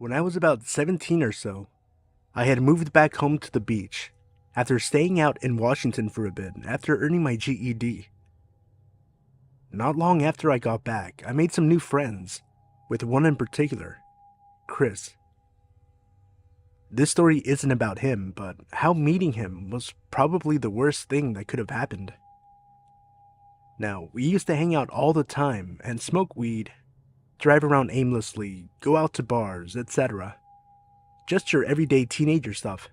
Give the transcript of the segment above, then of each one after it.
When I was about 17 or so, I had moved back home to the beach after staying out in Washington for a bit after earning my GED. Not long after I got back, I made some new friends, with one in particular, Chris. This story isn't about him, but how meeting him was probably the worst thing that could have happened. Now, we used to hang out all the time and smoke weed, drive around aimlessly, go out to bars, etc. Just your everyday teenager stuff.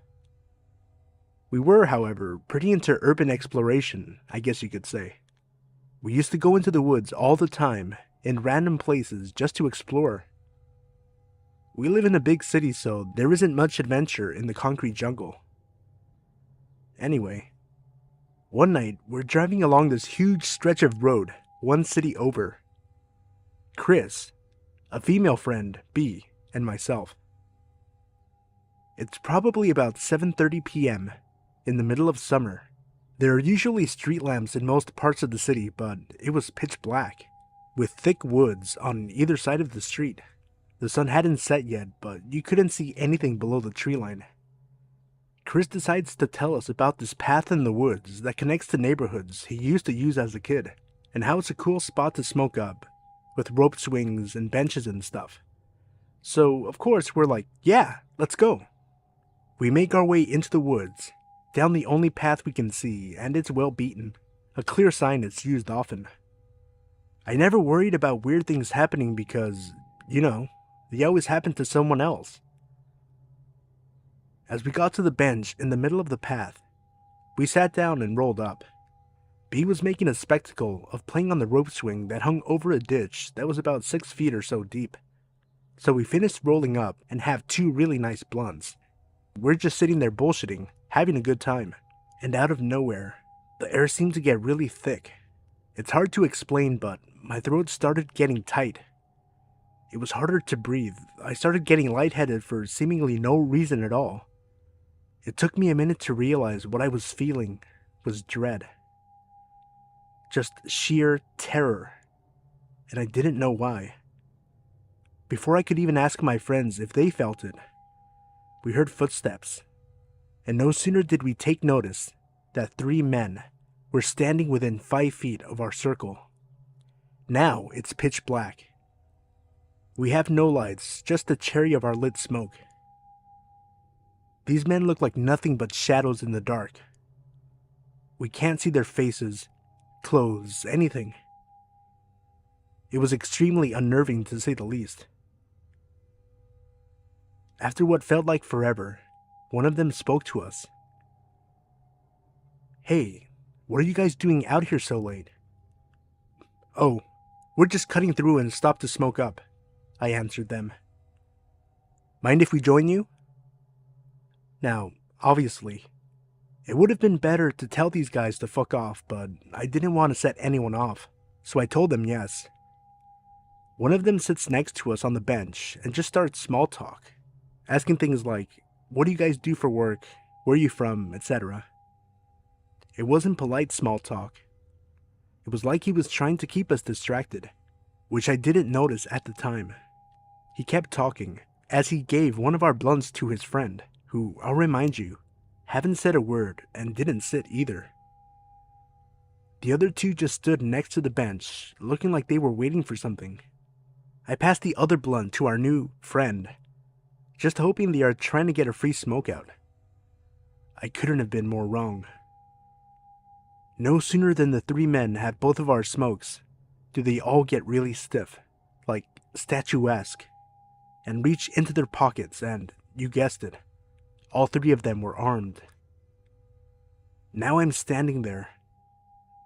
We were, however, pretty into urban exploration, I guess you could say. We used to go into the woods all the time, in random places, just to explore. We live in a big city, so there isn't much adventure in the concrete jungle. Anyway, one night we're driving along this huge stretch of road, one city over. Chris, a female friend, B, and myself. It's probably about 7:30 p.m. in the middle of summer. There are usually street lamps in most parts of the city, but it was pitch black, with thick woods on either side of the street. The sun hadn't set yet, but you couldn't see anything below the tree line. Chris decides to tell us about this path in the woods that connects to neighborhoods he used to use as a kid, and how it's a cool spot to smoke up, with rope swings and benches and stuff. So, of course, we're like, yeah, let's go. We make our way into the woods, down the only path we can see, and it's well beaten, a clear sign it's used often. I never worried about weird things happening because, they always happen to someone else. As we got to the bench in the middle of the path, we sat down and rolled up. B was making a spectacle of playing on the rope swing that hung over a ditch that was about 6 feet or so deep. So we finished rolling up and have 2 really nice blunts. We're just sitting there bullshitting, having a good time. And out of nowhere, the air seemed to get really thick. It's hard to explain, but my throat started getting tight. It was harder to breathe. I started getting lightheaded for seemingly no reason at all. It took me a minute to realize what I was feeling was dread. Just sheer terror. And I didn't know why. Before I could even ask my friends if they felt it, we heard footsteps. And no sooner did we take notice that 3 men were standing within 5 feet of our circle. Now it's pitch black. We have no lights, just the cherry of our lit smoke. These men look like nothing but shadows in the dark. We can't see their faces, clothes, anything. It was extremely unnerving to say the least. After what felt like forever, one of them spoke to us. "Hey, what are you guys doing out here so late?" "Oh, we're just cutting through and stopped to smoke up," I answered them. "Mind if we join you?" Now, obviously, it would have been better to tell these guys to fuck off, but I didn't want to set anyone off, so I told them yes. One of them sits next to us on the bench and just starts small talk, asking things like, "What do you guys do for work? Where are you from?" etc. It wasn't polite small talk. It was like he was trying to keep us distracted, which I didn't notice at the time. He kept talking as he gave one of our blunts to his friend, who, I'll remind you, haven't said a word and didn't sit either. The other 2 just stood next to the bench, looking like they were waiting for something. I passed the other blunt to our new friend, just hoping they are trying to get a free smoke out. I couldn't have been more wrong. No sooner than the 3 men have both of our smokes do they all get really stiff, like statuesque, and reach into their pockets and, you guessed it, all 3 of them were armed. Now I'm standing there,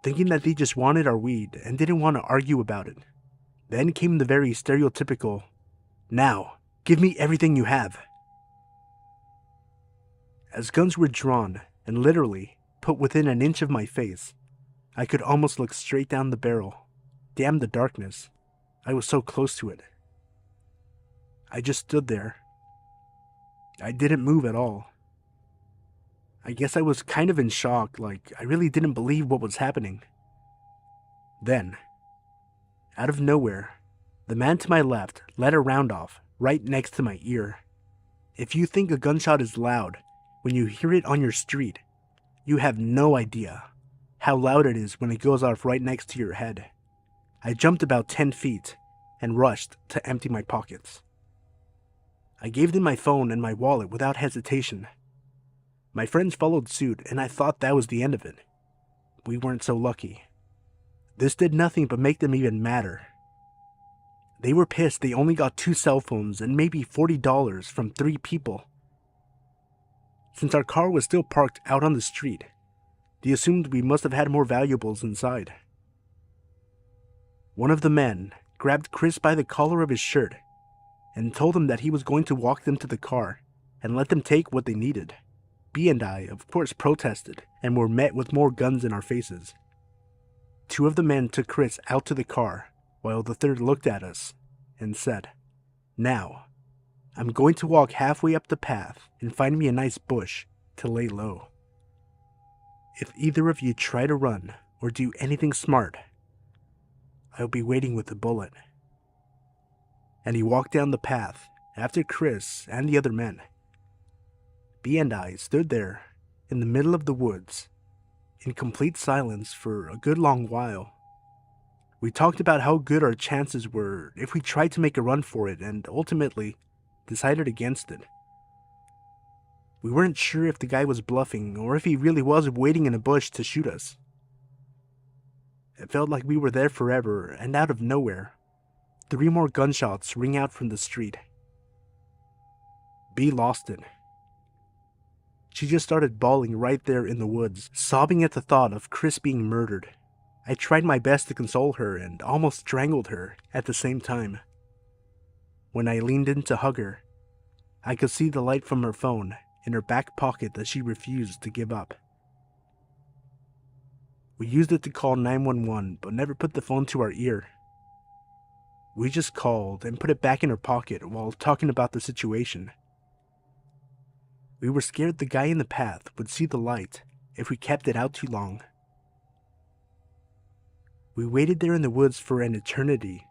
thinking that they just wanted our weed and didn't want to argue about it. Then came the very stereotypical, "Now, give me everything you have." As guns were drawn and literally put within an inch of my face, I could almost look straight down the barrel. Damn the darkness. I was so close to it. I just stood there. I didn't move at all. I guess I was kind of in shock, like I really didn't believe what was happening. Then, out of nowhere, the man to my left let a round off right next to my ear. If you think a gunshot is loud when you hear it on your street, you have no idea how loud it is when it goes off right next to your head. I jumped about 10 feet and rushed to empty my pockets. I gave them my phone and my wallet without hesitation. My friends followed suit, and I thought that was the end of it. We weren't so lucky. This did nothing but make them even madder. They were pissed they only got 2 cell phones and maybe $40 from 3 people. Since our car was still parked out on the street, they assumed we must have had more valuables inside. One of the men grabbed Chris by the collar of his shirt and told him that he was going to walk them to the car and let them take what they needed. B and I, of course, protested and were met with more guns in our faces. 2 of the men took Chris out to the car while the third looked at us and said, "Now, I'm going to walk halfway up the path and find me a nice bush to lay low. If either of you try to run or do anything smart, I'll be waiting with a bullet." And he walked down the path after Chris and the other men. B and I stood there in the middle of the woods in complete silence for a good long while. We talked about how good our chances were if we tried to make a run for it and ultimately decided against it. We weren't sure if the guy was bluffing or if he really was waiting in a bush to shoot us. It felt like we were there forever, and out of nowhere, 3 more gunshots ring out from the street. B lost it. She just started bawling right there in the woods, sobbing at the thought of Chris being murdered. I tried my best to console her and almost strangled her at the same time. When I leaned in to hug her, I could see the light from her phone in her back pocket that she refused to give up. We used it to call 911, but never put the phone to our ear. We just called and put it back in her pocket while talking about the situation. We were scared the guy in the path would see the light if we kept it out too long. We waited there in the woods for an eternity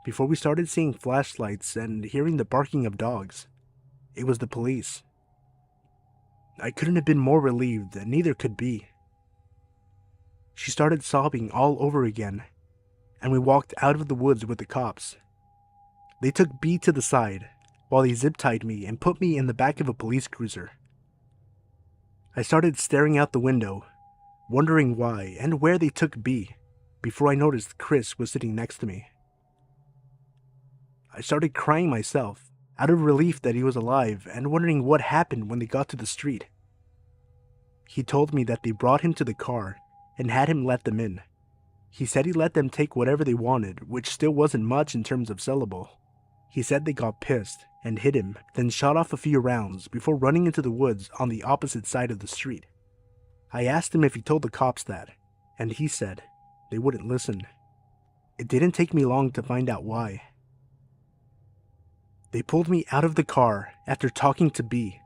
before we started seeing flashlights and hearing the barking of dogs. It was the police. I couldn't have been more relieved, and neither could B. She started sobbing all over again, and we walked out of the woods with the cops. They took B to the side while they zip-tied me and put me in the back of a police cruiser. I started staring out the window, wondering why and where they took B, before I noticed Chris was sitting next to me. I started crying myself, out of relief that he was alive and wondering what happened when they got to the street. He told me that they brought him to the car and had him let them in. He said he let them take whatever they wanted, which still wasn't much in terms of sellable. He said they got pissed and hit him, then shot off a few rounds before running into the woods on the opposite side of the street. I asked him if he told the cops that, and he said they wouldn't listen. It didn't take me long to find out why. They pulled me out of the car after talking to B,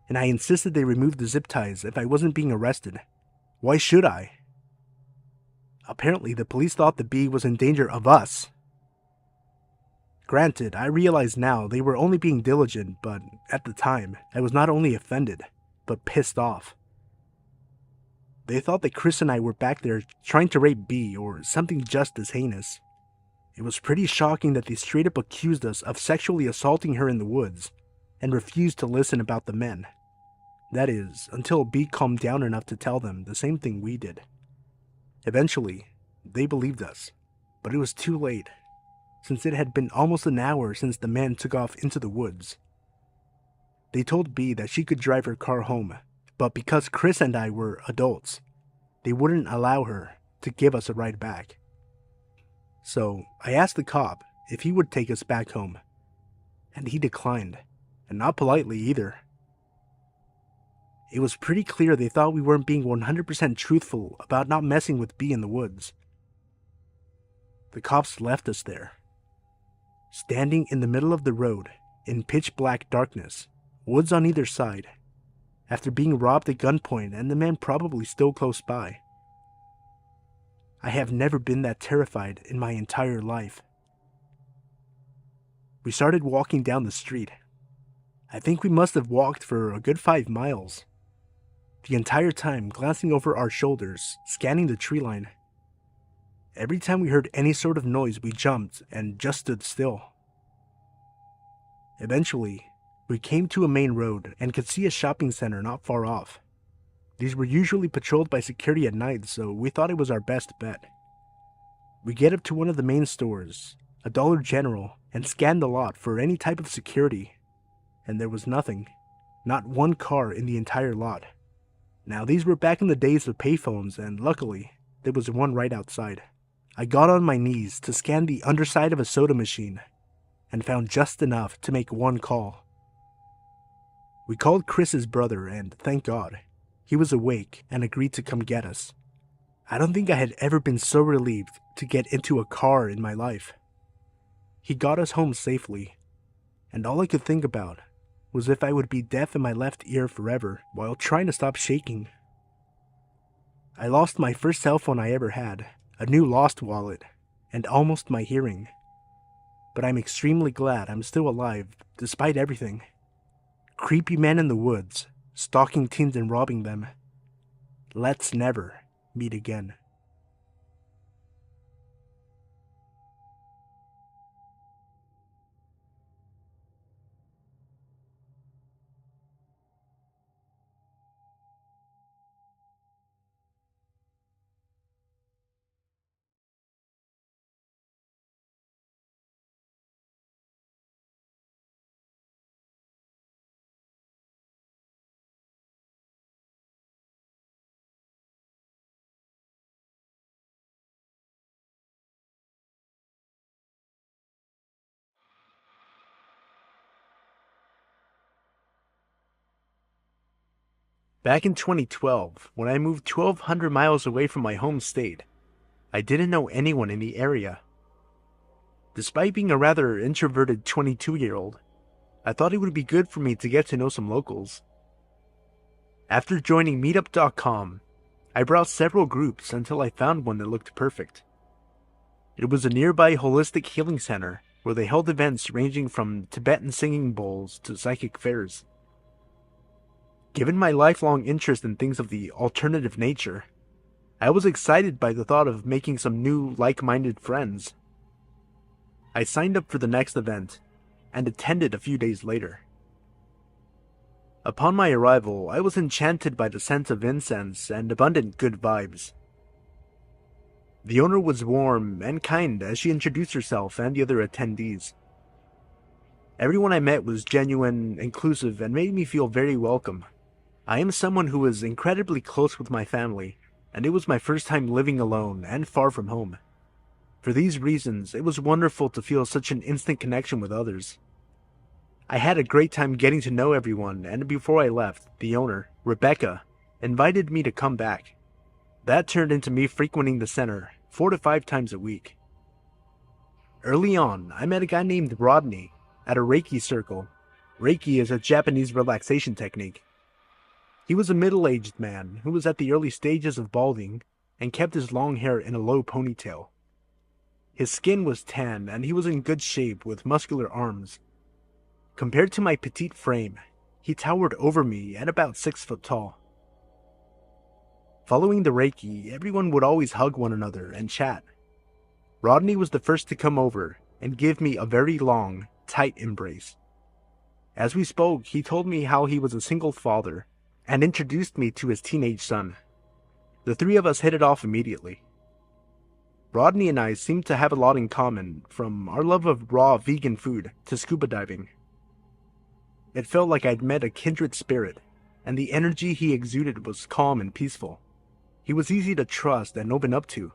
and I insisted they remove the zip ties if I wasn't being arrested. Why should I? Apparently, the police thought the B was in danger of us. Granted, I realize now they were only being diligent, but at the time, I was not only offended, but pissed off. They thought that Chris and I were back there trying to rape B or something just as heinous. It was pretty shocking that they straight up accused us of sexually assaulting her in the woods and refused to listen about the men. That is, until B calmed down enough to tell them the same thing we did. Eventually, they believed us, but it was too late, since it had been almost an hour since the man took off into the woods. They told B that she could drive her car home, but because Chris and I were adults, they wouldn't allow her to give us a ride back. So I asked the cop if he would take us back home, and he declined, and not politely either. It was pretty clear they thought we weren't being 100% truthful about not messing with B in the woods. The cops left us there, standing in the middle of the road in pitch black darkness, woods on either side, after being robbed at gunpoint and the man probably still close by. I have never been that terrified in my entire life. We started walking down the street. I think we must have walked for a good 5 miles. The entire time glancing over our shoulders, scanning the tree line. Every time we heard any sort of noise, we jumped and just stood still. Eventually, we came to a main road and could see a shopping center not far off. These were usually patrolled by security at night, so we thought it was our best bet. We get up to one of the main stores, a Dollar General, and scanned the lot for any type of security. And there was nothing. Not one car in the entire lot. Now, these were back in the days of payphones, and luckily, there was one right outside. I got on my knees to scan the underside of a soda machine, and found just enough to make one call. We called Chris's brother, and thank God, he was awake and agreed to come get us. I don't think I had ever been so relieved to get into a car in my life. He got us home safely, and all I could think about was if I would be deaf in my left ear forever while trying to stop shaking. I lost my first cell phone I ever had, a new lost wallet, and almost my hearing. But I'm extremely glad I'm still alive, despite everything. Creepy men in the woods, stalking teens and robbing them. Let's never meet again. Back in 2012, when I moved 1,200 miles away from my home state, I didn't know anyone in the area. Despite being a rather introverted 22-year-old, I thought it would be good for me to get to know some locals. After joining Meetup.com, I browsed several groups until I found one that looked perfect. It was a nearby holistic healing center where they held events ranging from Tibetan singing bowls to psychic fairs. Given my lifelong interest in things of the alternative nature, I was excited by the thought of making some new like-minded friends. I signed up for the next event and attended a few days later. Upon my arrival, I was enchanted by the scent of incense and abundant good vibes. The owner was warm and kind as she introduced herself and the other attendees. Everyone I met was genuine, inclusive, and made me feel very welcome. I am someone who is incredibly close with my family, and it was my first time living alone and far from home. For these reasons, it was wonderful to feel such an instant connection with others. I had a great time getting to know everyone, and before I left, the owner, Rebecca, invited me to come back. That turned into me frequenting the center 4 to 5 times a week. Early on, I met a guy named Rodney at a Reiki circle. Reiki is a Japanese relaxation technique. He was a middle-aged man who was at the early stages of balding and kept his long hair in a low ponytail. His skin was tan and he was in good shape with muscular arms. Compared to my petite frame, he towered over me at about 6 foot tall. Following the Reiki, everyone would always hug one another and chat. Rodney was the first to come over and give me a very long, tight embrace. As we spoke, he told me how he was a single father and introduced me to his teenage son. The three of us hit it off immediately. Rodney and I seemed to have a lot in common, from our love of raw vegan food to scuba diving. It felt like I'd met a kindred spirit, and the energy he exuded was calm and peaceful. He was easy to trust and open up to.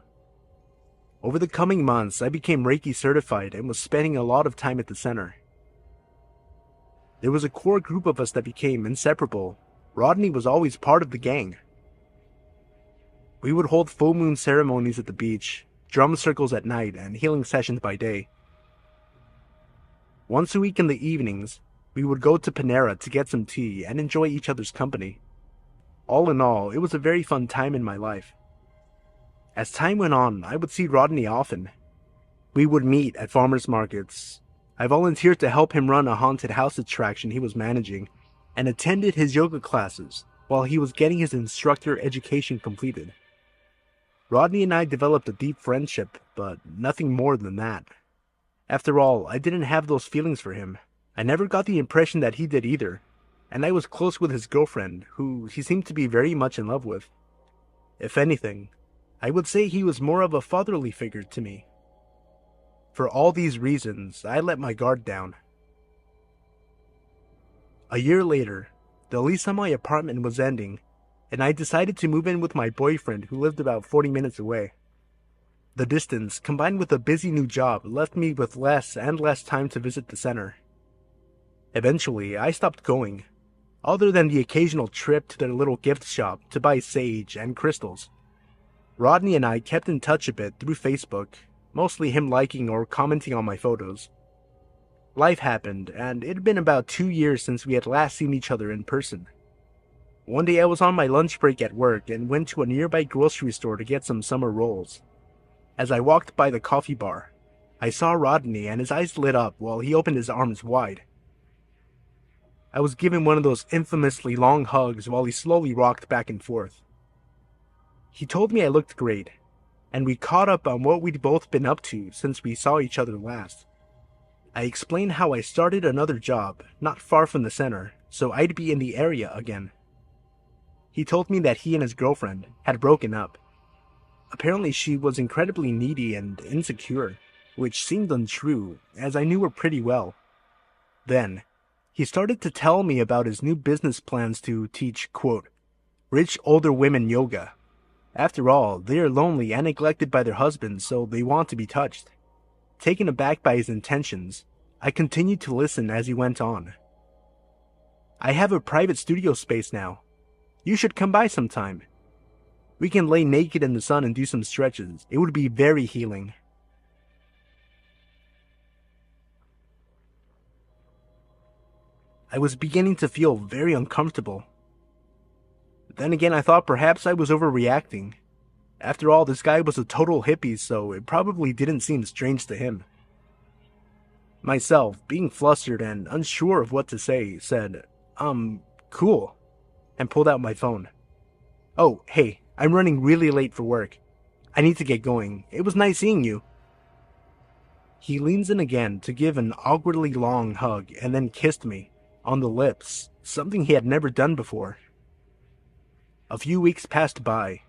Over the coming months, I became Reiki certified and was spending a lot of time at the center. There was a core group of us that became inseparable. Rodney was always part of the gang. We would hold full moon ceremonies at the beach, drum circles at night, and healing sessions by day. Once a week in the evenings, we would go to Panera to get some tea and enjoy each other's company. All in all, it was a very fun time in my life. As time went on, I would see Rodney often. We would meet at farmers markets, I volunteered to help him run a haunted house attraction he was managing, and attended his yoga classes while he was getting his instructor education completed. Rodney and I developed a deep friendship, but nothing more than that. After all, I didn't have those feelings for him. I never got the impression that he did either, and I was close with his girlfriend, who he seemed to be very much in love with. If anything, I would say he was more of a fatherly figure to me. For all these reasons, I let my guard down. A year later, the lease on my apartment was ending, and I decided to move in with my boyfriend who lived about 40 minutes away. The distance, combined with a busy new job, left me with less and less time to visit the center. Eventually, I stopped going, other than the occasional trip to their little gift shop to buy sage and crystals. Rodney and I kept in touch a bit through Facebook, mostly him liking or commenting on my photos. Life happened, and it had been about 2 years since we had last seen each other in person. One day I was on my lunch break at work and went to a nearby grocery store to get some summer rolls. As I walked by the coffee bar, I saw Rodney and his eyes lit up while he opened his arms wide. I was given one of those infamously long hugs while he slowly rocked back and forth. He told me I looked great, and we caught up on what we'd both been up to since we saw each other last. I explained how I started another job not far from the center, so I'd be in the area again. He told me that he and his girlfriend had broken up. Apparently she was incredibly needy and insecure, which seemed untrue, as I knew her pretty well. Then, he started to tell me about his new business plans to teach, quote, rich older women yoga. After all, they are lonely and neglected by their husbands, so they want to be touched. Taken aback by his intentions, I continued to listen as he went on. I have a private studio space now. You should come by sometime. We can lay naked in the sun and do some stretches. It would be very healing. I was beginning to feel very uncomfortable. Then again, I thought perhaps I was overreacting. After all, this guy was a total hippie, so it probably didn't seem strange to him. Myself, being flustered and unsure of what to say, said, cool, and pulled out my phone. Oh, hey, I'm running really late for work. I need to get going. It was nice seeing you. He leans in again to give an awkwardly long hug and then kissed me on the lips, something he had never done before. A few weeks passed by.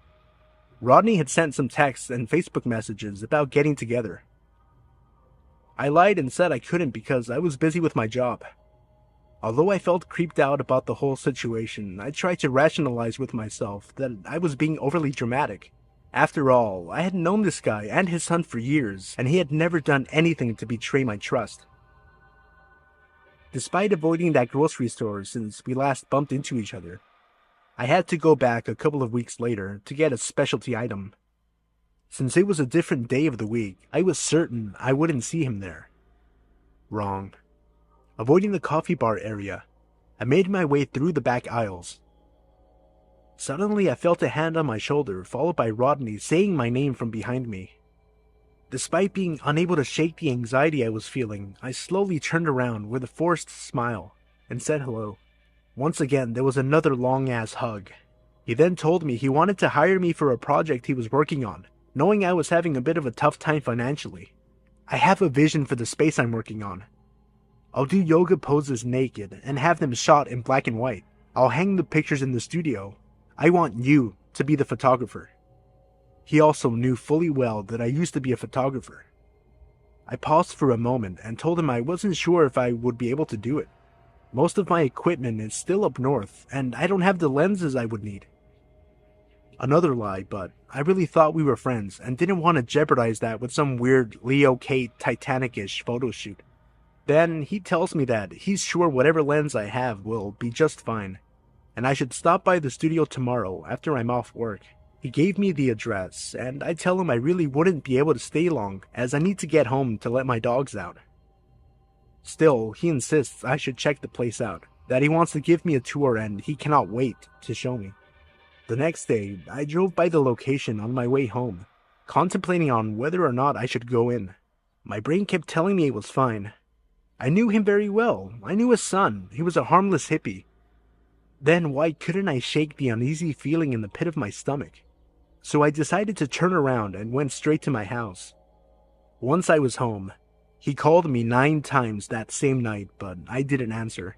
Rodney had sent some texts and Facebook messages about getting together. I lied and said I couldn't because I was busy with my job. Although I felt creeped out about the whole situation, I tried to rationalize with myself that I was being overly dramatic. After all, I had known this guy and his son for years, and he had never done anything to betray my trust. Despite avoiding that grocery store since we last bumped into each other, I had to go back a couple of weeks later to get a specialty item. Since it was a different day of the week, I was certain I wouldn't see him there. Wrong. Avoiding the coffee bar area, I made my way through the back aisles. Suddenly I felt a hand on my shoulder, followed by Rodney saying my name from behind me. Despite being unable to shake the anxiety I was feeling, I slowly turned around with a forced smile and said hello. Once again, there was another long-ass hug. He then told me he wanted to hire me for a project he was working on, knowing I was having a bit of a tough time financially. I have a vision for the space I'm working on. I'll do yoga poses naked and have them shot in black and white. I'll hang the pictures in the studio. I want you to be the photographer. He also knew fully well that I used to be a photographer. I paused for a moment and told him I wasn't sure if I would be able to do it. Most of my equipment is still up north, and I don't have the lenses I would need. Another lie, but I really thought we were friends and didn't want to jeopardize that with some weird Leo Kate Titanic-ish photo shoot. Then he tells me that he's sure whatever lens I have will be just fine, and I should stop by the studio tomorrow after I'm off work. He gave me the address, and I tell him I really wouldn't be able to stay long as I need to get home to let my dogs out. Still, he insists I should check the place out, that he wants to give me a tour and he cannot wait to show me. The next day, I drove by the location on my way home, contemplating on whether or not I should go in. My brain kept telling me it was fine, I knew him very well. I knew his son. He was a harmless hippie. Then why couldn't I shake the uneasy feeling in the pit of my stomach? So I decided to turn around and went straight to my house. Once I was home, he called me 9 times that same night, but I didn't answer.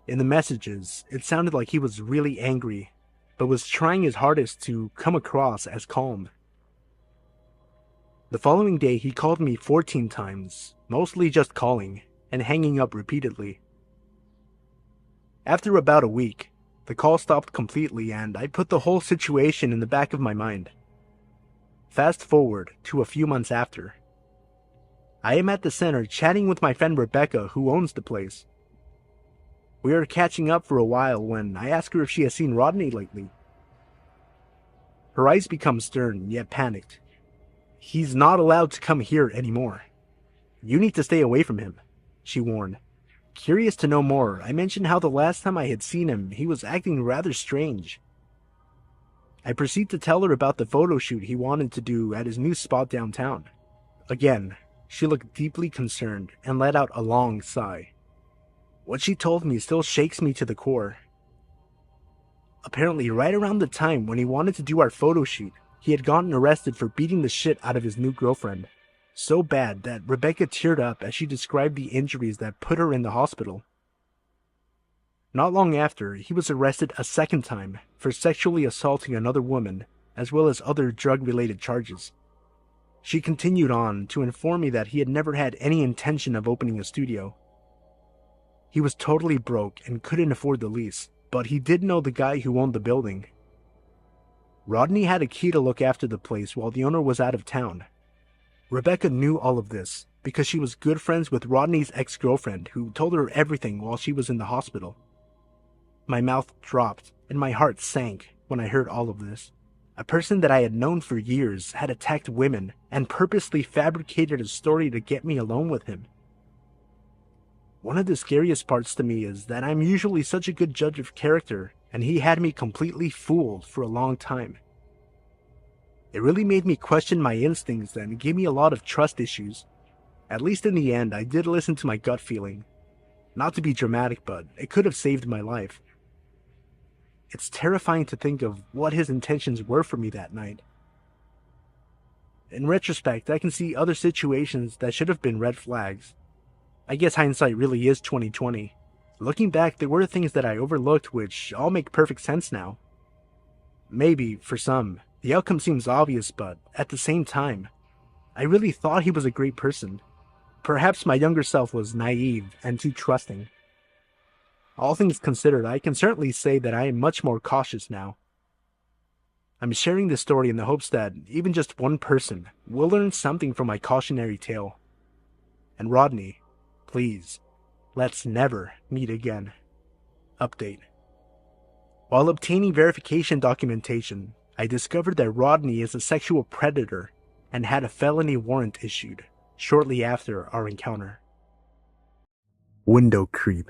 In the messages, it sounded like he was really angry, but was trying his hardest to come across as calm. The following day, he called me 14 times, mostly just calling, and hanging up repeatedly. After about a week, the call stopped completely and I put the whole situation in the back of my mind. Fast forward to a few months after. I am at the center chatting with my friend Rebecca, who owns the place. We are catching up for a while when I ask her if she has seen Rodney lately. Her eyes become stern, yet panicked. He's not allowed to come here anymore. You need to stay away from him, she warned. Curious to know more, I mentioned how the last time I had seen him, he was acting rather strange. I proceed to tell her about the photo shoot he wanted to do at his new spot downtown. Again, she looked deeply concerned and let out a long sigh. What she told me still shakes me to the core. Apparently, right around the time when he wanted to do our photo shoot, he had gotten arrested for beating the shit out of his new girlfriend. So bad that Rebecca teared up as she described the injuries that put her in the hospital. Not long after, he was arrested a second time for sexually assaulting another woman, as well as other drug-related charges. She continued on to inform me that he had never had any intention of opening a studio. He was totally broke and couldn't afford the lease, but he did know the guy who owned the building. Rodney had a key to look after the place while the owner was out of town. Rebecca knew all of this because she was good friends with Rodney's ex-girlfriend who told her everything while she was in the hospital. My mouth dropped and my heart sank when I heard all of this. A person that I had known for years had attacked women and purposely fabricated a story to get me alone with him. One of the scariest parts to me is that I'm usually such a good judge of character, and he had me completely fooled for a long time. It really made me question my instincts and gave me a lot of trust issues. At least in the end, I did listen to my gut feeling. Not to be dramatic, but it could have saved my life. It's terrifying to think of what his intentions were for me that night. In retrospect, I can see other situations that should have been red flags. I guess hindsight really is 20/20. Looking back, there were things that I overlooked which all make perfect sense now. Maybe, for some, the outcome seems obvious, but at the same time, I really thought he was a great person. Perhaps my younger self was naive and too trusting. All things considered, I can certainly say that I am much more cautious now. I'm sharing this story in the hopes that even just one person will learn something from my cautionary tale. And Rodney, please, let's never meet again. Update. While obtaining verification documentation, I discovered that Rodney is a sexual predator and had a felony warrant issued shortly after our encounter. Window creep.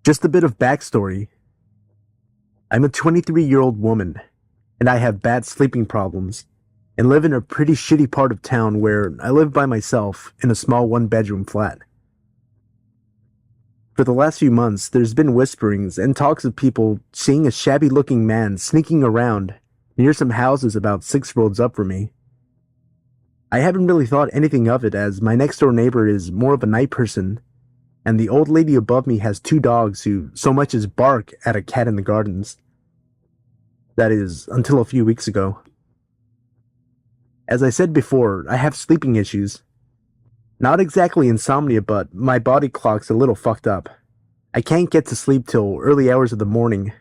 Just a bit of backstory. I'm a 23-year-old woman, and I have bad sleeping problems, and live in a pretty shitty part of town where I live by myself in a small one-bedroom flat. For the last few months, there's been whisperings and talks of people seeing a shabby-looking man sneaking around near some houses about 6 roads up from me. I haven't really thought anything of it as my next-door neighbor is more of a night person, and the old lady above me has 2 dogs who so much as bark at a cat in the gardens. That is, until a few weeks ago. As I said before, I have sleeping issues. Not exactly insomnia, but my body clock's a little fucked up. I can't get to sleep till early hours of the morning.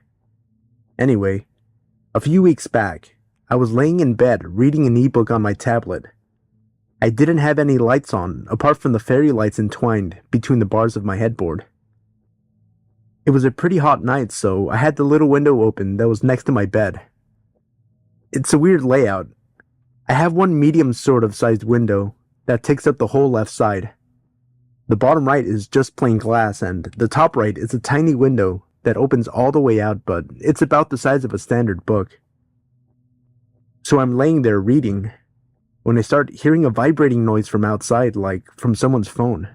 Anyway, a few weeks back, I was laying in bed reading an ebook on my tablet. I didn't have any lights on, apart from the fairy lights entwined between the bars of my headboard. It was a pretty hot night, so I had the little window open that was next to my bed. It's a weird layout. I have one medium sort of sized window that takes up the whole left side. The bottom right is just plain glass, and the top right is a tiny window that opens all the way out, but it's about the size of a standard book. So I'm laying there reading, when I start hearing a vibrating noise from outside, like from someone's phone.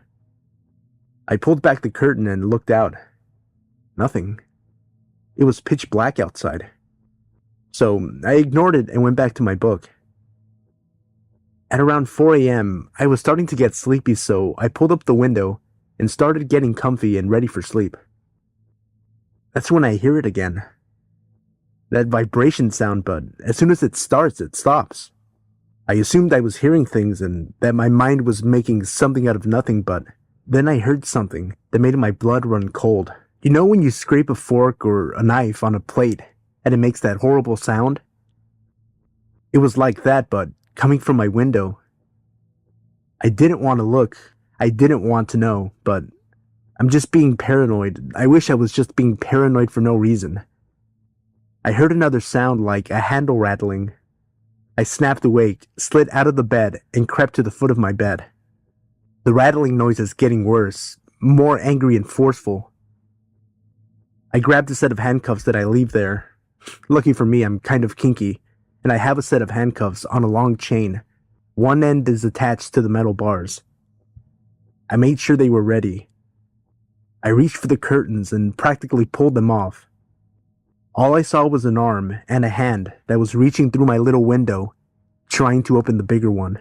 I pulled back the curtain and looked out. Nothing. It was pitch black outside. So I ignored it and went back to my book. At around 4 a.m., I was starting to get sleepy, so I pulled up the window and started getting comfy and ready for sleep. That's when I hear it again. That vibration sound, but as soon as it starts, it stops. I assumed I was hearing things and that my mind was making something out of nothing, but then I heard something that made my blood run cold. You know when you scrape a fork or a knife on a plate and it makes that horrible sound? It was like that, but coming from my window. I didn't want to look. I didn't want to know, but I'm just being paranoid. I wish I was just being paranoid for no reason. I heard another sound like a handle rattling. I snapped awake, slid out of the bed, and crept to the foot of my bed. The rattling noise is getting worse, more angry and forceful. I grabbed a set of handcuffs that I leave there. Lucky for me, I'm kind of kinky, and I have a set of handcuffs on a long chain. One end is attached to the metal bars. I made sure they were ready. I reached for the curtains and practically pulled them off. All I saw was an arm and a hand that was reaching through my little window, trying to open the bigger one.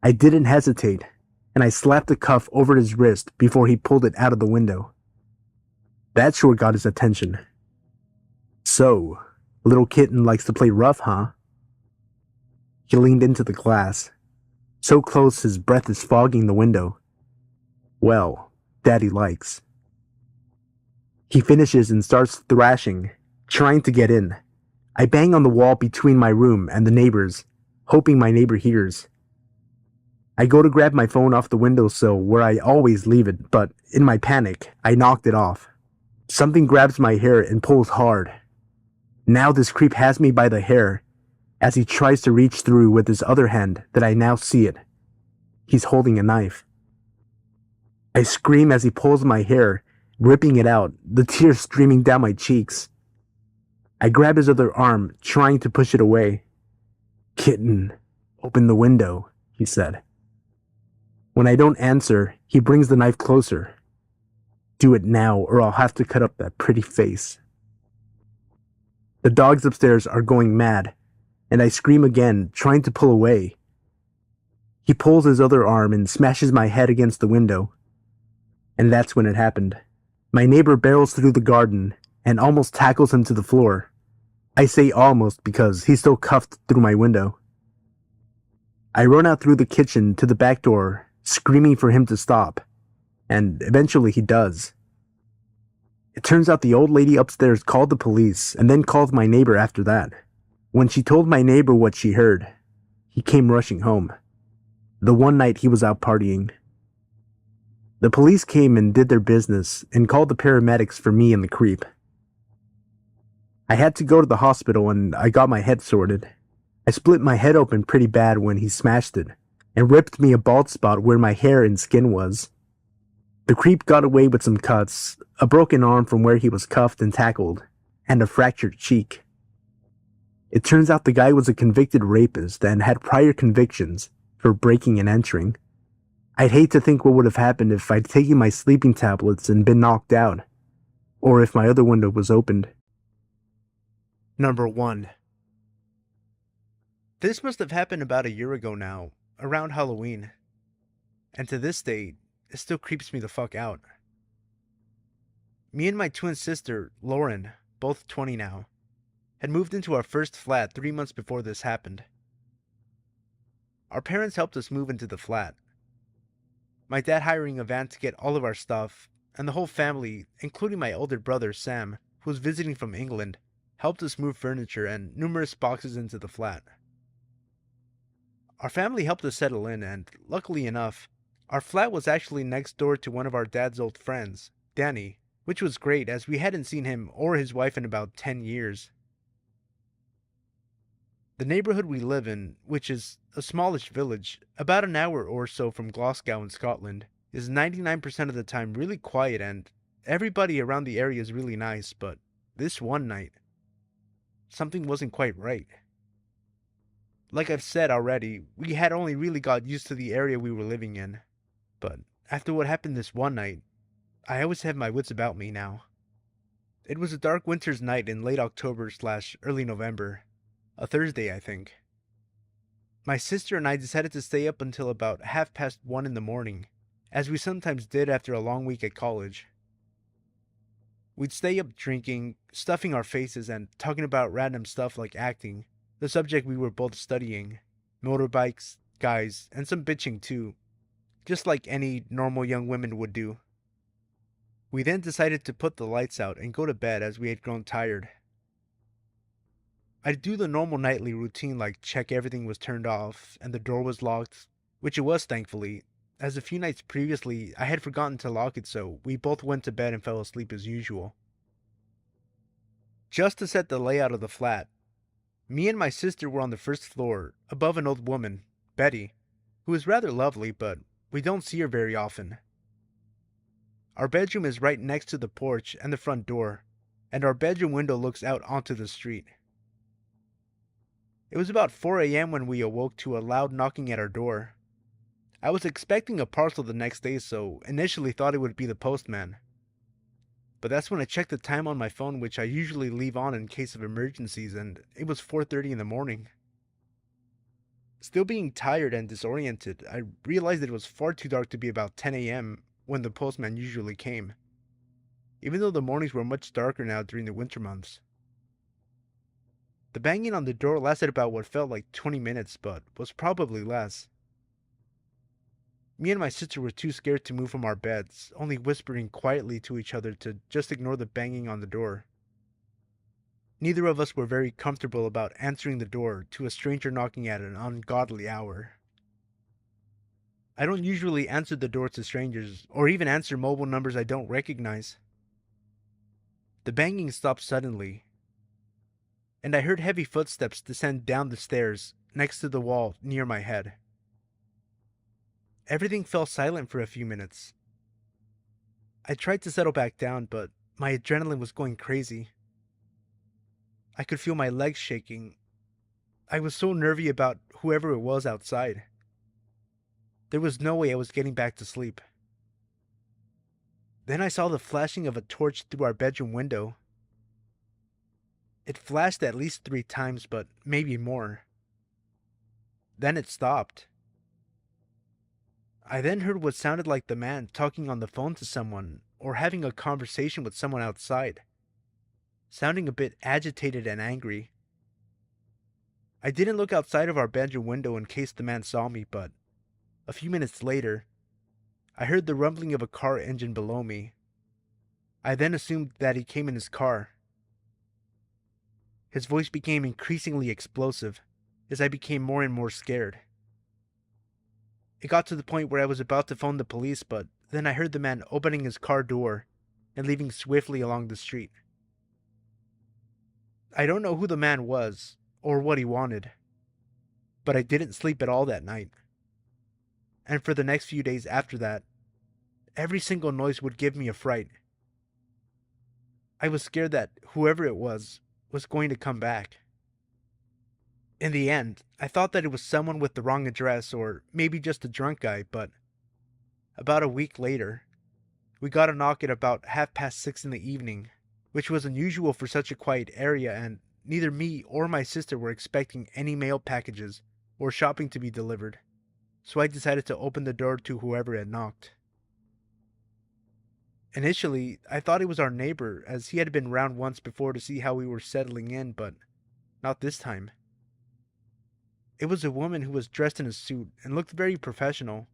I didn't hesitate, and I slapped the cuff over his wrist before he pulled it out of the window. That sure got his attention. So, little kitten likes to play rough, huh? He leaned into the glass, so close his breath is fogging the window. Well, Daddy likes. He finishes and starts thrashing, trying to get in. I bang on the wall between my room and the neighbor's, hoping my neighbor hears. I go to grab my phone off the windowsill where I always leave it, but in my panic, I knocked it off. Something grabs my hair and pulls hard. Now this creep has me by the hair as he tries to reach through with his other hand that I now see it. He's holding a knife. I scream as he pulls my hair, ripping it out, the tears streaming down my cheeks. I grab his other arm, trying to push it away. "Kitten, open the window," he said. When I don't answer, he brings the knife closer. "Do it now, or I'll have to cut up that pretty face." The dogs upstairs are going mad, and I scream again, trying to pull away. He pulls his other arm and smashes my head against the window. And that's when it happened. My neighbor barrels through the garden and almost tackles him to the floor. I say almost because he's still cuffed through my window. I run out through the kitchen to the back door, screaming for him to stop, and eventually he does. It turns out the old lady upstairs called the police and then called my neighbor after that. When she told my neighbor what she heard, he came rushing home. The one night he was out partying. The police came and did their business and called the paramedics for me and the creep. I had to go to the hospital and I got my head sorted. I split my head open pretty bad when he smashed it and ripped me a bald spot where my hair and skin was. The creep got away with some cuts, a broken arm from where he was cuffed and tackled, and a fractured cheek. It turns out the guy was a convicted rapist and had prior convictions for breaking and entering. I'd hate to think what would have happened if I'd taken my sleeping tablets and been knocked out, or if my other window was opened. Number 1. This must have happened about a year ago now, around Halloween. And to this day, it still creeps me the fuck out. Me and my twin sister, Lauren, both 20 now, had moved into our first flat 3 months before this happened. Our parents helped us move into the flat. My dad hiring a van to get all of our stuff, and the whole family, including my older brother Sam, who was visiting from England, helped us move furniture and numerous boxes into the flat. Our family helped us settle in, and luckily enough, our flat was actually next door to one of our dad's old friends, Danny, which was great as we hadn't seen him or his wife in about 10 years. The neighborhood we live in, which is a smallish village, about an hour or so from Glasgow in Scotland, is 99% of the time really quiet and everybody around the area is really nice, but this one night, something wasn't quite right. Like I've said already, we had only really got used to the area we were living in. But after what happened this one night, I always have my wits about me now. It was a dark winter's night in late October/early November. A Thursday, I think. My sister and I decided to stay up until about 1:30 in the morning, as we sometimes did after a long week at college. We'd stay up drinking, stuffing our faces, and talking about random stuff like acting, the subject we were both studying, motorbikes, guys, and some bitching too, just like any normal young women would do. We then decided to put the lights out and go to bed as we had grown tired. I'd do the normal nightly routine like check everything was turned off and the door was locked, which it was thankfully, as a few nights previously I had forgotten to lock it, so we both went to bed and fell asleep as usual. Just to set the layout of the flat, me and my sister were on the first floor, above an old woman, Betty, who is rather lovely, but we don't see her very often. Our bedroom is right next to the porch and the front door, and our bedroom window looks out onto the street. It was about 4 a.m. when we awoke to a loud knocking at our door. I was expecting a parcel the next day, so initially thought it would be the postman. But that's when I checked the time on my phone, which I usually leave on in case of emergencies, and it was 4:30 in the morning. Still being tired and disoriented, I realized it was far too dark to be about 10 a.m. when the postman usually came, even though the mornings were much darker now during the winter months. The banging on the door lasted about what felt like 20 minutes, but was probably less. Me and my sister were too scared to move from our beds, only whispering quietly to each other to just ignore the banging on the door. Neither of us were very comfortable about answering the door to a stranger knocking at an ungodly hour. I don't usually answer the door to strangers, or even answer mobile numbers I don't recognize. The banging stopped suddenly, and I heard heavy footsteps descend down the stairs next to the wall near my head. Everything fell silent for a few minutes. I tried to settle back down, but my adrenaline was going crazy. I could feel my legs shaking. I was so nervy about whoever it was outside. There was no way I was getting back to sleep. Then I saw the flashing of a torch through our bedroom window. It flashed at least 3 times, but maybe more. Then it stopped. I then heard what sounded like the man talking on the phone to someone, or having a conversation with someone outside, sounding a bit agitated and angry. I didn't look outside of our bedroom window in case the man saw me, but a few minutes later, I heard the rumbling of a car engine below me. I then assumed that he came in his car. His voice became increasingly explosive as I became more and more scared. It got to the point where I was about to phone the police, but then I heard the man opening his car door and leaving swiftly along the street. I don't know who the man was or what he wanted, but I didn't sleep at all that night. And for the next few days after that, every single noise would give me a fright. I was scared that whoever it was going to come back. In the end, I thought that it was someone with the wrong address or maybe just a drunk guy, but about a week later, we got a knock at about 6:30 in the evening, which was unusual for such a quiet area, and neither me or my sister were expecting any mail packages or shopping to be delivered, so I decided to open the door to whoever had knocked. Initially, I thought it was our neighbor, as he had been round once before to see how we were settling in, but not this time. It was a woman who was dressed in a suit and looked very professional,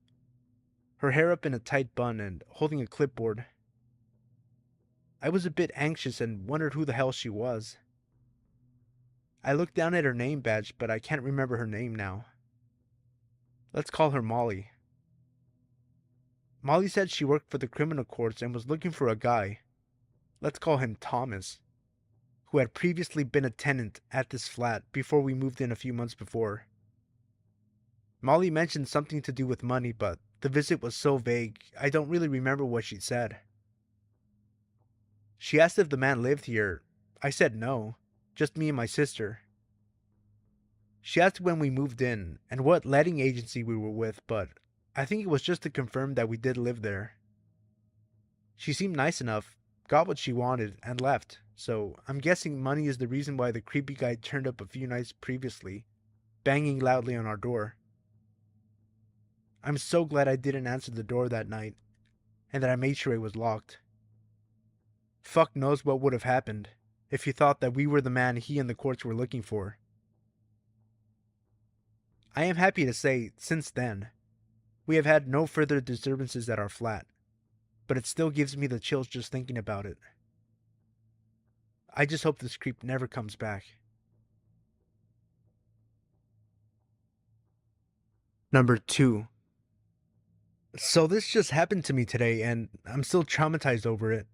her hair up in a tight bun and holding a clipboard. I was a bit anxious and wondered who the hell she was. I looked down at her name badge, but I can't remember her name now. Let's call her Molly. Molly said she worked for the criminal courts and was looking for a guy, let's call him Thomas, who had previously been a tenant at this flat before we moved in a few months before. Molly mentioned something to do with money, but the visit was so vague, I don't really remember what she said. She asked if the man lived here. I said no, just me and my sister. She asked when we moved in and what letting agency we were with, but I think it was just to confirm that we did live there. She seemed nice enough, got what she wanted, and left, so I'm guessing money is the reason why the creepy guy turned up a few nights previously, banging loudly on our door. I'm so glad I didn't answer the door that night, and that I made sure it was locked. Fuck knows what would have happened if he thought that we were the man he and the courts were looking for. I am happy to say, since then, we have had no further disturbances at our flat, but it still gives me the chills just thinking about it. I just hope this creep never comes back. Number 2. So this just happened to me today, and I'm still traumatized over it.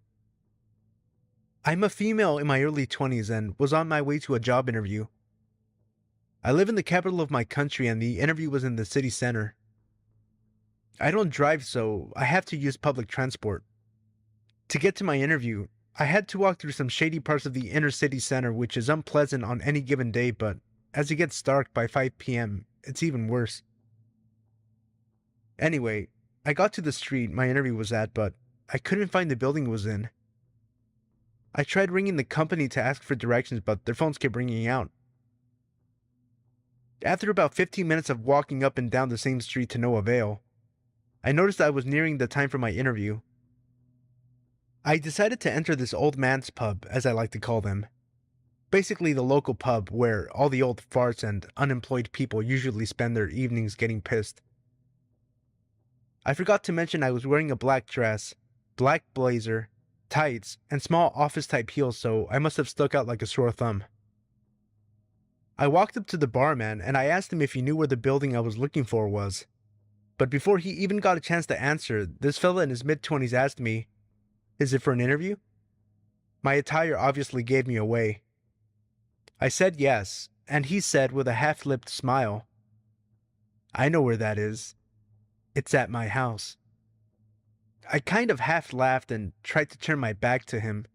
I'm a female in my early 20s and was on my way to a job interview. I live in the capital of my country and the interview was in the city center. I don't drive, so I have to use public transport. To get to my interview, I had to walk through some shady parts of the inner city center, which is unpleasant on any given day, but as it gets dark by 5 p.m., it's even worse. Anyway, I got to the street my interview was at, but I couldn't find the building it was in. I tried ringing the company to ask for directions, but their phones kept ringing out. After about 15 minutes of walking up and down the same street to no avail, I noticed I was nearing the time for my interview. I decided to enter this old man's pub, as I like to call them. Basically the local pub where all the old farts and unemployed people usually spend their evenings getting pissed. I forgot to mention I was wearing a black dress, black blazer, tights, and small office-type heels, so I must have stuck out like a sore thumb. I walked up to the barman and I asked him if he knew where the building I was looking for was. But before he even got a chance to answer, this fella in his mid-20s asked me, "Is it for an interview?" My attire obviously gave me away. I said yes, and he said with a half-lipped smile, "I know where that is. It's at my house." I kind of half laughed and tried to turn my back to him.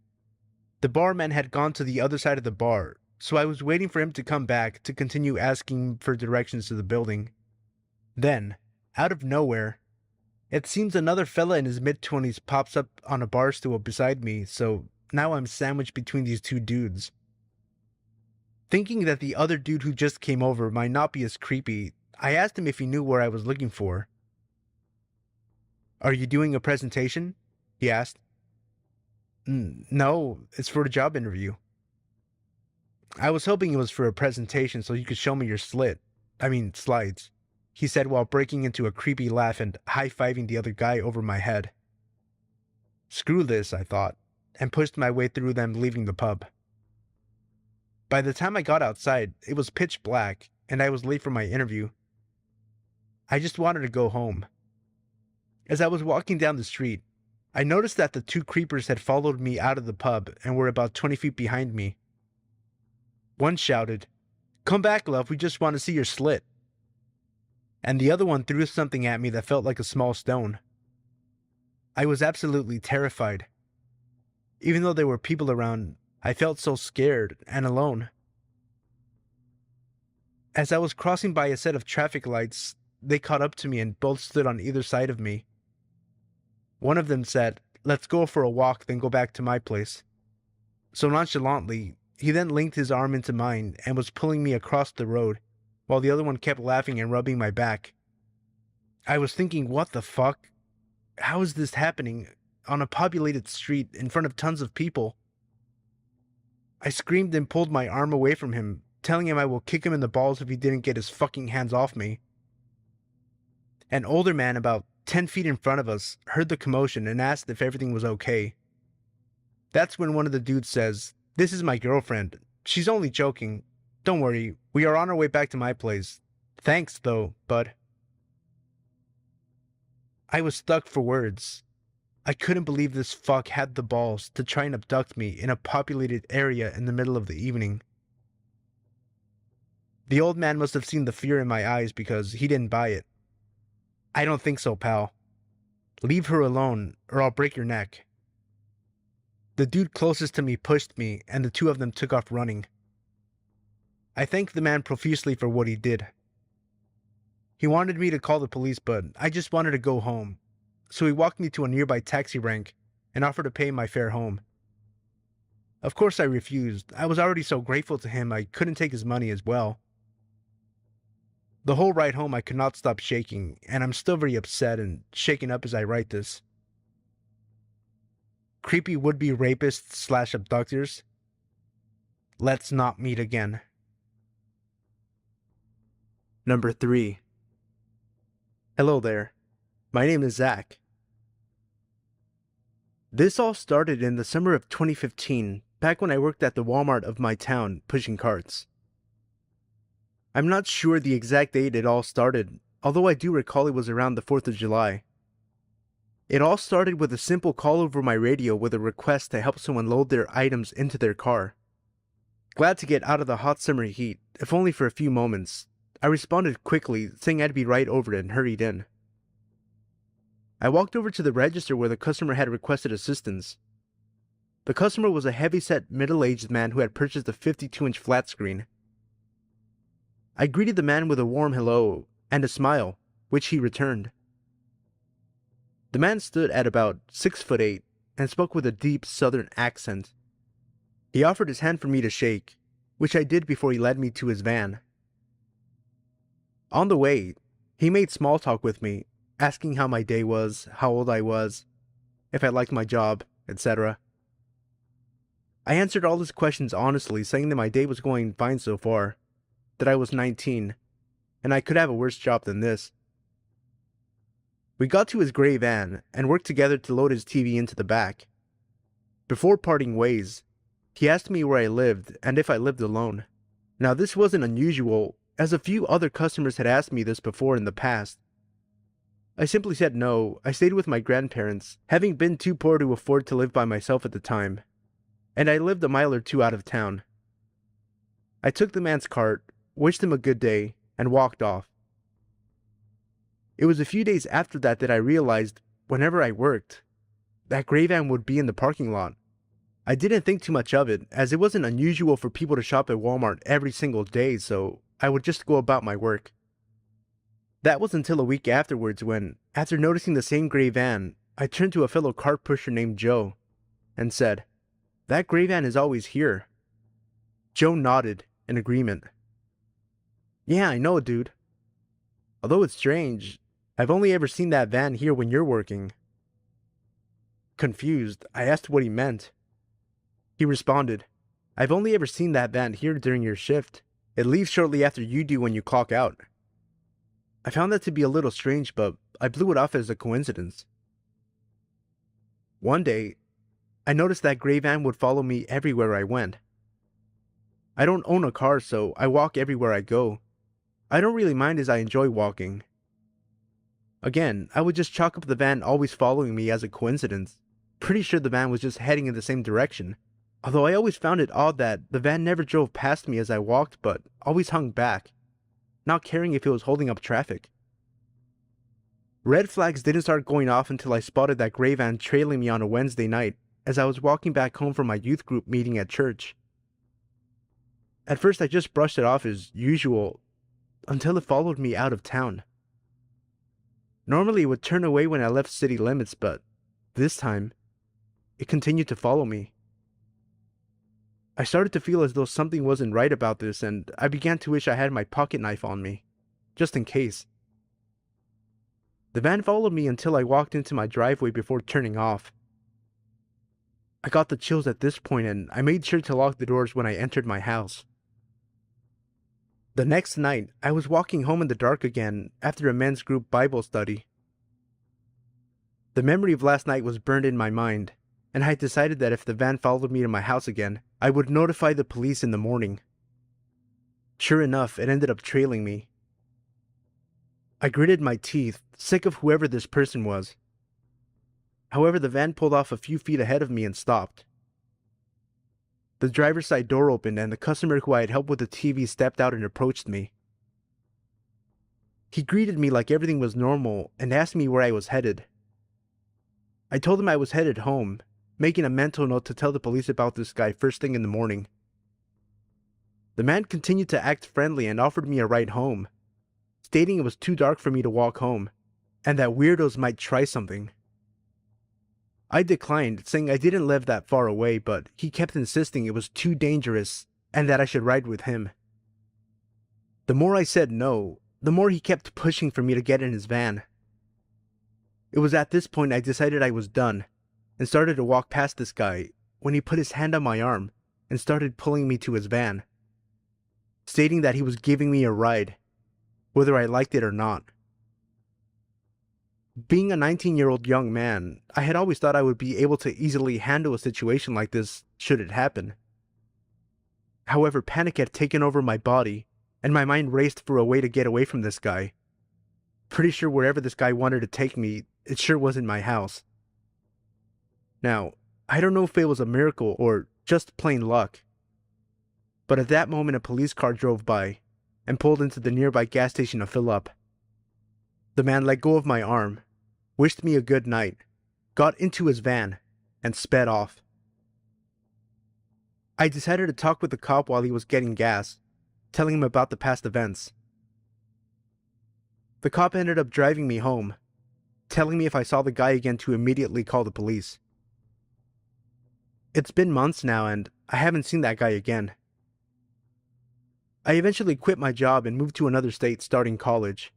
The barman had gone to the other side of the bar, so I was waiting for him to come back to continue asking for directions to the building. Then, out of nowhere, it seems another fella in his mid-20s pops up on a bar stool beside me, so now I'm sandwiched between these two dudes. Thinking that the other dude who just came over might not be as creepy, I asked him if he knew where I was looking for. "Are you doing a presentation?" he asked. No, it's for a job interview." "I was hoping it was for a presentation so you could show me your slides," he said while breaking into a creepy laugh and high-fiving the other guy over my head. Screw this, I thought, and pushed my way through them leaving the pub. By the time I got outside, it was pitch black, and I was late for my interview. I just wanted to go home. As I was walking down the street, I noticed that the two creepers had followed me out of the pub and were about 20 feet behind me. One shouted, "Come back, love, we just want to see your slit." And the other one threw something at me that felt like a small stone. I was absolutely terrified. Even though there were people around, I felt so scared and alone. As I was crossing by a set of traffic lights, they caught up to me and both stood on either side of me. One of them said, "Let's go for a walk, then go back to my place." So nonchalantly, he then linked his arm into mine and was pulling me across the road, while the other one kept laughing and rubbing my back. I was thinking, what the fuck? How is this happening on a populated street in front of tons of people? I screamed and pulled my arm away from him, telling him I will kick him in the balls if he didn't get his fucking hands off me. An older man about 10 feet in front of us heard the commotion and asked if everything was okay. That's when one of the dudes says, "This is my girlfriend. She's only joking. Don't worry, we are on our way back to my place. Thanks, though, bud." I was stuck for words. I couldn't believe this fuck had the balls to try and abduct me in a populated area in the middle of the evening. The old man must have seen the fear in my eyes because he didn't buy it. "I don't think so, pal. Leave her alone, or I'll break your neck." The dude closest to me pushed me, and the two of them took off running. I thanked the man profusely for what he did. He wanted me to call the police, but I just wanted to go home, so he walked me to a nearby taxi rank and offered to pay my fare home. Of course I refused. I was already so grateful to him I couldn't take his money as well. The whole ride home I could not stop shaking, and I'm still very upset and shaken up as I write this. Creepy would-be rapists / abductors, let's not meet again. Number 3. Hello there. My name is Zach. This all started in the summer of 2015, back when I worked at the Walmart of my town pushing carts. I'm not sure the exact date it all started, although I do recall it was around the 4th of July. It all started with a simple call over my radio with a request to help someone load their items into their car. Glad to get out of the hot summer heat, if only for a few moments, I responded quickly, saying I'd be right over and hurried in. I walked over to the register where the customer had requested assistance. The customer was a heavy-set, middle-aged man who had purchased a 52-inch flat screen. I greeted the man with a warm hello and a smile, which he returned. The man stood at about 6'8" and spoke with a deep southern accent. He offered his hand for me to shake, which I did before he led me to his van. On the way, he made small talk with me, asking how my day was, how old I was, if I liked my job, etc. I answered all his questions honestly, saying that my day was going fine so far, that I was 19, and I could have a worse job than this. We got to his gray van and worked together to load his TV into the back. Before parting ways, he asked me where I lived and if I lived alone. Now this wasn't unusual, as a few other customers had asked me this before in the past. I simply said no. I stayed with my grandparents, having been too poor to afford to live by myself at the time, and I lived a mile or two out of town. I took the man's cart, wished him a good day, and walked off. It was a few days after that I realized, whenever I worked, that gray van would be in the parking lot. I didn't think too much of it, as it wasn't unusual for people to shop at Walmart every single day, so I would just go about my work. That was until a week afterwards when, after noticing the same gray van, I turned to a fellow cart pusher named Joe and said, "That gray van is always here." Joe nodded in agreement. "Yeah, I know, dude. Although it's strange, I've only ever seen that van here when you're working." Confused, I asked what he meant. He responded, "I've only ever seen that van here during your shift. It leaves shortly after you do when you clock out." I found that to be a little strange, but I blew it off as a coincidence. One day, I noticed that gray van would follow me everywhere I went. I don't own a car, so I walk everywhere I go. I don't really mind as I enjoy walking. Again, I would just chalk up the van always following me as a coincidence. Pretty sure the van was just heading in the same direction, although I always found it odd that the van never drove past me as I walked but always hung back, not caring if it was holding up traffic. Red flags didn't start going off until I spotted that gray van trailing me on a Wednesday night as I was walking back home from my youth group meeting at church. At first I just brushed it off as usual, until it followed me out of town. Normally it would turn away when I left city limits, but this time, it continued to follow me. I started to feel as though something wasn't right about this, and I began to wish I had my pocket knife on me, just in case. The van followed me until I walked into my driveway before turning off. I got the chills at this point, and I made sure to lock the doors when I entered my house. The next night, I was walking home in the dark again after a men's group Bible study. The memory of last night was burned in my mind, and I decided that if the van followed me to my house again, I would notify the police in the morning. Sure enough, it ended up trailing me. I gritted my teeth, sick of whoever this person was. However, the van pulled off a few feet ahead of me and stopped. The driver's side door opened and the customer who I had helped with the TV stepped out and approached me. He greeted me like everything was normal and asked me where I was headed. I told him I was headed home, making a mental note to tell the police about this guy first thing in the morning. The man continued to act friendly and offered me a ride home, stating it was too dark for me to walk home, and that weirdos might try something. I declined, saying I didn't live that far away, but he kept insisting it was too dangerous and that I should ride with him. The more I said no, the more he kept pushing for me to get in his van. It was at this point I decided I was done and started to walk past this guy when he put his hand on my arm and started pulling me to his van, stating that he was giving me a ride, whether I liked it or not. Being a 19-year-old young man, I had always thought I would be able to easily handle a situation like this should it happen. However, panic had taken over my body, and my mind raced for a way to get away from this guy. Pretty sure wherever this guy wanted to take me, it sure wasn't my house. Now, I don't know if it was a miracle or just plain luck, but at that moment a police car drove by and pulled into the nearby gas station to fill up. The man let go of my arm, wished me a good night, got into his van, and sped off. I decided to talk with the cop while he was getting gas, telling him about the past events. The cop ended up driving me home, telling me if I saw the guy again to immediately call the police. It's been months now and I haven't seen that guy again. I eventually quit my job and moved to another state starting college.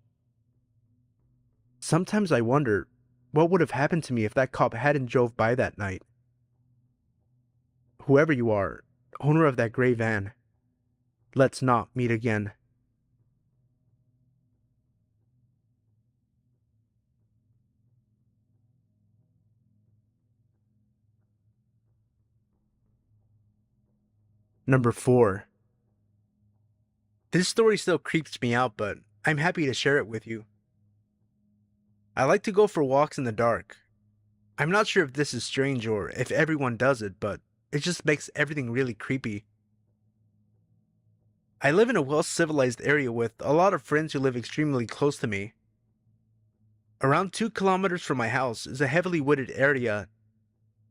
Sometimes I wonder what would have happened to me if that cop hadn't drove by that night. Whoever you are, owner of that gray van, let's not meet again. Number 4. This story still creeps me out, but I'm happy to share it with you. I like to go for walks in the dark. I'm not sure if this is strange or if everyone does it, but it just makes everything really creepy. I live in a well-civilized area with a lot of friends who live extremely close to me. Around 2 kilometers from my house is a heavily wooded area.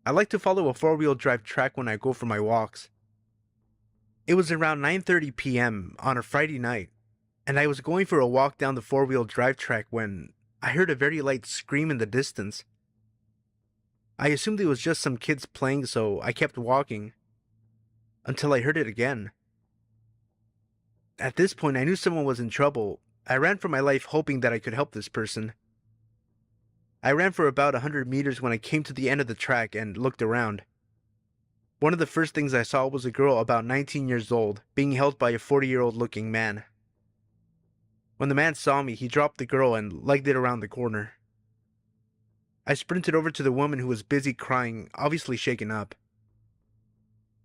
I like to follow a 4-wheel drive track when I go for my walks. It was around 9:30 p.m. on a Friday night, and I was going for a walk down the 4-wheel drive track when I heard a very light scream in the distance. I assumed it was just some kids playing, so I kept walking, until I heard it again. At this point, I knew someone was in trouble. I ran for my life hoping that I could help this person. I ran for about 100 meters when I came to the end of the track and looked around. One of the first things I saw was a girl about 19 years old being held by a 40-year-old looking man. When the man saw me, he dropped the girl and legged it around the corner. I sprinted over to the woman who was busy crying, obviously shaken up.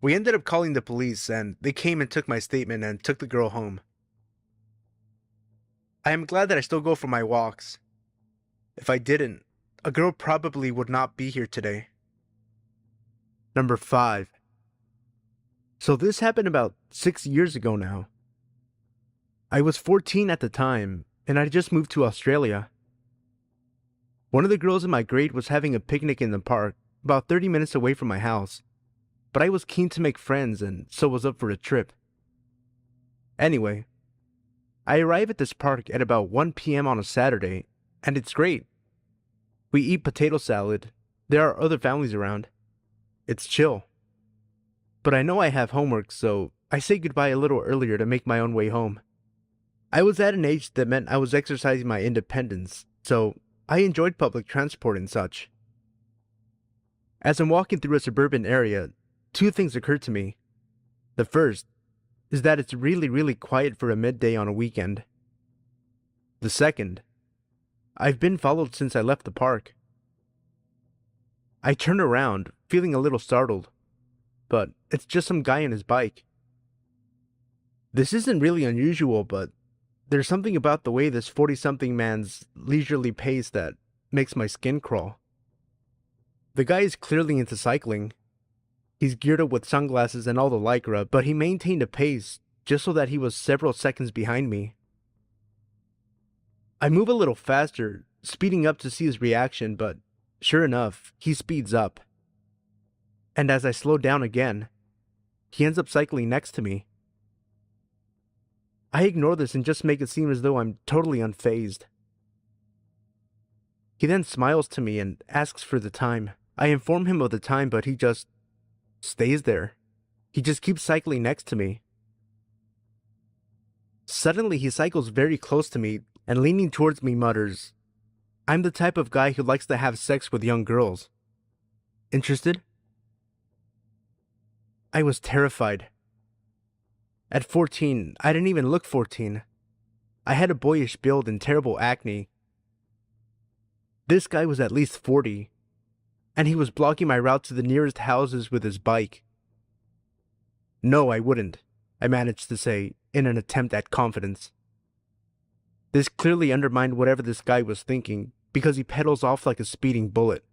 We ended up calling the police, and they came and took my statement and took the girl home. I am glad that I still go for my walks. If I didn't, a girl probably would not be here today. Number 5. So this happened about 6 years ago now. I was 14 at the time, and I just moved to Australia. One of the girls in my grade was having a picnic in the park, about 30 minutes away from my house, but I was keen to make friends and so was up for a trip. Anyway, I arrive at this park at about 1 p.m. on a Saturday, and it's great. We eat potato salad, there are other families around. It's chill. But I know I have homework, so I say goodbye a little earlier to make my own way home. I was at an age that meant I was exercising my independence, so I enjoyed public transport and such. As I'm walking through a suburban area, 2 things occurred to me. The first is that it's really quiet for a midday on a weekend. The second, I've been followed since I left the park. I turn around, feeling a little startled, but it's just some guy on his bike. This isn't really unusual, but there's something about the way this 40-something man's leisurely pace that makes my skin crawl. The guy is clearly into cycling. He's geared up with sunglasses and all the lycra, but he maintained a pace just so that he was several seconds behind me. I move a little faster, speeding up to see his reaction, but sure enough, he speeds up. And as I slow down again, he ends up cycling next to me. I ignore this and just make it seem as though I'm totally unfazed. He then smiles to me and asks for the time. I inform him of the time, but he just stays there. He just keeps cycling next to me. Suddenly, he cycles very close to me and leaning towards me mutters, "I'm the type of guy who likes to have sex with young girls. Interested?" I was terrified. At 14, I didn't even look 14. I had a boyish build and terrible acne. This guy was at least 40, and he was blocking my route to the nearest houses with his bike. "No, I wouldn't," I managed to say, in an attempt at confidence. This clearly undermined whatever this guy was thinking, because he pedals off like a speeding bullet.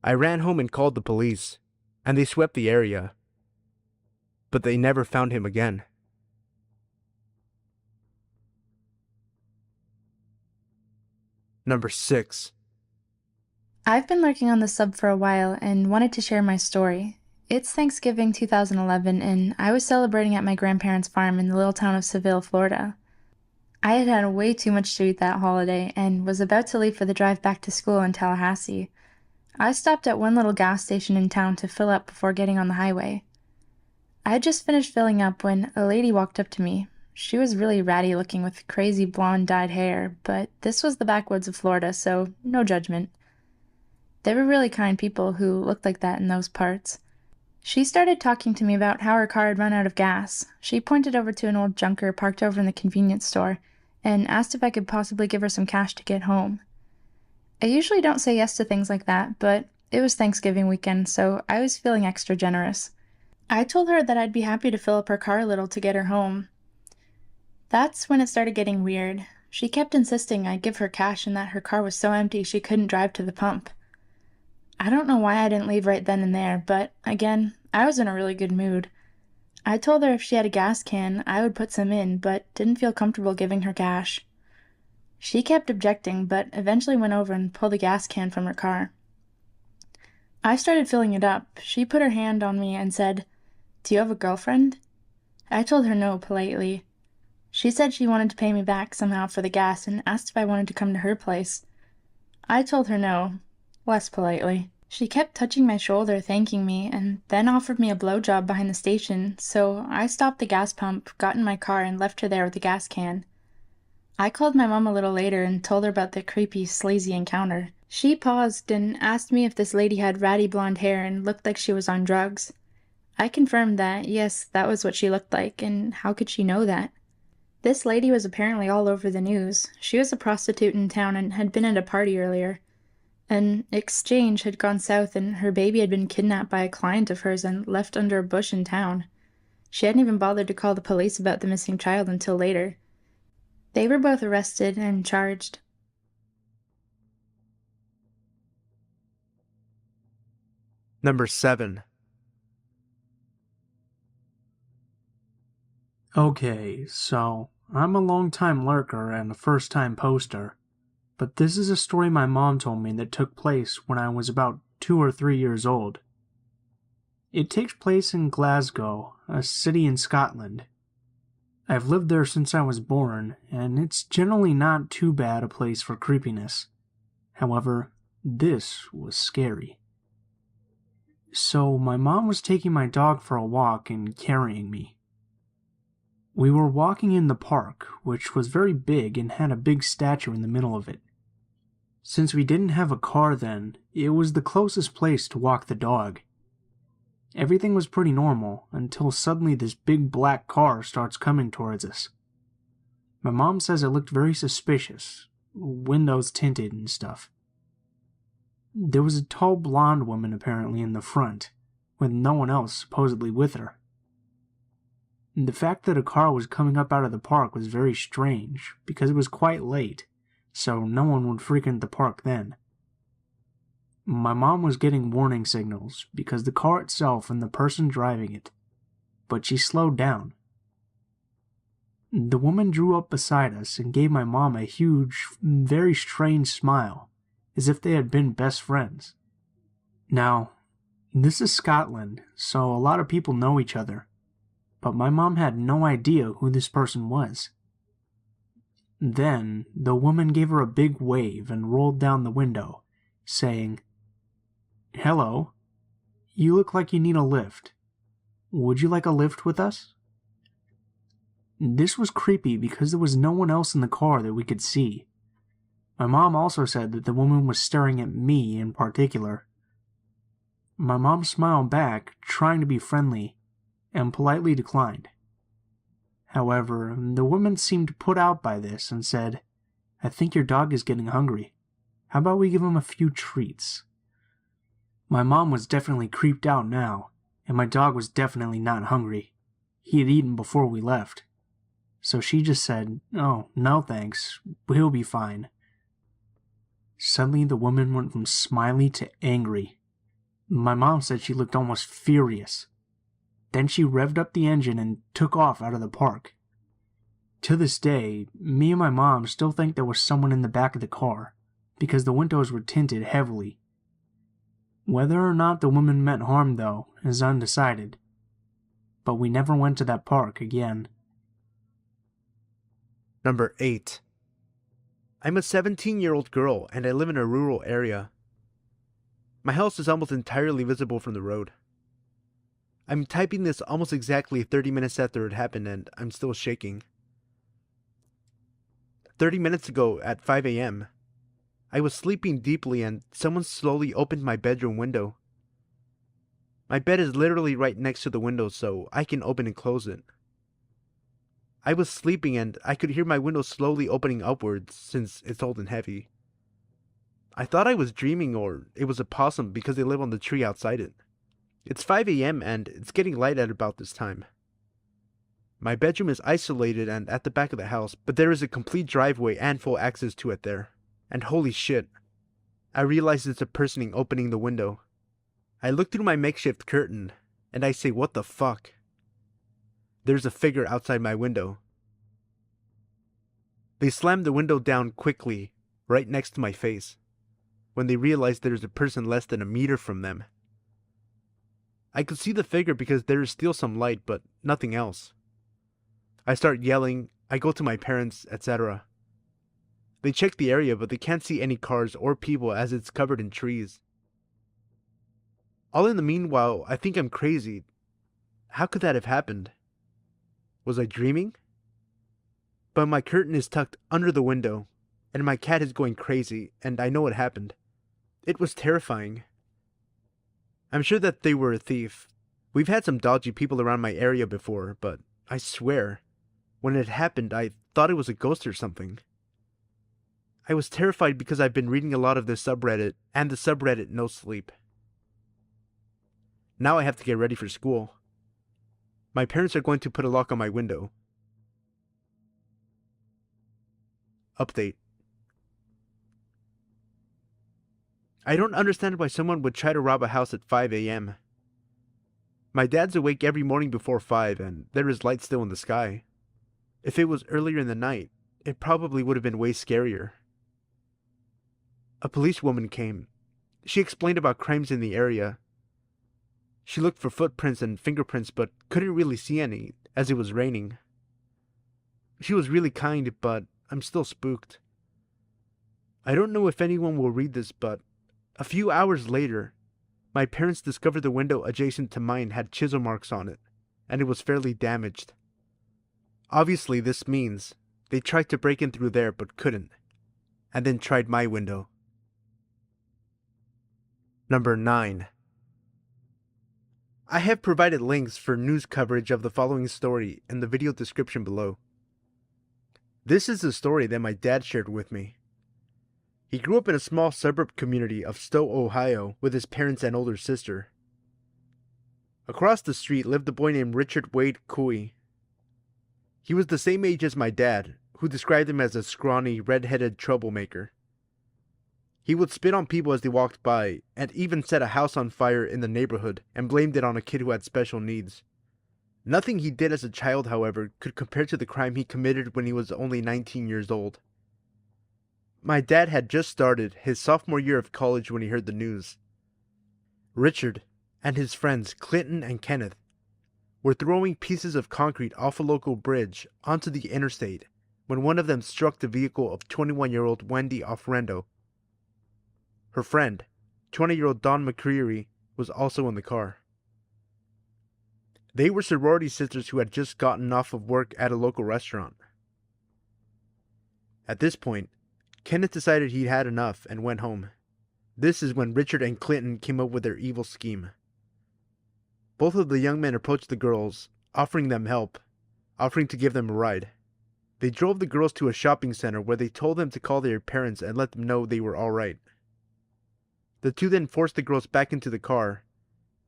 I ran home and called the police, and they swept the area. But they never found him again. Number 6. I've been lurking on the sub for a while and wanted to share my story. It's Thanksgiving 2011, and I was celebrating at my grandparents' farm in the little town of Seville, Florida. I had had way too much to eat that holiday and was about to leave for the drive back to school in Tallahassee. I stopped at one little gas station in town to fill up before getting on the highway. I had just finished filling up when a lady walked up to me. She was really ratty looking with crazy blonde dyed hair, but this was the backwoods of Florida, so no judgment. They were really kind people who looked like that in those parts. She started talking to me about how her car had run out of gas. She pointed over to an old junker parked over in the convenience store and asked if I could possibly give her some cash to get home. I usually don't say yes to things like that, but it was Thanksgiving weekend, so I was feeling extra generous. I told her that I'd be happy to fill up her car a little to get her home. That's when it started getting weird. She kept insisting I give her cash and that her car was so empty she couldn't drive to the pump. I don't know why I didn't leave right then and there, but again, I was in a really good mood. I told her if she had a gas can, I would put some in, but didn't feel comfortable giving her cash. She kept objecting, but eventually went over and pulled a gas can from her car. I started filling it up. She put her hand on me and said, "Do you have a girlfriend?" I told her no politely. She said she wanted to pay me back somehow for the gas and asked if I wanted to come to her place. I told her no, less politely. She kept touching my shoulder, thanking me, and then offered me a blowjob behind the station, so I stopped the gas pump, got in my car, and left her there with the gas can. I called my mom a little later and told her about the creepy, sleazy encounter. She paused and asked me if this lady had ratty blonde hair and looked like she was on drugs. I confirmed that, yes, that was what she looked like, and how could she know that? This lady was apparently all over the news. She was a prostitute in town and had been at a party earlier. An exchange had gone south and her baby had been kidnapped by a client of hers and left under a bush in town. She hadn't even bothered to call the police about the missing child until later. They were both arrested and charged. Number 7. Okay, so I'm a long-time lurker and a first-time poster, but this is a story my mom told me that took place when I was about 2 or 3 years old. It takes place in Glasgow, a city in Scotland. I've lived there since I was born, and it's generally not too bad a place for creepiness. However, this was scary. So my mom was taking my dog for a walk and carrying me. We were walking in the park, which was very big and had a big statue in the middle of it. Since we didn't have a car then, it was the closest place to walk the dog. Everything was pretty normal, until suddenly this big black car starts coming towards us. My mom says it looked very suspicious, windows tinted and stuff. There was a tall blonde woman apparently in the front, with no one else supposedly with her. The fact that a car was coming up out of the park was very strange, because it was quite late, so no one would frequent the park then. My mom was getting warning signals because the car itself and the person driving it, but she slowed down. The woman drew up beside us and gave my mom a huge, very strange smile, as if they had been best friends. Now, this is Scotland, so a lot of people know each other. but my mom had no idea who this person was. Then, the woman gave her a big wave and rolled down the window, saying, "Hello, you look like you need a lift. Would you like a lift with us?" This was creepy because there was no one else in the car that we could see. My mom also said that the woman was staring at me in particular. My mom smiled back, trying to be friendly, and politely declined. However, the woman seemed put out by this and said, "I think your dog is getting hungry. How about we give him a few treats?" My mom was definitely creeped out now, and my dog was definitely not hungry. He had eaten before we left. So she just said, "Oh, no thanks, he'll be fine." Suddenly the woman went from smiley to angry. My mom said she looked almost furious. Then she revved up the engine and took off out of the park. To this day, me and my mom still think there was someone in the back of the car, because the windows were tinted heavily. Whether or not the woman meant harm, though, is undecided. But we never went to that park again. Number 8. I'm a 17-year-old girl and I live in a rural area. My house is almost entirely visible from the road. I'm typing this almost exactly 30 minutes after it happened and I'm still shaking. 30 minutes ago at 5 a.m., I was sleeping deeply and someone slowly opened my bedroom window. My bed is literally right next to the window so I can open and close it. I was sleeping and I could hear my window slowly opening upwards since it's old and heavy. I thought I was dreaming or it was a possum because they live on the tree outside it. It's 5 a.m. and it's getting light at about this time. My bedroom is isolated and at the back of the house, but there is a complete driveway and full access to it there. And holy shit, I realize it's a person opening the window. I look through my makeshift curtain and I say, "What the fuck?" There's a figure outside my window. They slam the window down quickly, right next to my face, when they realize there's a person less than a meter from them. I could see the figure because there is still some light, but nothing else. I start yelling, I go to my parents, etc. They check the area, but they can't see any cars or people as it's covered in trees. All in the meanwhile, I think I'm crazy. How could that have happened? Was I dreaming? But my curtain is tucked under the window, and my cat is going crazy, and I know what happened. It was terrifying. I'm sure that they were a thief. We've had some dodgy people around my area before, but I swear, when it happened, I thought it was a ghost or something. I was terrified because I've been reading a lot of this subreddit, and the subreddit No Sleep. Now I have to get ready for school. My parents are going to put a lock on my window. Update. I don't understand why someone would try to rob a house at 5 a.m. My dad's awake every morning before 5 and there is light still in the sky. If it was earlier in the night, it probably would have been way scarier. A policewoman came. She explained about crimes in the area. She looked for footprints and fingerprints but couldn't really see any, as it was raining. She was really kind, but I'm still spooked. I don't know if anyone will read this, but a few hours later, my parents discovered the window adjacent to mine had chisel marks on it, and it was fairly damaged. Obviously, this means they tried to break in through there but couldn't, and then tried my window. Number 9. I have provided links for news coverage of the following story in the video description below. This is the story that my dad shared with me. He grew up in a small suburb community of Stowe, Ohio, with his parents and older sister. Across the street lived a boy named Richard Wade Cooey. He was the same age as my dad, who described him as a scrawny, red-headed troublemaker. He would spit on people as they walked by, and even set a house on fire in the neighborhood and blamed it on a kid who had special needs. Nothing he did as a child, however, could compare to the crime he committed when he was only 19 years old. My dad had just started his sophomore year of college when he heard the news. Richard and his friends Clinton and Kenneth were throwing pieces of concrete off a local bridge onto the interstate when one of them struck the vehicle of 21-year-old Wendy Ofrendo. Her friend, 20-year-old Dawn McCreary, was also in the car. They were sorority sisters who had just gotten off of work at a local restaurant. At this point, Kenneth decided he'd had enough and went home. This is when Richard and Clinton came up with their evil scheme. Both of the young men approached the girls, offering them help, offering to give them a ride. They drove the girls to a shopping center where they told them to call their parents and let them know they were all right. The two then forced the girls back into the car,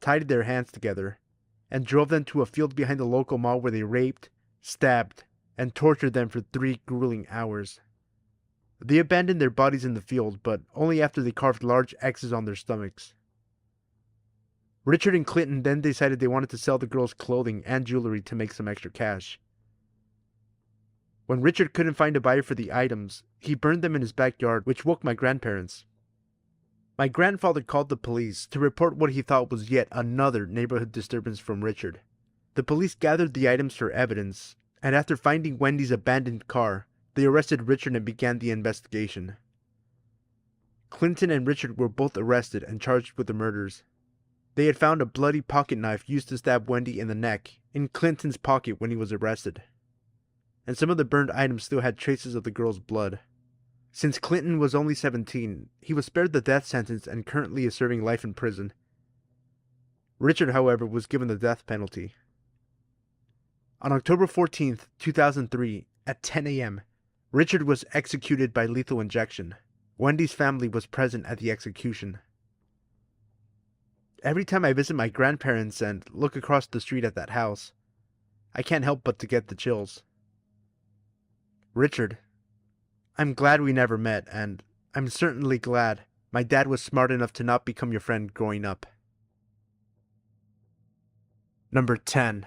tied their hands together, and drove them to a field behind the local mall where they raped, stabbed, and tortured them for 3 grueling hours. They abandoned their bodies in the field, but only after they carved large X's on their stomachs. Richard and Clinton then decided they wanted to sell the girls' clothing and jewelry to make some extra cash. When Richard couldn't find a buyer for the items, he burned them in his backyard, which woke my grandparents. My grandfather called the police to report what he thought was yet another neighborhood disturbance from Richard. The police gathered the items for evidence, and after finding Wendy's abandoned car, they arrested Richard and began the investigation. Clinton and Richard were both arrested and charged with the murders. They had found a bloody pocket knife used to stab Wendy in the neck in Clinton's pocket when he was arrested, and some of the burned items still had traces of the girl's blood. Since Clinton was only 17, he was spared the death sentence and currently is serving life in prison. Richard, however, was given the death penalty. On October 14th, 2003, at 10 a.m., Richard was executed by lethal injection. Wendy's family was present at the execution. Every time I visit my grandparents and look across the street at that house, I can't help but to get the chills. Richard, I'm glad we never met, and I'm certainly glad my dad was smart enough to not become your friend growing up. Number 10.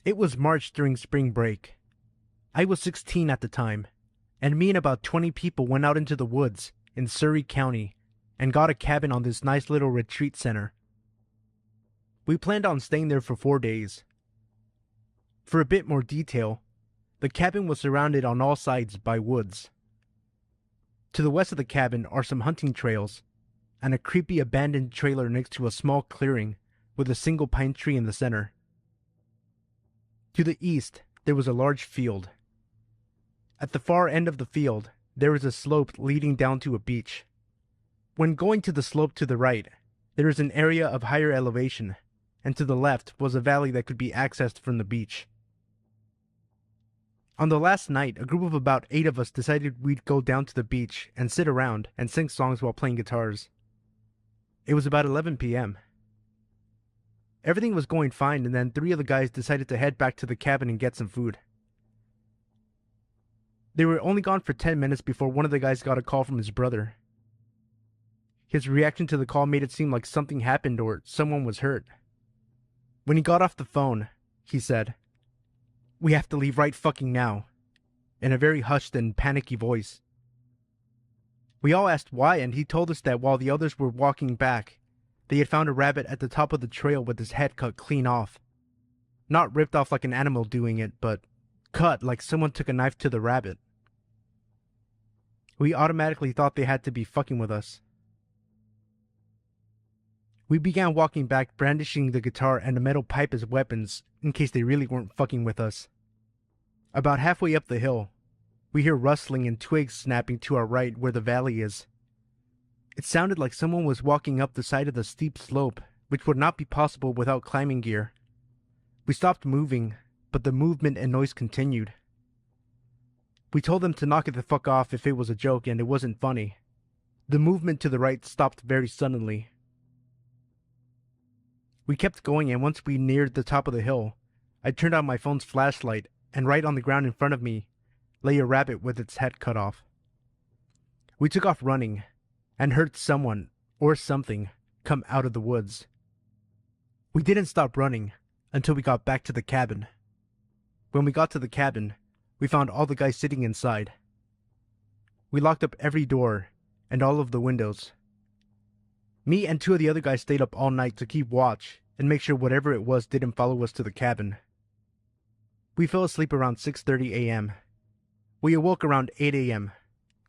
It was March during spring break. I was 16 at the time, and me and about 20 people went out into the woods in Surrey County and got a cabin on this nice little retreat center. We planned on staying there for 4 days. For a bit more detail, the cabin was surrounded on all sides by woods. To the west of the cabin are some hunting trails, and a creepy abandoned trailer next to a small clearing with a single pine tree in the center. To the east, there was a large field. At the far end of the field, there is a slope leading down to a beach. When going to the slope to the right, there is an area of higher elevation, and to the left was a valley that could be accessed from the beach. On the last night, a group of about 8 of us decided we'd go down to the beach and sit around and sing songs while playing guitars. It was about 11 p.m. Everything was going fine, and then 3 of the guys decided to head back to the cabin and get some food. They were only gone for 10 minutes before one of the guys got a call from his brother. His reaction to the call made it seem like something happened or someone was hurt. When he got off the phone, he said, "We have to leave right fucking now," in a very hushed and panicky voice. We all asked why, and he told us that while the others were walking back, they had found a rabbit at the top of the trail with his head cut clean off. Not ripped off like an animal doing it, but cut like someone took a knife to the rabbit. We automatically thought they had to be fucking with us. We began walking back, brandishing the guitar and a metal pipe as weapons, in case they really weren't fucking with us. About halfway up the hill, we hear rustling and twigs snapping to our right where the valley is. It sounded like someone was walking up the side of the steep slope, which would not be possible without climbing gear. We stopped moving, but the movement and noise continued. We told them to knock it the fuck off if it was a joke and it wasn't funny. The movement to the right stopped very suddenly. We kept going, and once we neared the top of the hill, I turned on my phone's flashlight, and right on the ground in front of me lay a rabbit with its head cut off. We took off running, and heard someone, or something, come out of the woods. We didn't stop running until we got back to the cabin. When we got to the cabin, we found all the guys sitting inside. We locked up every door and all of the windows. Me and 2 of the other guys stayed up all night to keep watch and make sure whatever it was didn't follow us to the cabin. We fell asleep around 6:30 a.m. We awoke around 8 a.m.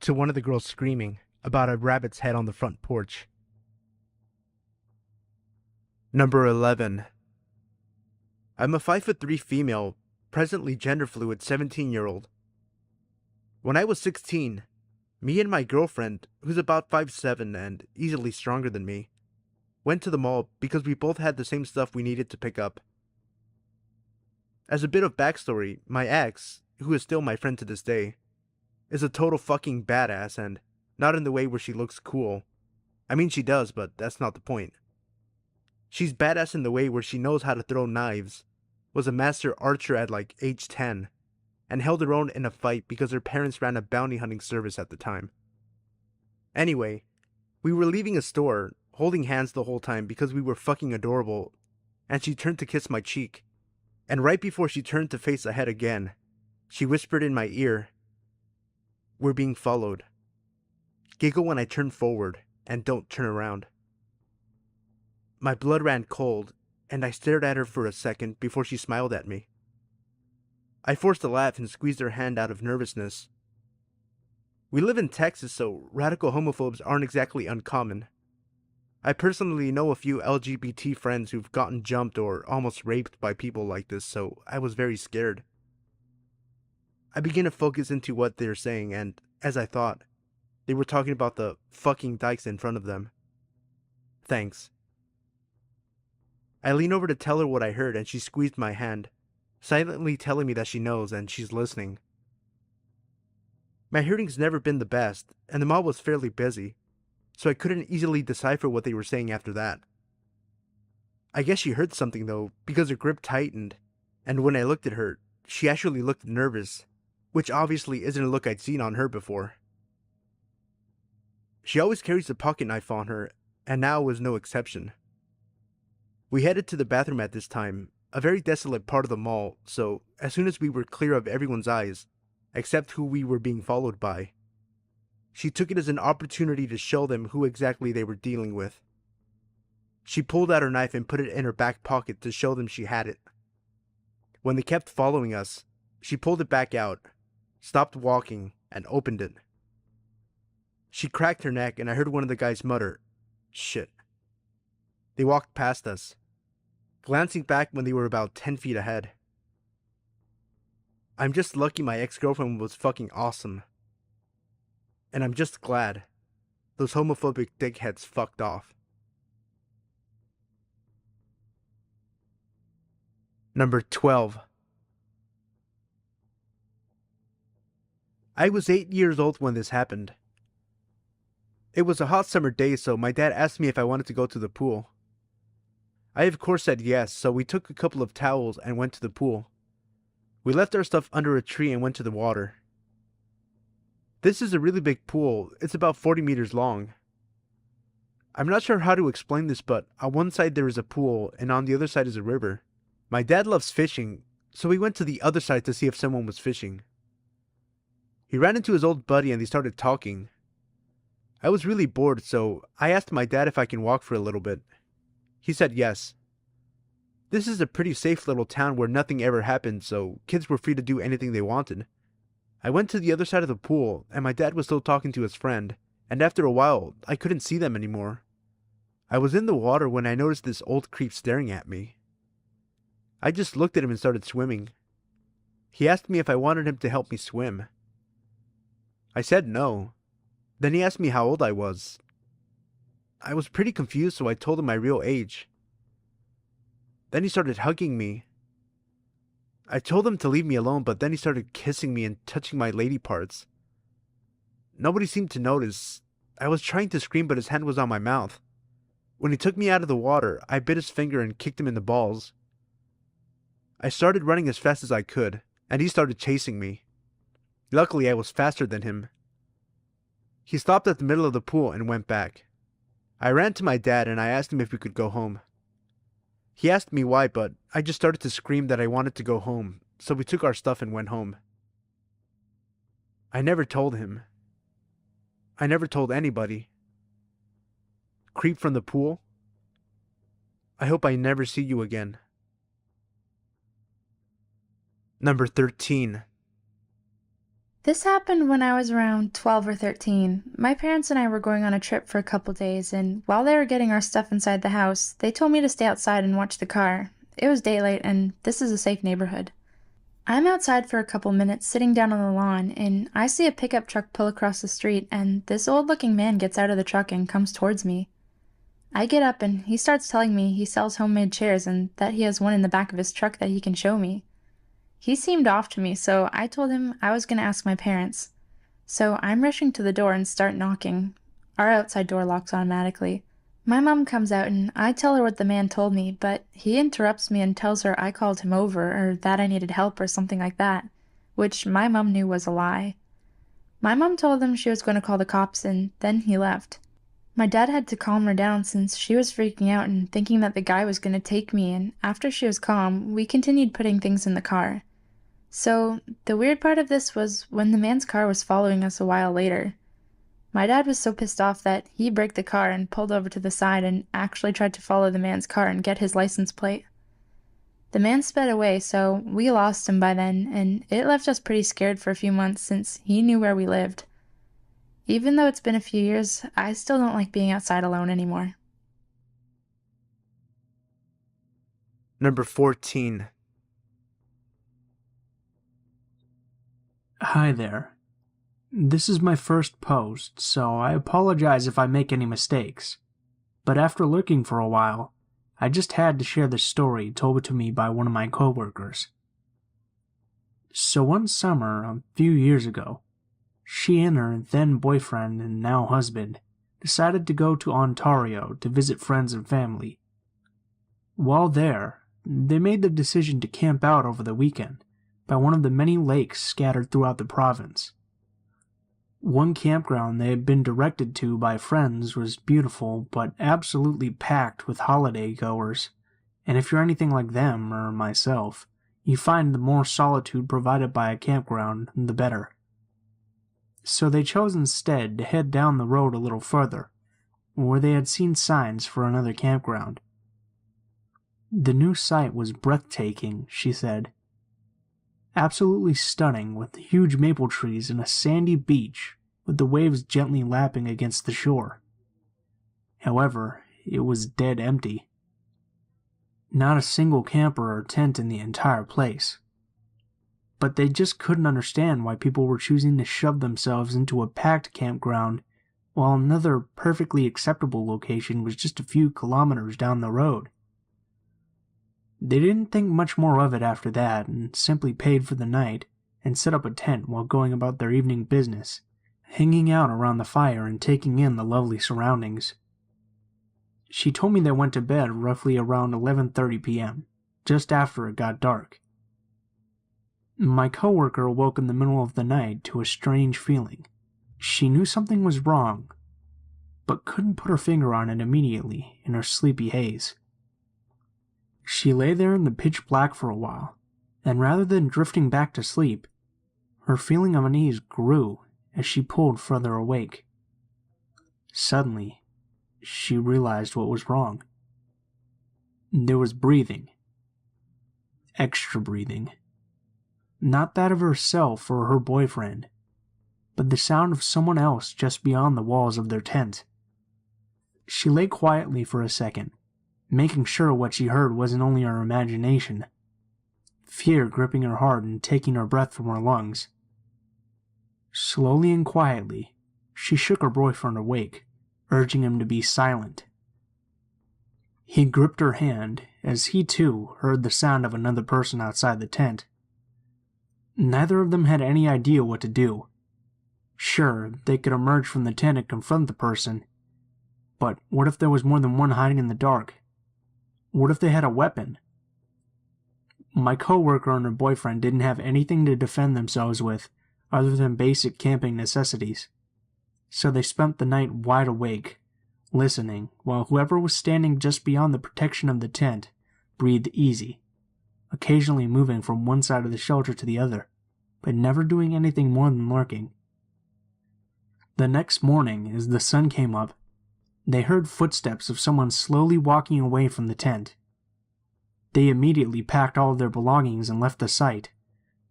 to one of the girls screaming about a rabbit's head on the front porch. Number 11. I'm a 5'3" female, presently gender fluid 17-year-old. When I was 16, me and my girlfriend, who's about 5'7" and easily stronger than me, went to the mall because we both had the same stuff we needed to pick up. As a bit of backstory, my ex, who is still my friend to this day, is a total fucking badass, and not in the way where she looks cool. I mean, she does, but that's not the point. She's badass in the way where she knows how to throw knives, was a master archer at like age 10, and held her own in a fight because her parents ran a bounty hunting service at the time. Anyway, we were leaving a store, holding hands the whole time because we were fucking adorable, and she turned to kiss my cheek. And right before she turned to face ahead again, she whispered in my ear, "We're being followed. Giggle when I turn forward, and don't turn around." My blood ran cold, and I stared at her for a second before she smiled at me. I forced a laugh and squeezed her hand out of nervousness. We live in Texas, so radical homophobes aren't exactly uncommon. I personally know a few LGBT friends who've gotten jumped or almost raped by people like this, so I was very scared. I began to focus into what they're saying, and, as I thought, they were talking about the fucking dykes in front of them. Thanks. I leaned over to tell her what I heard, and she squeezed my hand, silently telling me that she knows and she's listening. My hearing's never been the best, and the mall was fairly busy, so I couldn't easily decipher what they were saying after that. I guess she heard something though, because her grip tightened, and when I looked at her, she actually looked nervous, which obviously isn't a look I'd seen on her before. She always carries a pocket knife on her, and now was no exception. We headed to the bathroom at this time, a very desolate part of the mall, so as soon as we were clear of everyone's eyes, except who we were being followed by, she took it as an opportunity to show them who exactly they were dealing with. She pulled out her knife and put it in her back pocket to show them she had it. When they kept following us, she pulled it back out, stopped walking, and opened it. She cracked her neck, and I heard one of the guys mutter, "Shit." They walked past us, glancing back when they were about 10 feet ahead. I'm just lucky my ex-girlfriend was fucking awesome. And I'm just glad those homophobic dickheads fucked off. Number 12. I was 8 years old when this happened. It was a hot summer day, so my dad asked me if I wanted to go to the pool. I of course said yes, so we took a couple of towels and went to the pool. We left our stuff under a tree and went to the water. This is a really big pool. It's about 40 meters long. I'm not sure how to explain this, but on one side there is a pool and on the other side is a river. My dad loves fishing, so we went to the other side to see if someone was fishing. He ran into his old buddy and they started talking. I was really bored, so I asked my dad if I can walk for a little bit. He said yes. This is a pretty safe little town where nothing ever happened, so kids were free to do anything they wanted. I went to the other side of the pool, and my dad was still talking to his friend, and after a while, I couldn't see them anymore. I was in the water when I noticed this old creep staring at me. I just looked at him and started swimming. He asked me if I wanted him to help me swim. I said no. Then he asked me how old I was. I was pretty confused, so I told him my real age. Then he started hugging me. I told him to leave me alone, but then he started kissing me and touching my lady parts. Nobody seemed to notice. I was trying to scream, but his hand was on my mouth. When he took me out of the water, I bit his finger and kicked him in the balls. I started running as fast as I could, and he started chasing me. Luckily, I was faster than him. He stopped at the middle of the pool and went back. I ran to my dad and I asked him if we could go home. He asked me why, but I just started to scream that I wanted to go home, so we took our stuff and went home. I never told him. I never told anybody. Creep from the pool? I hope I never see you again. Number 13. This happened when I was around 12 or 13. My parents and I were going on a trip for a couple days, and while they were getting our stuff inside the house, they told me to stay outside and watch the car. It was daylight, and this is a safe neighborhood. I'm outside for a couple minutes, sitting down on the lawn, and I see a pickup truck pull across the street, and this old-looking man gets out of the truck and comes towards me. I get up, and he starts telling me he sells homemade chairs and that he has one in the back of his truck that he can show me. He seemed off to me, so I told him I was going to ask my parents. So I'm rushing to the door and start knocking. Our outside door locks automatically. My mom comes out and I tell her what the man told me, but he interrupts me and tells her I called him over or that I needed help or something like that, which my mom knew was a lie. My mom told him she was going to call the cops and then he left. My dad had to calm her down since she was freaking out and thinking that the guy was going to take me, and after she was calm, we continued putting things in the car. So, the weird part of this was when the man's car was following us a while later. My dad was so pissed off that he braked the car and pulled over to the side and actually tried to follow the man's car and get his license plate. The man sped away, so we lost him by then, and it left us pretty scared for a few months since he knew where we lived. Even though it's been a few years, I still don't like being outside alone anymore. Number 14. Hi there. This is my first post, so I apologize if I make any mistakes. But after looking for a while, I just had to share this story told to me by one of my coworkers. So one summer, a few years ago, she and her then boyfriend and now husband decided to go to Ontario to visit friends and family. While there, they made the decision to camp out over the weekend by one of the many lakes scattered throughout the province. One campground they had been directed to by friends was beautiful but absolutely packed with holiday goers, and if you're anything like them or myself, you find the more solitude provided by a campground, the better. So they chose instead to head down the road a little further, where they had seen signs for another campground. The new site was breathtaking, she said. Absolutely stunning, with huge maple trees and a sandy beach with the waves gently lapping against the shore. However, it was dead empty. Not a single camper or tent in the entire place. But they just couldn't understand why people were choosing to shove themselves into a packed campground while another perfectly acceptable location was just a few kilometers down the road. They didn't think much more of it after that and simply paid for the night and set up a tent while going about their evening business, hanging out around the fire and taking in the lovely surroundings. She told me they went to bed roughly around 11:30 p.m., just after it got dark. My coworker awoke in the middle of the night to a strange feeling. She knew something was wrong, but couldn't put her finger on it immediately in her sleepy haze. She lay there in the pitch black for a while, and rather than drifting back to sleep, her feeling of unease grew as she pulled further awake. Suddenly, she realized what was wrong. There was breathing. Extra breathing. Not that of herself or her boyfriend, but the sound of someone else just beyond the walls of their tent. She lay quietly for a second, making sure what she heard wasn't only her imagination, fear gripping her heart and taking her breath from her lungs. Slowly and quietly, she shook her boyfriend awake, urging him to be silent. He gripped her hand as he too heard the sound of another person outside the tent. Neither of them had any idea what to do. Sure, they could emerge from the tent and confront the person, but what if there was more than one hiding in the dark? What if they had a weapon? My coworker and her boyfriend didn't have anything to defend themselves with other than basic camping necessities, so they spent the night wide awake, listening, while whoever was standing just beyond the protection of the tent breathed easy, occasionally moving from one side of the shelter to the other, but never doing anything more than lurking. The next morning, as the sun came up, They heard footsteps of someone slowly walking away from the tent. They immediately packed all of their belongings and left the site,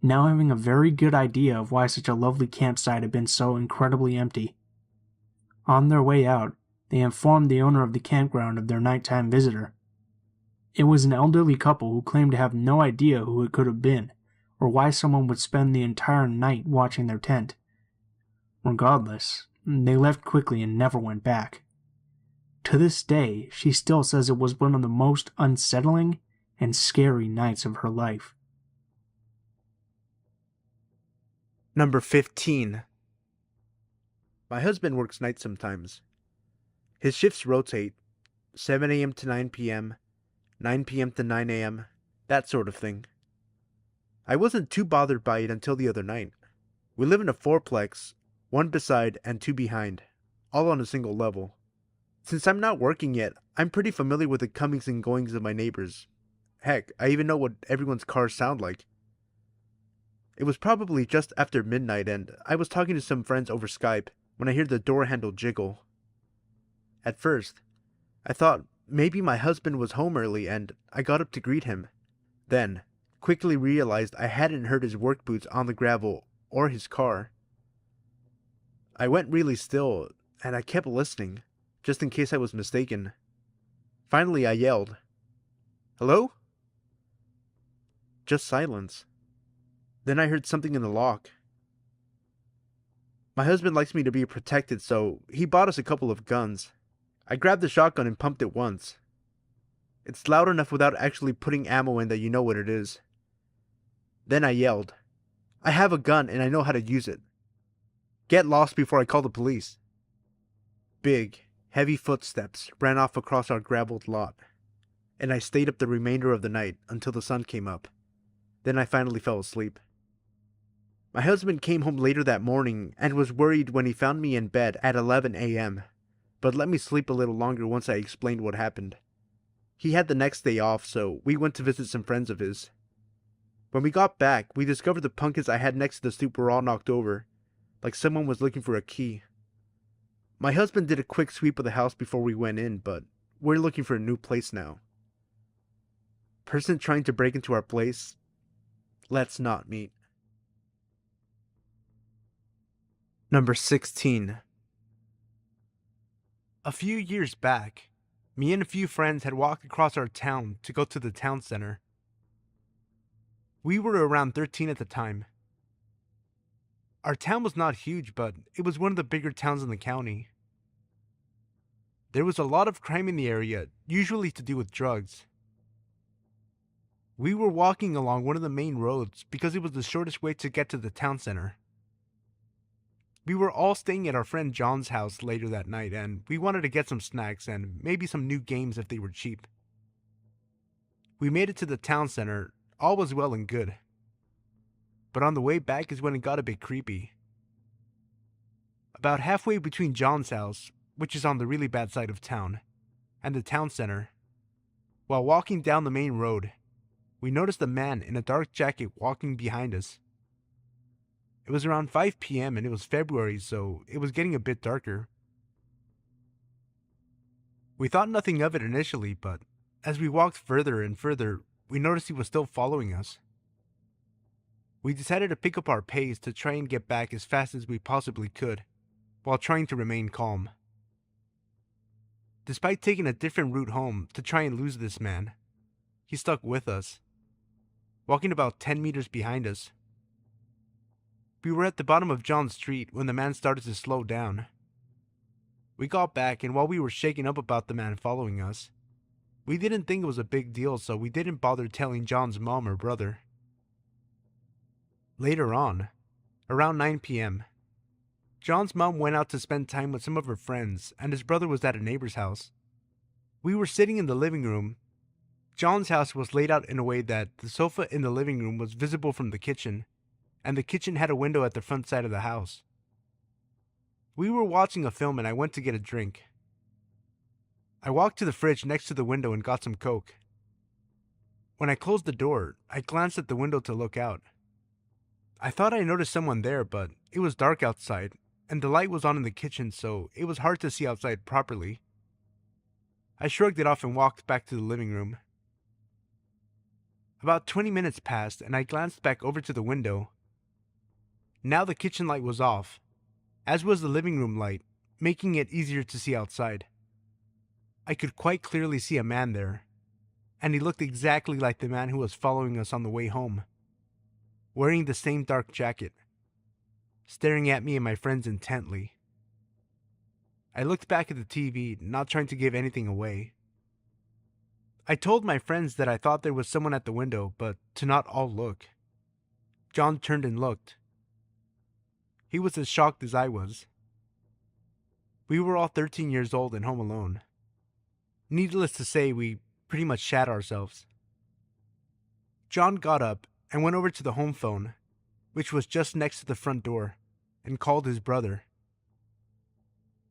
now having a very good idea of why such a lovely campsite had been so incredibly empty. On their way out, they informed the owner of the campground of their nighttime visitor. It was an elderly couple who claimed to have no idea who it could have been, or why someone would spend the entire night watching their tent. Regardless, they left quickly and never went back. To this day, she still says it was one of the most unsettling and scary nights of her life. Number 15. My husband works nights sometimes. His shifts rotate, 7 a.m. to 9 p.m., 9 p.m. to 9 a.m., that sort of thing. I wasn't too bothered by it until the other night. We live in a fourplex, one beside and two behind, all on a single level. Since I'm not working yet, I'm pretty familiar with the comings and goings of my neighbors. Heck, I even know what everyone's cars sound like. It was probably just after midnight and I was talking to some friends over Skype when I heard the door handle jiggle. At first, I thought maybe my husband was home early and I got up to greet him. Then, quickly realized I hadn't heard his work boots on the gravel or his car. I went really still and I kept listening, just in case I was mistaken. Finally, I yelled, "Hello?" Just silence. Then I heard something in the lock. My husband likes me to be protected, so he bought us a couple of guns. I grabbed the shotgun and pumped it once. It's loud enough without actually putting ammo in that you know what it is. Then I yelled, "I have a gun and I know how to use it. Get lost before I call the police." Big, heavy footsteps ran off across our graveled lot, and I stayed up the remainder of the night until the sun came up. Then I finally fell asleep. My husband came home later that morning and was worried when he found me in bed at 11 a.m., but let me sleep a little longer once I explained what happened. He had the next day off, so we went to visit some friends of his. When we got back, we discovered the pumpkins I had next to the stoop were all knocked over, like someone was looking for a key. My husband did a quick sweep of the house before we went in, but we're looking for a new place now. Person trying to break into our place? Let's not meet. Number 16. A few years back, me and a few friends had walked across our town to go to the town center. We were around 13 at the time. Our town was not huge, but it was one of the bigger towns in the county. There was a lot of crime in the area, usually to do with drugs. We were walking along one of the main roads because it was the shortest way to get to the town center. We were all staying at our friend John's house later that night, and we wanted to get some snacks and maybe some new games if they were cheap. We made it to the town center, all was well and good. But on the way back is when it got a bit creepy. About halfway between John's house, which is on the really bad side of town, and the town center, while walking down the main road, we noticed a man in a dark jacket walking behind us. It was around 5 p.m. and it was February, so it was getting a bit darker. We thought nothing of it initially, but as we walked further and further, we noticed he was still following us. We decided to pick up our pace to try and get back as fast as we possibly could, while trying to remain calm. Despite taking a different route home to try and lose this man, he stuck with us, walking about 10 meters behind us. We were at the bottom of John Street when the man started to slow down. We got back, and while we were shaken up about the man following us, we didn't think it was a big deal, so we didn't bother telling John's mom or brother. Later on, around 9 p.m., John's mom went out to spend time with some of her friends, and his brother was at a neighbor's house. We were sitting in the living room. John's house was laid out in a way that the sofa in the living room was visible from the kitchen, and the kitchen had a window at the front side of the house. We were watching a film and I went to get a drink. I walked to the fridge next to the window and got some Coke. When I closed the door, I glanced at the window to look out. I thought I noticed someone there, but it was dark outside, and the light was on in the kitchen, so it was hard to see outside properly. I shrugged it off and walked back to the living room. About 20 minutes passed, and I glanced back over to the window. Now the kitchen light was off, as was the living room light, making it easier to see outside. I could quite clearly see a man there, and he looked exactly like the man who was following us on the way home, wearing the same dark jacket, staring at me and my friends intently. I looked back at the TV, not trying to give anything away. I told my friends that I thought there was someone at the window, but to not all look. John turned and looked. He was as shocked as I was. We were all 13 years old and home alone. Needless to say, we pretty much shat ourselves. John got up and went over to the home phone, which was just next to the front door, and called his brother.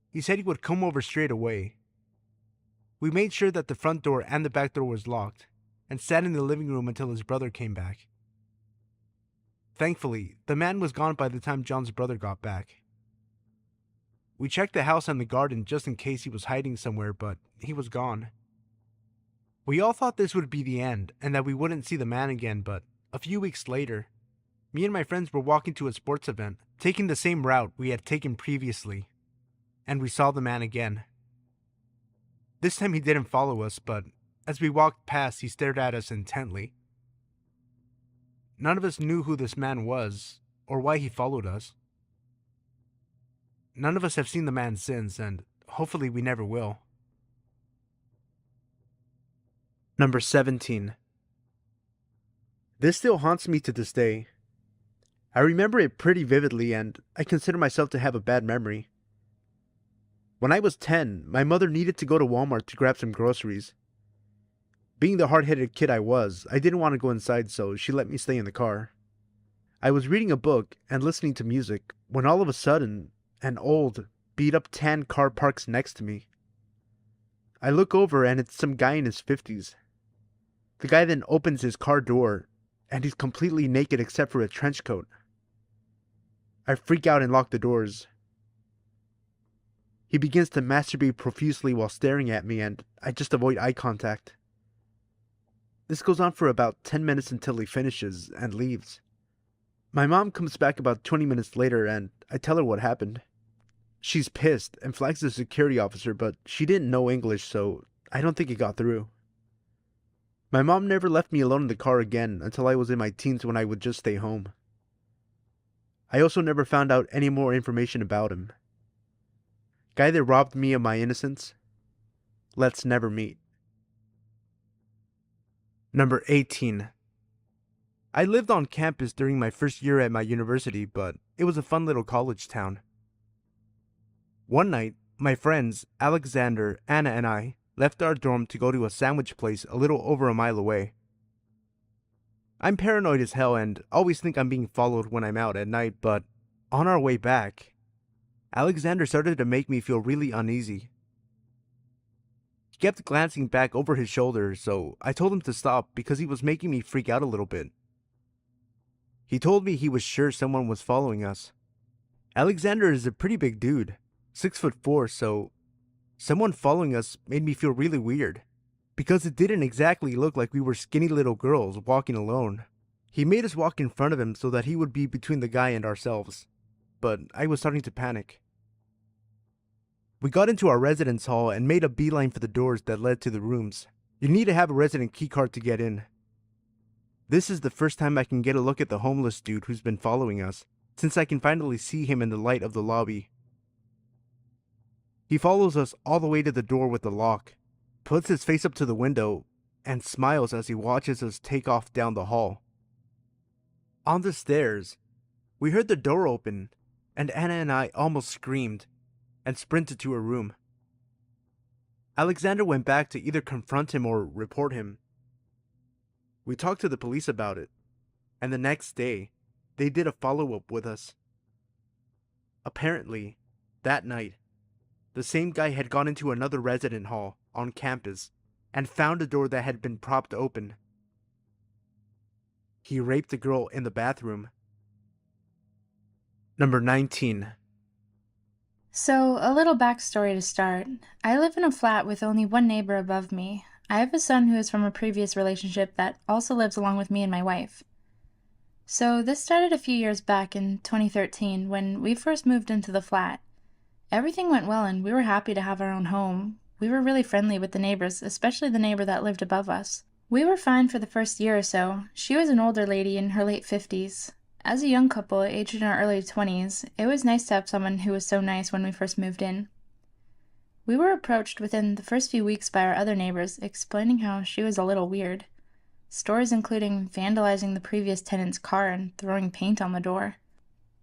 He said he would come over straight away. We made sure that the front door and the back door was locked, and sat in the living room until his brother came back. Thankfully, the man was gone by the time John's brother got back. We checked the house and the garden just in case he was hiding somewhere, but he was gone. We all thought this would be the end, and that we wouldn't see the man again, but a few weeks later, me and my friends were walking to a sports event, taking the same route we had taken previously, and we saw the man again. This time he didn't follow us, but as we walked past, he stared at us intently. None of us knew who this man was, or why he followed us. None of us have seen the man since, and hopefully we never will. Number 17. This still haunts me to this day. I remember it pretty vividly, and I consider myself to have a bad memory. When I was 10, my mother needed to go to Walmart to grab some groceries. Being the hard-headed kid I was, I didn't want to go inside, so she let me stay in the car. I was reading a book and listening to music when all of a sudden, an old, beat-up tan car parks next to me. I look over and it's some guy in his 50s. The guy then opens his car door, and he's completely naked except for a trench coat. I freak out and lock the doors. He begins to masturbate profusely while staring at me, and I just avoid eye contact. This goes on for about 10 minutes until he finishes and leaves. My mom comes back about 20 minutes later, and I tell her what happened. She's pissed and flags the security officer, but she didn't know English, so I don't think it got through. My mom never left me alone in the car again until I was in my teens, when I would just stay home. I also never found out any more information about him. Guy that robbed me of my innocence. Let's never meet. Number 18. I lived on campus during my first year at my university, but it was a fun little college town. One night, my friends, Alexander, Anna, and I left our dorm to go to a sandwich place a little over a mile away. I'm paranoid as hell and always think I'm being followed when I'm out at night, but on our way back, Alexander started to make me feel really uneasy. He kept glancing back over his shoulder, so I told him to stop because he was making me freak out a little bit. He told me he was sure someone was following us. Alexander is a pretty big dude, 6'4", so someone following us made me feel really weird, because it didn't exactly look like we were skinny little girls walking alone. He made us walk in front of him so that he would be between the guy and ourselves, but I was starting to panic. We got into our residence hall and made a beeline for the doors that led to the rooms. You need to have a resident keycard to get in. This is the first time I can get a look at the homeless dude who's been following us, since I can finally see him in the light of the lobby. He follows us all the way to the door with the lock, puts his face up to the window, and smiles as he watches us take off down the hall. On the stairs, we heard the door open, and Anna and I almost screamed and sprinted to her room. Alexander went back to either confront him or report him. We talked to the police about it, and the next day, they did a follow-up with us. Apparently, that night, the same guy had gone into another resident hall on campus and found a door that had been propped open. He raped a girl in the bathroom. Number 19. So, a little backstory to start. I live in a flat with only one neighbor above me. I have a son who is from a previous relationship that also lives along with me and my wife. So, this started a few years back in 2013 when we first moved into the flat. Everything went well and we were happy to have our own home. We were really friendly with the neighbors, especially the neighbor that lived above us. We were fine for the first year or so. She was an older lady in her late 50s. As a young couple, aged in our early 20s, it was nice to have someone who was so nice when we first moved in. We were approached within the first few weeks by our other neighbors, explaining how she was a little weird. Stories including vandalizing the previous tenant's car and throwing paint on the door.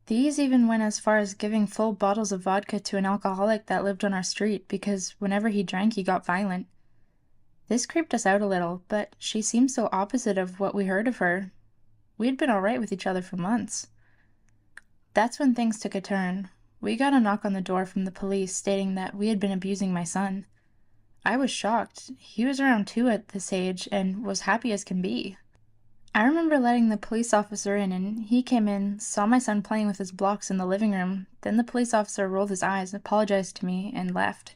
These even went as far as giving full bottles of vodka to an alcoholic that lived on our street because whenever he drank he got violent. This creeped us out a little, but she seemed so opposite of what we heard of her. We had been alright with each other for months. That's when things took a turn. We got a knock on the door from the police stating that we had been abusing my son. I was shocked. He was around 2 at this age and was happy as can be. I remember letting the police officer in, and he came in, saw my son playing with his blocks in the living room. Then the police officer rolled his eyes, apologized to me, and left.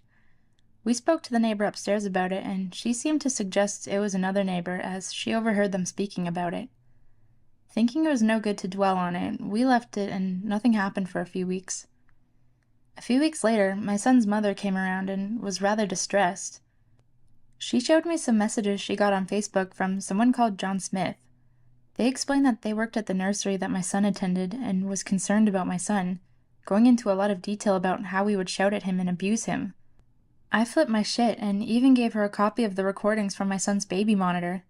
We spoke to the neighbor upstairs about it, and she seemed to suggest it was another neighbor as she overheard them speaking about it. Thinking it was no good to dwell on it, we left it and nothing happened for a few weeks. A few weeks later, my son's mother came around and was rather distressed. She showed me some messages she got on Facebook from someone called John Smith. They explained that they worked at the nursery that my son attended and was concerned about my son, going into a lot of detail about how we would shout at him and abuse him. I flipped my shit and even gave her a copy of the recordings from my son's baby monitor.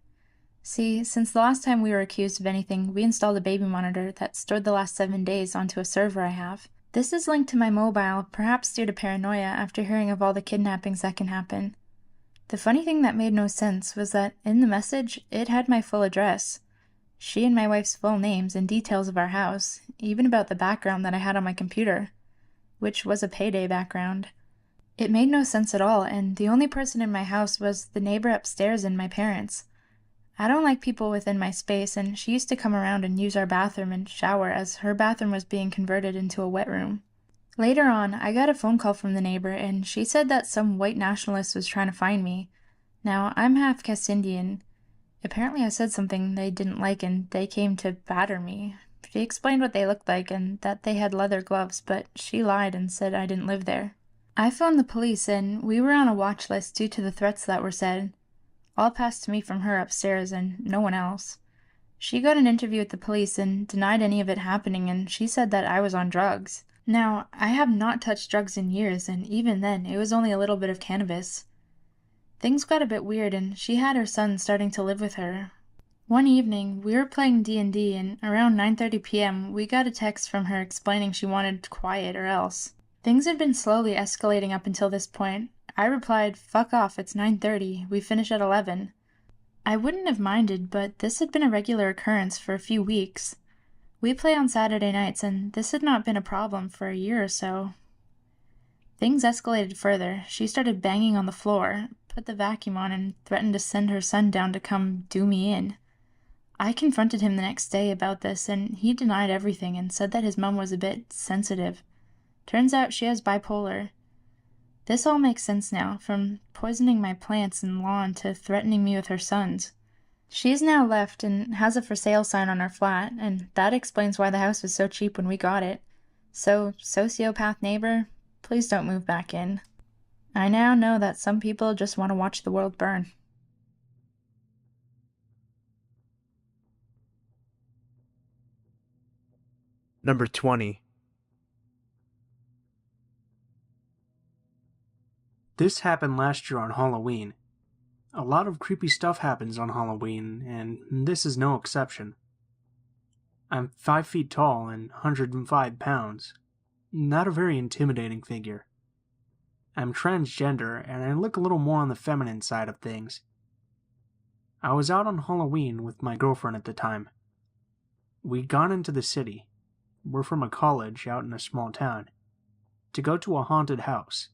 See, since the last time we were accused of anything, we installed a baby monitor that stored the last 7 days onto a server I have. This is linked to my mobile, perhaps due to paranoia after hearing of all the kidnappings that can happen. The funny thing that made no sense was that in the message, it had my full address. She and my wife's full names and details of our house, even about the background that I had on my computer, which was a payday background. It made no sense at all, and the only person in my house was the neighbor upstairs and my parents. I don't like people within my space, and she used to come around and use our bathroom and shower as her bathroom was being converted into a wet room. Later on, I got a phone call from the neighbor, and she said that some white nationalist was trying to find me. Now, I'm half Cass Indian. Apparently I said something they didn't like and they came to batter me. She explained what they looked like and that they had leather gloves, but she lied and said I didn't live there. I phoned the police and we were on a watch list due to the threats that were said. All passed to me from her upstairs and no one else. She got an interview with the police and denied any of it happening, and she said that I was on drugs. Now, I have not touched drugs in years, and even then, it was only a little bit of cannabis. Things got a bit weird, and she had her son starting to live with her. One evening, we were playing D&D, and around 9:30 p.m., we got a text from her explaining she wanted quiet or else. Things had been slowly escalating up until this point. I replied, "Fuck off, it's 9:30, we finish at 11. I wouldn't have minded, but this had been a regular occurrence for a few weeks. We play on Saturday nights, and this had not been a problem for a year or so. Things escalated further. She started banging on the floor, put the vacuum on, and threatened to send her son down to come do me in. I confronted him the next day about this, and he denied everything and said that his mom was a bit sensitive. Turns out she has bipolar. This all makes sense now, from poisoning my plants and lawn to threatening me with her sons. She's now left and has a for sale sign on her flat, and that explains why the house was so cheap when we got it. So, sociopath neighbor, please don't move back in. I now know that some people just want to watch the world burn." Number 20. This happened last year on Halloween. A lot of creepy stuff happens on Halloween, and this is no exception. I'm 5 feet tall and 105 pounds. Not a very intimidating figure. I'm transgender, and I look a little more on the feminine side of things. I was out on Halloween with my girlfriend at the time. We'd gone into the city. We're from a college out in a small town. To go to a haunted house.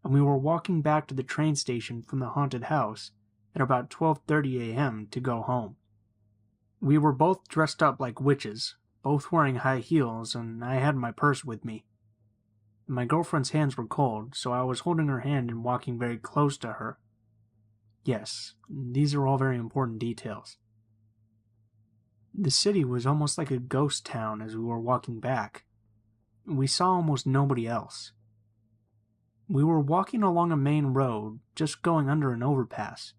And we were walking back to the train station from the haunted house at about 12:30 a.m. to go home. We were both dressed up like witches, both wearing high heels, and I had my purse with me. My girlfriend's hands were cold, so I was holding her hand and walking very close to her. Yes, these are all very important details. The city was almost like a ghost town as we were walking back. We saw almost nobody else. We were walking along a main road, just going under an overpass,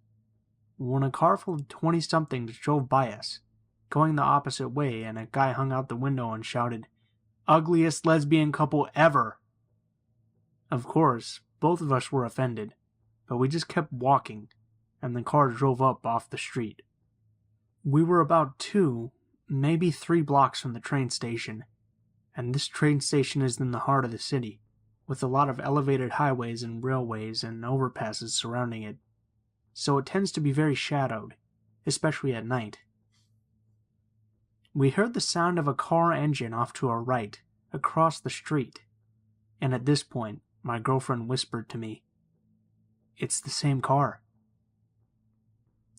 when a car full of 20-somethings drove by us, going the opposite way, and a guy hung out the window and shouted, "Ugliest lesbian couple ever!" Of course, both of us were offended, but we just kept walking, and the car drove up off the street. We were about 2, maybe 3 blocks from the train station, and this train station is in the heart of the city, with a lot of elevated highways and railways and overpasses surrounding it, so it tends to be very shadowed, especially at night. We heard the sound of a car engine off to our right, across the street, and at this point, my girlfriend whispered to me, "It's the same car."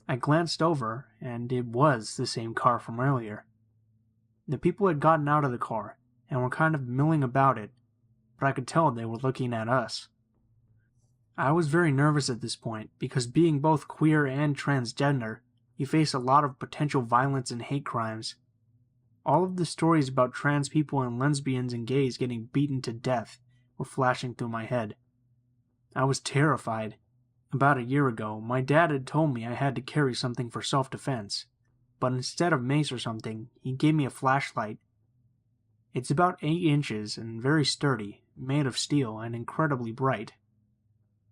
I glanced over, and it was the same car from earlier. The people had gotten out of the car, and were kind of milling about it, but I could tell they were looking at us. I was very nervous at this point, because being both queer and transgender, you face a lot of potential violence and hate crimes. All of the stories about trans people and lesbians and gays getting beaten to death were flashing through my head. I was terrified. About a year ago, my dad had told me I had to carry something for self-defense, but instead of mace or something, he gave me a flashlight. It's about 8 inches and very sturdy, made of steel and incredibly bright.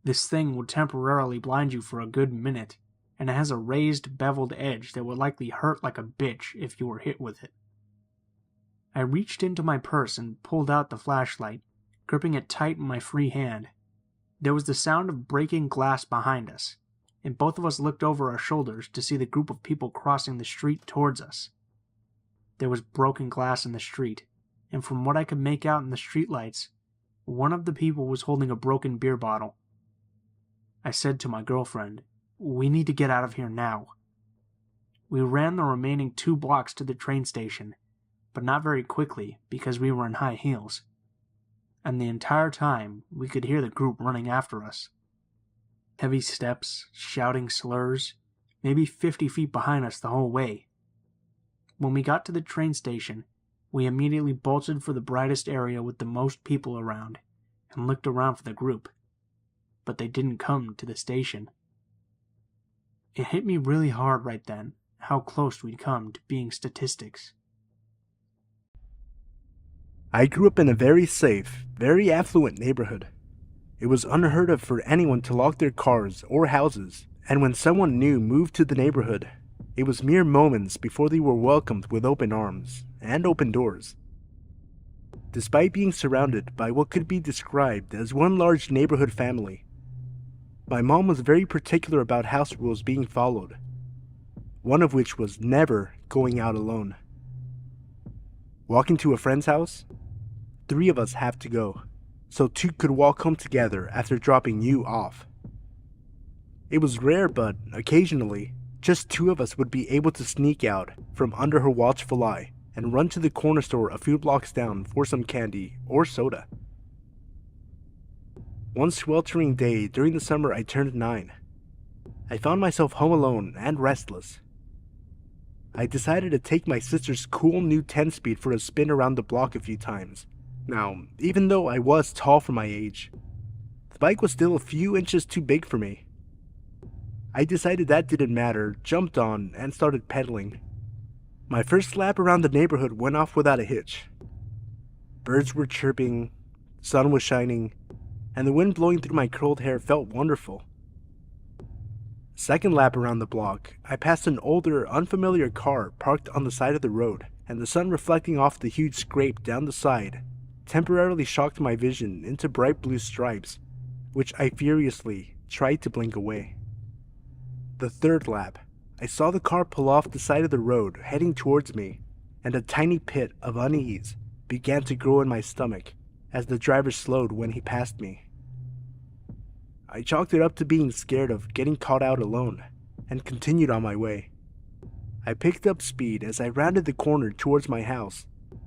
This thing will temporarily blind you for a good minute, and it has a raised, beveled edge that would likely hurt like a bitch if you were hit with it. I reached into my purse and pulled out the flashlight, gripping it tight in my free hand. There was the sound of breaking glass behind us, and both of us looked over our shoulders to see the group of people crossing the street towards us. There was broken glass in the street, and from what I could make out in the streetlights, one of the people was holding a broken beer bottle. I said to my girlfriend, "We need to get out of here now." We ran the remaining 2 blocks to the train station, but not very quickly because we were in high heels. And the entire time, we could hear the group running after us. Heavy steps, shouting slurs, maybe 50 feet behind us the whole way. When we got to the train station, we immediately bolted for the brightest area with the most people around, and looked around for the group. But they didn't come to the station. It hit me really hard right then, how close we'd come to being statistics. I grew up in a very safe, very affluent neighborhood. It was unheard of for anyone to lock their cars or houses, and when someone new moved to the neighborhood, it was mere moments before they were welcomed with open arms and open doors. Despite being surrounded by what could be described as one large neighborhood family, my mom was very particular about house rules being followed, one of which was never going out alone. Walking to a friend's house? 3 of us have to go, so 2 could walk home together after dropping you off. It was rare, but occasionally, just 2 of us would be able to sneak out from under her watchful eye and run to the corner store a few blocks down for some candy or soda. One sweltering day during the summer I turned 9. I found myself home alone and restless. I decided to take my sister's cool new 10-speed for a spin around the block a few times. Now, even though I was tall for my age, the bike was still a few inches too big for me. I decided that didn't matter, jumped on, and started pedaling. My first lap around the neighborhood went off without a hitch. Birds were chirping, sun was shining, and the wind blowing through my curled hair felt wonderful. Second lap around the block, I passed an older, unfamiliar car parked on the side of the road, and the sun reflecting off the huge scrape down the side temporarily shocked my vision into bright blue stripes, which I furiously tried to blink away. The third lap, I saw the car pull off the side of the road heading towards me, and a tiny pit of unease began to grow in my stomach as the driver slowed when he passed me. I chalked it up to being scared of getting caught out alone, and continued on my way. I picked up speed as I rounded the corner towards my house,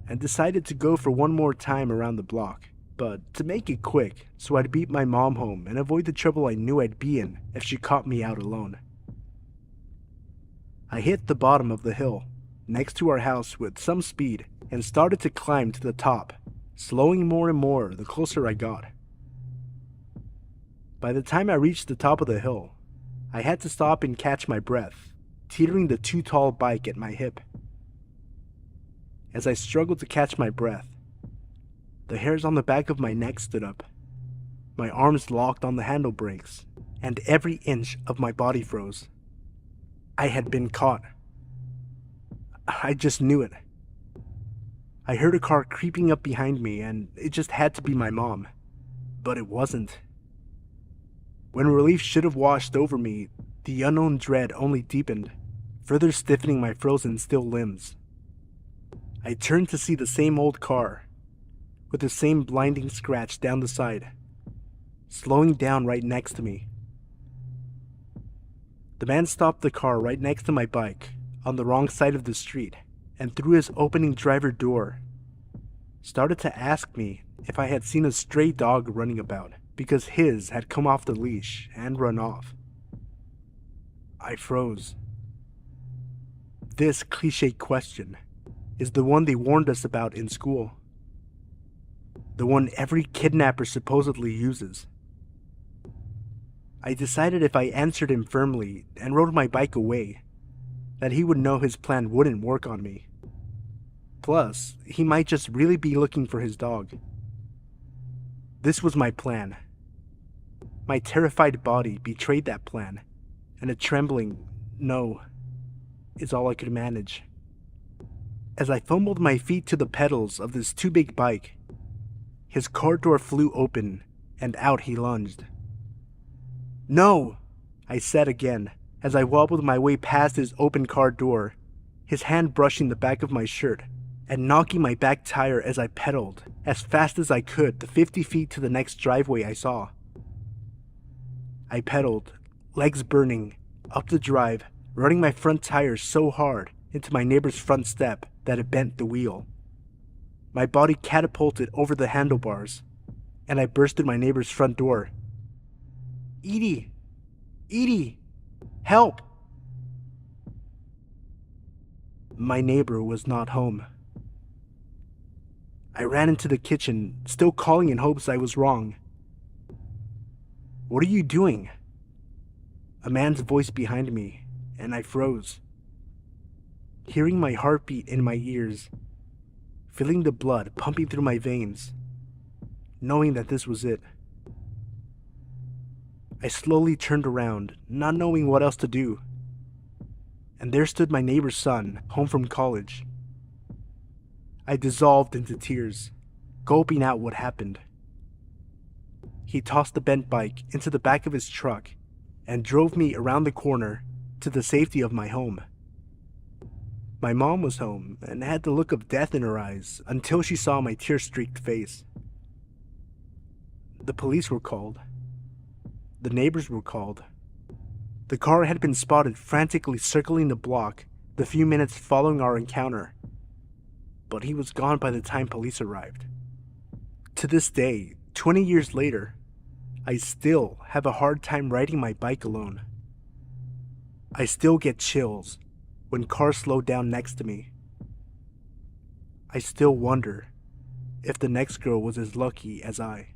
and decided to go for one more time around the block, but to make it quick, so I'd beat my mom home and avoid the trouble I knew I'd be in if she caught me out alone. I hit the bottom of the hill, next to our house with some speed, and started to climb to the top, slowing more and more the closer I got. By the time I reached the top of the hill, I had to stop and catch my breath, teetering the too tall bike at my hip. As I struggled to catch my breath, the hairs on the back of my neck stood up, my arms locked on the handle brakes, and every inch of my body froze. I had been caught. I just knew it. I heard a car creeping up behind me, and it just had to be my mom. But it wasn't. When relief should have washed over me, the unknown dread only deepened, further stiffening my frozen still limbs. I turned to see the same old car, with the same blinding scratch down the side, slowing down right next to me. The man stopped the car right next to my bike, on the wrong side of the street, and through his opening driver door, started to ask me if I had seen a stray dog running about, because his had come off the leash and run off. I froze. This cliché question is the one they warned us about in school. The one every kidnapper supposedly uses. I decided if I answered him firmly and rode my bike away, that he would know his plan wouldn't work on me. Plus, he might just really be looking for his dog. This was my plan. My terrified body betrayed that plan, and a trembling no is all I could manage. As I fumbled my feet to the pedals of this too big bike, his car door flew open, and out he lunged. "No!" I said again, as I wobbled my way past his open car door, his hand brushing the back of my shirt, and knocking my back tire as I pedaled, as fast as I could, the 50 feet to the next driveway I saw. I pedaled, legs burning, up the drive, running my front tire so hard into my neighbor's front step that it bent the wheel. My body catapulted over the handlebars, and I burst through my neighbor's front door. "Edie! Edie! Help!" My neighbor was not home. I ran into the kitchen, still calling in hopes I was wrong. "What are you doing?" A man's voice behind me, and I froze. Hearing my heartbeat in my ears, feeling the blood pumping through my veins, knowing that this was it. I slowly turned around, not knowing what else to do. And there stood my neighbor's son, home from college. I dissolved into tears, gulping out what happened. He tossed the bent bike into the back of his truck and drove me around the corner to the safety of my home. My mom was home and had the look of death in her eyes until she saw my tear-streaked face. The police were called. The neighbors were called. The car had been spotted frantically circling the block the few minutes following our encounter, but he was gone by the time police arrived. To this day, 20 years later, I still have a hard time riding my bike alone. I still get chills when cars slow down next to me. I still wonder if the next girl was as lucky as I.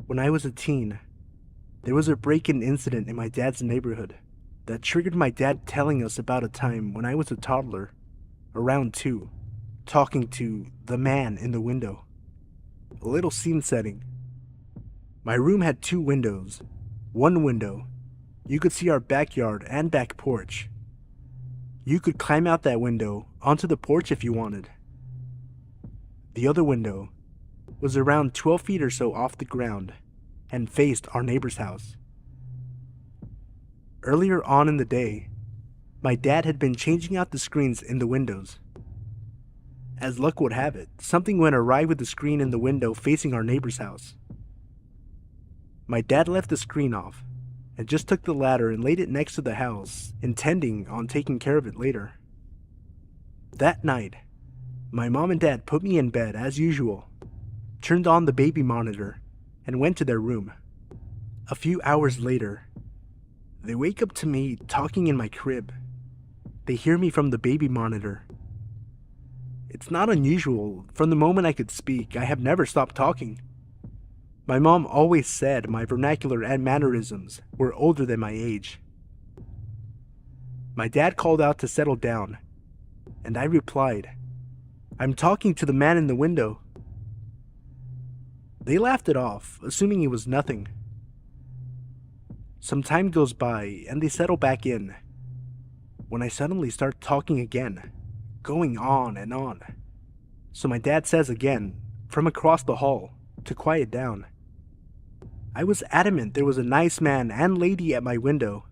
When I was a teen, there was a break-in incident in my dad's neighborhood that triggered my dad telling us about a time when I was a toddler, around 2, talking to the man in the window. A little scene setting. My room had 2 windows. One window, you could see our backyard and back porch. You could climb out that window onto the porch if you wanted. The other window was around 12 feet or so off the ground and faced our neighbor's house. Earlier on in the day, my dad had been changing out the screens in the windows. As luck would have it, something went awry with the screen in the window facing our neighbor's house. My dad left the screen off and just took the ladder and laid it next to the house, intending on taking care of it later. That night, my mom and dad put me in bed as usual, turned on the baby monitor, and went to their room. A few hours later, they wake up to me talking in my crib. They hear me from the baby monitor. It's not unusual. From the moment I could speak, I have never stopped talking. My mom always said my vernacular and mannerisms were older than my age. My dad called out to settle down, and I replied, "I'm talking to the man in the window." They laughed it off, assuming it was nothing. Some time goes by, and they settle back in, when I suddenly start talking again, going on and on. So my dad says again, from across the hall, to quiet down. I was adamant there was a nice man and lady at my window.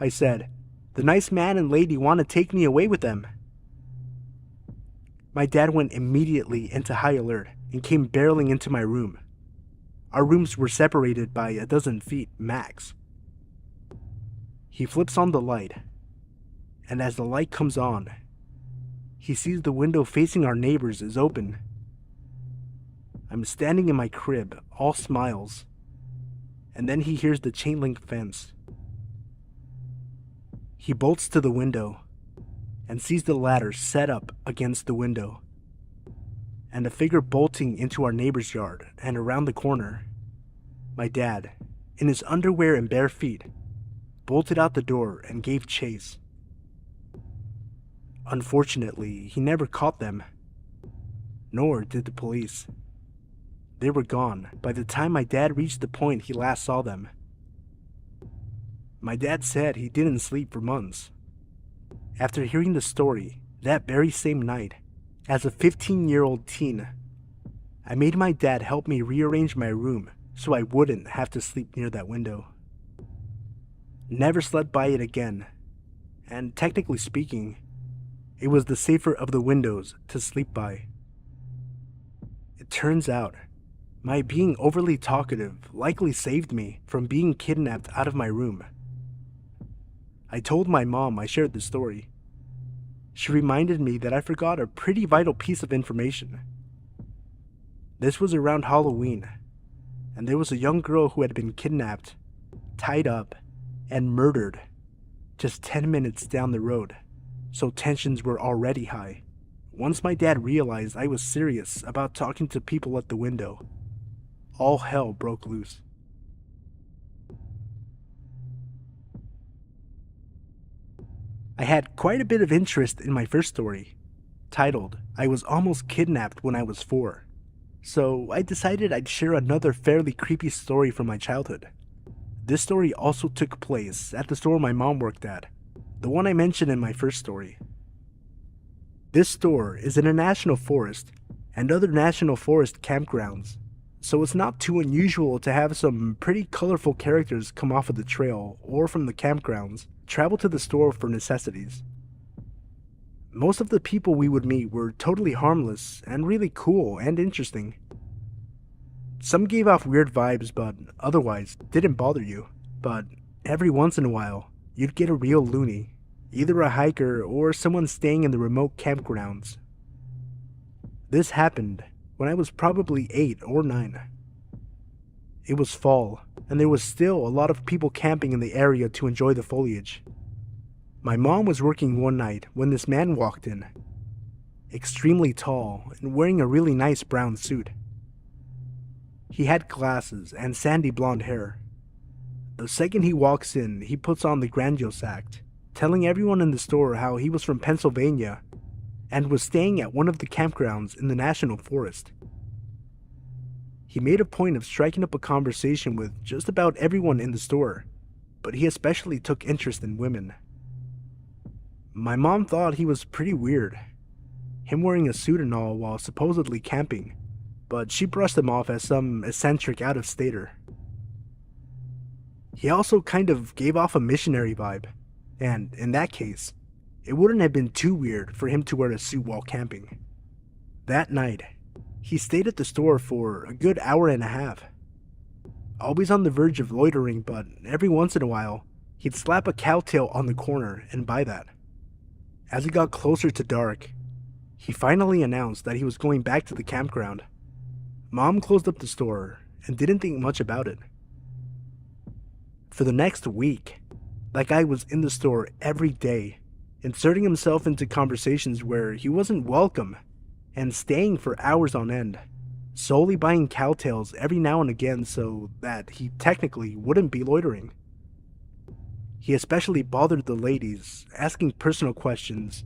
I said, "The nice man and lady want to take me away with them." My dad went immediately into high alert and came barreling into my room. Our rooms were separated by a dozen feet max. He flips on the light, and as the light comes on, he sees the window facing our neighbors is open. I'm standing in my crib, all smiles, and then he hears the chain link fence. He bolts to the window and sees the ladder set up against the window, and a figure bolting into our neighbor's yard and around the corner. My dad, in his underwear and bare feet, bolted out the door and gave chase. Unfortunately, he never caught them, nor did the police. They were gone by the time my dad reached the point he last saw them. My dad said he didn't sleep for months. After hearing the story that very same night, as a 15-year-old teen, I made my dad help me rearrange my room so I wouldn't have to sleep near that window. Never slept by it again, and technically speaking, it was the safer of the windows to sleep by. It turns out, my being overly talkative likely saved me from being kidnapped out of my room. I told my mom I shared the story. She reminded me that I forgot a pretty vital piece of information. This was around Halloween, and there was a young girl who had been kidnapped, tied up, and murdered just 10 minutes down the road, so tensions were already high. Once my dad realized I was serious about talking to people at the window, all hell broke loose. I had quite a bit of interest in my first story, titled, "I Was Almost Kidnapped When I Was 4, so I decided I'd share another fairly creepy story from my childhood. This story also took place at the store my mom worked at, the one I mentioned in my first story. This store is in a national forest and other national forest campgrounds, so it's not too unusual to have some pretty colorful characters come off of the trail or from the campgrounds travel to the store for necessities. Most of the people we would meet were totally harmless and really cool and interesting. Some gave off weird vibes but otherwise didn't bother you, but every once in a while you'd get a real loony, either a hiker or someone staying in the remote campgrounds. This happened when I was probably 8 or 9. It was fall, and there was still a lot of people camping in the area to enjoy the foliage. My mom was working one night when this man walked in, extremely tall and wearing a really nice brown suit. He had glasses and sandy blonde hair. The second he walks in, he puts on the grandiose act, telling everyone in the store how he was from Pennsylvania and was staying at one of the campgrounds in the national forest. He made a point of striking up a conversation with just about everyone in the store, but he especially took interest in women. My mom thought he was pretty weird, him wearing a suit and all while supposedly camping, but she brushed him off as some eccentric out-of-stater. He also kind of gave off a missionary vibe, and in that case, it wouldn't have been too weird for him to wear a suit while camping. That night, he stayed at the store for a good hour and a half. Always on the verge of loitering, but every once in a while, he'd slap a cowtail on the corner and buy that. As it got closer to dark, he finally announced that he was going back to the campground. Mom closed up the store and didn't think much about it. For the next week, that guy was in the store every day, inserting himself into conversations where he wasn't welcome and staying for hours on end, solely buying cowtails every now and again so that he technically wouldn't be loitering. He especially bothered the ladies, asking personal questions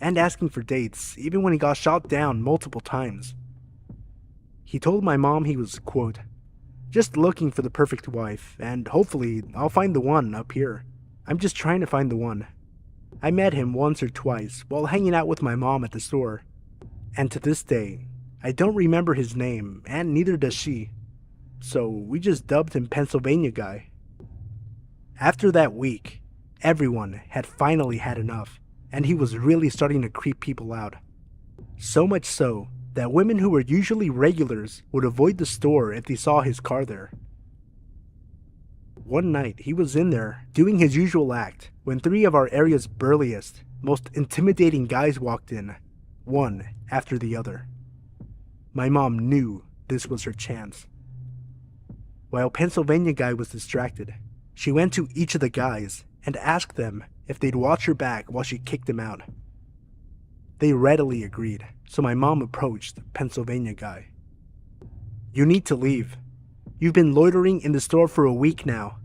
and asking for dates, even when he got shot down multiple times. He told my mom he was, quote, just looking for the perfect wife, and hopefully I'll find the one up here. I'm just trying to find the one. I met him once or twice while hanging out with my mom at the store, and to this day, I don't remember his name, and neither does she, so we just dubbed him Pennsylvania Guy. After that week, everyone had finally had enough, and he was really starting to creep people out. So much so that women who were usually regulars would avoid the store if they saw his car there. One night, he was in there doing his usual act when 3 of our area's burliest, most intimidating guys walked in, one after the other. My mom knew this was her chance. While Pennsylvania Guy was distracted, she went to each of the guys and asked them if they'd watch her back while she kicked him out. They readily agreed, so my mom approached Pennsylvania Guy. You need to leave. You've been loitering in the store for a week now,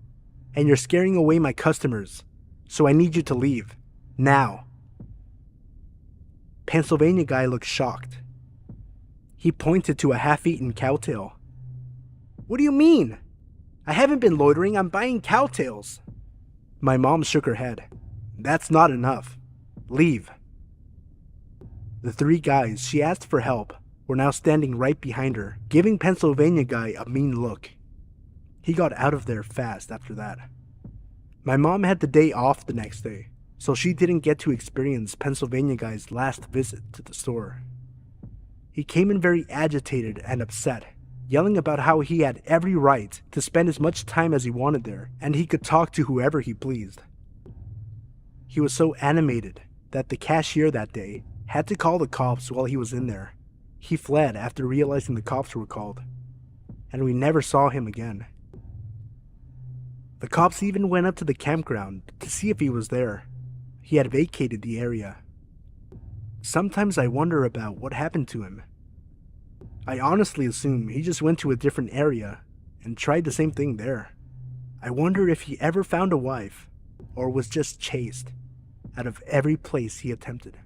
and you're scaring away my customers, so I need you to leave. Now. Pennsylvania Guy looked shocked. He pointed to a half-eaten cowtail. What do you mean? I haven't been loitering, I'm buying cowtails. My mom shook her head. That's not enough. Leave. The 3 guys she asked for help were now standing right behind her, giving Pennsylvania Guy a mean look. He got out of there fast after that. My mom had the day off the next day, so she didn't get to experience Pennsylvania Guy's last visit to the store. He came in very agitated and upset, yelling about how he had every right to spend as much time as he wanted there, and he could talk to whoever he pleased. He was so animated that the cashier that day had to call the cops while he was in there. He fled after realizing the cops were called, and we never saw him again. The cops even went up to the campground to see if he was there. He had vacated the area. Sometimes I wonder about what happened to him. I honestly assume he just went to a different area and tried the same thing there. I wonder if he ever found a wife or was just chased out of every place he attempted.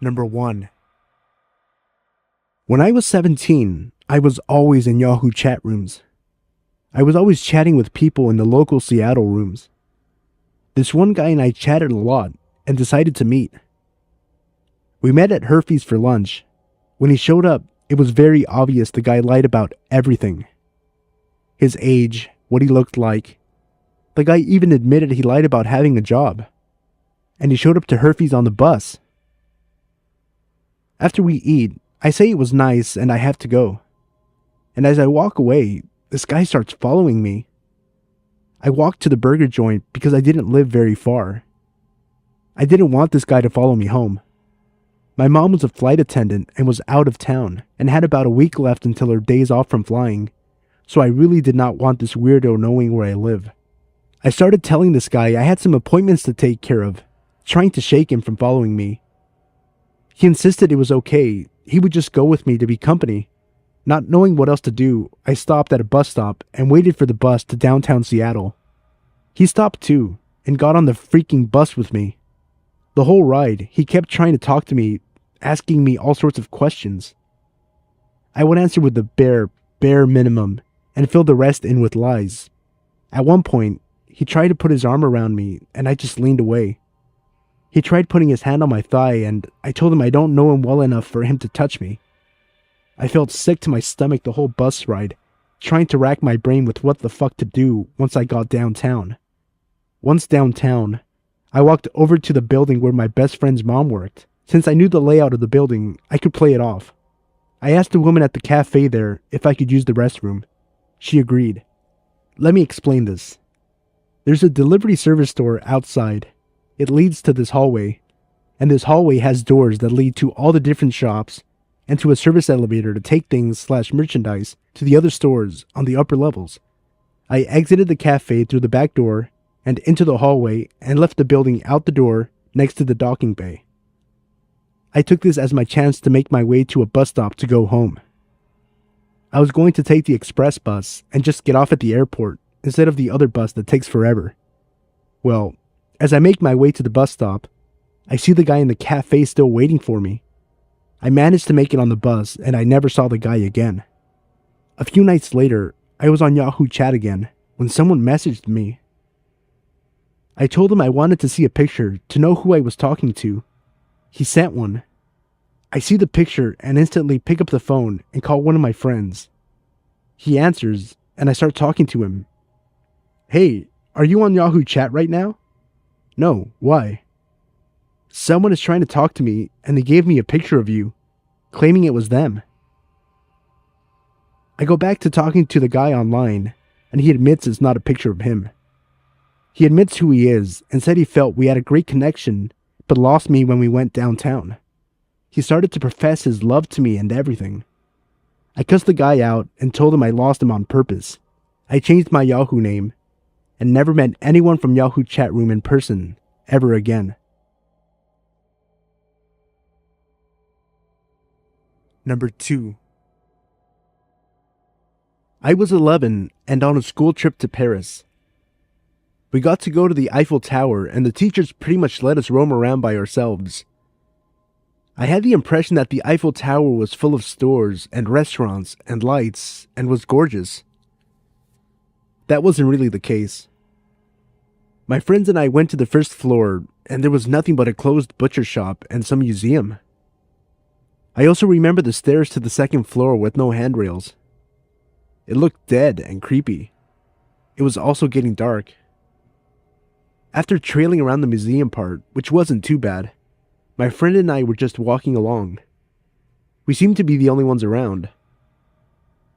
Number 1. When I was 17, I was always in Yahoo chat rooms. I was always chatting with people in the local Seattle rooms. This one guy and I chatted a lot and decided to meet. We met at Herfy's for lunch. When he showed up, it was very obvious the guy lied about everything. His age, what he looked like. The guy even admitted he lied about having a job. And he showed up to Herfy's on the bus. After we eat, I say it was nice and I have to go. And as I walk away, this guy starts following me. I walked to the burger joint because I didn't live very far. I didn't want this guy to follow me home. My mom was a flight attendant and was out of town and had about a week left until her days off from flying, so I really did not want this weirdo knowing where I live. I started telling this guy I had some appointments to take care of, trying to shake him from following me. He insisted it was okay, he would just go with me to be company. Not knowing what else to do, I stopped at a bus stop and waited for the bus to downtown Seattle. He stopped too, and got on the freaking bus with me. The whole ride, he kept trying to talk to me, asking me all sorts of questions. I would answer with the bare minimum, and fill the rest in with lies. At one point, he tried to put his arm around me, and I just leaned away. He tried putting his hand on my thigh, and I told him I don't know him well enough for him to touch me. I felt sick to my stomach the whole bus ride, trying to rack my brain with what the fuck to do once I got downtown. Once downtown, I walked over to the building where my best friend's mom worked. Since I knew the layout of the building, I could play it off. I asked the woman at the cafe there if I could use the restroom. She agreed. Let me explain this. There's a delivery service store outside. It leads to this hallway, and this hallway has doors that lead to all the different shops and to a service elevator to take things/merchandise to the other stores on the upper levels. I exited the cafe through the back door and into the hallway and left the building out the door next to the docking bay. I took this as my chance to make my way to a bus stop to go home. I was going to take the express bus and just get off at the airport instead of the other bus that takes forever. Well, as I make my way to the bus stop, I see the guy in the cafe still waiting for me. I managed to make it on the bus and I never saw the guy again. A few nights later, I was on Yahoo Chat again when someone messaged me. I told him I wanted to see a picture to know who I was talking to. He sent one. I see the picture and instantly pick up the phone and call one of my friends. He answers and I start talking to him. Hey, are you on Yahoo Chat right now? No, why? Someone is trying to talk to me and they gave me a picture of you, claiming it was them. I go back to talking to the guy online and he admits it's not a picture of him. He admits who he is and said he felt we had a great connection but lost me when we went downtown. He started to profess his love to me and everything. I cussed the guy out and told him I lost him on purpose. I changed my Yahoo name and never met anyone from Yahoo Chat Room in person ever again. Number 2. I was 11 and on a school trip to Paris. We got to go to the Eiffel Tower and the teachers pretty much let us roam around by ourselves. I had the impression that the Eiffel Tower was full of stores and restaurants and lights and was gorgeous. That wasn't really the case. My friends and I went to the first floor and there was nothing but a closed butcher shop and some museum. I also remember the stairs to the second floor with no handrails. It looked dead and creepy. It was also getting dark. After trailing around the museum part, which wasn't too bad, my friend and I were just walking along. We seemed to be the only ones around.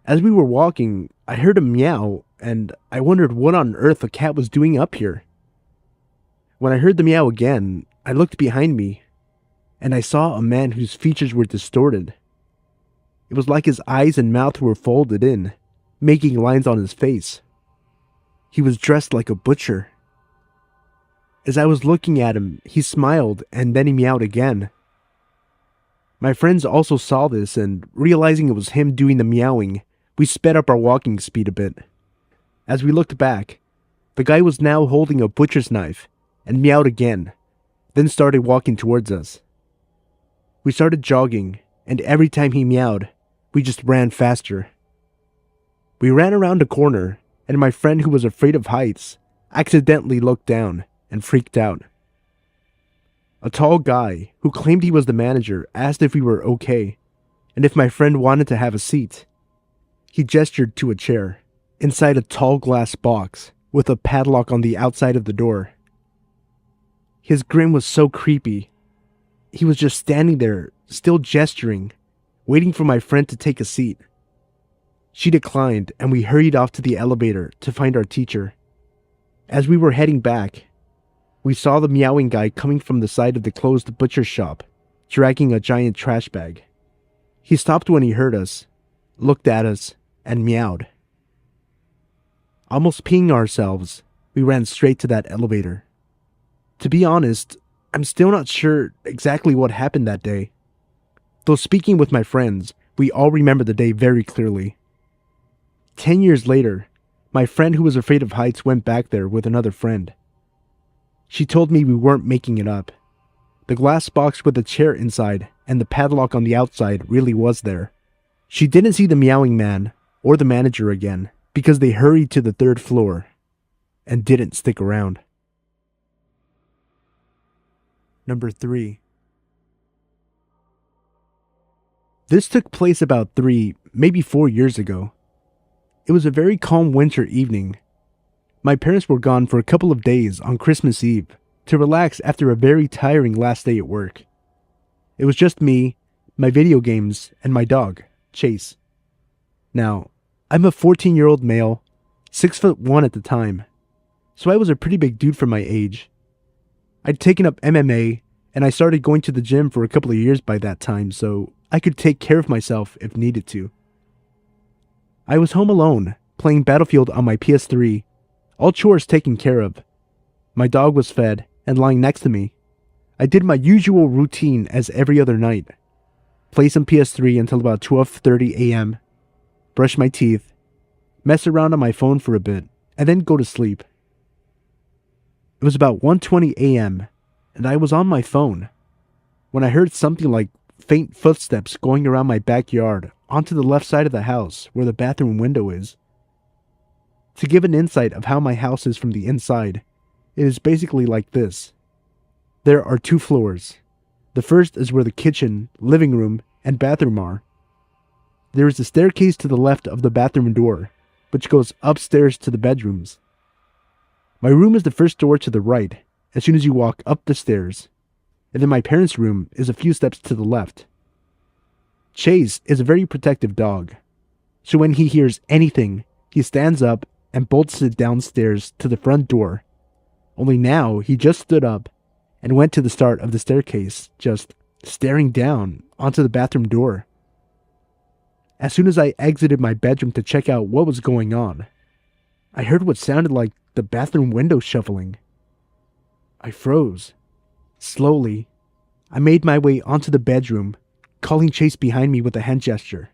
As we were walking, I heard a meow, and I wondered what on earth a cat was doing up here. When I heard the meow again, I looked behind me, and I saw a man whose features were distorted. It was like his eyes and mouth were folded in, making lines on his face. He was dressed like a butcher. As I was looking at him, he smiled and then he meowed again. My friends also saw this and, realizing it was him doing the meowing, we sped up our walking speed a bit. As we looked back, the guy was now holding a butcher's knife and meowed again, then started walking towards us. We started jogging, and every time he meowed, we just ran faster. We ran around a corner, and my friend who was afraid of heights accidentally looked down and freaked out. A tall guy who claimed he was the manager asked if we were okay and if my friend wanted to have a seat. He gestured to a chair inside a tall glass box with a padlock on the outside of the door. His grin was so creepy. He was just standing there, still gesturing, waiting for my friend to take a seat. She declined and we hurried off to the elevator to find our teacher. As we were heading back, we saw the meowing guy coming from the side of the closed butcher shop, dragging a giant trash bag. He stopped when he heard us, looked at us, and meowed. Almost peeing ourselves, we ran straight to that elevator. To be honest, I'm still not sure exactly what happened that day. Though speaking with my friends, we all remember the day very clearly. 10 years later, my friend who was afraid of heights went back there with another friend. She told me we weren't making it up. The glass box with the chair inside and the padlock on the outside really was there. She didn't see the meowing man or the manager again because they hurried to the third floor and didn't stick around. Number 3. This took place about 3, maybe 4 years ago. It was a very calm winter evening. My parents were gone for a couple of days on Christmas Eve to relax after a very tiring last day at work. It was just me, my video games, and my dog, Chase. Now, I'm a 14-year-old male, 6'1" at the time, so I was a pretty big dude for my age. I'd taken up MMA, and I started going to the gym for a couple of years by that time, so I could take care of myself if needed to. I was home alone, playing Battlefield on my PS3, all chores taken care of. My dog was fed and lying next to me. I did my usual routine as every other night. Play some PS3 until about 12:30 a.m., brush my teeth, mess around on my phone for a bit, and then go to sleep. It was about 1:20 a.m., and I was on my phone when I heard something like faint footsteps going around my backyard onto the left side of the house where the bathroom window is. To give an insight of how my house is from the inside, it is basically like this. There are 2 floors. The first is where the kitchen, living room, and bathroom are. There is a staircase to the left of the bathroom door, which goes upstairs to the bedrooms. My room is the first door to the right, as soon as you walk up the stairs, and then my parents' room is a few steps to the left. Chase is a very protective dog, so when he hears anything, he stands up and bolts it downstairs to the front door. Only now, he just stood up and went to the start of the staircase, just staring down onto the bathroom door. As soon as I exited my bedroom to check out what was going on, I heard what sounded like the bathroom window shuffling. I froze. Slowly, I made my way onto the bedroom, calling Chase behind me with a hand gesture.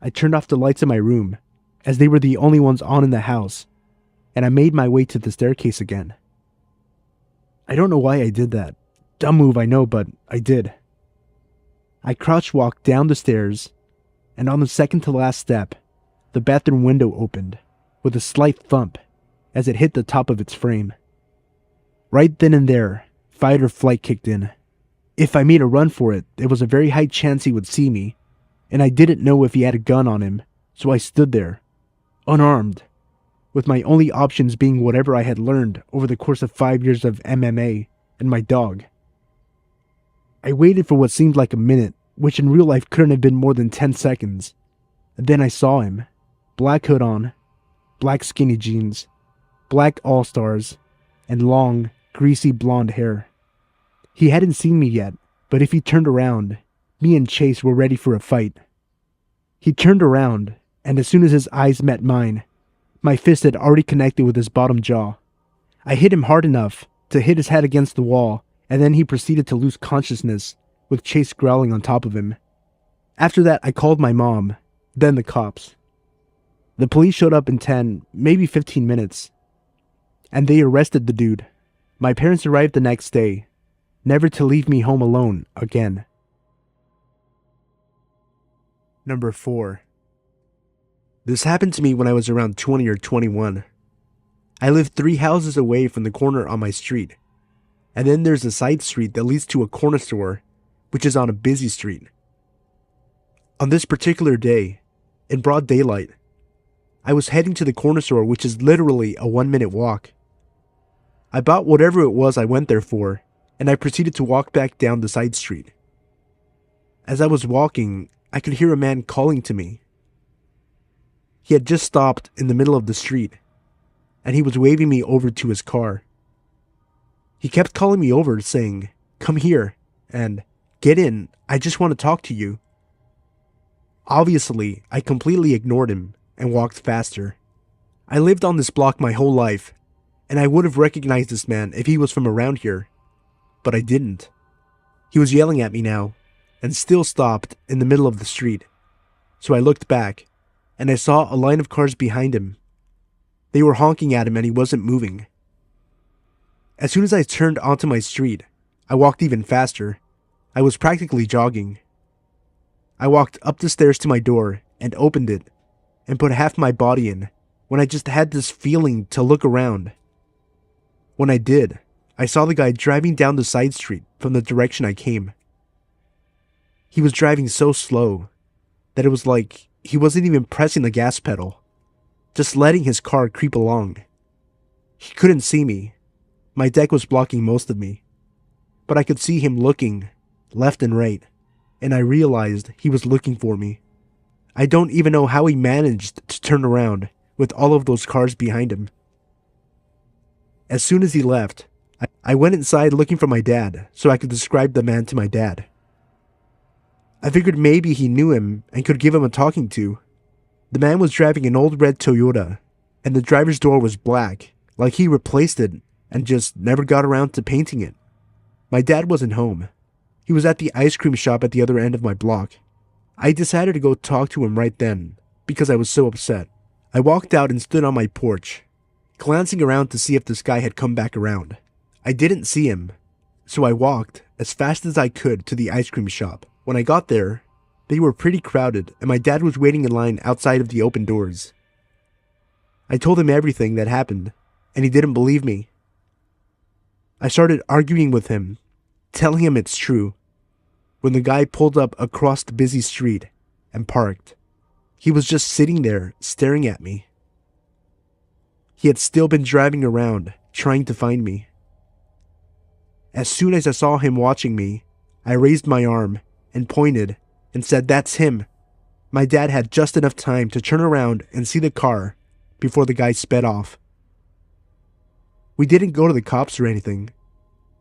I turned off the lights in my room, as they were the only ones on in the house, and I made my way to the staircase again. I don't know why I did that. Dumb move, I know, but I did. I crouch walked down the stairs, and on the second to last step, the bathroom window opened, with a slight thump as it hit the top of its frame. Right then and there, fight or flight kicked in. If I made a run for it, there was a very high chance he would see me, and I didn't know if he had a gun on him, so I stood there, unarmed, with my only options being whatever I had learned over the course of 5 years of MMA and my dog. I waited for what seemed like a minute, which in real life couldn't have been more than 10 seconds. And then I saw him, black hood on, black skinny jeans, black all-stars, and long, greasy blonde hair. He hadn't seen me yet, but if he turned around, me and Chase were ready for a fight. He turned around, and as soon as his eyes met mine, my fist had already connected with his bottom jaw. I hit him hard enough to hit his head against the wall, and then he proceeded to lose consciousness, with Chase growling on top of him. After that, I called my mom, then the cops. The police showed up in 10, maybe 15 minutes, and they arrested the dude. My parents arrived the next day, never to leave me home alone again. Number 4. This happened to me when I was around 20 or 21. I lived 3 houses away from the corner on my street, and then there's a side street that leads to a corner store, which is on a busy street. On this particular day, in broad daylight, I was heading to the corner store, which is literally a 1-minute walk. I bought whatever it was I went there for, and I proceeded to walk back down the side street. As I was walking, I could hear a man calling to me. He had just stopped in the middle of the street, and he was waving me over to his car. He kept calling me over, saying, "Come here," and "Get in, I just want to talk to you." Obviously, I completely ignored him and walked faster. I lived on this block my whole life, and I would have recognized this man if he was from around here, but I didn't. He was yelling at me now, and still stopped in the middle of the street. So I looked back, and I saw a line of cars behind him. They were honking at him and he wasn't moving. As soon as I turned onto my street, I walked even faster. I was practically jogging. I walked up the stairs to my door and opened it and put half my body in when I just had this feeling to look around. When I did, I saw the guy driving down the side street from the direction I came. He was driving so slow that it was like he wasn't even pressing the gas pedal, just letting his car creep along. He couldn't see me. My deck was blocking most of me, but I could see him looking left and right, and I realized he was looking for me. I don't even know how he managed to turn around with all of those cars behind him. As soon as he left, I went inside looking for my dad so I could describe the man to my dad. I figured maybe he knew him and could give him a talking to. The man was driving an old red Toyota, and the driver's door was black, like he replaced it and just never got around to painting it. My dad wasn't home. He was at the ice cream shop at the other end of my block. I decided to go talk to him right then because I was so upset. I walked out and stood on my porch, glancing around to see if this guy had come back around. I didn't see him, so I walked as fast as I could to the ice cream shop. When I got there, they were pretty crowded and my dad was waiting in line outside of the open doors. I told him everything that happened, and he didn't believe me. I started arguing with him, telling him it's true, when the guy pulled up across the busy street and parked. He was just sitting there staring at me. He had still been driving around, trying to find me. As soon as I saw him watching me, I raised my arm and pointed and said, "That's him." My dad had just enough time to turn around and see the car before the guy sped off. We didn't go to the cops or anything,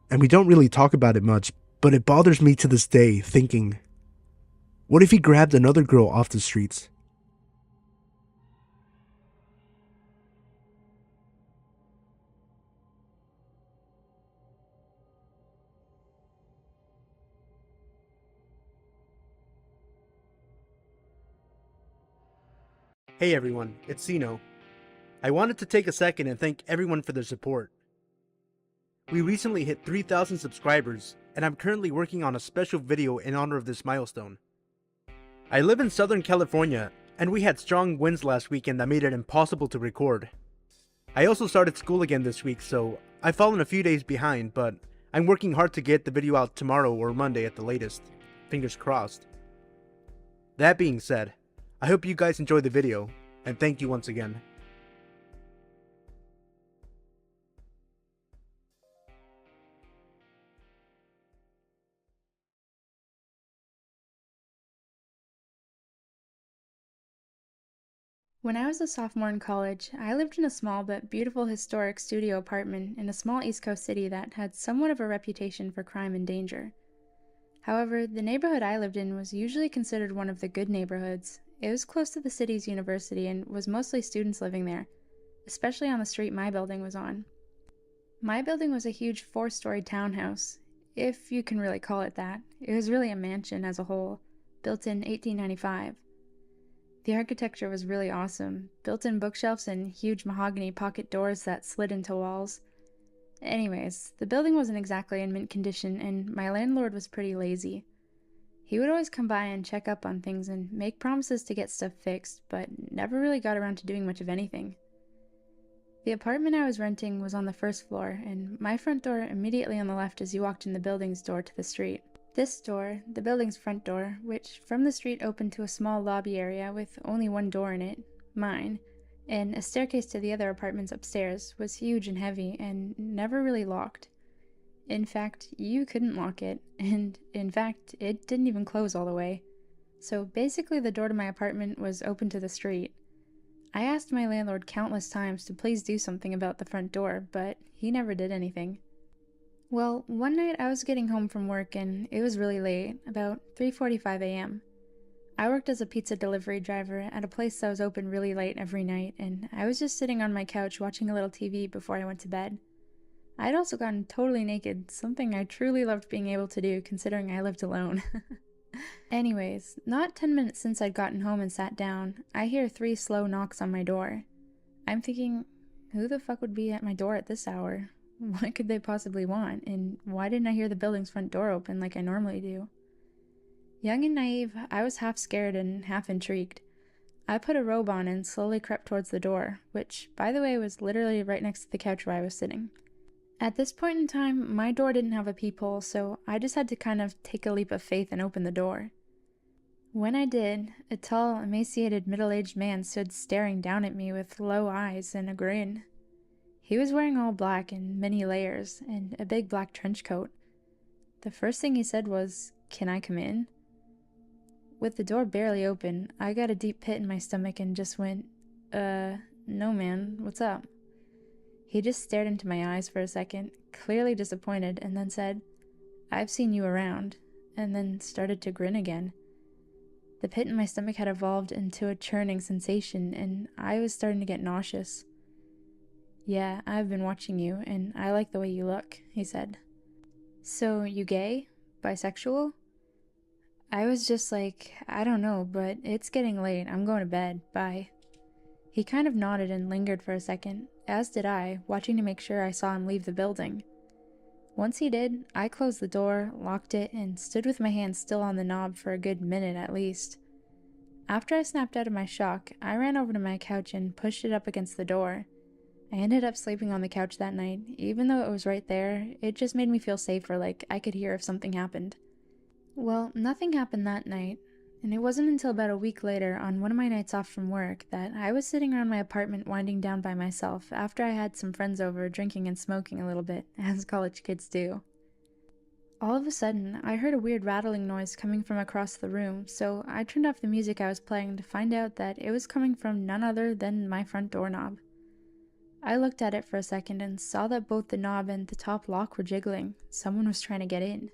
and we don't really talk about it much, but it bothers me to this day thinking, what if he grabbed another girl off the streets? Hey everyone, it's Sino. I wanted to take a second and thank everyone for their support. We recently hit 3,000 subscribers, and I'm currently working on a special video in honor of this milestone. I live in Southern California, and we had strong winds last weekend that made it impossible to record. I also started school again this week, so I've fallen a few days behind, but I'm working hard to get the video out tomorrow or Monday at the latest. Fingers crossed. That being said, I hope you guys enjoyed the video, and thank you once again. When I was a sophomore in college, I lived in a small but beautiful historic studio apartment in a small East Coast city that had somewhat of a reputation for crime and danger. However, the neighborhood I lived in was usually considered one of the good neighborhoods. It was close to the city's university and was mostly students living there, especially on the street my building was on. My building was a huge 4-story townhouse, if you can really call it that. It was really a mansion as a whole, built in 1895. The architecture was really awesome, built-in bookshelves and huge mahogany pocket doors that slid into walls. Anyways, the building wasn't exactly in mint condition, and my landlord was pretty lazy. He would always come by and check up on things and make promises to get stuff fixed, but never really got around to doing much of anything. The apartment I was renting was on the first floor, and my front door immediately on the left as you walked in the building's door to the street. This door, the building's front door, which from the street opened to a small lobby area with only one door in it, mine, and a staircase to the other apartments upstairs, was huge and heavy and never really locked. In fact, you couldn't lock it, and in fact, it didn't even close all the way. So basically the door to my apartment was open to the street. I asked my landlord countless times to please do something about the front door, but he never did anything. Well, one night I was getting home from work and it was really late, about 3:45 a.m. I worked as a pizza delivery driver at a place that was open really late every night, and I was just sitting on my couch watching a little TV before I went to bed. I'd also gotten totally naked, something I truly loved being able to do considering I lived alone. Anyways, not 10 minutes since I'd gotten home and sat down, I hear 3 slow knocks on my door. I'm thinking, who the fuck would be at my door at this hour? What could they possibly want, and why didn't I hear the building's front door open like I normally do? Young and naive, I was half scared and half intrigued. I put a robe on and slowly crept towards the door, which, by the way, was literally right next to the couch where I was sitting. At this point in time, my door didn't have a peephole, so I just had to kind of take a leap of faith and open the door. When I did, a tall, emaciated, middle-aged man stood staring down at me with low eyes and a grin. He was wearing all black in many layers and a big black trench coat. The first thing he said was, "Can I come in?" With the door barely open, I got a deep pit in my stomach and just went, no man, what's up?" He just stared into my eyes for a second, clearly disappointed, and then said, "I've seen you around," and then started to grin again. The pit in my stomach had evolved into a churning sensation, and I was starting to get nauseous. "Yeah, I've been watching you, and I like the way you look," he said. "So, you gay? Bisexual?" I was just like, "I don't know, but it's getting late. I'm going to bed. Bye." He kind of nodded and lingered for a second, as did I, watching to make sure I saw him leave the building. Once he did, I closed the door, locked it, and stood with my hand still on the knob for a good minute at least. After I snapped out of my shock, I ran over to my couch and pushed it up against the door. I ended up sleeping on the couch that night. Even though it was right there, it just made me feel safer, like I could hear if something happened. Well, nothing happened that night, and it wasn't until about a week later, on one of my nights off from work, that I was sitting around my apartment winding down by myself after I had some friends over drinking and smoking a little bit, as college kids do. All of a sudden, I heard a weird rattling noise coming from across the room, so I turned off the music I was playing to find out that it was coming from none other than my front doorknob. I looked at it for a second and saw that both the knob and the top lock were jiggling. Someone was trying to get in.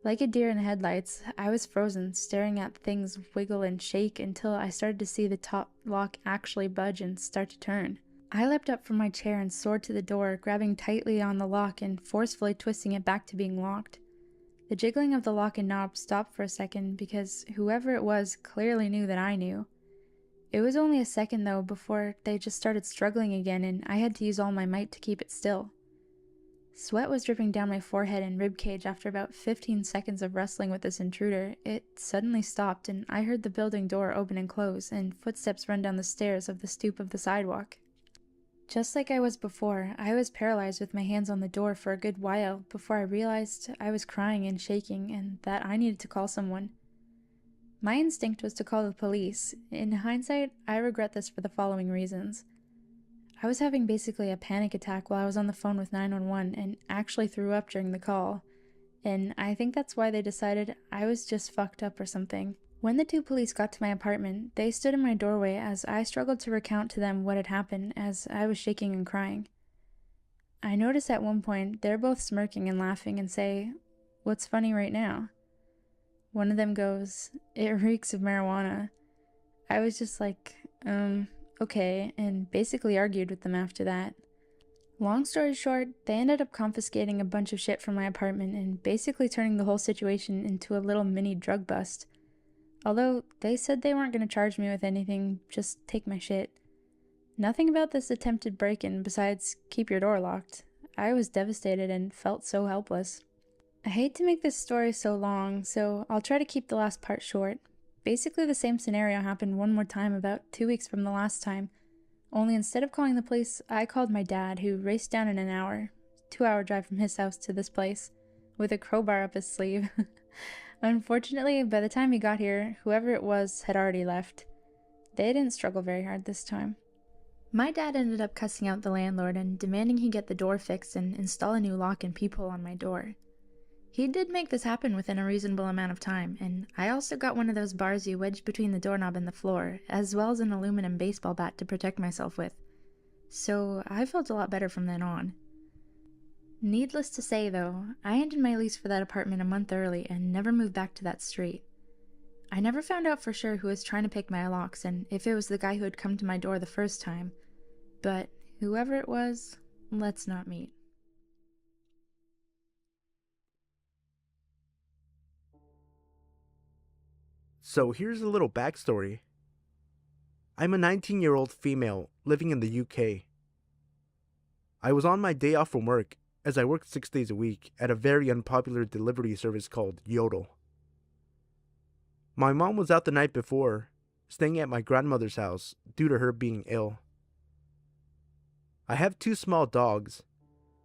Like a deer in headlights, I was frozen, staring at things wiggle and shake until I started to see the top lock actually budge and start to turn. I leapt up from my chair and soared to the door, grabbing tightly on the lock and forcefully twisting it back to being locked. The jiggling of the lock and knob stopped for a second because whoever it was clearly knew that I knew. It was only a second though before they just started struggling again, and I had to use all my might to keep it still. Sweat was dripping down my forehead and ribcage after about 15 seconds of wrestling with this intruder. It suddenly stopped, and I heard the building door open and close, and footsteps run down the stairs of the stoop of the sidewalk. Just like I was before, I was paralyzed with my hands on the door for a good while before I realized I was crying and shaking and that I needed to call someone. My instinct was to call the police. In hindsight, I regret this for the following reasons. I was having basically a panic attack while I was on the phone with 911 and actually threw up during the call, and I think that's why they decided I was just fucked up or something. When the two police got to my apartment, they stood in my doorway as I struggled to recount to them what had happened as I was shaking and crying. I noticed at one point they're both smirking and laughing and say, "What's funny right now?" One of them goes, "It reeks of marijuana." I was just like, okay, and basically argued with them after that. Long story short, they ended up confiscating a bunch of shit from my apartment and basically turning the whole situation into a little mini drug bust. Although they said they weren't going to charge me with anything, just take my shit. Nothing about this attempted break-in besides keep your door locked. I was devastated and felt so helpless. I hate to make this story so long, so I'll try to keep the last part short. Basically the same scenario happened one more time about 2 weeks from the last time, only instead of calling the police, I called my dad, who raced down in an hour, 2-hour drive from his house to this place, with a crowbar up his sleeve. Unfortunately, by the time he got here, whoever it was had already left. They didn't struggle very hard this time. My dad ended up cussing out the landlord and demanding he get the door fixed and install a new lock and peephole on my door. He did make this happen within a reasonable amount of time, and I also got one of those bars you wedge between the doorknob and the floor, as well as an aluminum baseball bat to protect myself with. So I felt a lot better from then on. Needless to say though, I ended my lease for that apartment a month early and never moved back to that street. I never found out for sure who was trying to pick my locks and if it was the guy who had come to my door the first time, but whoever it was, let's not meet. So here's a little backstory. I'm a 19-year-old female living in the UK. I was on my day off from work, as I worked 6 days a week at a very unpopular delivery service called Yodel. My mom was out the night before, staying at my grandmother's house due to her being ill. I have 2 small dogs,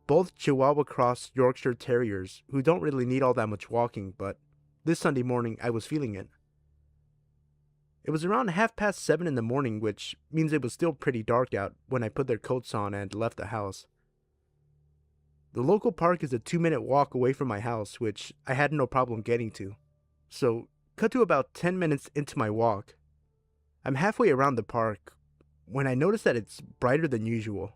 both Chihuahua Cross Yorkshire Terriers who don't really need all that much walking, but this Sunday morning I was feeling it. It was around 7:30 in the morning, which means it was still pretty dark out when I put their coats on and left the house. The local park is a 2-minute walk away from my house, which I had no problem getting to. So, cut to about 10 minutes into my walk. I'm halfway around the park when I notice that it's brighter than usual.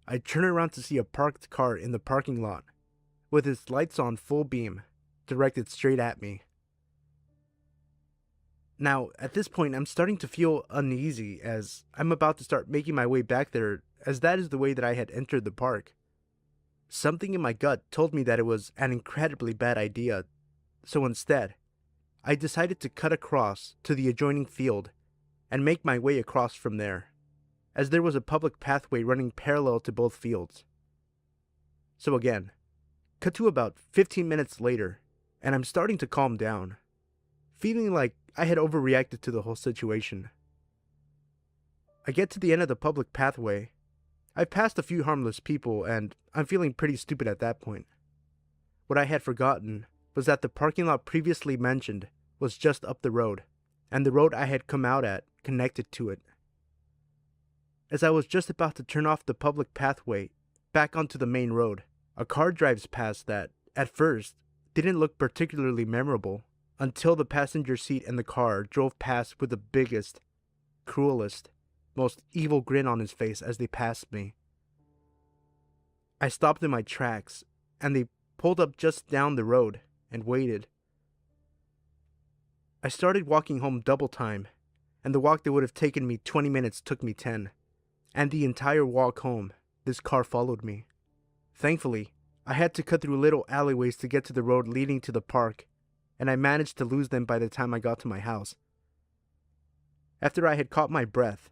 I turn around to see a parked car in the parking lot, with its lights on full beam, directed straight at me. Now, at this point, I'm starting to feel uneasy as I'm about to start making my way back there, as that is the way that I had entered the park. Something in my gut told me that it was an incredibly bad idea, so instead, I decided to cut across to the adjoining field and make my way across from there, as there was a public pathway running parallel to both fields. So again, cut to about 15 minutes later, and I'm starting to calm down, feeling like I had overreacted to the whole situation. I get to the end of the public pathway. I've passed a few harmless people, and I'm feeling pretty stupid at that point. What I had forgotten was that the parking lot previously mentioned was just up the road, and the road I had come out at connected to it. As I was just about to turn off the public pathway back onto the main road, a car drives past that, at first, didn't look particularly memorable until the passenger seat in the car drove past with the biggest, cruelest, most evil grin on his face as they passed me. I stopped in my tracks, and they pulled up just down the road and waited. I started walking home double time, and the walk that would have taken me 20 minutes took me 10. And the entire walk home, this car followed me. Thankfully, I had to cut through little alleyways to get to the road leading to the park, and I managed to lose them by the time I got to my house. After I had caught my breath,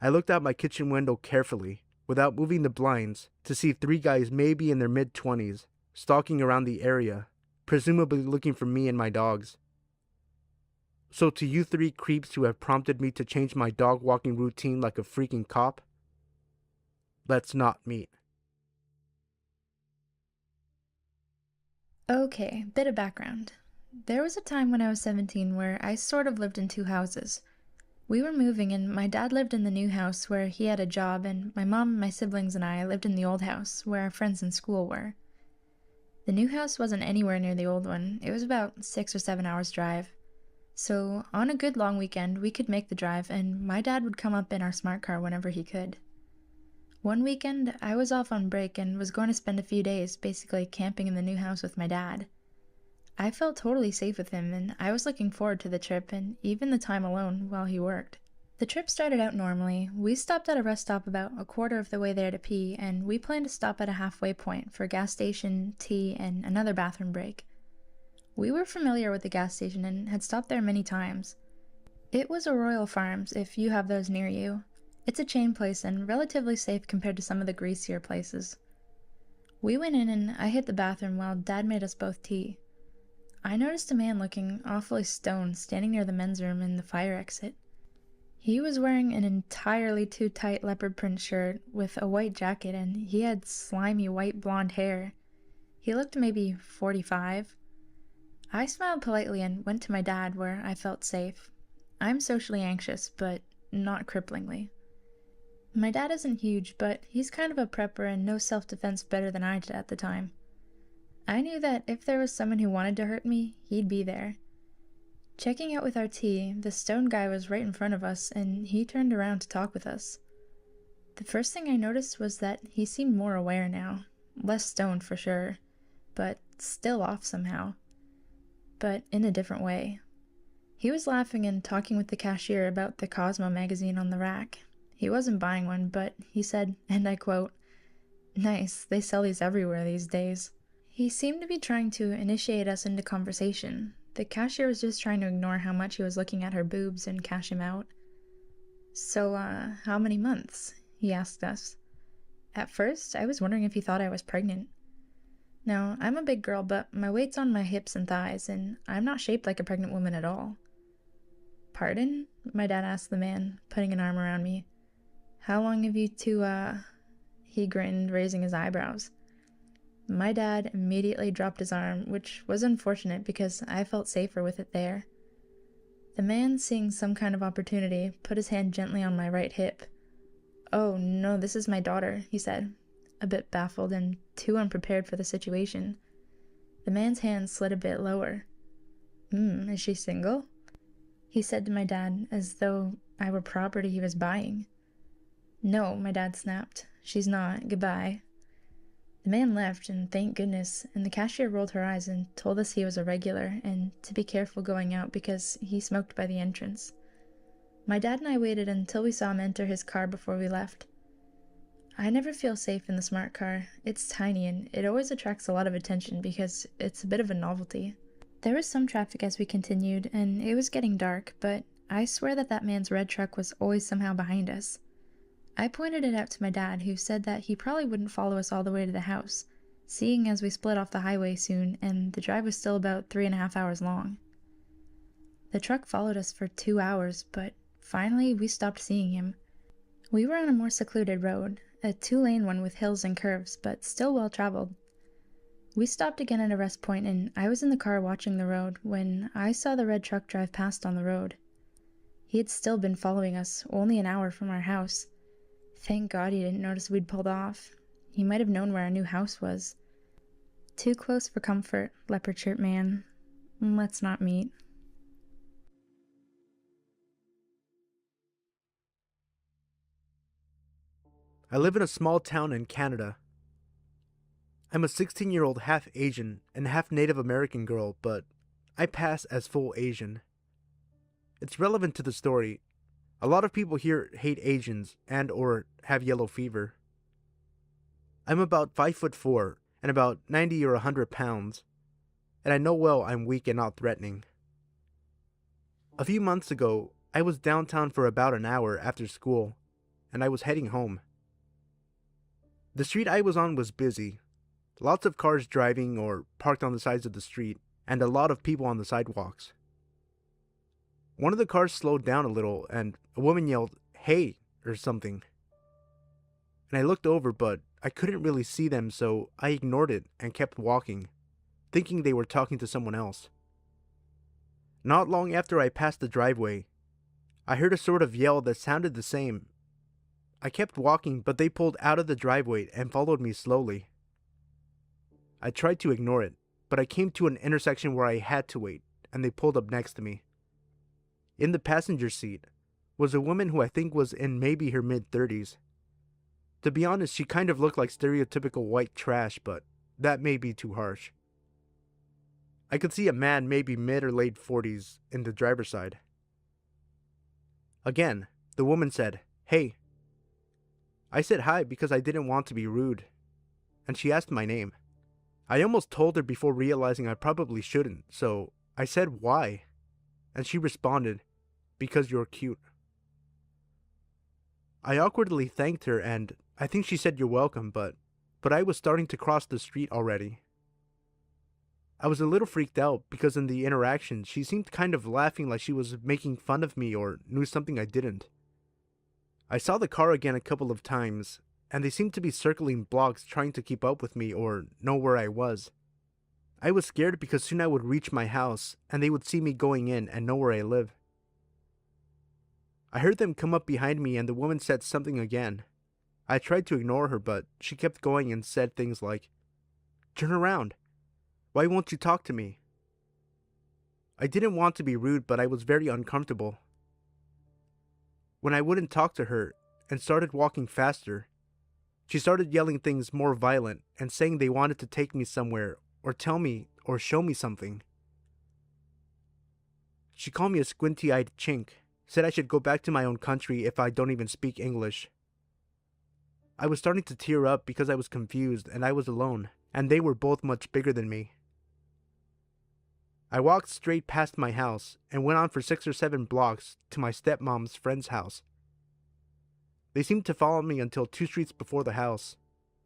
I looked out my kitchen window carefully, without moving the blinds, to see 3 guys maybe in their mid-20s, stalking around the area, presumably looking for me and my dogs. So to you 3 creeps who have prompted me to change my dog walking routine like a freaking cop, let's not meet. Okay, bit of background. There was a time when I was 17 where I sort of lived in 2 houses. We were moving, and my dad lived in the new house where he had a job, and my mom, my siblings, and I lived in the old house where our friends in school were. The new house wasn't anywhere near the old one. It was about 6 or 7 hours drive. So on a good long weekend, we could make the drive, and my dad would come up in our smart car whenever he could. One weekend, I was off on break and was going to spend a few days basically camping in the new house with my dad. I felt totally safe with him, and I was looking forward to the trip and even the time alone while he worked. The trip started out normally. We stopped at a rest stop about a quarter of the way there to pee, and we planned to stop at a halfway point for a gas station, tea, and another bathroom break. We were familiar with the gas station and had stopped there many times. It was a Royal Farms, if you have those near you. It's a chain place and relatively safe compared to some of the greasier places. We went in and I hit the bathroom while Dad made us both tea. I noticed a man looking awfully stoned standing near the men's room in the fire exit. He was wearing an entirely too tight leopard print shirt with a white jacket, and he had slimy white blonde hair. He looked maybe 45. I smiled politely and went to my dad where I felt safe. I'm socially anxious, but not cripplingly. My dad isn't huge, but he's kind of a prepper and knows self-defense better than I did at the time. I knew that if there was someone who wanted to hurt me, he'd be there. Checking out with our tea, the stone guy was right in front of us, and he turned around to talk with us. The first thing I noticed was that he seemed more aware now. Less stoned for sure, but still off somehow. But in a different way. He was laughing and talking with the cashier about the Cosmo magazine on the rack. He wasn't buying one, but he said, and I quote, "Nice, they sell these everywhere these days." He seemed to be trying to initiate us into conversation. The cashier was just trying to ignore how much he was looking at her boobs and cash him out. "So, how many months?" he asked us. At first, I was wondering if he thought I was pregnant. Now, I'm a big girl, but my weight's on my hips and thighs, and I'm not shaped like a pregnant woman at all. "Pardon?" my dad asked the man, putting an arm around me. "How long have you two, He grinned, raising his eyebrows. My dad immediately dropped his arm, which was unfortunate because I felt safer with it there. The man, seeing some kind of opportunity, put his hand gently on my right hip. "Oh, no, this is my daughter," he said, a bit baffled and too unprepared for the situation. The man's hand slid a bit lower. Is she single?" he said to my dad, as though I were property he was buying. "No," my dad snapped. "She's not. Goodbye." The man left, and thank goodness, and the cashier rolled her eyes and told us he was a regular, and to be careful going out because he smoked by the entrance. My dad and I waited until we saw him enter his car before we left. I never feel safe in the smart car. It's tiny, and it always attracts a lot of attention because it's a bit of a novelty. There was some traffic as we continued, and it was getting dark, but I swear that man's red truck was always somehow behind us. I pointed it out to my dad, who said that he probably wouldn't follow us all the way to the house, seeing as we split off the highway soon and the drive was still about 3.5 hours long. The truck followed us for 2 hours, but finally we stopped seeing him. We were on a more secluded road, a 2-lane one with hills and curves, but still well traveled. We stopped again at a rest point, and I was in the car watching the road when I saw the red truck drive past on the road. He had still been following us, only an hour from our house. Thank God he didn't notice we'd pulled off. He might have known where our new house was. "Too close for comfort," leopard shirt man. Let's not meet. I live in a small town in Canada. I'm a 16-year-old half Asian and half Native American girl, but I pass as full Asian. It's relevant to the story. A lot of people here hate Asians and or have yellow fever. I'm about 5'4" and about 90 or 100 pounds, and I know well I'm weak and not threatening. A few months ago, I was downtown for about an hour after school, and I was heading home. The street I was on was busy. Lots of cars driving or parked on the sides of the street, and a lot of people on the sidewalks. One of the cars slowed down a little, and a woman yelled, "Hey," or something. And I looked over, but I couldn't really see them, so I ignored it and kept walking, thinking they were talking to someone else. Not long after I passed the driveway, I heard a sort of yell that sounded the same. I kept walking, but they pulled out of the driveway and followed me slowly. I tried to ignore it, but I came to an intersection where I had to wait, and they pulled up next to me. In the passenger seat was a woman who I think was in maybe her mid-30s. To be honest, she kind of looked like stereotypical white trash, but that may be too harsh. I could see a man maybe mid or late 40s in the driver's side. Again, the woman said, "Hey." I said hi because I didn't want to be rude, and she asked my name. I almost told her before realizing I probably shouldn't, so I said why, and she responded, "Because you're cute." I awkwardly thanked her, and I think she said you're welcome, but I was starting to cross the street already. I was a little freaked out because in the interaction she seemed kind of laughing like she was making fun of me or knew something I didn't. I saw the car again a couple of times, and they seemed to be circling blocks trying to keep up with me or know where I was. I was scared because soon I would reach my house and they would see me going in and know where I live. I heard them come up behind me and the woman said something again. I tried to ignore her, but she kept going and said things like, "Turn around. Why won't you talk to me?" I didn't want to be rude, but I was very uncomfortable. When I wouldn't talk to her and started walking faster, she started yelling things more violent and saying they wanted to take me somewhere or tell me or show me something. She called me a squinty-eyed chink, said I should go back to my own country if I don't even speak English. I was starting to tear up because I was confused and I was alone, and they were both much bigger than me. I walked straight past my house and went on for 6 or 7 blocks to my stepmom's friend's house. They seemed to follow me until 2 streets before the house,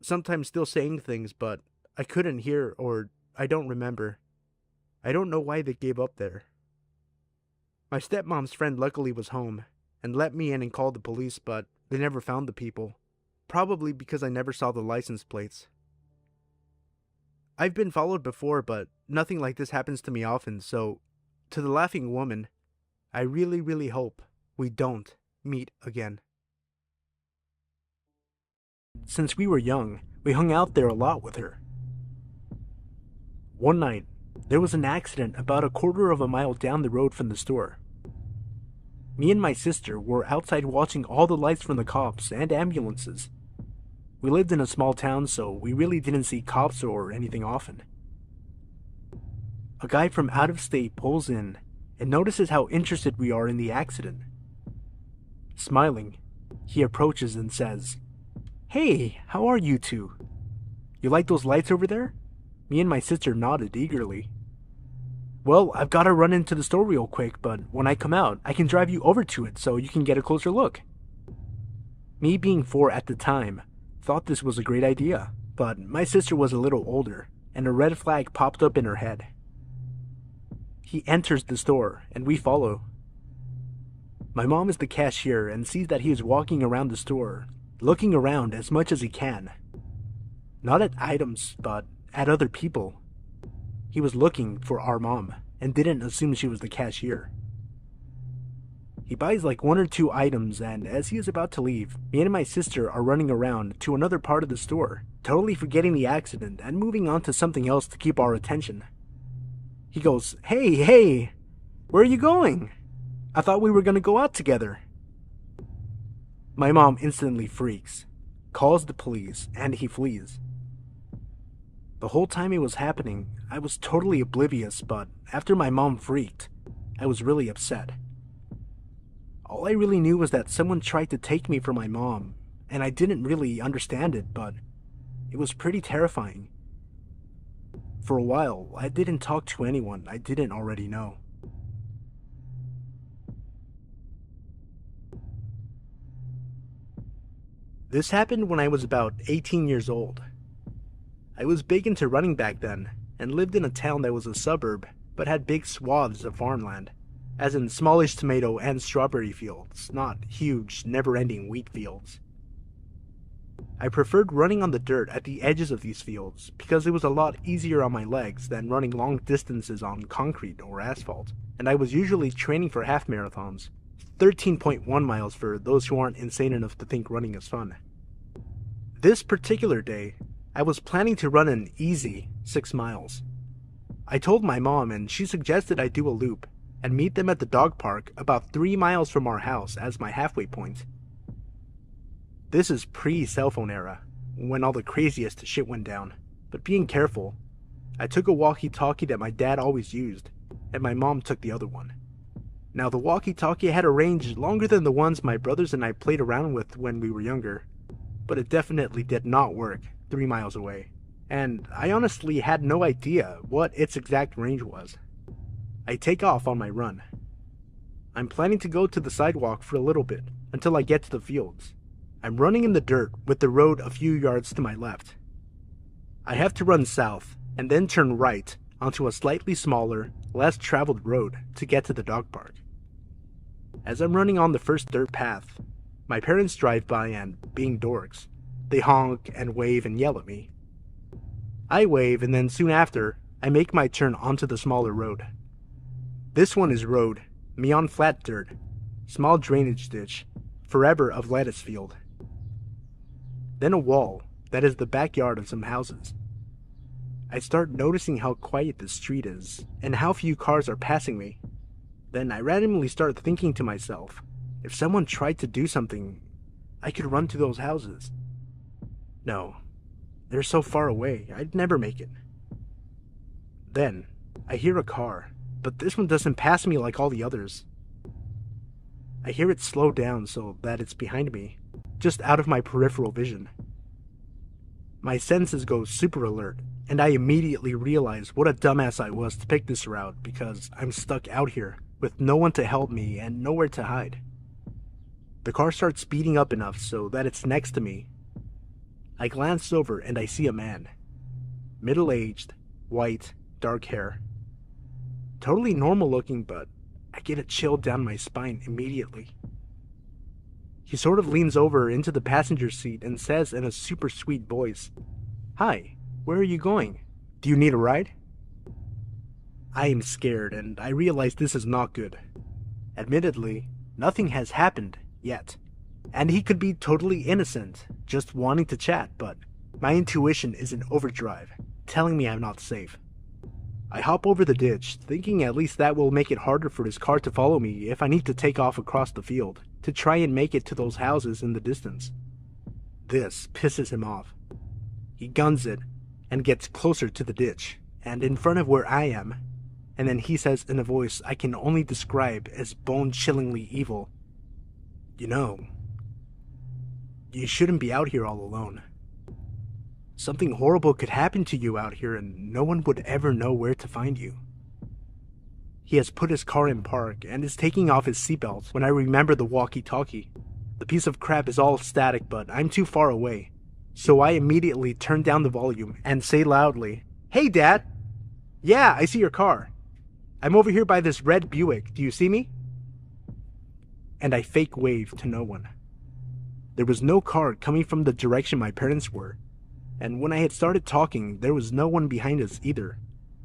sometimes still saying things, but I couldn't hear or I don't remember. I don't know why they gave up there. My stepmom's friend luckily was home and let me in and called the police, but they never found the people, probably because I never saw the license plates. I've been followed before, but nothing like this happens to me often, so to the laughing woman, I really, really hope we don't meet again. Since we were young, we hung out there a lot with her. One night, there was an accident about a quarter of a mile down the road from the store. Me and my sister were outside watching all the lights from the cops and ambulances. We lived in a small town, so we really didn't see cops or anything often. A guy from out of state pulls in and notices how interested we are in the accident. Smiling, he approaches and says, "Hey, how are you two? You like those lights over there?" Me and my sister nodded eagerly. "Well, I've got to run into the store real quick, but when I come out, I can drive you over to it so you can get a closer look." Me being 4 at the time, thought this was a great idea, but my sister was a little older, and a red flag popped up in her head. He enters the store, and we follow. My mom is the cashier and sees that he is walking around the store, looking around as much as he can. Not at items, but at other people. He was looking for our mom, and didn't assume she was the cashier. He buys like 1 or 2 items, and as he is about to leave, me and my sister are running around to another part of the store, totally forgetting the accident and moving on to something else to keep our attention. He goes, Hey, where are you going? I thought we were going to go out together." My mom instantly freaks, calls the police, and he flees. The whole time it was happening, I was totally oblivious, but after my mom freaked, I was really upset. All I really knew was that someone tried to take me from my mom, and I didn't really understand it, but it was pretty terrifying. For a while, I didn't talk to anyone I didn't already know. This happened when I was about 18 years old. I was big into running back then, and lived in a town that was a suburb, but had big swaths of farmland, as in smallish tomato and strawberry fields, not huge, never-ending wheat fields. I preferred running on the dirt at the edges of these fields because it was a lot easier on my legs than running long distances on concrete or asphalt, and I was usually training for half marathons, 13.1 miles for those who aren't insane enough to think running is fun. This particular day, I was planning to run an easy 6 miles. I told my mom, and she suggested I do a loop and meet them at the dog park about 3 miles from our house as my halfway point. This is pre-cell phone era, when all the craziest shit went down, but being careful, I took a walkie-talkie that my dad always used, and my mom took the other one. Now the walkie-talkie had a range longer than the ones my brothers and I played around with when we were younger, but it definitely did not work 3 miles away, and I honestly had no idea what its exact range was. I take off on my run. I'm planning to go to the sidewalk for a little bit, until I get to the fields. I'm running in the dirt with the road a few yards to my left. I have to run south, and then turn right onto a slightly smaller, less traveled road to get to the dog park. As I'm running on the first dirt path, my parents drive by and, being dorks, they honk and wave and yell at me. I wave, and then soon after, I make my turn onto the smaller road. This one is road, me on flat dirt, small drainage ditch, forever of lettuce field. Then a wall that is the backyard of some houses. I start noticing how quiet the street is, and how few cars are passing me. Then I randomly start thinking to myself, if someone tried to do something, I could run to those houses. No, they're so far away, I'd never make it. Then, I hear a car, but this one doesn't pass me like all the others. I hear it slow down so that it's behind me, just out of my peripheral vision. My senses go super alert, and I immediately realize what a dumbass I was to pick this route because I'm stuck out here with no one to help me and nowhere to hide. The car starts speeding up enough so that it's next to me. I glance over and I see a man. Middle-aged, white, dark hair. Totally normal looking, but I get a chill down my spine immediately. He sort of leans over into the passenger seat and says in a super sweet voice, "Hi, where are you going? Do you need a ride?" I am scared and I realize this is not good. Admittedly, nothing has happened yet, and he could be totally innocent, just wanting to chat, but my intuition is in overdrive, telling me I'm not safe. I hop over the ditch, thinking at least that will make it harder for his car to follow me if I need to take off across the field to try and make it to those houses in the distance. This pisses him off. He guns it and gets closer to the ditch and in front of where I am, and then he says in a voice I can only describe as bone-chillingly evil, "You know, you shouldn't be out here all alone. Something horrible could happen to you out here and no one would ever know where to find you." He has put his car in park and is taking off his seatbelt when I remember the walkie-talkie. The piece of crap is all static, but I'm too far away, so I immediately turn down the volume and say loudly, "Hey, Dad! Yeah, I see your car. I'm over here by this red Buick. Do you see me?" And I fake wave to no one. There was no car coming from the direction my parents were, and when I had started talking, there was no one behind us either.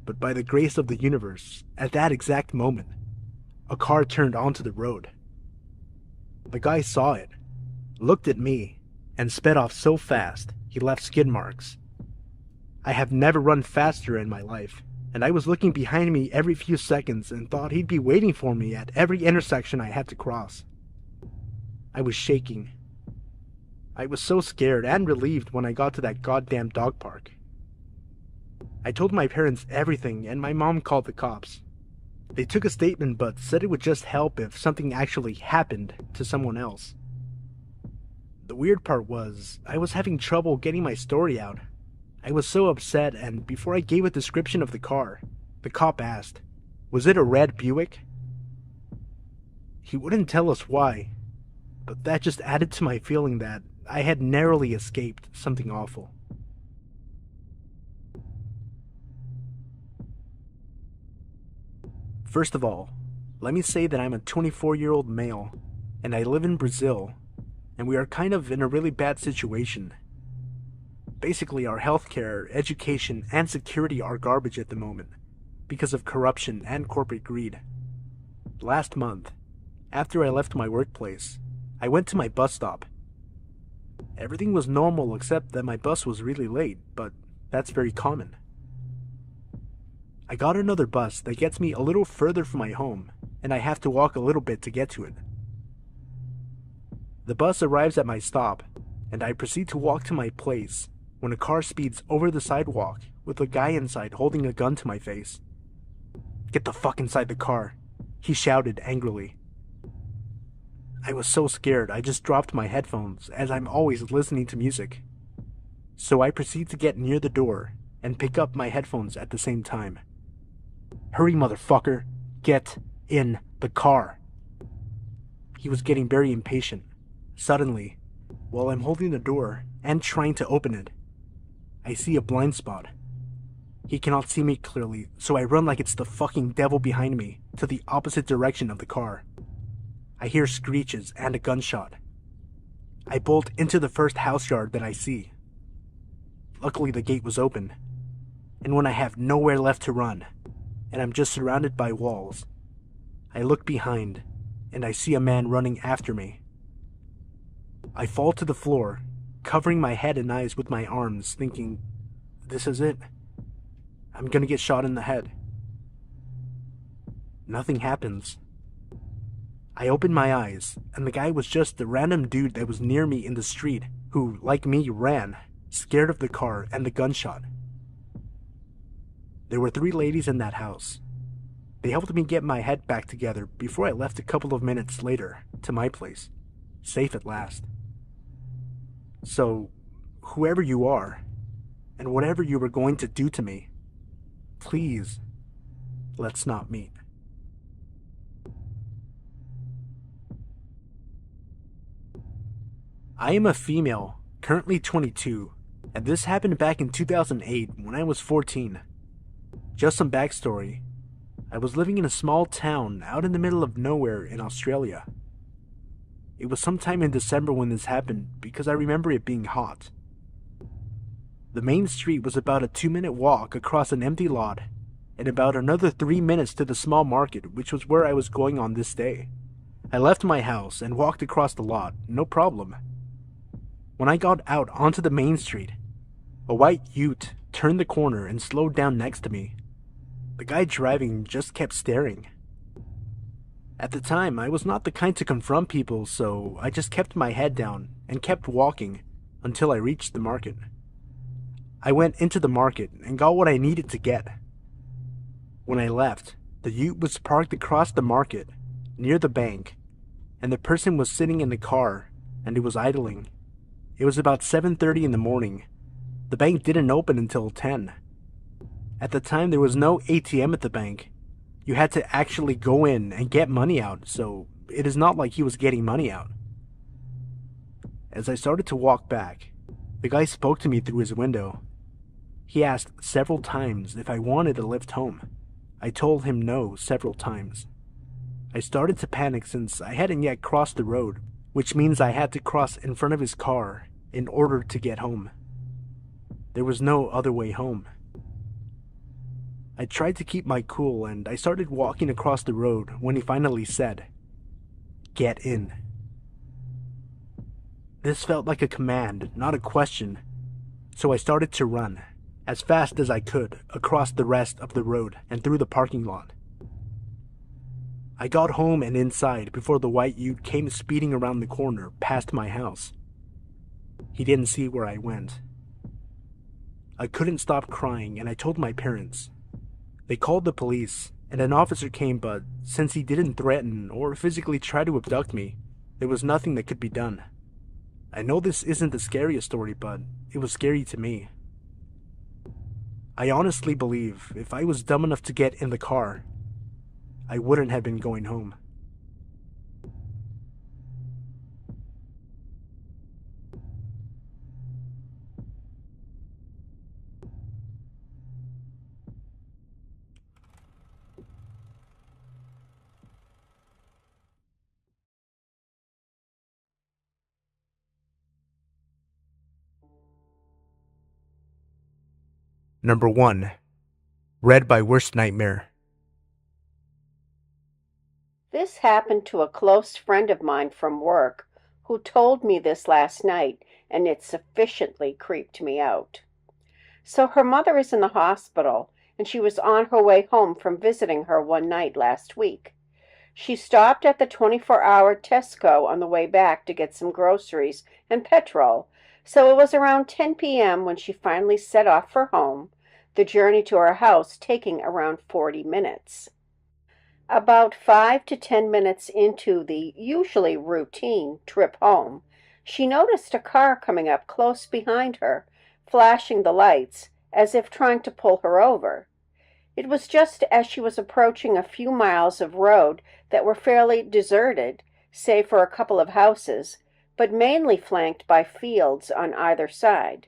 But by the grace of the universe, at that exact moment, a car turned onto the road. The guy saw it, looked at me, and sped off so fast he left skid marks. I have never run faster in my life, and I was looking behind me every few seconds and thought he'd be waiting for me at every intersection I had to cross. I was shaking. I was so scared and relieved when I got to that goddamn dog park. I told my parents everything and my mom called the cops. They took a statement but said it would just help if something actually happened to someone else. The weird part was, I was having trouble getting my story out. I was so upset, and before I gave a description of the car, the cop asked, "Was it a red Buick?" He wouldn't tell us why, but that just added to my feeling that I had narrowly escaped something awful. First of all, let me say that I'm a 24-year-old male, and I live in Brazil, and we are kind of in a really bad situation. Basically, our healthcare, education, and security are garbage at the moment, because of corruption and corporate greed. Last month, after I left my workplace, I went to my bus stop. Everything was normal except that my bus was really late, but that's very common. I got another bus that gets me a little further from my home, and I have to walk a little bit to get to it. The bus arrives at my stop, and I proceed to walk to my place when a car speeds over the sidewalk with a guy inside holding a gun to my face. "Get the fuck inside the car," he shouted angrily. I was so scared I just dropped my headphones, as I'm always listening to music. So I proceed to get near the door and pick up my headphones at the same time. "Hurry, motherfucker! Get in the car!" He was getting very impatient. Suddenly, while I'm holding the door and trying to open it, I see a blind spot. He cannot see me clearly, so I run like it's the fucking devil behind me to the opposite direction of the car. I hear screeches and a gunshot. I bolt into the first house yard that I see. Luckily the gate was open, and when I have nowhere left to run, and I'm just surrounded by walls, I look behind, and I see a man running after me. I fall to the floor, covering my head and eyes with my arms, thinking, this is it. I'm gonna get shot in the head. Nothing happens. I open my eyes, and the guy was just the random dude that was near me in the street who, like me, ran, scared of the car and the gunshot. There were 3 ladies in that house. They helped me get my head back together before I left a couple of minutes later to my place, safe at last. So, whoever you are, and whatever you were going to do to me, please, let's not meet. I am a female, currently 22, and this happened back in 2008 when I was 14. Just some backstory. I was living in a small town out in the middle of nowhere in Australia. It was sometime in December when this happened because I remember it being hot. The main street was about a 2-minute walk across an empty lot and about another 3 minutes to the small market, which was where I was going on this day. I left my house and walked across the lot, no problem. When I got out onto the main street, a white ute turned the corner and slowed down next to me. The guy driving just kept staring. At the time, I was not the kind to confront people, so I just kept my head down and kept walking until I reached the market. I went into the market and got what I needed to get. When I left, the ute was parked across the market, near the bank, and the person was sitting in the car, and it was idling. It was about 7:30 in the morning. The bank didn't open until 10. At the time, there was no ATM at the bank. You had to actually go in and get money out, so it is not like he was getting money out. As I started to walk back, the guy spoke to me through his window. He asked several times if I wanted a lift home. I told him no several times. I started to panic since I hadn't yet crossed the road, which means I had to cross in front of his car in order to get home. There was no other way home. I tried to keep my cool and I started walking across the road when he finally said, "Get in." This felt like a command, not a question, so I started to run, as fast as I could, across the rest of the road and through the parking lot. I got home and inside before the white ute came speeding around the corner past my house. He didn't see where I went. I couldn't stop crying and I told my parents. They called the police and an officer came, but since he didn't threaten or physically try to abduct me, there was nothing that could be done. I know this isn't the scariest story, but it was scary to me. I honestly believe if I was dumb enough to get in the car, I wouldn't have been going home. Number 1. Read by Worst Nightmare. This happened to a close friend of mine from work who told me this last night, and it sufficiently creeped me out. So her mother is in the hospital, and she was on her way home from visiting her one night last week. She stopped at the 24-hour Tesco on the way back to get some groceries and petrol, so it was around 10 p.m. when she finally set off for home, the journey to her house taking around 40 minutes. About 5 to 10 minutes into the usually routine trip home, she noticed a car coming up close behind her, flashing the lights as if trying to pull her over. It was just as she was approaching a few miles of road that were fairly deserted, save for a couple of houses, but mainly flanked by fields on either side.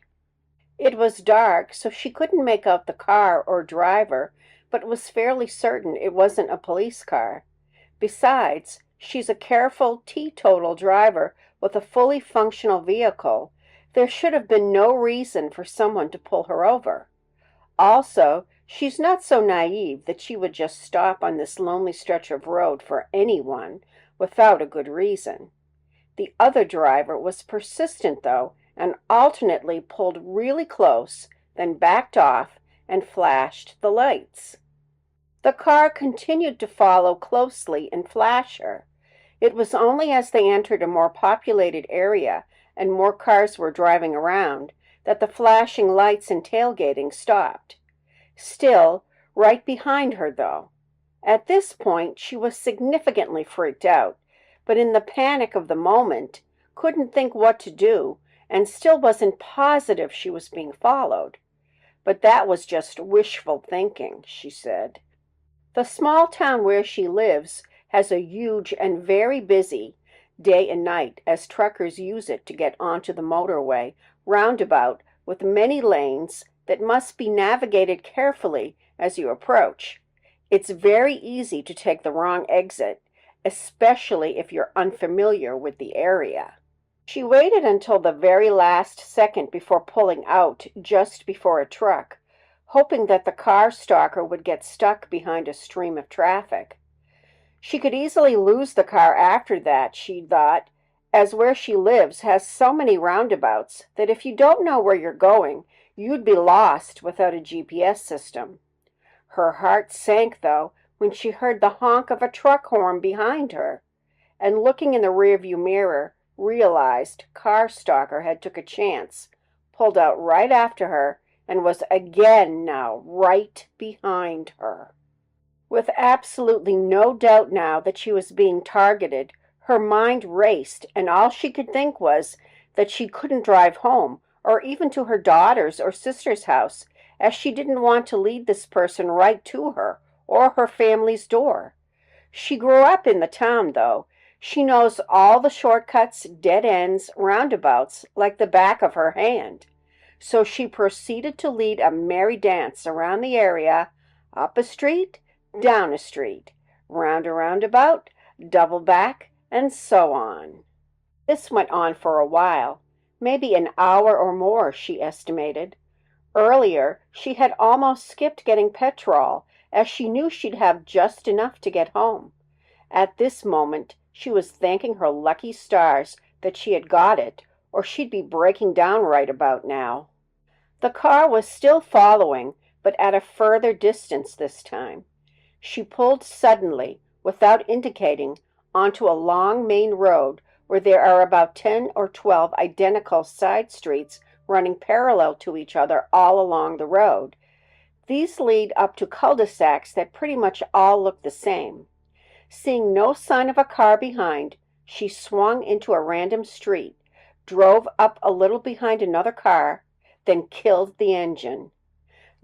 It was dark, so she couldn't make out the car or driver, but was fairly certain it wasn't a police car. Besides, she's a careful, teetotal driver with a fully functional vehicle. There should have been no reason for someone to pull her over. Also, she's not so naive that she would just stop on this lonely stretch of road for anyone without a good reason. The other driver was persistent, though, and alternately pulled really close, then backed off and flashed the lights. The car continued to follow closely and flash her. It was only as they entered a more populated area and more cars were driving around that the flashing lights and tailgating stopped. Still, right behind her, though. At this point, she was significantly freaked out, but in the panic of the moment, couldn't think what to do, and still wasn't positive she was being followed. But that was just wishful thinking, she said. The small town where she lives has a huge and very busy day and night as truckers use it to get onto the motorway roundabout with many lanes that must be navigated carefully as you approach. It's very easy to take the wrong exit, especially if you're unfamiliar with the area. She waited until the very last second before pulling out just before a truck, hoping that the car stalker would get stuck behind a stream of traffic. She could easily lose the car after that, she thought, as where she lives has so many roundabouts that if you don't know where you're going, you'd be lost without a GPS system. Her heart sank, though, when she heard the honk of a truck horn behind her, and looking in the rearview mirror, realized car stalker had took a chance, pulled out right after her, and was again now right behind her. With absolutely no doubt now that she was being targeted, her mind raced, and all she could think was that she couldn't drive home, or even to her daughter's or sister's house, as she didn't want to lead this person right to her or her family's door. She grew up in the town, though. She knows all the shortcuts, dead ends, roundabouts like the back of her hand. So she proceeded to lead a merry dance around the area, up a street, down a street, round a roundabout, double back, and so on. This went on for a while, maybe an hour or more, she estimated. Earlier, she had almost skipped getting petrol, as she knew she'd have just enough to get home. At this moment, she was thanking her lucky stars that she had got it, or she'd be breaking down right about now. The car was still following, but at a further distance this time. She pulled suddenly, without indicating, onto a long main road where there are about 10 or 12 identical side streets running parallel to each other all along the road. These lead up to cul-de-sacs that pretty much all look the same. Seeing no sign of a car behind, she swung into a random street, drove up a little behind another car, then killed the engine.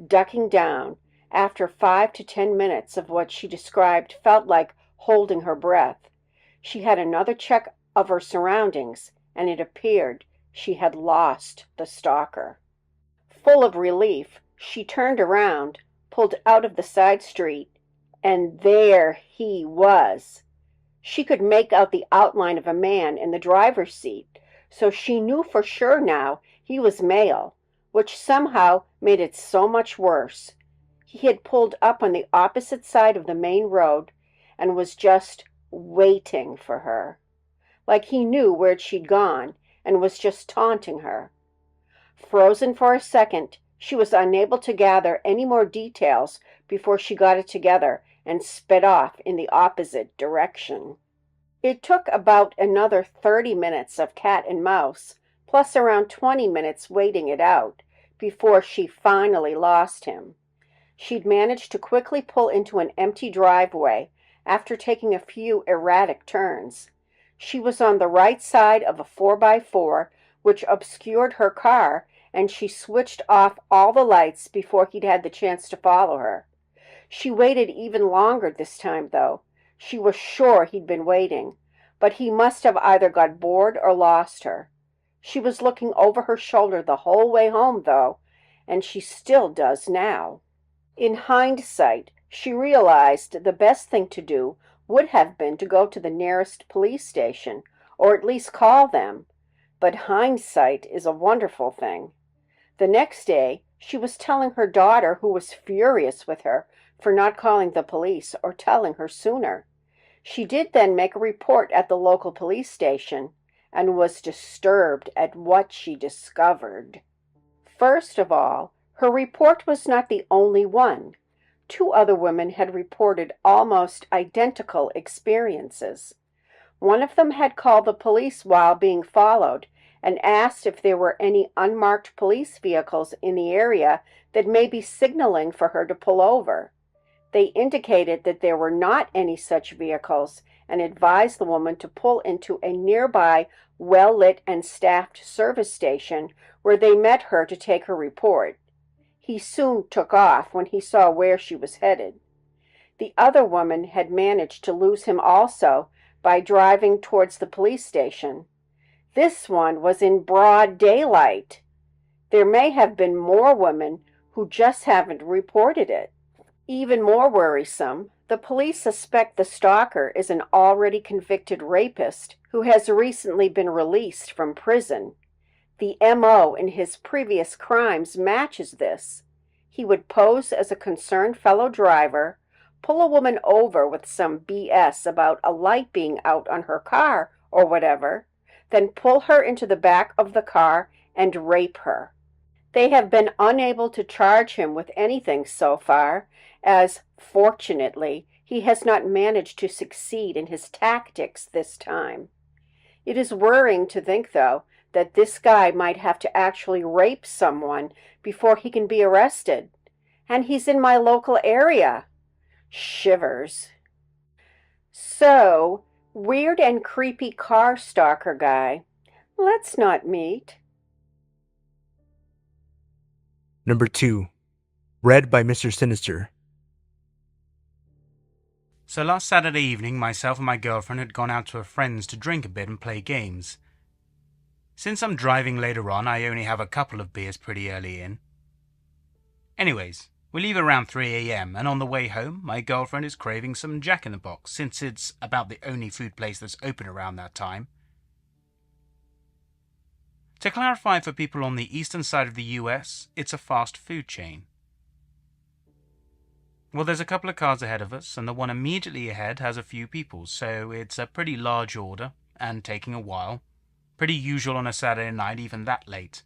Ducking down, after 5 to 10 minutes of what she described felt like holding her breath, she had another check of her surroundings, and it appeared she had lost the stalker. Full of relief, she turned around, pulled out of the side street, and there he was. She could make out the outline of a man in the driver's seat, so she knew for sure now he was male, which somehow made it so much worse. He had pulled up on the opposite side of the main road and was just waiting for her, like he knew where she'd gone and was just taunting her. Frozen for a second, she was unable to gather any more details before she got it together and sped off in the opposite direction. It took about another 30 minutes of cat and mouse, plus around 20 minutes waiting it out, before she finally lost him. She'd managed to quickly pull into an empty driveway after taking a few erratic turns. She was on the right side of a 4x4, which obscured her car, and she switched off all the lights before he'd had the chance to follow her. She waited even longer this time, though. She was sure he'd been waiting, but he must have either got bored or lost her. She was looking over her shoulder the whole way home, though, and she still does now. In hindsight, she realized the best thing to do would have been to go to the nearest police station, or at least call them. But hindsight is a wonderful thing. The next day, she was telling her daughter, who was furious with her for not calling the police or telling her sooner. She did then make a report at the local police station and was disturbed at what she discovered. First of all, her report was not the only one. 2 other women had reported almost identical experiences. One of them had called the police while being followed and asked if there were any unmarked police vehicles in the area that may be signaling for her to pull over. They indicated that there were not any such vehicles and advised the woman to pull into a nearby well-lit and staffed service station where they met her to take her report. He soon took off when he saw where she was headed. The other woman had managed to lose him also by driving towards the police station. This one was in broad daylight. There may have been more women who just haven't reported it. Even more worrisome, the police suspect the stalker is an already convicted rapist who has recently been released from prison. The M.O. in his previous crimes matches this. He would pose as a concerned fellow driver, pull a woman over with some BS about a light being out on her car or whatever, then pull her into the back of the car and rape her. They have been unable to charge him with anything so far, as, fortunately, he has not managed to succeed in his tactics this time. It is worrying to think, though, that this guy might have to actually rape someone before he can be arrested. And he's in my local area. Shivers. So, weird and creepy car stalker guy, let's not meet. Number 2. Read by Mr. Sinister. So last Saturday evening, myself and my girlfriend had gone out to a friend's to drink a bit and play games. Since I'm driving later on, I only have a couple of beers pretty early in. Anyways, we leave around 3 a.m. and on the way home, my girlfriend is craving some Jack in the Box, since it's about the only food place that's open around that time. To clarify for people on the eastern side of the US, it's a fast food chain. Well, there's a couple of cars ahead of us, and the one immediately ahead has a few people, so it's a pretty large order, and taking a while. Pretty usual on a Saturday night, even that late.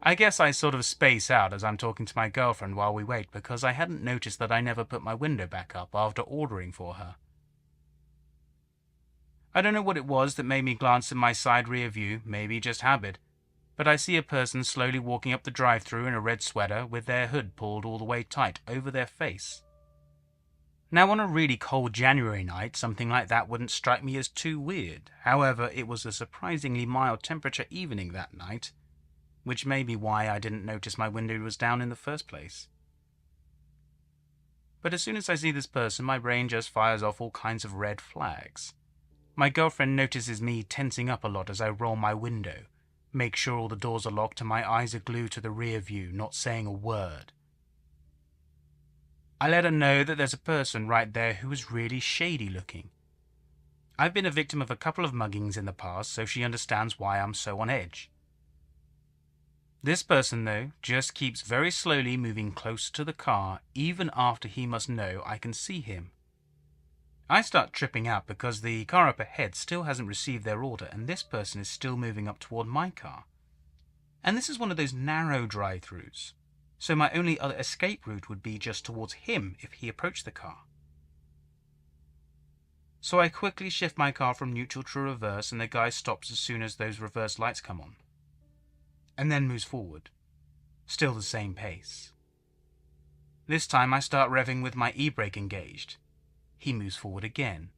I guess I sort of space out as I'm talking to my girlfriend while we wait, because I hadn't noticed that I never put my window back up after ordering for her. I don't know what it was that made me glance in my side rear view, maybe just habit, but I see a person slowly walking up the drive-thru in a red sweater with their hood pulled all the way tight over their face. Now, on a really cold January night, something like that wouldn't strike me as too weird. However, it was a surprisingly mild temperature evening that night, which may be why I didn't notice my window was down in the first place. But as soon as I see this person, my brain just fires off all kinds of red flags. My girlfriend notices me tensing up a lot as I roll my window, make sure all the doors are locked and my eyes are glued to the rear view, not saying a word. I let her know that there's a person right there who is really shady looking. I've been a victim of a couple of muggings in the past, so she understands why I'm so on edge. This person, though, just keeps very slowly moving closer to the car, even after he must know I can see him. I start tripping out because the car up ahead still hasn't received their order, and this person is still moving up toward my car. And this is one of those narrow drive-thrus, so my only other escape route would be just towards him if he approached the car. So I quickly shift my car from neutral to reverse, and the guy stops as soon as those reverse lights come on, and then moves forward, still the same pace. This time I start revving with my e-brake engaged. He moves forward again.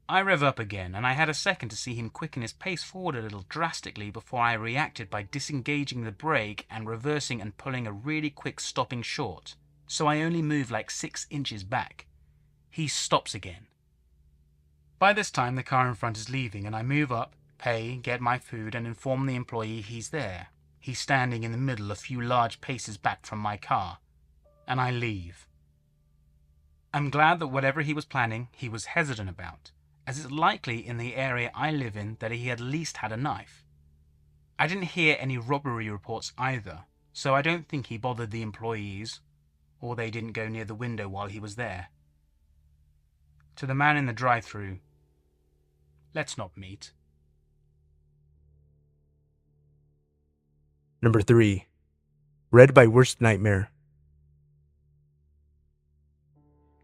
I rev up again, and I had a second to see him quicken his pace forward a little drastically before I reacted by disengaging the brake and reversing and pulling a really quick stopping short, so I only moved like 6 inches back. He stops again. By this time the car in front is leaving, and I move up, pay, get my food, and inform the employee he's there. He's standing in the middle a few large paces back from my car, and I leave. I'm glad that whatever he was planning, he was hesitant about, as it's likely in the area I live in that he at least had a knife. I didn't hear any robbery reports either, so I don't think he bothered the employees, or they didn't go near the window while he was there. To the man in the drive-thru, let's not meet. Number 3. Read by Worst Nightmare.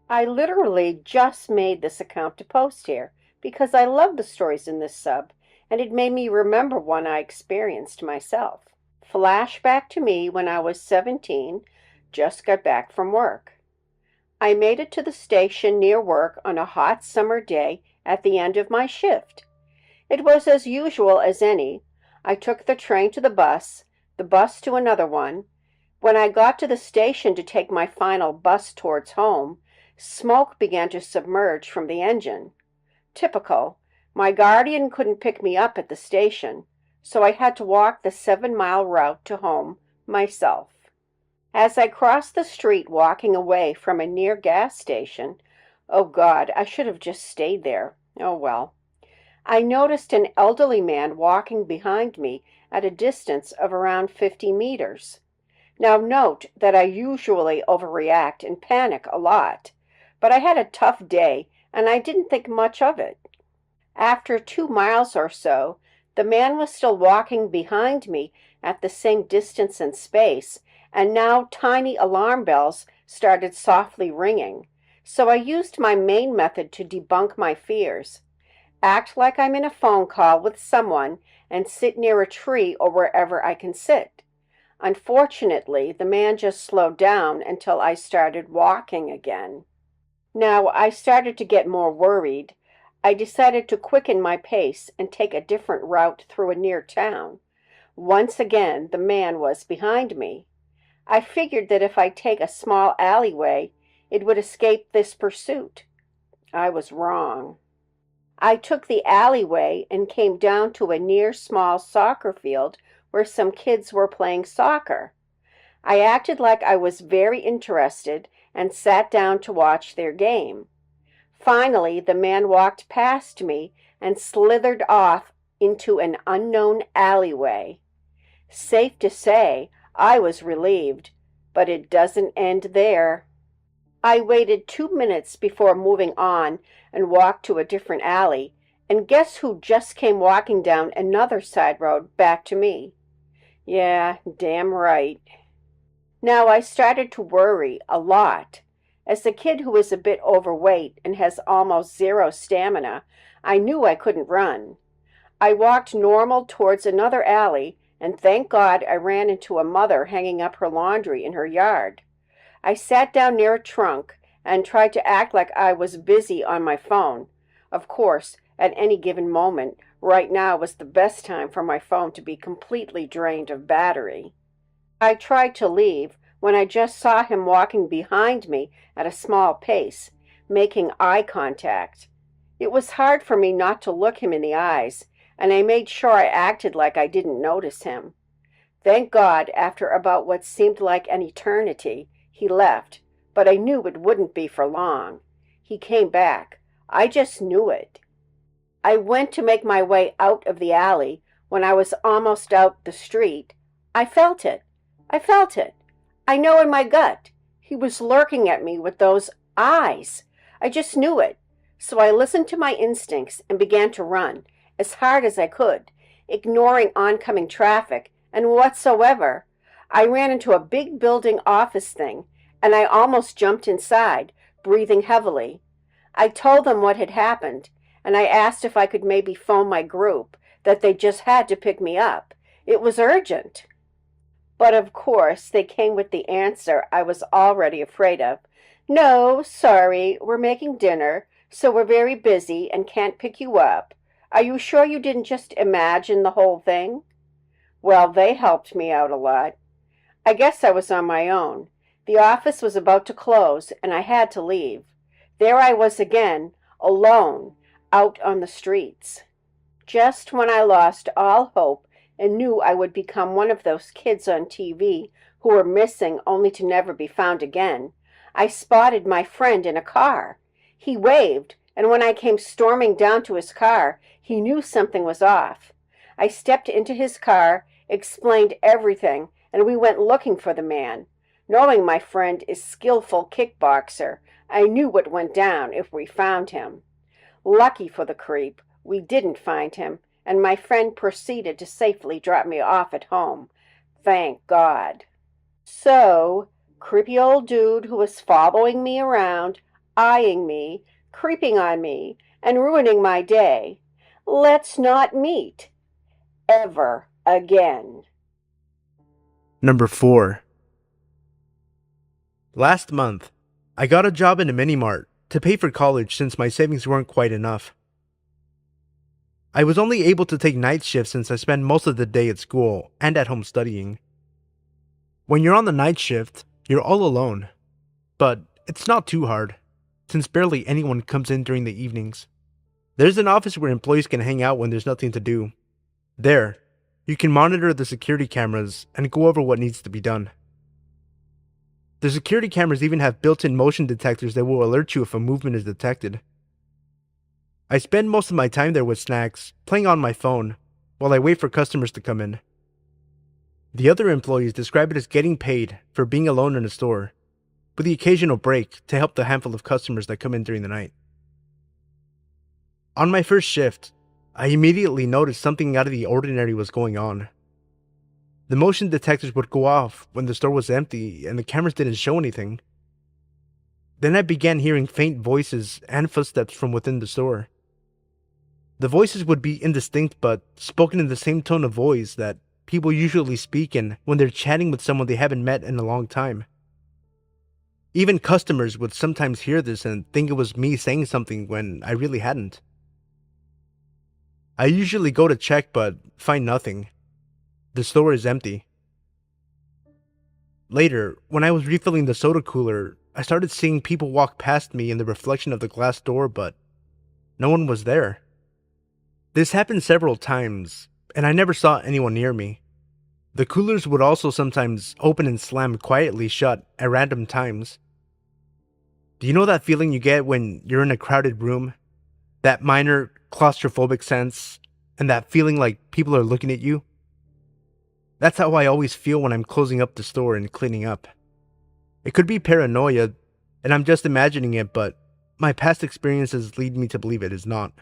I literally just made this account to post here because I love the stories in this sub, and it made me remember one I experienced myself. Flashback to me when I was 17, just got back from work. I made it to the station near work on a hot summer day at the end of my shift. It was as usual as any. I took the train to the bus to another one. When I got to the station to take my final bus towards home, smoke began to submerge from the engine. Typical. My guardian couldn't pick me up at the station, so I had to walk the 7-mile route to home myself. As I crossed the street walking away from a near gas station, oh God, I should have just stayed there. Oh well. I noticed an elderly man walking behind me at a distance of around 50 meters. Now note that I usually overreact and panic a lot, but I had a tough day and I didn't think much of it. After 2 miles or so, the man was still walking behind me at the same distance and space, and now tiny alarm bells started softly ringing. So I used my main method to debunk my fears. Act like I'm in a phone call with someone and sit near a tree or wherever I can sit. Unfortunately, the man just slowed down until I started walking again. Now I started to get more worried. I decided to quicken my pace and take a different route through a near town. Once again, the man was behind me. I figured that if I take a small alleyway, it would escape this pursuit. I was wrong. I took the alleyway and came down to a near small soccer field where some kids were playing soccer. I acted like I was very interested and sat down to watch their game. Finally, the man walked past me and slithered off into an unknown alleyway. Safe to say, I was relieved, but it doesn't end there. I waited 2 minutes before moving on and walked to a different alley, and guess who just came walking down another side road back to me? Yeah, damn right. Now I started to worry a lot. As a kid who is a bit overweight and has almost zero stamina, I knew I couldn't run. I walked normal towards another alley, and thank God I ran into a mother hanging up her laundry in her yard. I sat down near a trunk and tried to act like I was busy on my phone. Of course, at any given moment, right now was the best time for my phone to be completely drained of battery. I tried to leave when I just saw him walking behind me at a small pace, making eye contact. It was hard for me not to look him in the eyes, and I made sure I acted like I didn't notice him. Thank God, after about what seemed like an eternity, he left, but I knew it wouldn't be for long. He came back. I just knew it. I went to make my way out of the alley. When I was almost out the street, I felt it. I felt it. I know in my gut. He was lurking at me with those eyes. I just knew it. So I listened to my instincts and began to run as hard as I could, ignoring oncoming traffic and whatsoever. I ran into a big building office thing, and I almost jumped inside, breathing heavily. I told them what had happened, and I asked if I could maybe phone my group, that they just had to pick me up. It was urgent. But of course, they came with the answer I was already afraid of. No, sorry, we're making dinner, so we're very busy and can't pick you up. Are you sure you didn't just imagine the whole thing? Well, they helped me out a lot. I guess I was on my own. The office was about to close, and I had to leave. There I was again, alone, out on the streets. Just when I lost all hope and knew I would become one of those kids on TV who were missing only to never be found again, I spotted my friend in a car. He waved, and when I came storming down to his car, he knew something was off. I stepped into his car, explained everything, and we went looking for the man. Knowing my friend is skillful kickboxer, I knew what went down if we found him. Lucky for the creep, we didn't find him, and my friend proceeded to safely drop me off at home. Thank God. So, creepy old dude who was following me around, eyeing me, creeping on me, and ruining my day. Let's not meet. Ever again. Number 4. Last month, I got a job in a mini-mart to pay for college since my savings weren't quite enough. I was only able to take night shifts since I spend most of the day at school and at home studying. When you're on the night shift, you're all alone. But it's not too hard, since barely anyone comes in during the evenings. There's an office where employees can hang out when there's nothing to do. There, you can monitor the security cameras and go over what needs to be done. The security cameras even have built-in motion detectors that will alert you if a movement is detected. I spend most of my time there with snacks, playing on my phone, while I wait for customers to come in. The other employees describe it as getting paid for being alone in a store, with the occasional break to help the handful of customers that come in during the night. On my first shift, I immediately noticed something out of the ordinary was going on. The motion detectors would go off when the store was empty and the cameras didn't show anything. Then I began hearing faint voices and footsteps from within the store. The voices would be indistinct but spoken in the same tone of voice that people usually speak in when they're chatting with someone they haven't met in a long time. Even customers would sometimes hear this and think it was me saying something when I really hadn't. I usually go to check but find nothing. The store is empty. Later, when I was refilling the soda cooler, I started seeing people walk past me in the reflection of the glass door, but no one was there. This happened several times, and I never saw anyone near me. The coolers would also sometimes open and slam quietly shut at random times. Do you know that feeling you get when you're in a crowded room? That minor claustrophobic sense, and that feeling like people are looking at you? That's how I always feel when I'm closing up the store and cleaning up. It could be paranoia, and I'm just imagining it, but my past experiences lead me to believe it is not.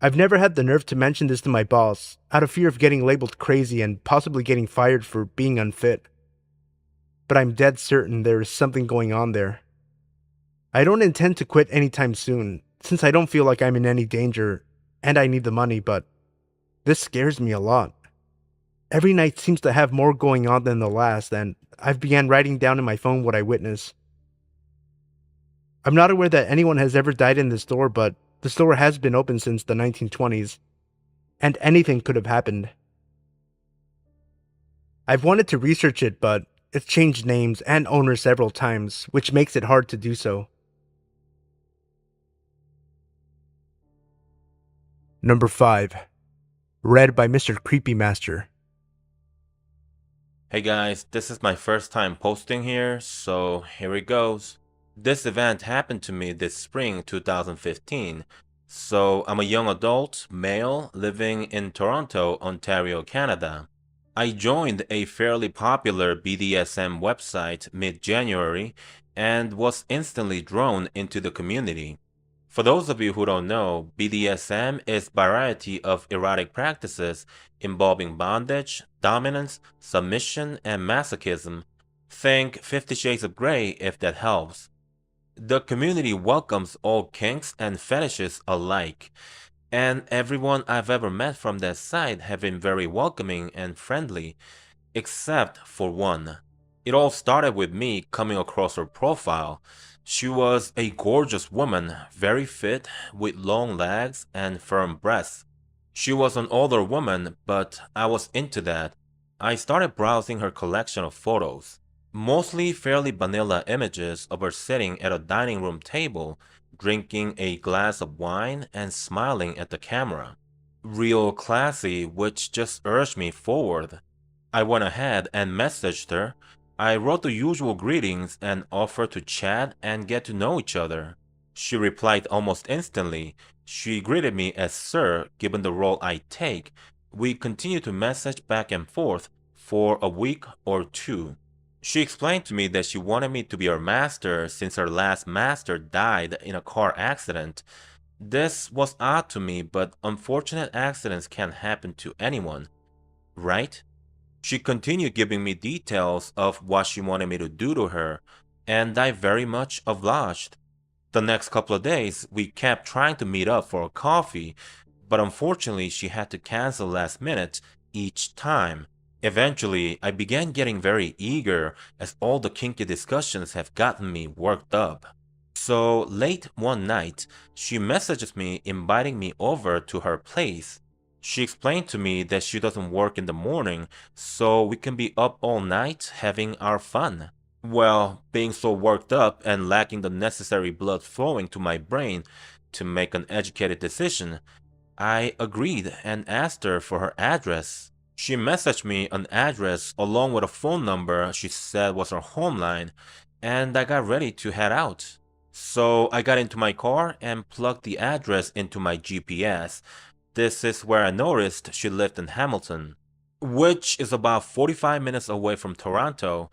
I've never had the nerve to mention this to my boss, out of fear of getting labeled crazy and possibly getting fired for being unfit. But I'm dead certain there is something going on there. I don't intend to quit anytime soon, since I don't feel like I'm in any danger, and I need the money, but this scares me a lot. Every night seems to have more going on than the last, and I've began writing down in my phone what I witness. I'm not aware that anyone has ever died in the store, but the store has been open since the 1920s, and anything could have happened. I've wanted to research it, but it's changed names and owners several times, which makes it hard to do so. Number 5. Read by Mr. Creepymaster. Hey guys, this is my first time posting here, so here it goes. This event happened to me this spring 2015. So I'm a young adult, male, living in Toronto, Ontario, Canada. I joined a fairly popular BDSM website mid-January and was instantly drawn into the community. For those of you who don't know, BDSM is a variety of erotic practices involving bondage, dominance, submission, and masochism. Think 50 Shades of Grey if that helps. The community welcomes all kinks and fetishes alike, and everyone I've ever met from that site have been very welcoming and friendly, except for one. It all started with me coming across her profile. She was a gorgeous woman, very fit, with long legs and firm breasts. She was an older woman, but I was into that. I started browsing her collection of photos, mostly fairly vanilla images of her sitting at a dining room table, drinking a glass of wine and smiling at the camera. Real classy, which just urged me forward. I went ahead and messaged her. I wrote the usual greetings and offered to chat and get to know each other. She replied almost instantly. She greeted me as Sir, given the role I take. We continued to message back and forth for a week or two. She explained to me that she wanted me to be her master since her last master died in a car accident. This was odd to me, but unfortunate accidents can happen to anyone, right? She continued giving me details of what she wanted me to do to her, and I very much obliged. The next couple of days, we kept trying to meet up for a coffee, but unfortunately she had to cancel last minute each time. Eventually, I began getting very eager as all the kinky discussions have gotten me worked up. So late one night, she messages me inviting me over to her place. She explained to me that she doesn't work in the morning, so we can be up all night having our fun. Well, being so worked up and lacking the necessary blood flowing to my brain to make an educated decision, I agreed and asked her for her address. She messaged me an address along with a phone number she said was her home line, and I got ready to head out. So I got into my car and plugged the address into my GPS. This is where I noticed she lived in Hamilton. which is about 45 minutes away from Toronto.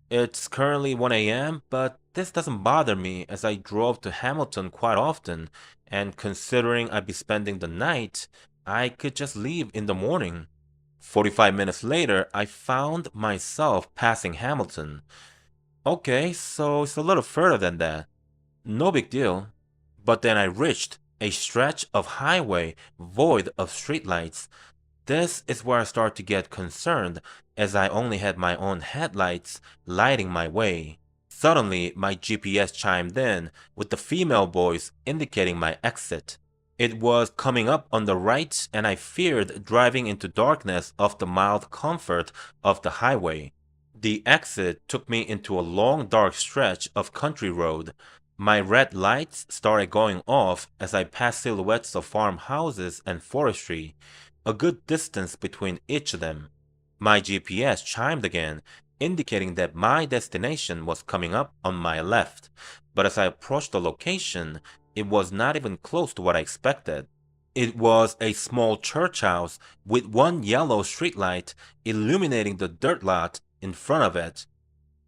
It's currently 1 a.m., but this doesn't bother me as I drove to Hamilton quite often, and considering I'd be spending the night, I could just leave in the morning. 45 minutes later, I found myself passing Hamilton. Okay, so it's a little further than that. No big deal. But then I reached a stretch of highway void of streetlights. This is where I start to get concerned, as I only had my own headlights lighting my way. Suddenly, my GPS chimed in with the female voice indicating my exit. It was coming up on the right, and I feared driving into darkness of the mild comfort of the highway. The exit took me into a long dark stretch of country road. My red lights started going off as I passed silhouettes of farmhouses and forestry, a good distance between each of them. My GPS chimed again, indicating that my destination was coming up on my left, but as I approached the location, it was not even close to what I expected. It was a small church house with one yellow streetlight illuminating the dirt lot in front of it.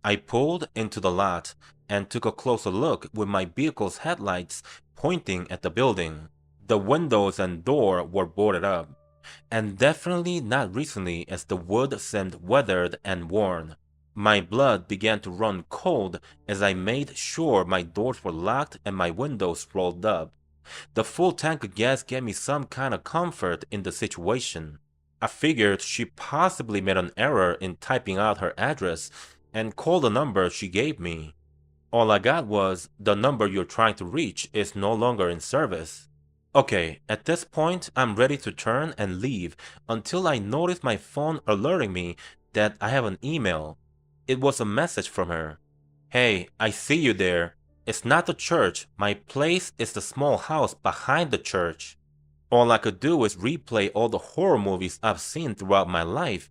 I pulled into the lot and took a closer look with my vehicle's headlights pointing at the building. The windows and door were boarded up, and definitely not recently as the wood seemed weathered and worn. My blood began to run cold as I made sure my doors were locked and my windows rolled up. The full tank of gas gave me some kind of comfort in the situation. I figured she possibly made an error in typing out her address and called the number she gave me. All I got was, the number you're trying to reach is no longer in service. Okay, at this point, I'm ready to turn and leave until I notice my phone alerting me that I have an email. It was a message from her. Hey, I see you there. It's not the church. My place is the small house behind the church. All I could do is replay all the horror movies I've seen throughout my life,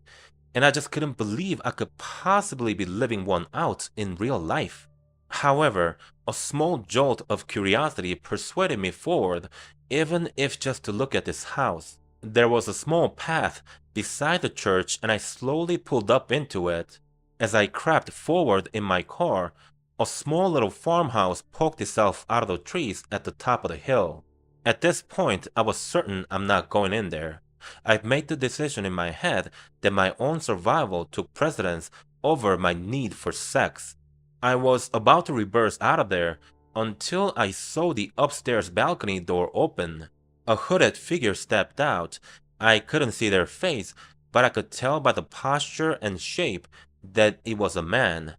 and I just couldn't believe I could possibly be living one out in real life. However, a small jolt of curiosity persuaded me forward, even if just to look at this house. There was a small path beside the church, and I slowly pulled up into it. As I crept forward in my car, a small little farmhouse poked itself out of the trees at the top of the hill. At this point, I was certain I'm not going in there. I'd made the decision in my head that my own survival took precedence over my need for sex. I was about to reverse out of there until I saw the upstairs balcony door open. A hooded figure stepped out. I couldn't see their face, but I could tell by the posture and shape that it was a man.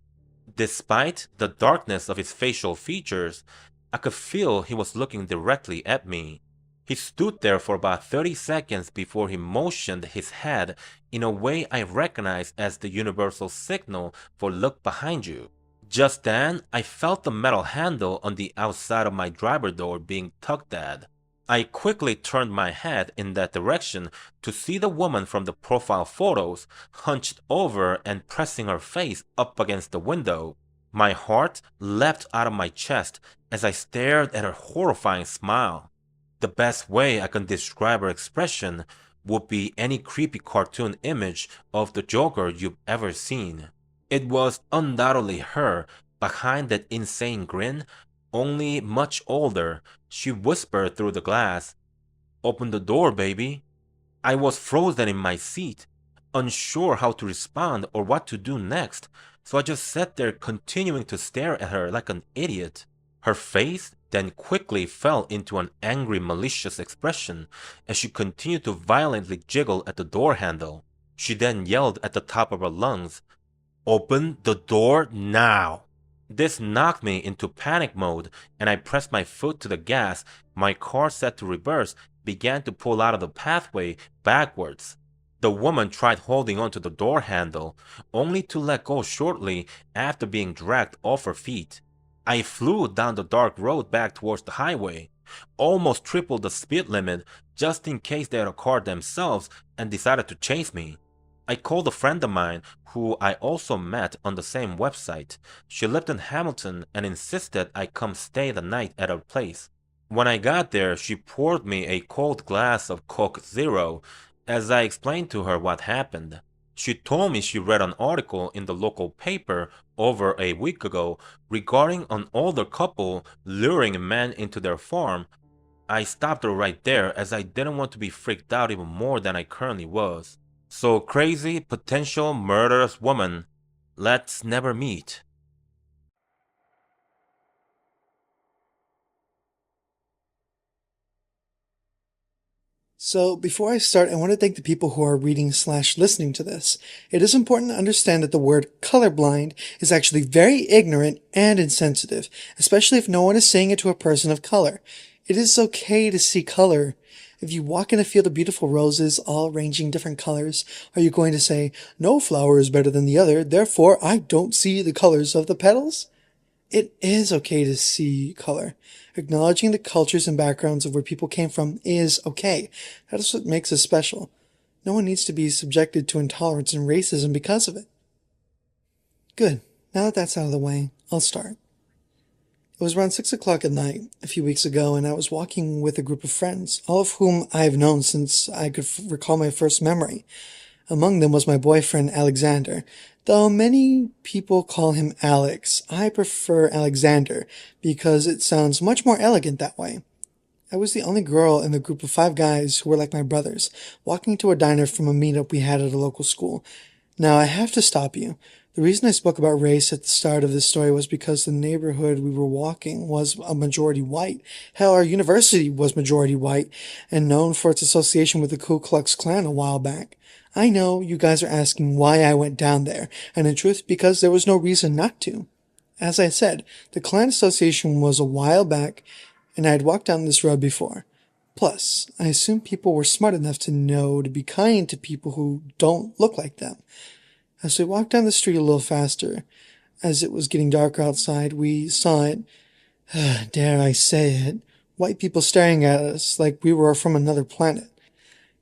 Despite the darkness of his facial features, I could feel he was looking directly at me. He stood there for about 30 seconds before he motioned his head in a way I recognized as the universal signal for look behind you. Just then, I felt the metal handle on the outside of my driver door being tugged at. I quickly turned my head in that direction to see the woman from the profile photos hunched over and pressing her face up against the window. My heart leapt out of my chest as I stared at her horrifying smile. The best way I can describe her expression would be any creepy cartoon image of the Joker you've ever seen. It was undoubtedly her behind that insane grin, only much older. She whispered through the glass, "Open the door, baby." I was frozen in my seat, unsure how to respond or what to do next, so I just sat there continuing to stare at her like an idiot. Her face then quickly fell into an angry, malicious expression as she continued to violently jiggle at the door handle. She then yelled at the top of her lungs, "Open the door now!" This knocked me into panic mode, and I pressed my foot to the gas. My car, set to reverse, began to pull out of the pathway backwards. The woman tried holding onto the door handle, only to let go shortly after being dragged off her feet. I flew down the dark road back towards the highway, almost tripled the speed limit just in case they had a car themselves and decided to chase me. I called a friend of mine who I also met on the same website. She lived in Hamilton and insisted I come stay the night at her place. When I got there, she poured me a cold glass of Coke Zero. As I explained to her what happened, she told me she read an article in the local paper over a week ago regarding an older couple luring a man into their farm. I stopped her right there as I didn't want to be freaked out even more than I currently was. So crazy, potential murderous woman, let's never meet. So, before I start, I want to thank the people who are reading/listening to this. It is important to understand that the word colorblind is actually very ignorant and insensitive, especially if no one is saying it to a person of color. It is okay to see color. If you walk in a field of beautiful roses, all ranging different colors, are you going to say, no flower is better than the other, therefore I don't see the colors of the petals? It is okay to see color. Acknowledging the cultures and backgrounds of where people came from is okay. That is what makes us special. No one needs to be subjected to intolerance and racism because of it. Good. Now that that's out of the way, I'll start. It was around 6 o'clock at night a few weeks ago, and I was walking with a group of friends, all of whom I have known since I could recall my first memory. Among them was my boyfriend, Alexander. Though many people call him Alex, I prefer Alexander because it sounds much more elegant that way. I was the only girl in the group of 5 guys who were like my brothers, walking to a diner from a meetup we had at a local school. Now, I have to stop you. The reason I spoke about race at the start of this story was because the neighborhood we were walking was a majority white. Hell, our university was majority white and known for its association with the Ku Klux Klan a while back. I know you guys are asking why I went down there, and in truth, because there was no reason not to. As I said, the Klan association was a while back, and I had walked down this road before. Plus, I assume people were smart enough to know to be kind to people who don't look like them. As we walked down the street a little faster, as it was getting darker outside, we saw it, dare I say it, white people staring at us like we were from another planet.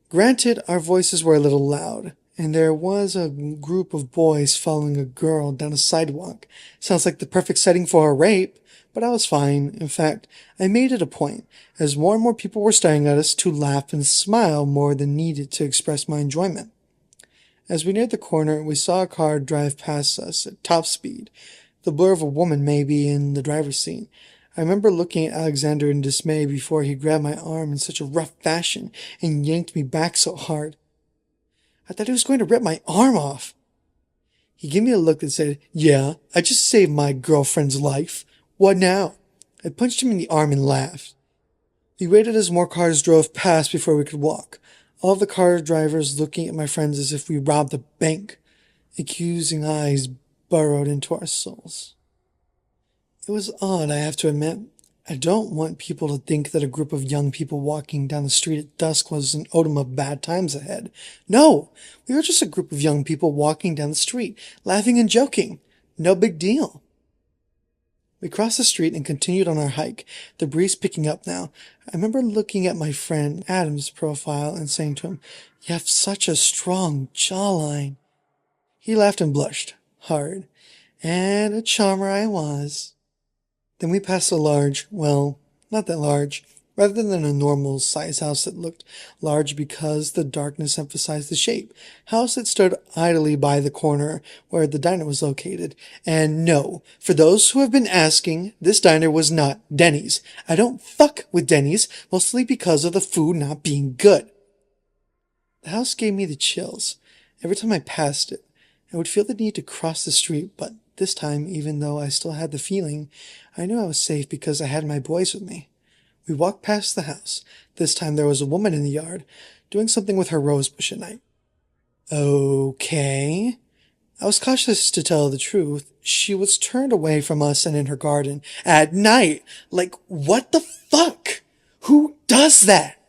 Granted, our voices were a little loud, and there was a group of boys following a girl down a sidewalk. Sounds like the perfect setting for a rape, but I was fine. In fact, I made it a point, as more and more people were staring at us, to laugh and smile more than needed to express my enjoyment. As we neared the corner, we saw a car drive past us at top speed. The blur of a woman maybe in the driver's seat. I remember looking at Alexander in dismay before he grabbed my arm in such a rough fashion and yanked me back so hard. I thought he was going to rip my arm off. He gave me a look that said, yeah, I just saved my girlfriend's life. What now? I punched him in the arm and laughed. We waited as more cars drove past before we could walk. All of the car drivers looking at my friends as if we robbed a bank. Accusing eyes burrowed into our souls. It was odd, I have to admit. I don't want people to think that a group of young people walking down the street at dusk was an omen of bad times ahead. No! We were just a group of young people walking down the street, laughing and joking. No big deal. We crossed the street and continued on our hike, the breeze picking up now. I remember looking at my friend Adam's profile and saying to him, you have such a strong jawline. He laughed and blushed, hard, and a charmer I was. Then we passed a large, well, not that large, rather than a normal size house that looked large because the darkness emphasized the shape, house that stood idly by the corner where the diner was located. And no, for those who have been asking, this diner was not Denny's. I don't fuck with Denny's, mostly because of the food not being good. The house gave me the chills. Every time I passed it, I would feel the need to cross the street, but this time, even though I still had the feeling, I knew I was safe because I had my boys with me. We walked past the house. This time there was a woman in the yard, doing something with her rose bush at night. Okay. I was cautious to tell the truth. She was turned away from us and in her garden. At night! Like, what the fuck? Who does that?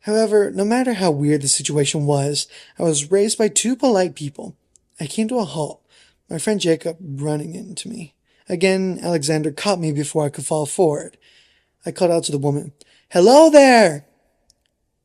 However, no matter how weird the situation was, I was raised by 2 polite people. I came to a halt, my friend Jacob running into me. Again, Alexander caught me before I could fall forward. I called out to the woman, hello there!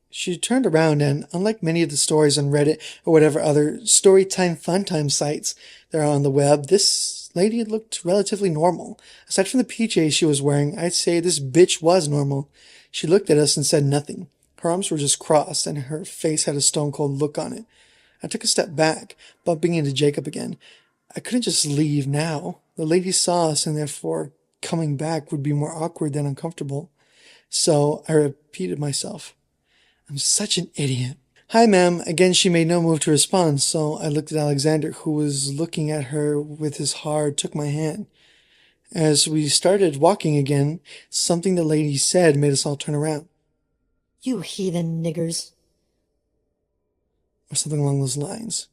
She turned around and, unlike many of the stories on Reddit or whatever other storytime funtime sites there are on the web, this lady looked relatively normal. Aside from the PJs she was wearing, I'd say this bitch was normal. She looked at us and said nothing. Her arms were just crossed, and her face had a stone-cold look on it. I took a step back, bumping into Jacob again. I couldn't just leave now. The lady saw us, and therefore coming back would be more awkward than uncomfortable. So I repeated myself. I'm such an idiot. Hi, ma'am. Again, she made no move to respond, so I looked at Alexander, who was looking at her with his heart, took my hand. As we started walking again, something the lady said made us all turn around. You heathen niggers. Or something along those lines.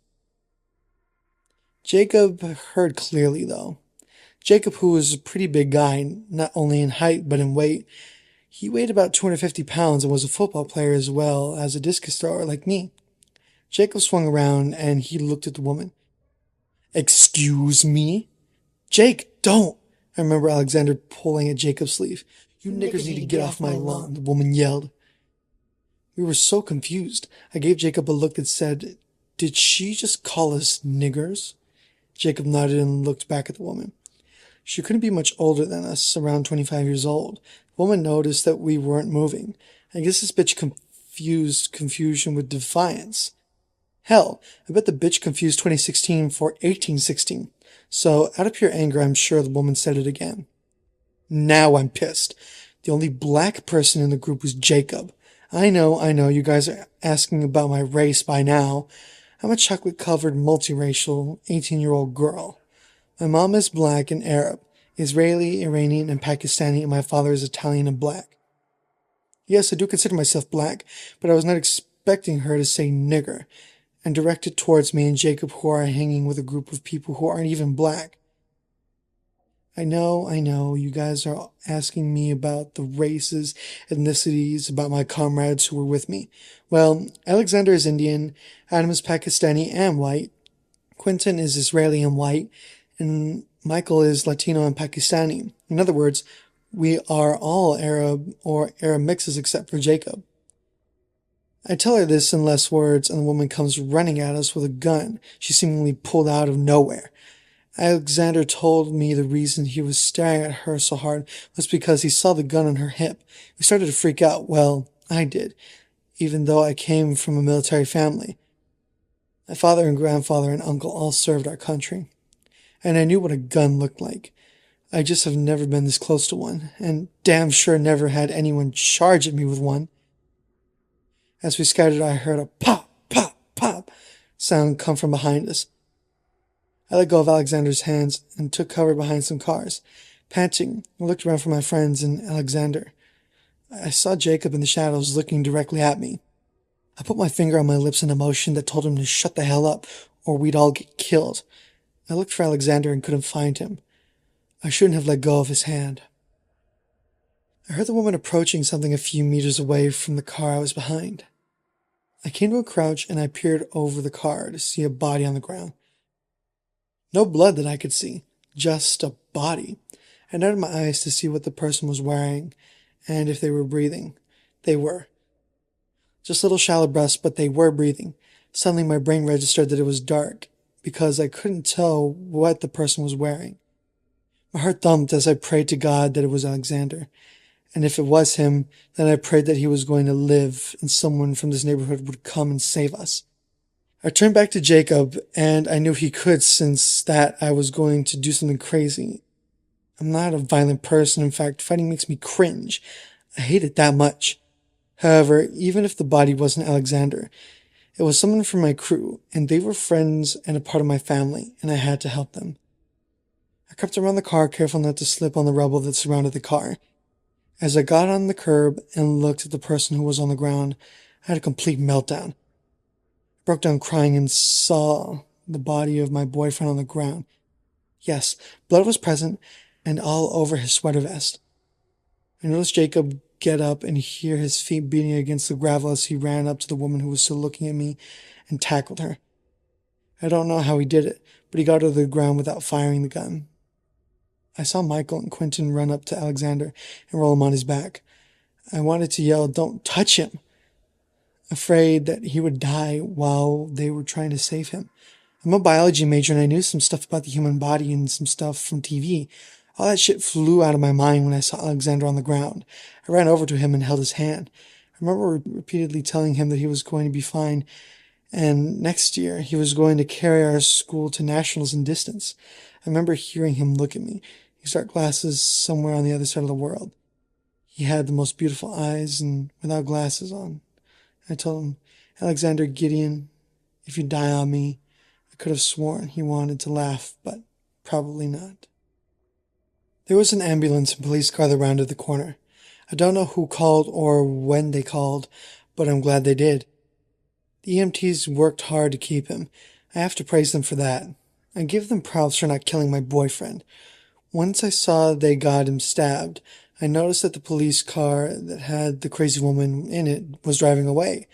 Jacob heard clearly, though. Jacob, who was a pretty big guy, not only in height but in weight, he weighed about 250 pounds and was a football player as well as a discus thrower like me. Jacob swung around and he looked at the woman. Excuse me? Jake, don't! I remember Alexander pulling at Jacob's sleeve. You niggers need to get off my lawn, the woman yelled. We were so confused. I gave Jacob a look that said, did she just call us niggers? Jacob nodded and looked back at the woman. She couldn't be much older than us, around 25 years old. The woman noticed that we weren't moving. I guess this bitch confused confusion with defiance. Hell, I bet the bitch confused 2016 for 1816. So, out of pure anger, I'm sure the woman said it again. Now I'm pissed. The only black person in the group was Jacob. I know, you guys are asking about my race by now. I'm a chocolate-covered, multiracial, 18-year-old girl. My mom is black and Arab, Israeli, Iranian, and Pakistani, and my father is Italian and black. Yes, I do consider myself black, but I was not expecting her to say nigger, and directed towards me and Jacob, who are hanging with a group of people who aren't even black. I know, you guys are asking me about the races, ethnicities, about my comrades who were with me. Well, Alexander is Indian, Adam is Pakistani and white, Quentin is Israeli and white, and Michael is Latino and Pakistani. In other words, we are all Arab or Arab mixes except for Jacob. I tell her this in less words, and the woman comes running at us with a gun she seemingly pulled out of nowhere. Alexander told me the reason he was staring at her so hard was because he saw the gun on her hip. We started to freak out. Well, I did, even though I came from a military family. My father and grandfather and uncle all served our country, and I knew what a gun looked like. I just have never been this close to one, and damn sure never had anyone charge at me with one. As we scattered, I heard a pop, pop, pop sound come from behind us. I let go of Alexander's hands and took cover behind some cars. Panting, I looked around for my friends and Alexander. I saw Jacob in the shadows looking directly at me. I put my finger on my lips in a motion that told him to shut the hell up, or we'd all get killed. I looked for Alexander and couldn't find him. I shouldn't have let go of his hand. I heard the woman approaching something a few meters away from the car I was behind. I came to a crouch and I peered over the car to see a body on the ground. No blood that I could see, just a body. I noted my eyes to see what the person was wearing and if they were breathing. They were. Just little shallow breaths, but they were breathing. Suddenly my brain registered that it was dark because I couldn't tell what the person was wearing. My heart thumped as I prayed to God that it was Alexander. And if it was him, then I prayed that he was going to live and someone from this neighborhood would come and save us. I turned back to Jacob, and I knew he could since that I was going to do something crazy. I'm not a violent person. In fact, fighting makes me cringe. I hate it that much. However, even if the body wasn't Alexander, it was someone from my crew, and they were friends and a part of my family, and I had to help them. I crept around the car, careful not to slip on the rubble that surrounded the car. As I got on the curb and looked at the person who was on the ground, I had a complete meltdown. I broke down crying and saw the body of my boyfriend on the ground. Yes, blood was present and all over his sweater vest. I noticed Jacob get up and hear his feet beating against the gravel as he ran up to the woman who was still looking at me and tackled her. I don't know how he did it, but he got her to the ground without firing the gun. I saw Michael and Quentin run up to Alexander and roll him on his back. I wanted to yell, "Don't touch him!" afraid that he would die while they were trying to save him. I'm a biology major and I knew some stuff about the human body and some stuff from TV. All that shit flew out of my mind when I saw Alexander on the ground. I ran over to him and held his hand. I remember repeatedly telling him that he was going to be fine, and next year he was going to carry our school to nationals in distance. I remember hearing him look at me, his dark glasses somewhere on the other side of the world. He had the most beautiful eyes and without glasses on. I told him, Alexander Gideon, if you die on me, I could have sworn he wanted to laugh, but probably not. There was an ambulance and police car that rounded the corner. I don't know who called or when they called, but I'm glad they did. The EMTs worked hard to keep him. I have to praise them for that. I give them props for not killing my boyfriend. Once I saw they got him stabbed, I noticed that the police car that had the crazy woman in it was driving away.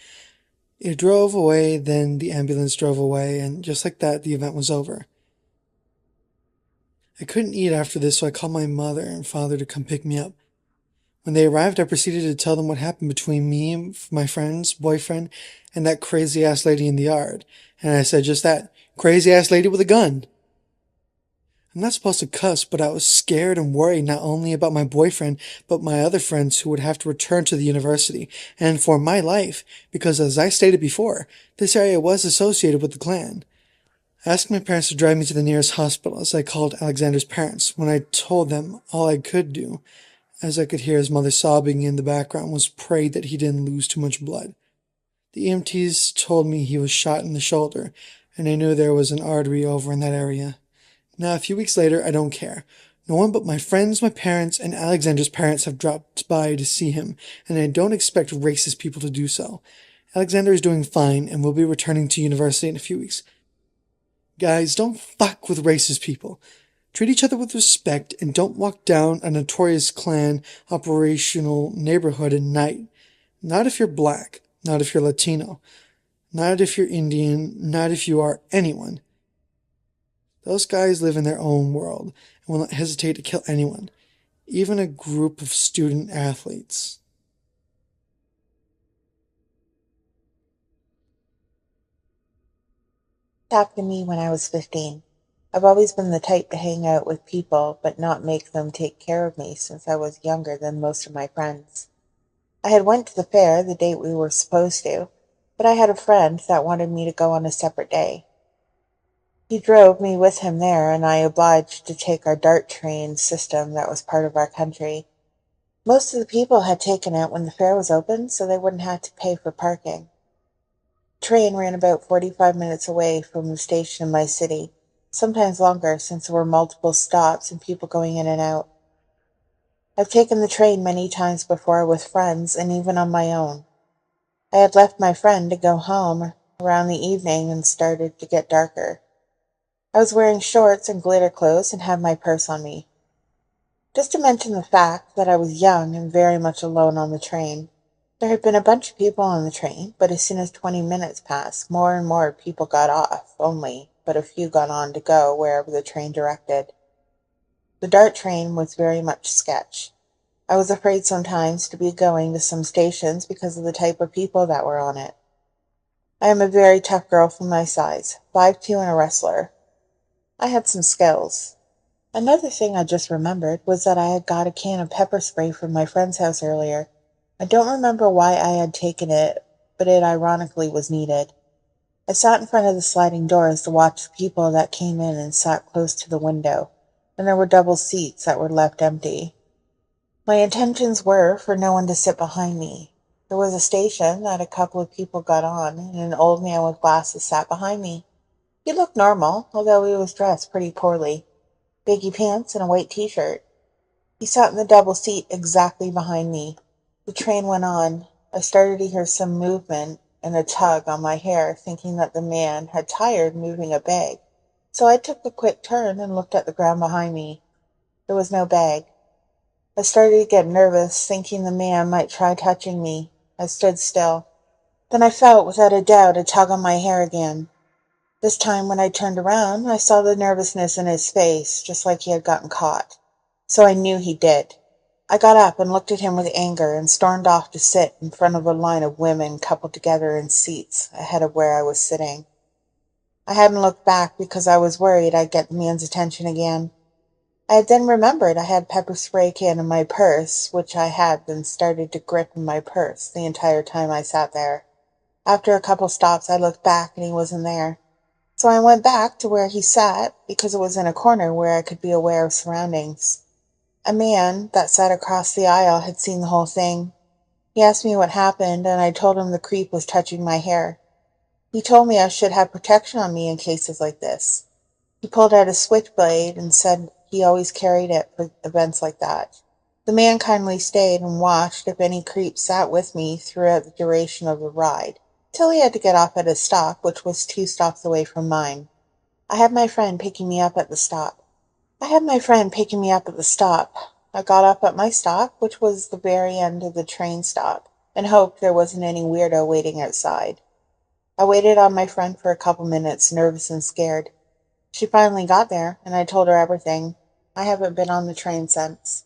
It drove away, then the ambulance drove away, and just like that, the event was over. I couldn't eat after this, so I called my mother and father to come pick me up. When they arrived, I proceeded to tell them what happened between me, my friend's boyfriend, and that crazy-ass lady in the yard. And I said just that, crazy-ass lady with a gun. I'm not supposed to cuss, but I was scared and worried not only about my boyfriend, but my other friends who would have to return to the university, and for my life, because as I stated before, this area was associated with the Klan. I asked my parents to drive me to the nearest hospital as I called Alexander's parents. When I told them all I could do, as I could hear his mother sobbing in the background, was pray that he didn't lose too much blood. The EMTs told me he was shot in the shoulder, and I knew there was an artery over in that area. Now, a few weeks later, I don't care. No one but my friends, my parents, and Alexander's parents have dropped by to see him, and I don't expect racist people to do so. Alexander is doing fine and will be returning to university in a few weeks. Guys, don't fuck with racist people. Treat each other with respect and don't walk down a notorious Klan operational neighborhood at night. Not if you're black, not if you're Latino, not if you're Indian, not if you are anyone. Those guys live in their own world and will not hesitate to kill anyone, even a group of student athletes. Happened to me when I was 15. I've always been the type to hang out with people but not make them take care of me since I was younger than most of my friends. I had went to the fair the date we were supposed to, but I had a friend that wanted me to go on a separate day. He drove me with him there, and I obliged to take our DART train system that was part of our country. Most of the people had taken it when the fair was open, so they wouldn't have to pay for parking. The train ran about 45 minutes away from the station in my city, sometimes longer since there were multiple stops and people going in and out. I've taken the train many times before with friends and even on my own. I had left my friend to go home around the evening and started to get darker. I was wearing shorts and glitter clothes and had my purse on me. Just to mention the fact that I was young and very much alone on the train. There had been a bunch of people on the train, but as soon as 20 minutes passed, more and more people got off, but a few got on to go wherever the train directed. The DART train was very much sketch. I was afraid sometimes to be going to some stations because of the type of people that were on it. I am a very tough girl for my size, 5'2" and a wrestler. I had some skills. Another thing I just remembered was that I had got a can of pepper spray from my friend's house earlier. I don't remember why I had taken it, but it ironically was needed. I sat in front of the sliding doors to watch the people that came in and sat close to the window, and there were double seats that were left empty. My intentions were for no one to sit behind me. There was a station that a couple of people got on, and an old man with glasses sat behind me. He looked normal, although he was dressed pretty poorly. Baggy pants and a white t-shirt. He sat in the double seat exactly behind me. The train went on. I started to hear some movement and a tug on my hair, thinking that the man had tired moving a bag. So I took a quick turn and looked at the ground behind me. There was no bag. I started to get nervous, thinking the man might try touching me. I stood still. Then I felt, without a doubt, a tug on my hair again. This time when I turned around, I saw the nervousness in his face, just like he had gotten caught. So I knew he did. I got up and looked at him with anger and stormed off to sit in front of a line of women coupled together in seats ahead of where I was sitting. I hadn't looked back because I was worried I'd get the man's attention again. I had then remembered I had pepper spray can in my purse, which I had then started to grip in my purse the entire time I sat there. After a couple stops, I looked back and he wasn't there. So I went back to where he sat because it was in a corner where I could be aware of surroundings. A man that sat across the aisle had seen the whole thing. He asked me what happened, and I told him the creep was touching my hair. He told me I should have protection on me in cases like this. He pulled out a switchblade and said he always carried it for events like that. The man kindly stayed and watched if any creep sat with me throughout the duration of the ride, till he had to get off at his stop, which was 2 stops away from mine. I had my friend picking me up at the stop. I got up at my stop, which was the very end of the train stop, and hoped there wasn't any weirdo waiting outside. I waited on my friend for a couple minutes, nervous and scared. She finally got there, and I told her everything. I haven't been on the train since.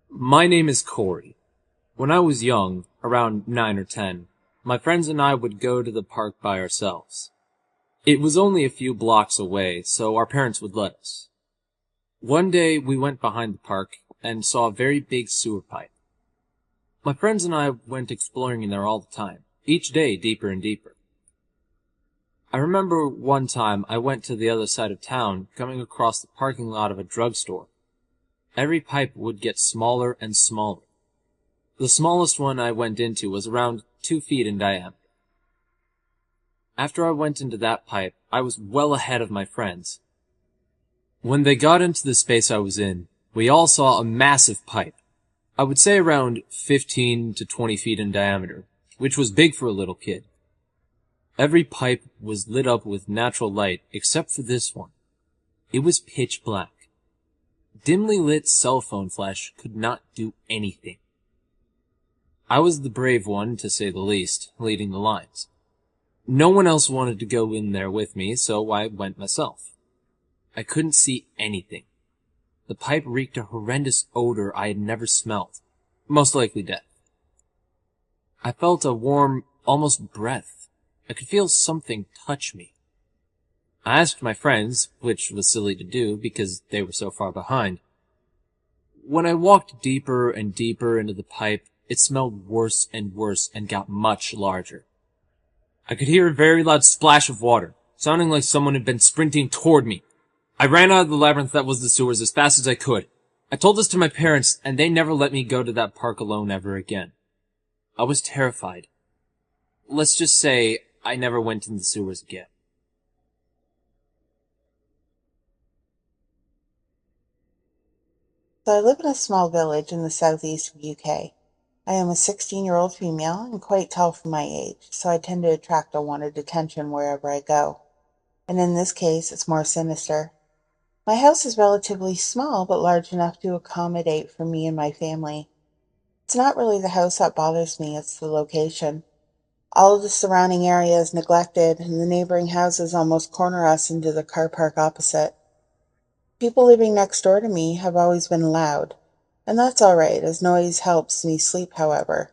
My name is Corey. When I was young, around 9 or 10, my friends and I would go to the park by ourselves. It was only a few blocks away, so our parents would let us. One day we went behind the park and saw a very big sewer pipe. My friends and I went exploring in there all the time, each day deeper and deeper. I remember one time I went to the other side of town, coming across the parking lot of a drugstore. Every pipe would get smaller and smaller. The smallest one I went into was around 2 feet in diameter. After I went into that pipe, I was well ahead of my friends. When they got into the space I was in, we all saw a massive pipe. I would say around 15 to 20 feet in diameter, which was big for a little kid. Every pipe was lit up with natural light except for this one. It was pitch black. Dimly lit cell phone flash could not do anything. I was the brave one, to say the least, leading the lines. No one else wanted to go in there with me, so I went myself. I couldn't see anything. The pipe reeked a horrendous odor I had never smelled, most likely death. I felt a warm, almost breath. I could feel something touch me. I asked my friends, which was silly to do because they were so far behind. When I walked deeper and deeper into the pipe, it smelled worse and worse and got much larger. I could hear a very loud splash of water, sounding like someone had been sprinting toward me. I ran out of the labyrinth that was the sewers as fast as I could. I told this to my parents, and they never let me go to that park alone ever again. I was terrified. Let's just say I never went in the sewers again. So I live in a small village in the southeast of UK. I am a 16-year-old female and quite tall for my age, so I tend to attract unwanted attention wherever I go. And in this case, it's more sinister. My house is relatively small, but large enough to accommodate for me and my family. It's not really the house that bothers me, it's the location. All of the surrounding area is neglected, and the neighboring houses almost corner us into the car park opposite. People living next door to me have always been loud, and that's all right, as noise helps me sleep, however.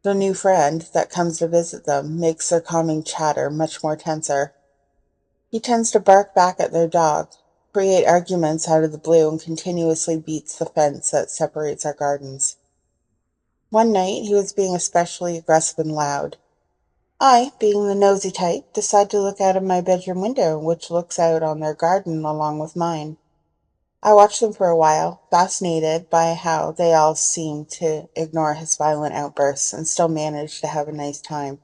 The new friend that comes to visit them makes their calming chatter much more tenser. He tends to bark back at their dog, create arguments out of the blue, and continuously beats the fence that separates our gardens. One night, he was being especially aggressive and loud. I, being the nosy type, decide to look out of my bedroom window, which looks out on their garden along with mine. I watched them for a while, fascinated by how they all seemed to ignore his violent outbursts and still manage to have a nice time.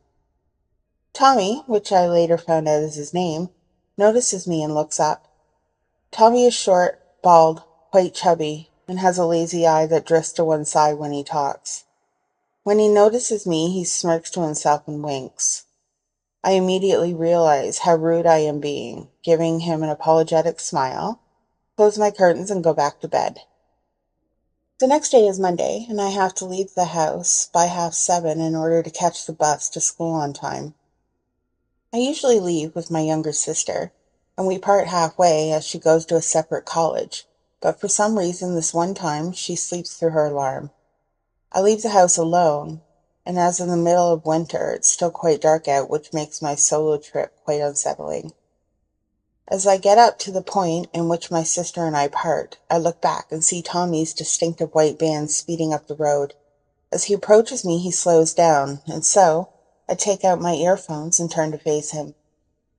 Tommy, which I later found out is his name, notices me and looks up. Tommy is short, bald, quite chubby, and has a lazy eye that drifts to one side when he talks. When he notices me, he smirks to himself and winks. I immediately realize how rude I am being, giving him an apologetic smile, close my curtains, and go back to bed. The next day is Monday, and I have to leave the house by 7:30 in order to catch the bus to school on time. I usually leave with my younger sister, and we part halfway as she goes to a separate college, but for some reason this one time she sleeps through her alarm. I leave the house alone, and as in the middle of winter, it's still quite dark out, which makes my solo trip quite unsettling. As I get up to the point in which my sister and I part, I look back and see Tommy's distinctive white van speeding up the road. As he approaches me, he slows down, and so I take out my earphones and turn to face him.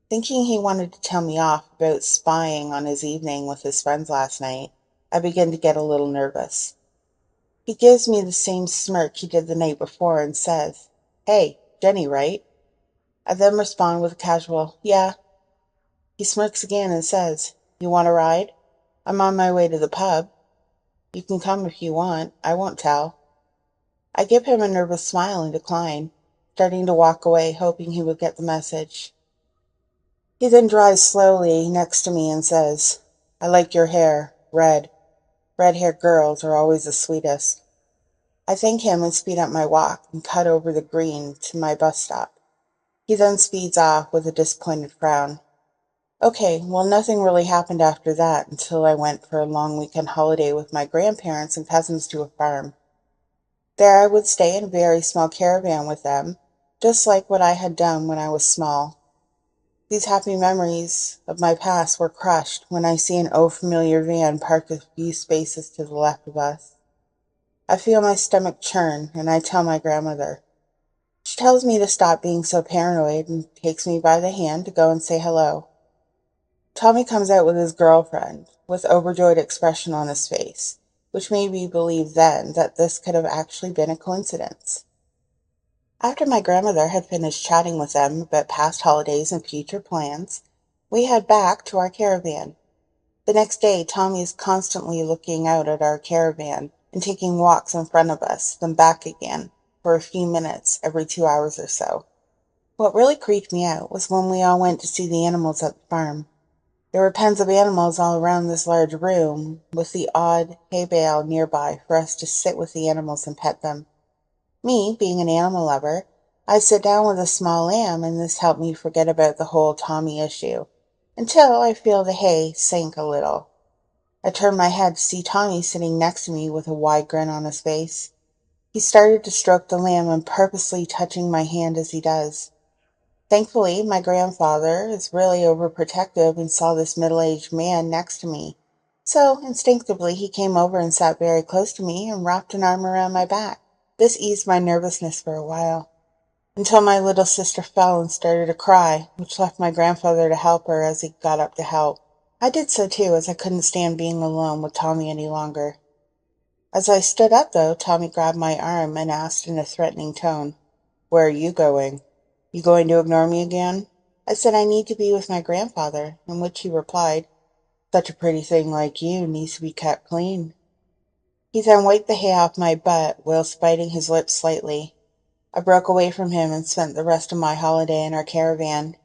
Thinking he wanted to tell me off about spying on his evening with his friends last night, I begin to get a little nervous. He gives me the same smirk he did the night before and says, "Hey, Jenny, right?" I then respond with a casual, "Yeah." He smirks again and says, "You want a ride? I'm on my way to the pub. You can come if you want. I won't tell." I give him a nervous smile and decline, starting to walk away, hoping he would get the message. He then drives slowly next to me and says, "I like your hair, red. Red-haired girls are always the sweetest." I thank him and speed up my walk and cut over the green to my bus stop. He then speeds off with a disappointed frown. Okay, well, nothing really happened after that until I went for a long weekend holiday with my grandparents and cousins to a farm. There I would stay in a very small caravan with them, just like what I had done when I was small. These happy memories of my past were crushed when I see an old familiar van parked a few spaces to the left of us. I feel my stomach churn, and I tell my grandmother. She tells me to stop being so paranoid and takes me by the hand to go and say hello. Tommy comes out with his girlfriend, with overjoyed expression on his face, which made me believe then that this could have actually been a coincidence. After my grandmother had finished chatting with them about past holidays and future plans, we head back to our caravan. The next day, Tommy is constantly looking out at our caravan and taking walks in front of us, then back again, for a few minutes every 2 hours or so. What really creeped me out was when we all went to see the animals at the farm. There were pens of animals all around this large room, with the odd hay bale nearby for us to sit with the animals and pet them. Me, being an animal lover, I sit down with a small lamb, and this helped me forget about the whole Tommy issue, until I feel the hay sink a little. I turn my head to see Tommy sitting next to me with a wide grin on his face. He started to stroke the lamb and purposely touching my hand as he does. Thankfully, my grandfather is really overprotective and saw this middle-aged man next to me. So, instinctively, he came over and sat very close to me and wrapped an arm around my back. This eased my nervousness for a while, until my little sister fell and started to cry, which left my grandfather to help her as he got up to help. I did so too, as I couldn't stand being alone with Tommy any longer. As I stood up, though, Tommy grabbed my arm and asked in a threatening tone, "Where are you going? You going to ignore me again?" I said I need to be with my grandfather, in which he replied, "Such a pretty thing like you needs to be kept clean." He then wiped the hay off my butt, whilst biting his lips slightly. I broke away from him and spent the rest of my holiday in our caravan.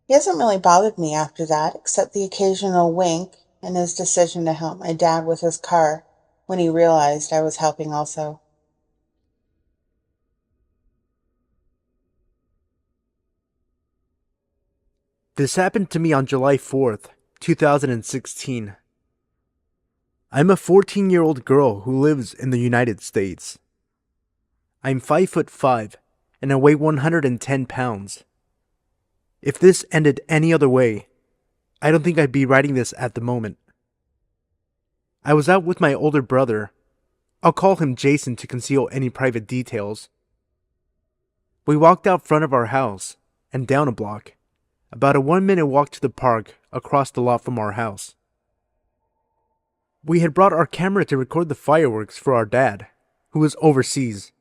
He hasn't really bothered me after that, except the occasional wink and his decision to help my dad with his car when he realized I was helping also. This happened to me on July 4th, 2016. I'm a 14-year-old girl who lives in the United States. I'm 5'5" and I weigh 110 pounds. If this ended any other way, I don't think I'd be writing this at the moment. I was out with my older brother. I'll call him Jason to conceal any private details. We walked out front of our house and down a block, about a 1-minute walk to the park across the lot from our house. We had brought our camera to record the fireworks for our dad, who was overseas.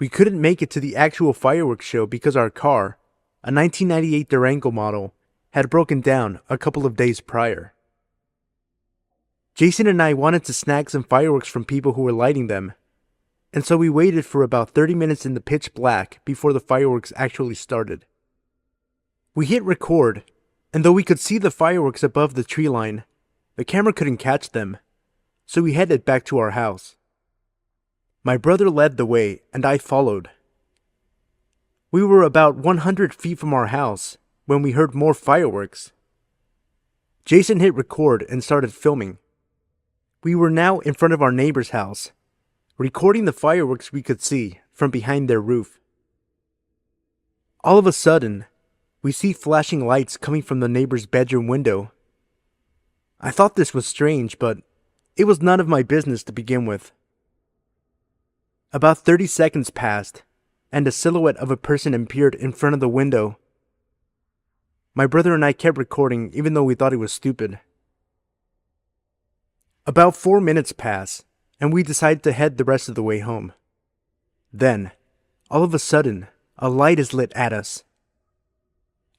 We couldn't make it to the actual fireworks show because our car, a 1998 Durango model, had broken down a couple of days prior. Jason and I wanted to snag some fireworks from people who were lighting them, and so we waited for about 30 minutes in the pitch black before the fireworks actually started. We hit record, and though we could see the fireworks above the tree line, the camera couldn't catch them, so we headed back to our house. My brother led the way, and I followed. We were about 100 feet from our house when we heard more fireworks. Jason hit record and started filming. We were now in front of our neighbor's house, recording the fireworks we could see from behind their roof. All of a sudden, we see flashing lights coming from the neighbor's bedroom window. I thought this was strange, but it was none of my business to begin with. About 30 seconds passed, and a silhouette of a person appeared in front of the window. My brother and I kept recording even though we thought it was stupid. About 4 minutes pass, and we decided to head the rest of the way home. Then, all of a sudden, a light is lit at us.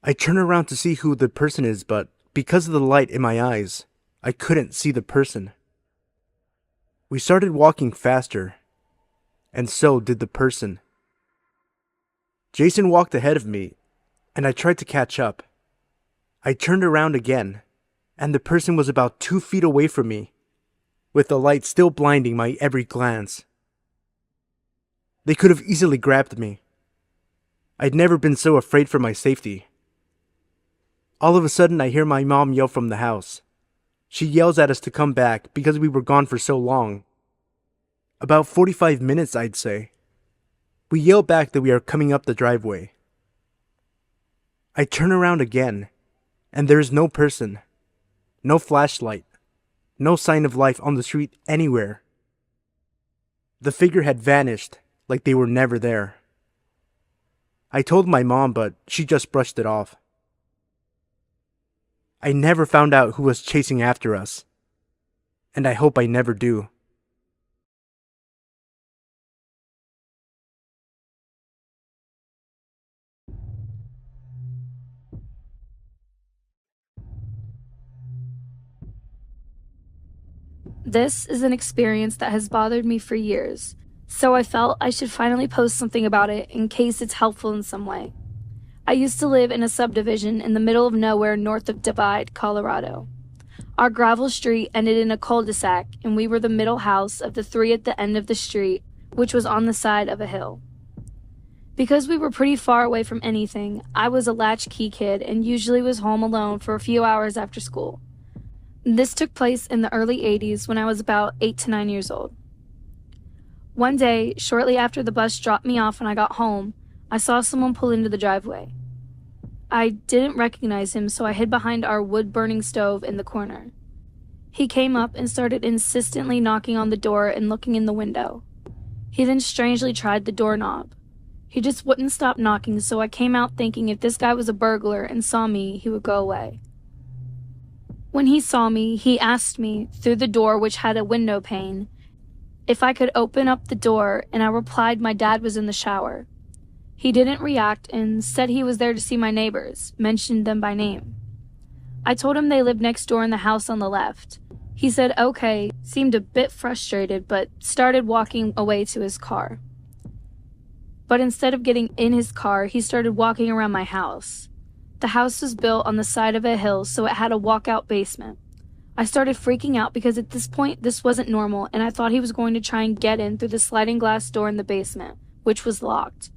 I turn around to see who the person is, but because of the light in my eyes, I couldn't see the person. We started walking faster, and so did the person. Jason walked ahead of me, and I tried to catch up. I turned around again, and the person was about 2 feet away from me, with the light still blinding my every glance. They could have easily grabbed me. I'd never been so afraid for my safety. All of a sudden, I hear my mom yell from the house. She yells at us to come back because we were gone for so long. About 45 minutes, I'd say. We yell back that we are coming up the driveway. I turn around again, and there is no person, no flashlight, no sign of life on the street anywhere. The figure had vanished like they were never there. I told my mom, but she just brushed it off. I never found out who was chasing after us, and I hope I never do. This is an experience that has bothered me for years, so I felt I should finally post something about it in case it's helpful in some way. I used to live in a subdivision in the middle of nowhere north of Divide, Colorado. Our gravel street ended in a cul-de-sac, and we were the middle house of the 3 at the end of the street, which was on the side of a hill. Because we were pretty far away from anything, I was a latchkey kid and usually was home alone for a few hours after school. This took place in the early 80s when I was about 8 to 9 years old. One day, shortly after the bus dropped me off when I got home, I saw someone pull into the driveway. I didn't recognize him, so I hid behind our wood-burning stove in the corner. He came up and started insistently knocking on the door and looking in the window. He then strangely tried the doorknob. He just wouldn't stop knocking, so I came out thinking if this guy was a burglar and saw me, he would go away. When he saw me, he asked me, through the door which had a window pane, if I could open up the door, and I replied my dad was in the shower. He didn't react and said he was there to see my neighbors, mentioned them by name. I told him they lived next door in the house on the left. He said okay, seemed a bit frustrated, but started walking away to his car. But instead of getting in his car, he started walking around my house. The house was built on the side of a hill, so it had a walkout basement. I started freaking out because at this point, this wasn't normal, and I thought he was going to try and get in through the sliding glass door in the basement, which was locked.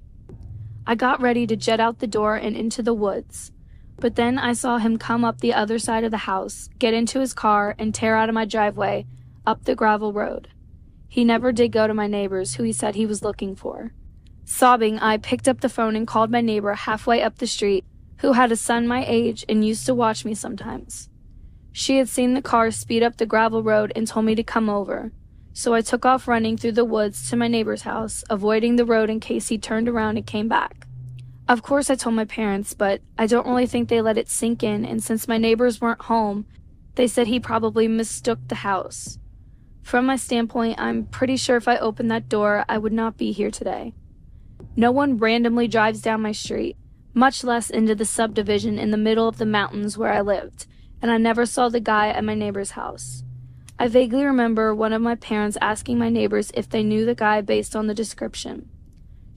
I got ready to jet out the door and into the woods, but then I saw him come up the other side of the house, get into his car, and tear out of my driveway, up the gravel road. He never did go to my neighbors, who he said he was looking for. Sobbing, I picked up the phone and called my neighbor halfway up the street, who had a son my age and used to watch me sometimes. She had seen the car speed up the gravel road and told me to come over, so I took off running through the woods to my neighbor's house, avoiding the road in case he turned around and came back. Of course I told my parents, but I don't really think they let it sink in, and since my neighbors weren't home, they said he probably mistook the house. From my standpoint, I'm pretty sure if I opened that door, I would not be here today. No one randomly drives down my street, much less into the subdivision in the middle of the mountains where I lived, and I never saw the guy at my neighbor's house. I vaguely remember one of my parents asking my neighbors if they knew the guy based on the description.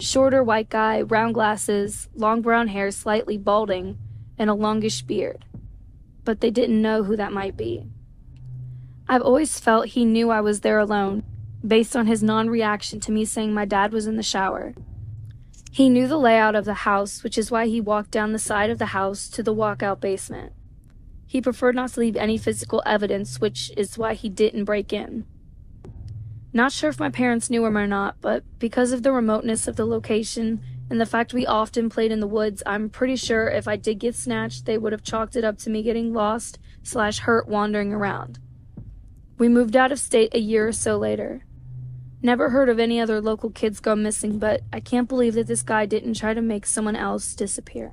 Shorter white guy, round glasses, long brown hair slightly balding, and a longish beard. But they didn't know who that might be. I've always felt he knew I was there alone, based on his non-reaction to me saying my dad was in the shower. He knew the layout of the house, which is why he walked down the side of the house to the walkout basement. He preferred not to leave any physical evidence, which is why he didn't break in. Not sure if my parents knew him or not, but because of the remoteness of the location and the fact we often played in the woods, I'm pretty sure if I did get snatched, they would have chalked it up to me getting lost/hurt wandering around. We moved out of state a year or so later. Never heard of any other local kids go missing, but I can't believe that this guy didn't try to make someone else disappear.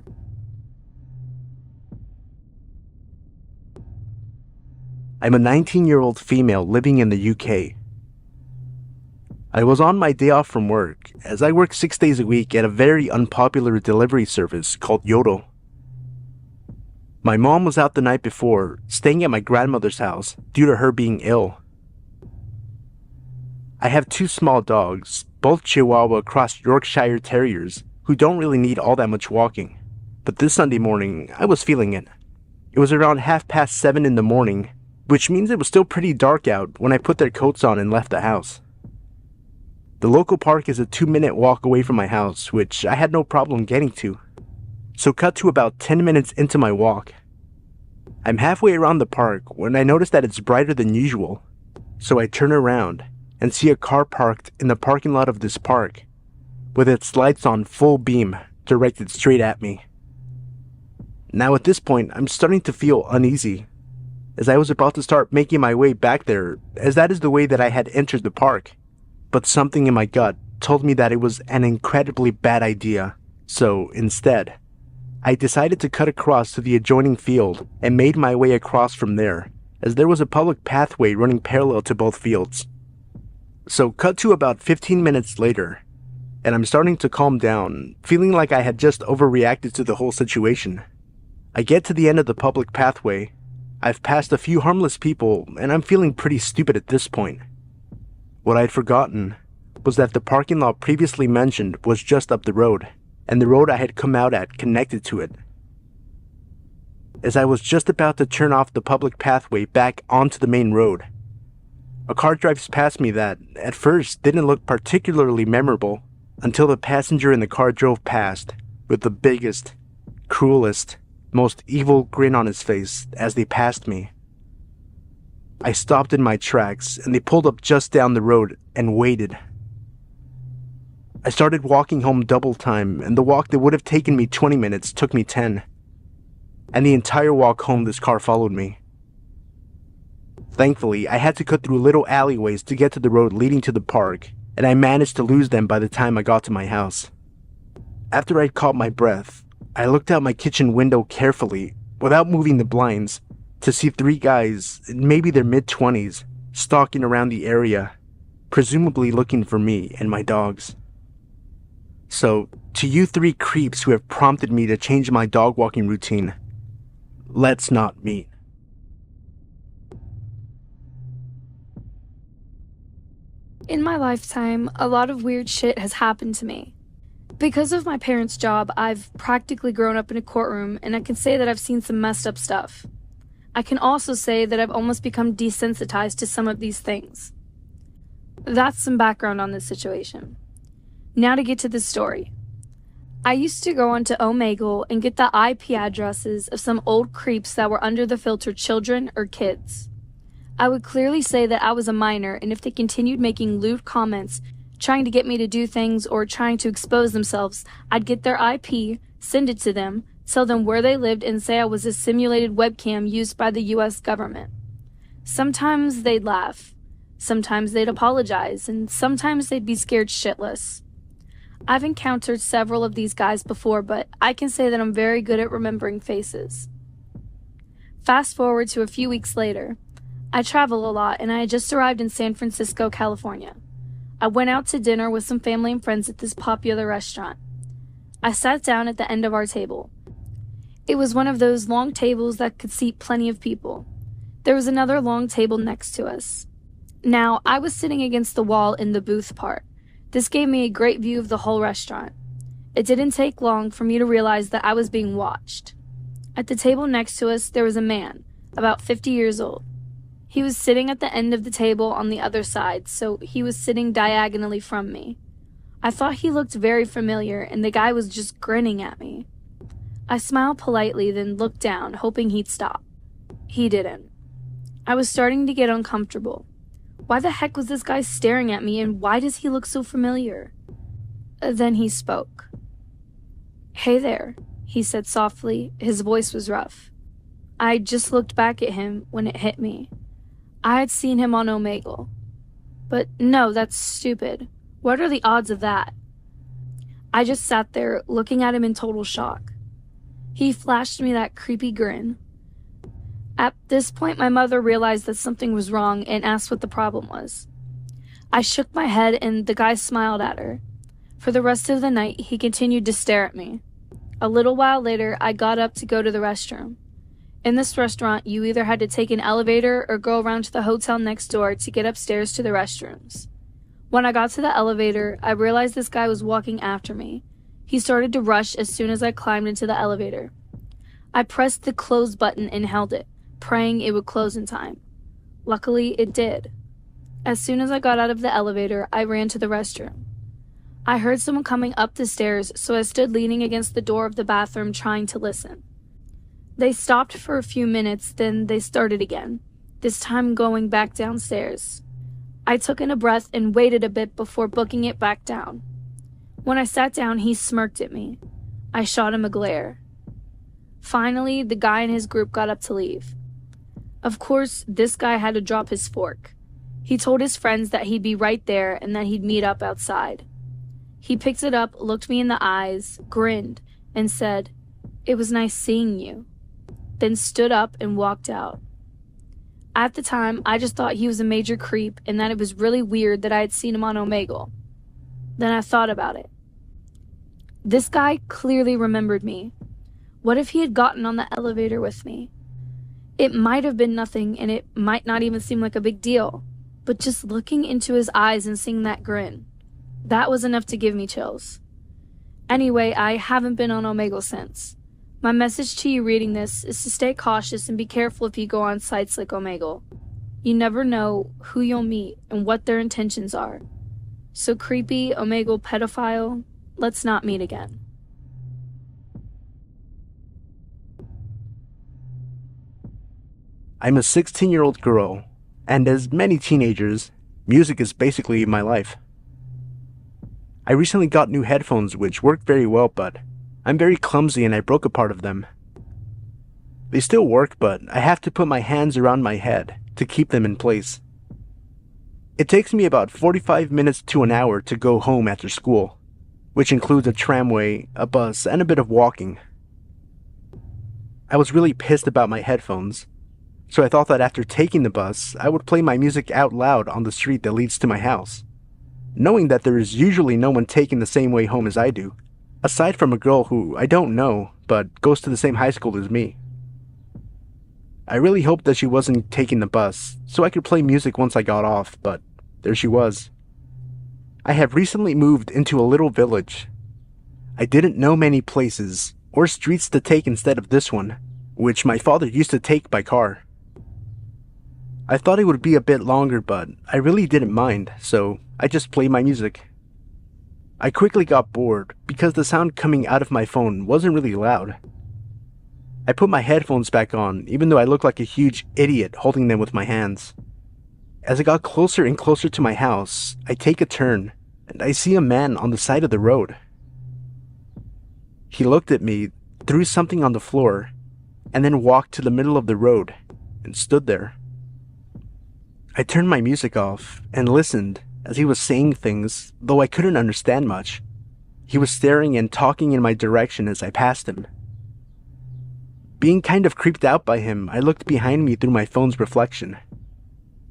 I'm a 19-year-old female living in the UK. I was on my day off from work, as I work 6 days a week at a very unpopular delivery service called Yodel. My mom was out the night before, staying at my grandmother's house due to her being ill. I have 2 small dogs, both Chihuahua cross Yorkshire Terriers, who don't really need all that much walking. But this Sunday morning, I was feeling it. It was around 7:30 in the morning, which means it was still pretty dark out when I put their coats on and left the house. The local park is a 2-minute walk away from my house, which I had no problem getting to. So cut to about 10 minutes into my walk. I'm halfway around the park when I notice that it's brighter than usual. So I turn around and see a car parked in the parking lot of this park, with its lights on full beam directed straight at me. Now at this point, I'm starting to feel uneasy, as I was about to start making my way back there, as that is the way that I had entered the park. But something in my gut told me that it was an incredibly bad idea, so instead, I decided to cut across to the adjoining field and made my way across from there, as there was a public pathway running parallel to both fields. So cut to about 15 minutes later, and I'm starting to calm down, feeling like I had just overreacted to the whole situation. I get to the end of the public pathway. I've passed a few harmless people, and I'm feeling pretty stupid at this point. What I'd forgotten was that the parking lot previously mentioned was just up the road, and the road I had come out at connected to it. As I was just about to turn off the public pathway back onto the main road, a car drives past me that, at first, didn't look particularly memorable until the passenger in the car drove past with the biggest, cruelest, most evil grin on his face as they passed me. I stopped in my tracks, and they pulled up just down the road and waited. I started walking home double time, and the walk that would have taken me 20 minutes took me 10. And the entire walk home, this car followed me. Thankfully, I had to cut through little alleyways to get to the road leading to the park, and I managed to lose them by the time I got to my house. After I'd caught my breath, I looked out my kitchen window carefully, without moving the blinds, to see 3 guys, in maybe their mid-20s, stalking around the area, presumably looking for me and my dogs. So, to you 3 creeps who have prompted me to change my dog walking routine, let's not meet. In my lifetime, a lot of weird shit has happened to me. Because of my parents' job, I've practically grown up in a courtroom, and I can say that I've seen some messed up stuff. I can also say that I've almost become desensitized to some of these things. That's some background on this situation. Now to get to the story. I used to go onto Omegle and get the IP addresses of some old creeps that were under the filter children or kids. I would clearly say that I was a minor, and if they continued making lewd comments, trying to get me to do things or trying to expose themselves, I'd get their IP, send it to them, tell them where they lived, and say I was a simulated webcam used by the US government. Sometimes they'd laugh, sometimes they'd apologize, and sometimes they'd be scared shitless. I've encountered several of these guys before, but I can say that I'm very good at remembering faces. Fast forward to a few weeks later. I travel a lot, and I had just arrived in San Francisco, California. I went out to dinner with some family and friends at this popular restaurant. I sat down at the end of our table. It was one of those long tables that could seat plenty of people. There was another long table next to us. Now, I was sitting against the wall in the booth part. This gave me a great view of the whole restaurant. It didn't take long for me to realize that I was being watched. At the table next to us, there was a man, about 50 years old. He was sitting at the end of the table on the other side, so he was sitting diagonally from me. I thought he looked very familiar, and the guy was just grinning at me. I smiled politely, then looked down, hoping he'd stop. He didn't. I was starting to get uncomfortable. Why the heck was this guy staring at me, and why does he look so familiar? Then he spoke. "Hey there," he said softly. His voice was rough. I just looked back at him when it hit me. I had seen him on Omegle. But no, that's stupid. What are the odds of that? I just sat there, looking at him in total shock. He flashed me that creepy grin. At this point, my mother realized that something was wrong and asked what the problem was. I shook my head and the guy smiled at her. For the rest of the night, he continued to stare at me. A little while later, I got up to go to the restroom. In this restaurant, you either had to take an elevator or go around to the hotel next door to get upstairs to the restrooms. When I got to the elevator, I realized this guy was walking after me. He started to rush as soon as I climbed into the elevator. I pressed the close button and held it, praying it would close in time. Luckily, it did. As soon as I got out of the elevator, I ran to the restroom. I heard someone coming up the stairs, so I stood leaning against the door of the bathroom trying to listen. They stopped for a few minutes, then they started again, this time going back downstairs. I took in a breath and waited a bit before booking it back down. When I sat down, he smirked at me. I shot him a glare. Finally, the guy and his group got up to leave. Of course, this guy had to drop his fork. He told his friends that he'd be right there and that he'd meet up outside. He picked it up, looked me in the eyes, grinned, and said, "It was nice seeing you," then stood up and walked out. At the time, I just thought he was a major creep and that it was really weird that I had seen him on Omegle. Then I thought about it. This guy clearly remembered me. What if he had gotten on the elevator with me? It might have been nothing and it might not even seem like a big deal, but just looking into his eyes and seeing that grin, that was enough to give me chills. Anyway, I haven't been on Omegle since. My message to you reading this is to stay cautious and be careful if you go on sites like Omegle. You never know who you'll meet and what their intentions are. So creepy Omegle pedophile, let's not meet again. I'm a 16-year-old girl, and as many teenagers, music is basically my life. I recently got new headphones which work very well, but I'm very clumsy and I broke a part of them. They still work, but I have to put my hands around my head to keep them in place. It takes me about 45 minutes to an hour to go home after school, which includes a tramway, a bus, and a bit of walking. I was really pissed about my headphones, so I thought that after taking the bus, I would play my music out loud on the street that leads to my house, knowing that there is usually no one taking the same way home as I do, aside from a girl who I don't know, but goes to the same high school as me. I really hoped that she wasn't taking the bus, so I could play music once I got off, but there she was. I have recently moved into a little village. I didn't know many places or streets to take instead of this one, which my father used to take by car. I thought it would be a bit longer, but I really didn't mind, so I just played my music. I quickly got bored because the sound coming out of my phone wasn't really loud. I put my headphones back on, even though I looked like a huge idiot holding them with my hands. As I got closer and closer to my house, I take a turn, and I see a man on the side of the road. He looked at me, threw something on the floor, and then walked to the middle of the road and stood there. I turned my music off and listened as he was saying things, though I couldn't understand much. He was staring and talking in my direction as I passed him. Being kind of creeped out by him, I looked behind me through my phone's reflection.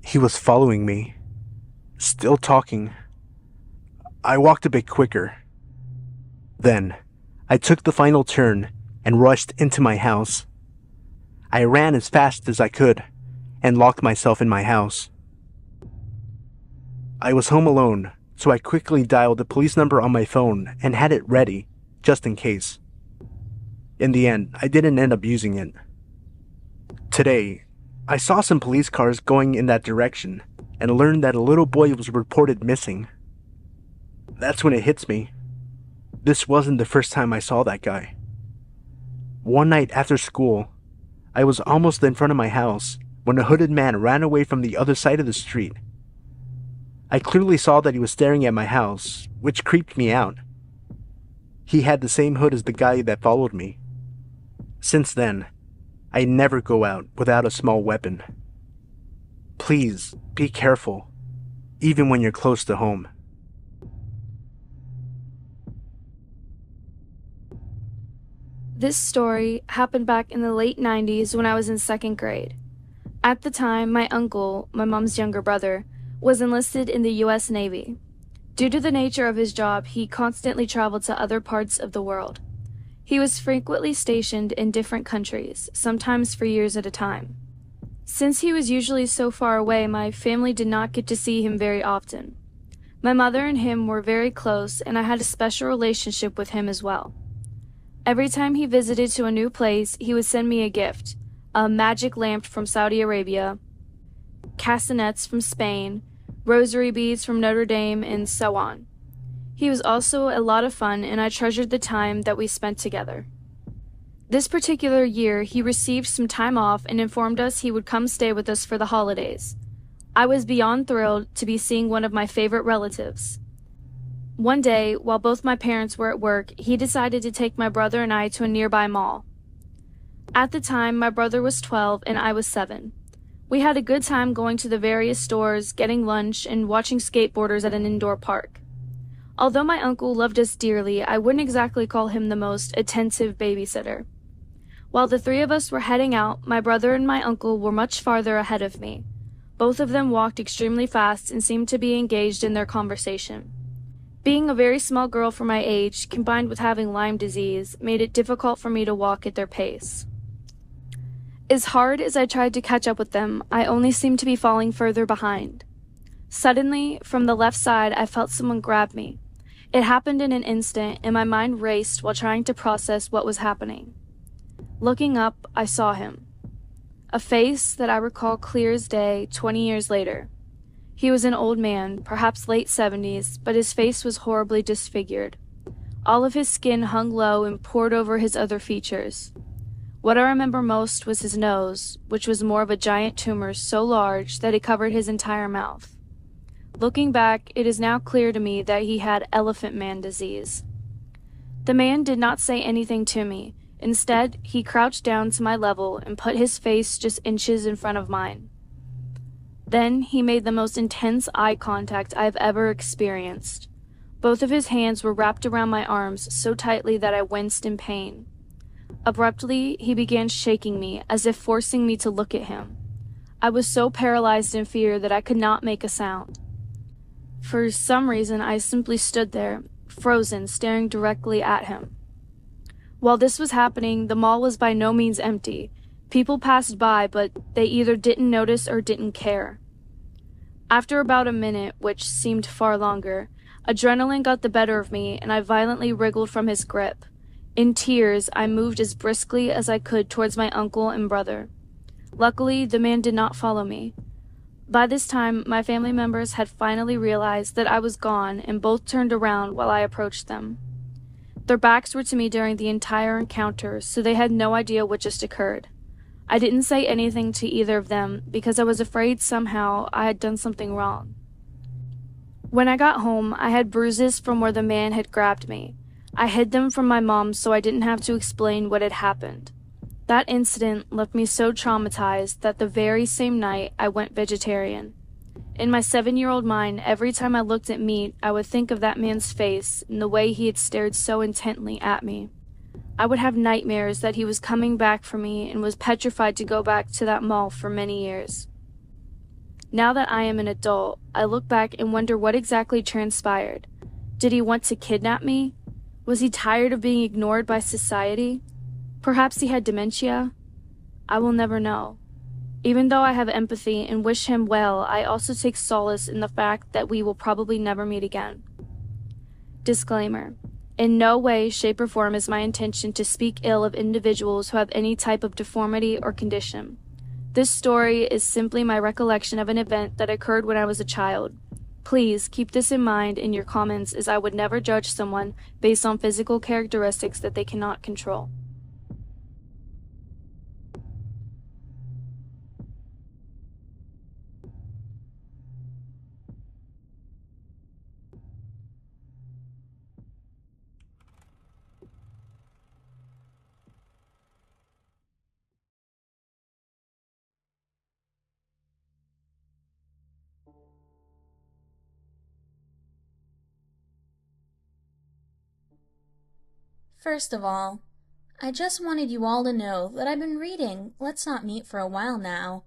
He was following me, still talking. I walked a bit quicker. Then, I took the final turn and rushed into my house. I ran as fast as I could and locked myself in my house. I was home alone, so I quickly dialed the police number on my phone and had it ready, just in case. In the end, I didn't end up using it. Today, I saw some police cars going in that direction and learned that a little boy was reported missing. That's when it hits me. This wasn't the first time I saw that guy. One night after school, I was almost in front of my house when a hooded man ran away from the other side of the street. I clearly saw that he was staring at my house, which creeped me out. He had the same hood as the guy that followed me. Since then, I never go out without a small weapon. Please, be careful, even when you're close to home. This story happened back in the late 90s when I was in 2nd grade. At the time, my uncle, my mom's younger brother, was enlisted in the U.S. Navy. Due to the nature of his job, he constantly traveled to other parts of the world. He was frequently stationed in different countries, sometimes for years at a time. Since he was usually so far away, my family did not get to see him very often. My mother and him were very close, and I had a special relationship with him as well. Every time he visited to a new place, he would send me a gift, a magic lamp from Saudi Arabia, castanets from Spain, rosary beads from Notre Dame, and so on. He was also a lot of fun, and I treasured the time that we spent together. This particular year, he received some time off and informed us he would come stay with us for the holidays. I was beyond thrilled to be seeing one of my favorite relatives. One day, while both my parents were at work, he decided to take my brother and I to a nearby mall. At the time, my brother was 12 and I was 7. We had a good time going to the various stores, getting lunch, and watching skateboarders at an indoor park. Although my uncle loved us dearly, I wouldn't exactly call him the most attentive babysitter. While the three of us were heading out, my brother and my uncle were much farther ahead of me. Both of them walked extremely fast and seemed to be engaged in their conversation. Being a very small girl for my age, combined with having Lyme disease, made it difficult for me to walk at their pace. As hard as I tried to catch up with them, I only seemed to be falling further behind. Suddenly, from the left side, I felt someone grab me. It happened in an instant, and my mind raced while trying to process what was happening. Looking up, I saw him. A face that I recall clear as day 20 years later. He was an old man, perhaps late 70s, but his face was horribly disfigured. All of his skin hung low and poured over his other features. What I remember most was his nose, which was more of a giant tumor so large that it covered his entire mouth. Looking back, it is now clear to me that he had elephant man disease. The man did not say anything to me. Instead, he crouched down to my level and put his face just inches in front of mine. Then he made the most intense eye contact I have ever experienced. Both of his hands were wrapped around my arms so tightly that I winced in pain. Abruptly, he began shaking me, as if forcing me to look at him. I was so paralyzed in fear that I could not make a sound. For some reason, I simply stood there, frozen, staring directly at him. While this was happening, the mall was by no means empty. People passed by, but they either didn't notice or didn't care. After about a minute, which seemed far longer, adrenaline got the better of me, and I violently wriggled from his grip. In tears, I moved as briskly as I could towards my uncle and brother. Luckily, the man did not follow me. By this time, my family members had finally realized that I was gone, and both turned around while I approached them. Their backs were to me during the entire encounter, so they had no idea what just occurred. I didn't say anything to either of them because I was afraid somehow I had done something wrong. When I got home, I had bruises from where the man had grabbed me. I hid them from my mom so I didn't have to explain what had happened. That incident left me so traumatized that the very same night I went vegetarian. In my 7-year-old mind, every time I looked at meat, I would think of that man's face and the way he had stared so intently at me. I would have nightmares that he was coming back for me and was petrified to go back to that mall for many years. Now that I am an adult, I look back and wonder what exactly transpired. Did he want to kidnap me? Was he tired of being ignored by society? Perhaps he had dementia? I will never know. Even though I have empathy and wish him well, I also take solace in the fact that we will probably never meet again. Disclaimer. In no way, shape, or form is my intention to speak ill of individuals who have any type of deformity or condition. This story is simply my recollection of an event that occurred when I was a child. Please keep this in mind in your comments, as I would never judge someone based on physical characteristics that they cannot control. First of all, I just wanted you all to know that I've been reading Let's Not Meet for a while now.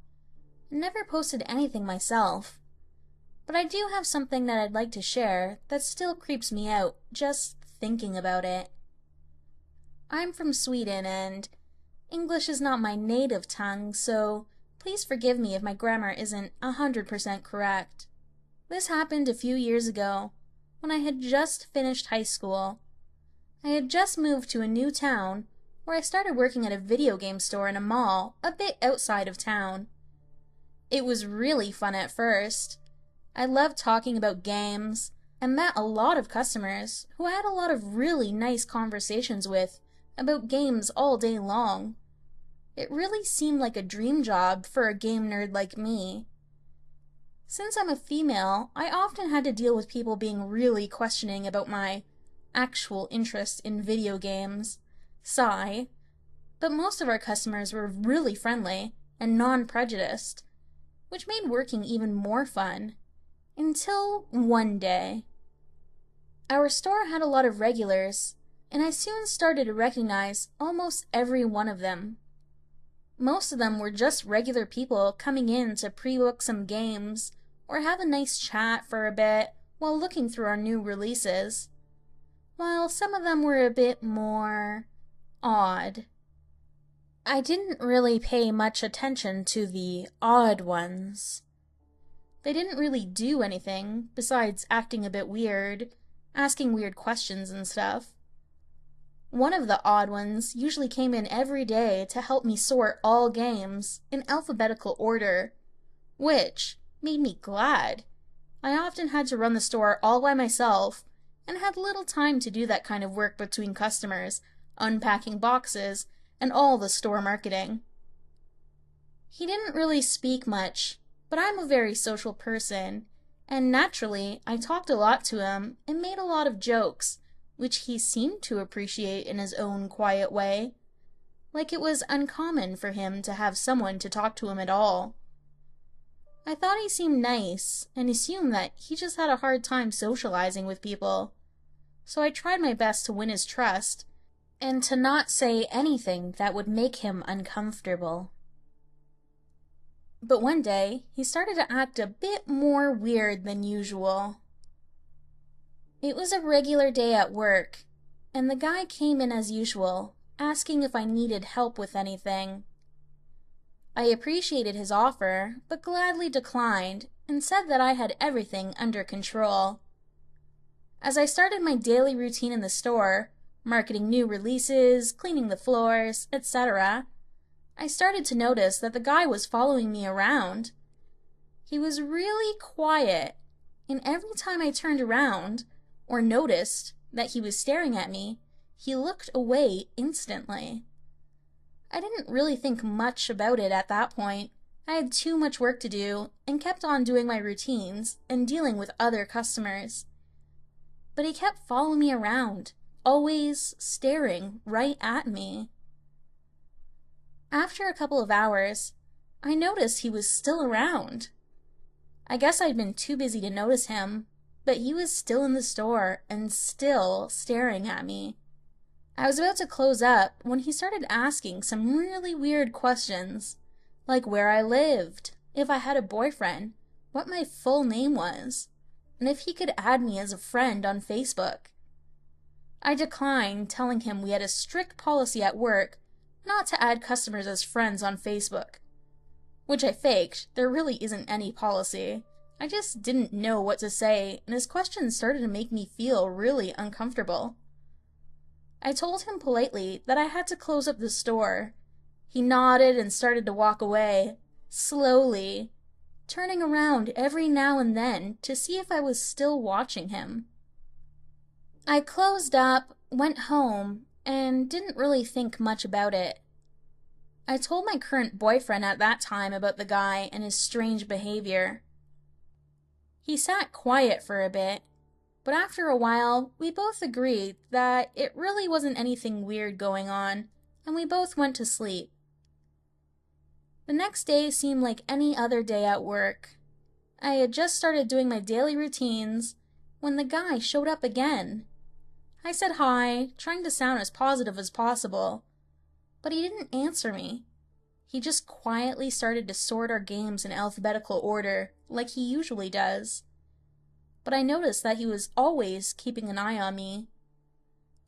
Never posted anything myself. But I do have something that I'd like to share that still creeps me out just thinking about it. I'm from Sweden and English is not my native tongue, so please forgive me if my grammar isn't 100% correct. This happened a few years ago when I had just finished high school. I had just moved to a new town where I started working at a video game store in a mall a bit outside of town. It was really fun at first. I loved talking about games and met a lot of customers who I had a lot of really nice conversations with about games all day long. It really seemed like a dream job for a game nerd like me. Since I'm a female, I often had to deal with people being really questioning about my actual interest in video games. Sigh. But most of our customers were really friendly and non-prejudiced, which made working even more fun. Until one day. Our store had a lot of regulars, and I soon started to recognize almost every one of them. Most of them were just regular people coming in to pre-book some games or have a nice chat for a bit while looking through our new releases, while some of them were a bit more odd. I didn't really pay much attention to the odd ones. They didn't really do anything besides acting a bit weird, asking weird questions and stuff. One of the odd ones usually came in every day to help me sort all games in alphabetical order, which made me glad. I often had to run the store all by myself and had little time to do that kind of work between customers, unpacking boxes, and all the store marketing. He didn't really speak much, but I'm a very social person, and naturally I talked a lot to him and made a lot of jokes, which he seemed to appreciate in his own quiet way, like it was uncommon for him to have someone to talk to him at all. I thought he seemed nice, and assumed that he just had a hard time socializing with people, so I tried my best to win his trust, and to not say anything that would make him uncomfortable. But one day, he started to act a bit more weird than usual. It was a regular day at work, and the guy came in as usual, asking if I needed help with anything. I appreciated his offer, but gladly declined, and said that I had everything under control. As I started my daily routine in the store, marketing new releases, cleaning the floors, etc., I started to notice that the guy was following me around. He was really quiet, and every time I turned around, or noticed that he was staring at me, he looked away instantly. I didn't really think much about it at that point. I had too much work to do, and kept on doing my routines and dealing with other customers. But he kept following me around, always staring right at me. After a couple of hours, I noticed he was still around. I guess I'd been too busy to notice him, but he was still in the store and still staring at me. I was about to close up when he started asking some really weird questions, like where I lived, if I had a boyfriend, what my full name was, and if he could add me as a friend on Facebook. I declined, telling him we had a strict policy at work not to add customers as friends on Facebook. Which I faked. There really isn't any policy. I just didn't know what to say, and his questions started to make me feel really uncomfortable. I told him politely that I had to close up the store. He nodded and started to walk away, slowly, turning around every now and then to see if I was still watching him. I closed up, went home, and didn't really think much about it. I told my current boyfriend at that time about the guy and his strange behavior. He sat quiet for a bit, but after a while we both agreed that it really wasn't anything weird going on, and we both went to sleep. The next day seemed like any other day at work. I had just started doing my daily routines when the guy showed up again. I said hi, trying to sound as positive as possible, but he didn't answer me. He just quietly started to sort our games in alphabetical order, like he usually does. But I noticed that he was always keeping an eye on me.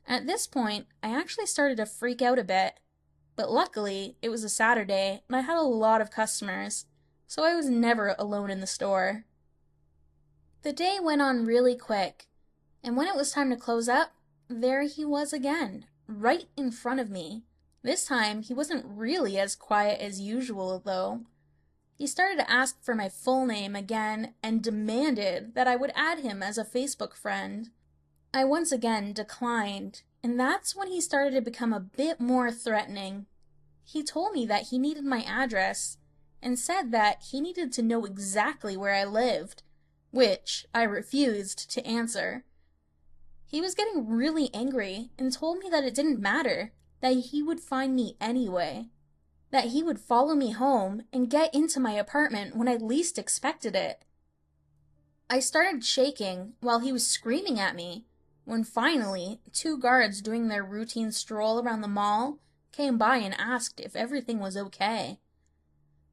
At this point, I actually started to freak out a bit, but luckily, it was a Saturday and I had a lot of customers, so I was never alone in the store. The day went on really quick, and when it was time to close up, there he was again, right in front of me. This time, he wasn't really as quiet as usual, though. He started to ask for my full name again and demanded that I would add him as a Facebook friend. I once again declined, and that's when he started to become a bit more threatening. He told me that he needed my address and said that he needed to know exactly where I lived, which I refused to answer. He was getting really angry and told me that it didn't matter, that he would find me anyway, that he would follow me home and get into my apartment when I least expected it. I started shaking while he was screaming at me, when finally 2 guards doing their routine stroll around the mall came by and asked if everything was okay.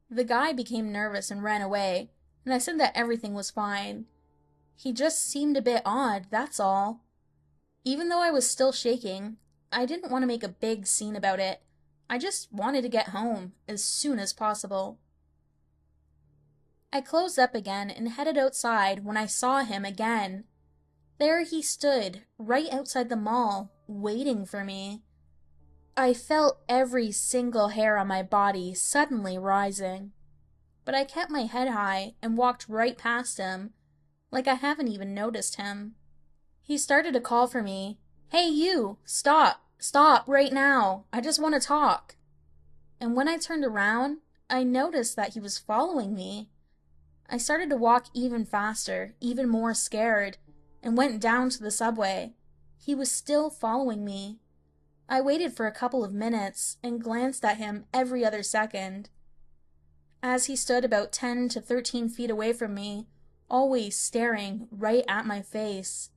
The guy became nervous and ran away, and I said that everything was fine. He just seemed a bit odd, that's all. Even though I was still shaking, I didn't want to make a big scene about it. I just wanted to get home as soon as possible. I closed up again and headed outside when I saw him again. There he stood, right outside the mall, waiting for me. I felt every single hair on my body suddenly rising, but I kept my head high and walked right past him, like I haven't even noticed him. He started to call for me. "Hey you, stop, stop right now, I just want to talk." And when I turned around, I noticed that he was following me. I started to walk even faster, even more scared, and went down to the subway. He was still following me. I waited for a couple of minutes and glanced at him every other second. As he stood about 10 to 13 feet away from me, always staring right at my face.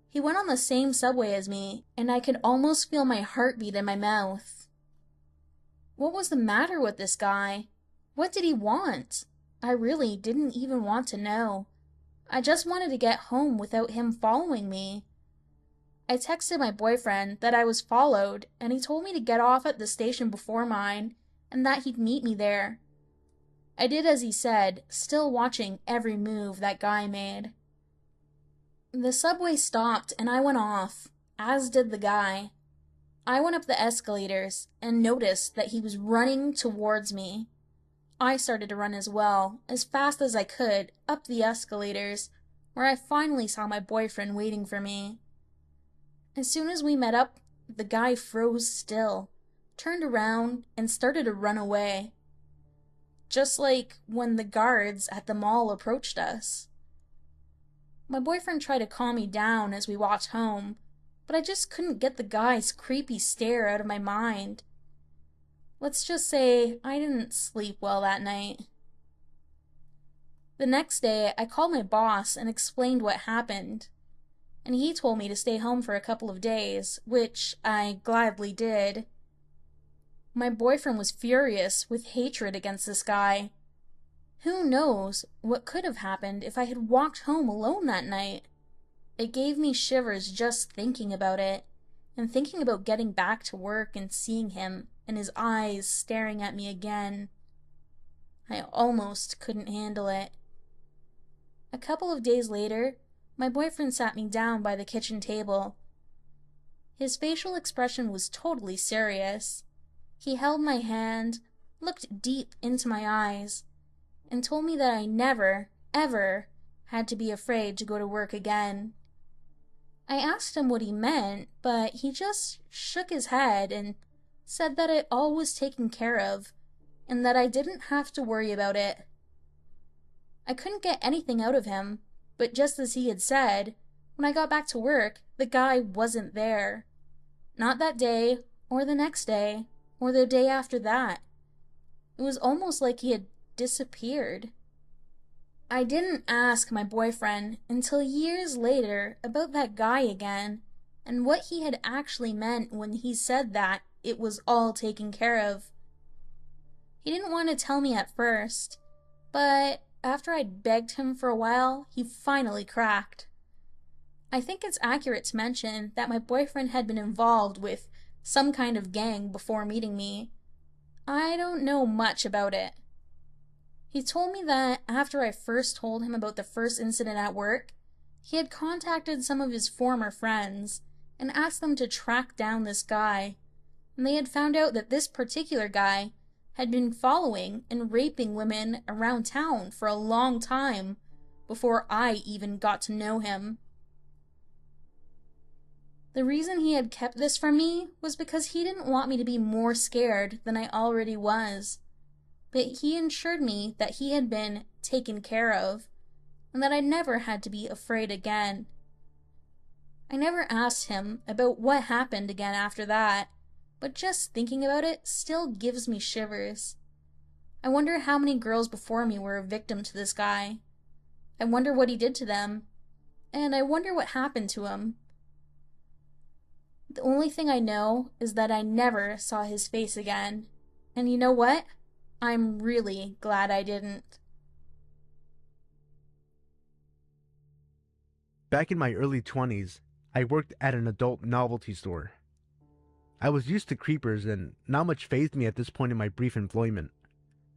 He went on the same subway as me, and I could almost feel my heartbeat in my mouth. What was the matter with this guy? What did he want? I really didn't even want to know. I just wanted to get home without him following me. I texted my boyfriend that I was followed, and he told me to get off at the station before mine, and that he'd meet me there. I did as he said, still watching every move that guy made. The subway stopped and I went off, as did the guy. I went up the escalators and noticed that he was running towards me. I started to run as well, as fast as I could, up the escalators, where I finally saw my boyfriend waiting for me. As soon as we met up, the guy froze still, turned around, and started to run away. Just like when the guards at the mall approached us. My boyfriend tried to calm me down as we walked home, but I just couldn't get the guy's creepy stare out of my mind. Let's just say I didn't sleep well that night. The next day, I called my boss and explained what happened, and he told me to stay home for a couple of days, which I gladly did. My boyfriend was furious with hatred against this guy. Who knows what could have happened if I had walked home alone that night? It gave me shivers just thinking about it, and thinking about getting back to work and seeing him and his eyes staring at me again. I almost couldn't handle it. A couple of days later, my boyfriend sat me down by the kitchen table. His facial expression was totally serious. He held my hand, looked deep into my eyes, and told me that I never, ever had to be afraid to go to work again. I asked him what he meant, but he just shook his head and said that it all was taken care of, and that I didn't have to worry about it. I couldn't get anything out of him, but just as he had said, when I got back to work, the guy wasn't there. Not that day, or the next day, or the day after that. It was almost like he had disappeared. I didn't ask my boyfriend until years later about that guy again, and what he had actually meant when he said that it was all taken care of. He didn't want to tell me at first, but after I'd begged him for a while, he finally cracked. I think it's accurate to mention that my boyfriend had been involved with some kind of gang before meeting me. I don't know much about it. He told me that after I first told him about the first incident at work, he had contacted some of his former friends and asked them to track down this guy, and they had found out that this particular guy had been following and raping women around town for a long time before I even got to know him. The reason he had kept this from me was because he didn't want me to be more scared than I already was. But he assured me that he had been taken care of, and that I never had to be afraid again. I never asked him about what happened again after that, but just thinking about it still gives me shivers. I wonder how many girls before me were a victim to this guy. I wonder what he did to them, and I wonder what happened to him. The only thing I know is that I never saw his face again, and you know what? I'm really glad I didn't. Back in my early 20s, I worked at an adult novelty store. I was used to creepers and not much fazed me at this point in my brief employment.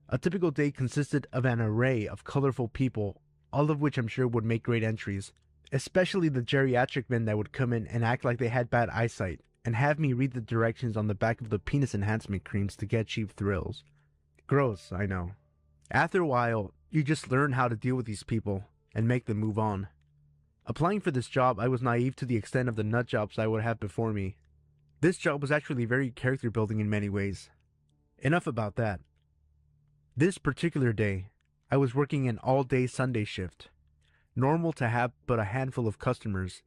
A typical day consisted of an array of colorful people, all of which I'm sure would make great entries, especially the geriatric men that would come in and act like they had bad eyesight and have me read the directions on the back of the penis enhancement creams to get cheap thrills. Gross, I know. After a while, you just learn how to deal with these people and make them move on. Applying for this job, I was naive to the extent of the nut jobs I would have before me. This job was actually very character building in many ways. Enough about that. This particular day, I was working an all-day Sunday shift. Normal to have but a handful of customers.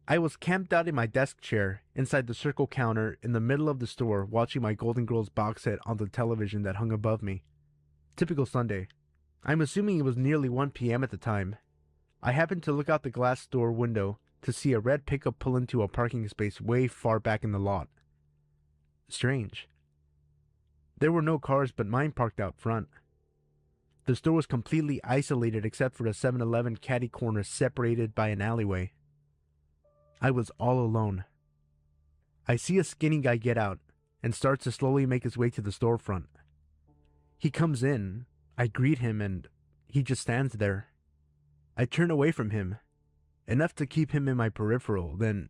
I was camped out in my desk chair inside the circle counter in the middle of the store watching my Golden Girls box set on the television that hung above me. Typical Sunday. I'm assuming it was nearly 1 p.m. at the time. I happened to look out the glass door window to see a red pickup pull into a parking space way far back in the lot. Strange. There were no cars but mine parked out front. The store was completely isolated except for a 7-Eleven caddy corner separated by an alleyway. I was all alone. I see a skinny guy get out and starts to slowly make his way to the storefront. He comes in, I greet him, and he just stands there. I turn away from him, enough to keep him in my peripheral, then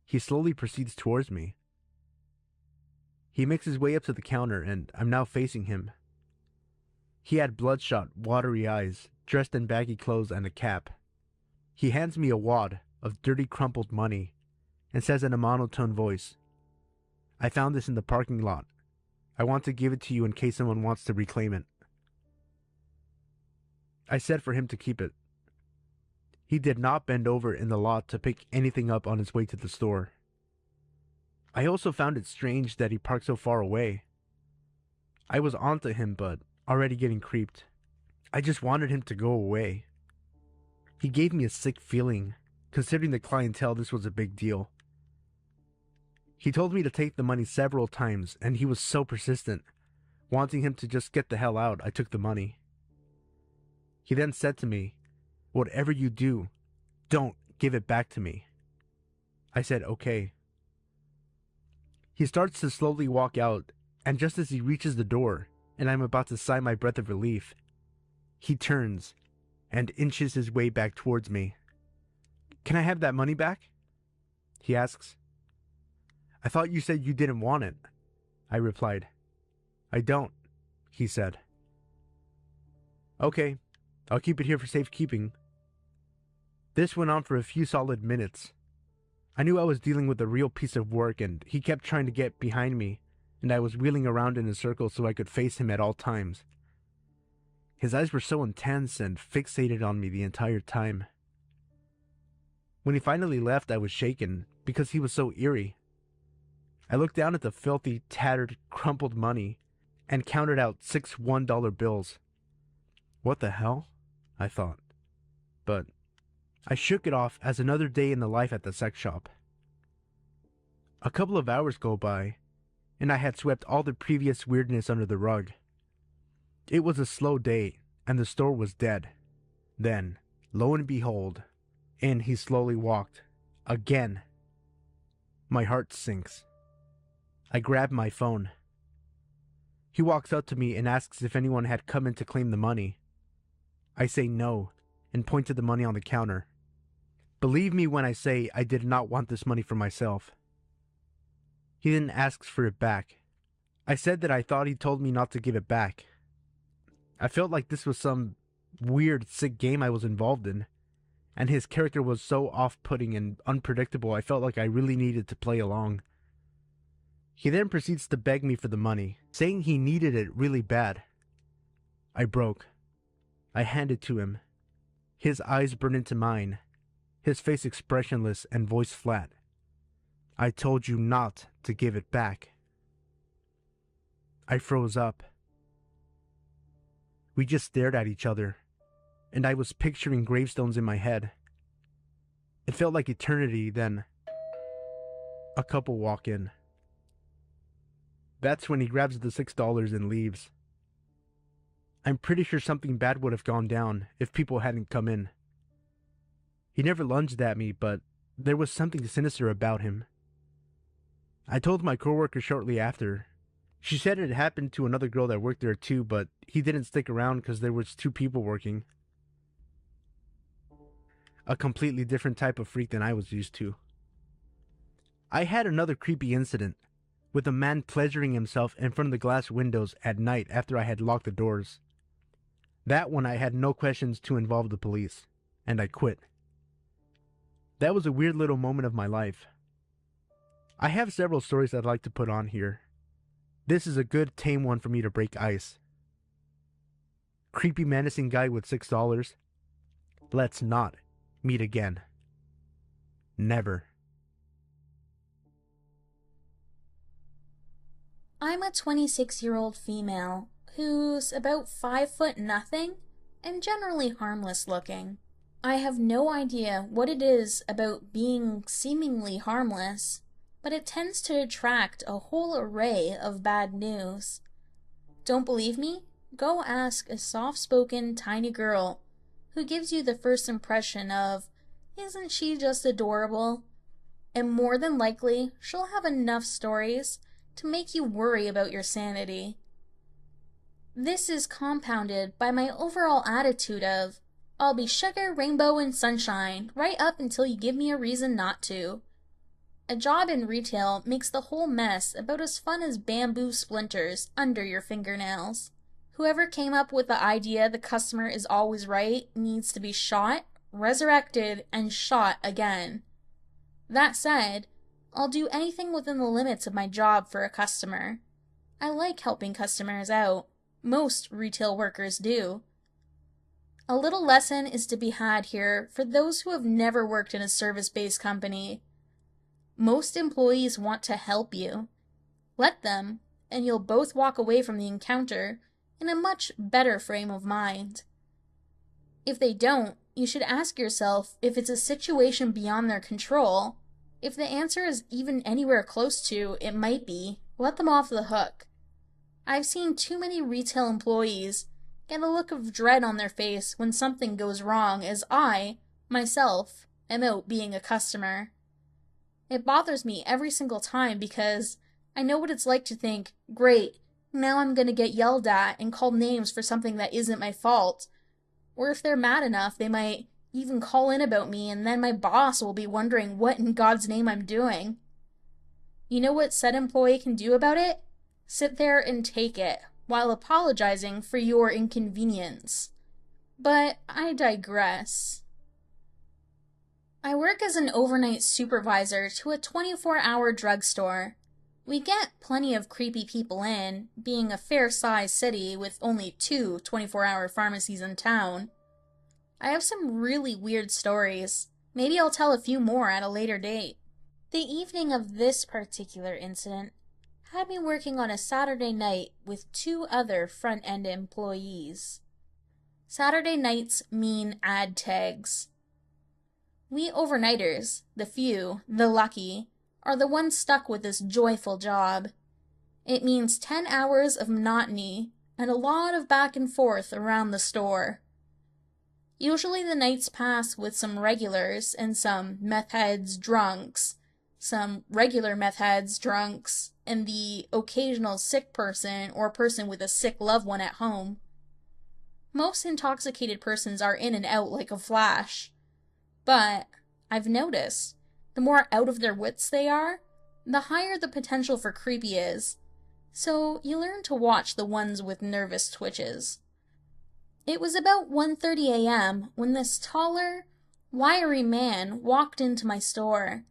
he slowly proceeds towards me. He makes his way up to the counter and I'm now facing him. He had bloodshot, watery eyes, dressed in baggy clothes and a cap. He hands me a wad of dirty crumpled money and says in a monotone voice, "I found this in the parking lot. I want to give it to you in case someone wants to reclaim it." I said for him to keep it. He did not bend over in the lot to pick anything up on his way to the store. I also found it strange that he parked so far away. I was onto him, but already getting creeped. I just wanted him to go away. He gave me a sick feeling. Considering the clientele, this was a big deal. He told me to take the money several times, and he was so persistent. Wanting him to just get the hell out, I took the money. He then said to me, "Whatever you do, don't give it back to me." I said, "Okay." He starts to slowly walk out, and just as he reaches the door, and I'm about to sigh my breath of relief, he turns and inches his way back towards me. "Can I have that money back?" he asks. "I thought you said you didn't want it," I replied. "I don't," he said. "Okay, I'll keep it here for safekeeping." This went on for a few solid minutes. I knew I was dealing with a real piece of work, and he kept trying to get behind me, and I was wheeling around in a circle so I could face him at all times. His eyes were so intense and fixated on me the entire time. When he finally left, I was shaken because he was so eerie. I looked down at the filthy, tattered, crumpled money and counted out 6 $1 bills. What the hell? I thought. But I shook it off as another day in the life at the sex shop. A couple of hours go by, and I had swept all the previous weirdness under the rug. It was a slow day, and the store was dead. Then, lo and behold, in he slowly walked. Again. My heart sinks. I grab my phone. He walks up to me and asks if anyone had come in to claim the money. I say no, and point to the money on the counter. Believe me when I say I did not want this money for myself. He then asks for it back. I said that I thought he told me not to give it back. I felt like this was some weird, sick game I was involved in, and his character was so off-putting and unpredictable I felt like I really needed to play along. He then proceeds to beg me for the money, saying he needed it really bad. I broke. I hand it to him. His eyes burn into mine, his face expressionless and voice flat. I told you not to give it back. I froze up. We just stared at each other, and I was picturing gravestones in my head. It felt like eternity. Then a couple walk in. That's when he grabs the $6 and leaves. I'm pretty sure something bad would have gone down if people hadn't come in. He never lunged at me, but there was something sinister about him. I told my coworker shortly after. She said it happened to another girl that worked there too, but he didn't stick around because there was 2 people working. A completely different type of freak than I was used to. I had another creepy incident, with a man pleasuring himself in front of the glass windows at night after I had locked the doors. That one I had no questions to involve the police, and I quit. That was a weird little moment of my life. I have several stories I'd like to put on here. This is a good tame one for me to break ice. Creepy menacing guy with $6. Let's not meet again. Never. I'm a 26-year-old female who's about 5 foot nothing and generally harmless looking. I have no idea what it is about being seemingly harmless, but it tends to attract a whole array of bad news. Don't believe me? Go ask a soft-spoken tiny girl who gives you the first impression of, "Isn't she just adorable?" And more than likely, she'll have enough stories to make you worry about your sanity. This is compounded by my overall attitude of, "I'll be sugar, rainbow, and sunshine right up until you give me a reason not to." A job in retail makes the whole mess about as fun as bamboo splinters under your fingernails. Whoever came up with the idea the customer is always right needs to be shot, resurrected, and shot again. That said, I'll do anything within the limits of my job for a customer. I like helping customers out. Most retail workers do. A little lesson is to be had here for those who have never worked in a service-based company. Most employees want to help you. Let them, and you'll both walk away from the encounter in a much better frame of mind. If they don't, you should ask yourself if it's a situation beyond their control. If the answer is even anywhere close to it might be, let them off the hook. I've seen too many retail employees get a look of dread on their face when something goes wrong as I, myself, am out being a customer. It bothers me every single time because I know what it's like to think, great, now I'm gonna get yelled at and called names for something that isn't my fault. Or if they're mad enough, they might even call in about me, and then my boss will be wondering what in God's name I'm doing. You know what said employee can do about it? Sit there and take it, while apologizing for your inconvenience. But I digress. I work as an overnight supervisor to a 24-hour drugstore. We get plenty of creepy people in, being a fair-sized city with only 2 24-hour pharmacies in town. I have some really weird stories. Maybe I'll tell a few more at a later date. The evening of this particular incident had me working on a Saturday night with 2 other front-end employees. Saturday nights mean ad tags. We overnighters, the few, the lucky, are the ones stuck with this joyful job. It means 10 hours of monotony and a lot of back and forth around the store. Usually the nights pass with some regulars and some meth heads drunks, some regular meth heads drunks, and the occasional sick person or person with a sick loved one at home. Most intoxicated persons are in and out like a flash. But I've noticed, the more out of their wits they are, the higher the potential for creepy is. So you learn to watch the ones with nervous twitches. It was about 1:30 a.m. when this taller, wiry man walked into my store.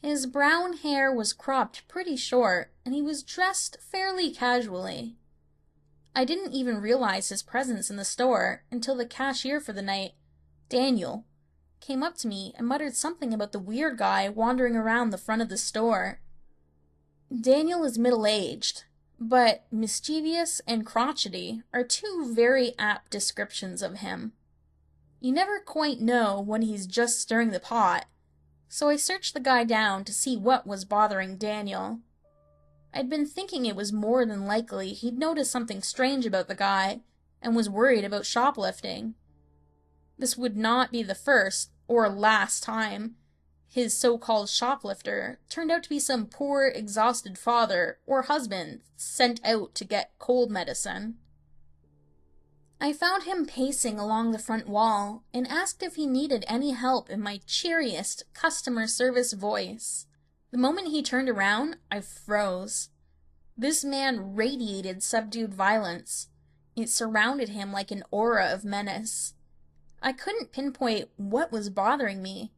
His brown hair was cropped pretty short, and he was dressed fairly casually. I didn't even realize his presence in the store until the cashier for the night, Daniel, came up to me and muttered something about the weird guy wandering around the front of the store. Daniel is middle-aged, but mischievous and crotchety are two very apt descriptions of him. You never quite know when he's just stirring the pot, so I searched the guy down to see what was bothering Daniel. I'd been thinking it was more than likely he'd noticed something strange about the guy and was worried about shoplifting. This would not be the first or last time his so-called shoplifter turned out to be some poor, exhausted father or husband sent out to get cold medicine. I found him pacing along the front wall and asked if he needed any help in my cheeriest customer service voice. The moment he turned around, I froze. This man radiated subdued violence. It surrounded him like an aura of menace. I couldn't pinpoint what was bothering me.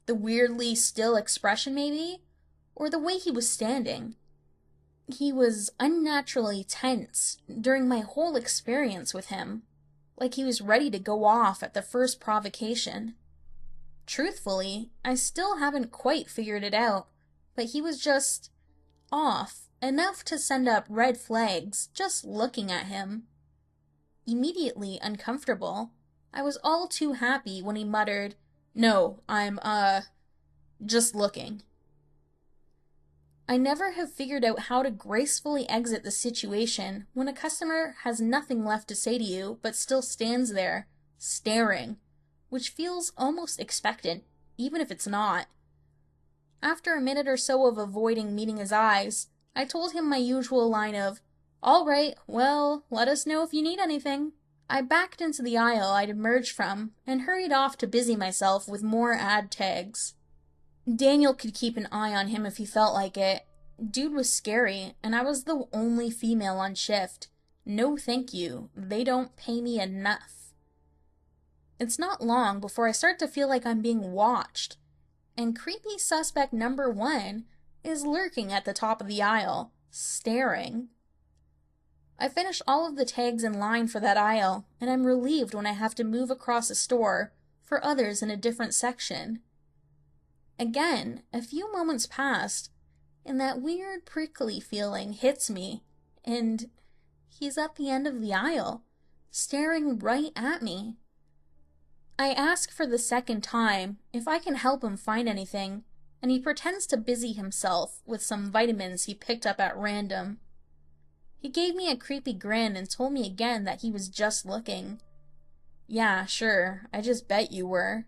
The weirdly still expression, maybe? Or the way he was standing. He was unnaturally tense during my whole experience with him, like he was ready to go off at the first provocation. Truthfully, I still haven't quite figured it out, but he was just off enough to send up red flags just looking at him. Immediately uncomfortable, I was all too happy when he muttered, "No, I'm, just looking." I never have figured out how to gracefully exit the situation when a customer has nothing left to say to you but still stands there, staring, which feels almost expectant, even if it's not. After a minute or so of avoiding meeting his eyes, I told him my usual line of, "All right, well, let us know if you need anything." I backed into the aisle I'd emerged from and hurried off to busy myself with more ad tags. Daniel could keep an eye on him if he felt like it. Dude was scary, and I was the only female on shift. No thank you, they don't pay me enough. It's not long before I start to feel like I'm being watched, and creepy suspect number 1 is lurking at the top of the aisle, staring. I finish all of the tags in line for that aisle, and I'm relieved when I have to move across a store for others in a different section. Again, a few moments passed, and that weird prickly feeling hits me, and he's at the end of the aisle, staring right at me. I ask for the second time if I can help him find anything, and he pretends to busy himself with some vitamins he picked up at random. He gave me a creepy grin and told me again that he was just looking. Yeah, sure, I just bet you were.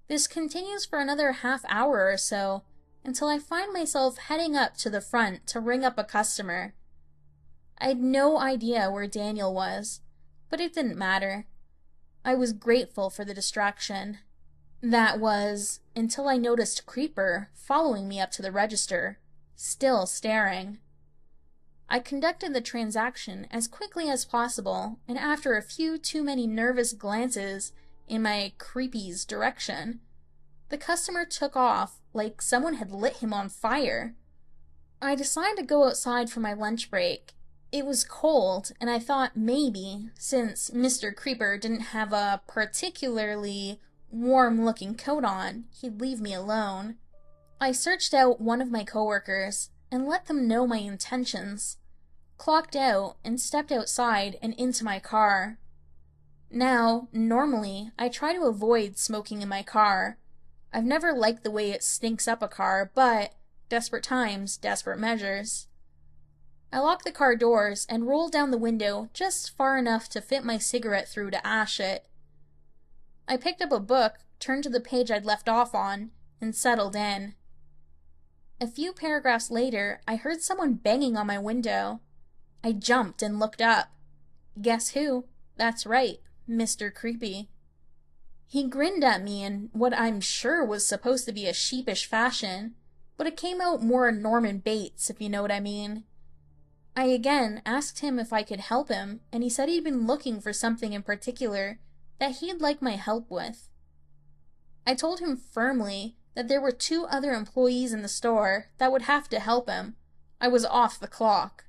This continues for another half hour or so, until I find myself heading up to the front to ring up a customer. I had no idea where Daniel was, but it didn't matter. I was grateful for the distraction. That was, until I noticed Creeper following me up to the register, still staring. I conducted the transaction as quickly as possible, and after a few too many nervous glances in my creepy's direction, the customer took off like someone had lit him on fire. I decided to go outside for my lunch break. It was cold, and I thought maybe, since Mr. Creeper didn't have a particularly warm-looking coat on, he'd leave me alone. I searched out one of my coworkers and let them know my intentions, clocked out, and stepped outside and into my car. Now, normally, I try to avoid smoking in my car, I've never liked the way it stinks up a car, but desperate times, desperate measures. I locked the car doors and rolled down the window just far enough to fit my cigarette through to ash it. I picked up a book, turned to the page I'd left off on, and settled in. A few paragraphs later, I heard someone banging on my window. I jumped and looked up. Guess who? That's right, Mr. Creepy. He grinned at me in what I'm sure was supposed to be a sheepish fashion, but it came out more Norman Bates, if you know what I mean. I again asked him if I could help him, and he said he'd been looking for something in particular that he'd like my help with. I told him firmly that there were 2 other employees in the store that would have to help him. I was off the clock.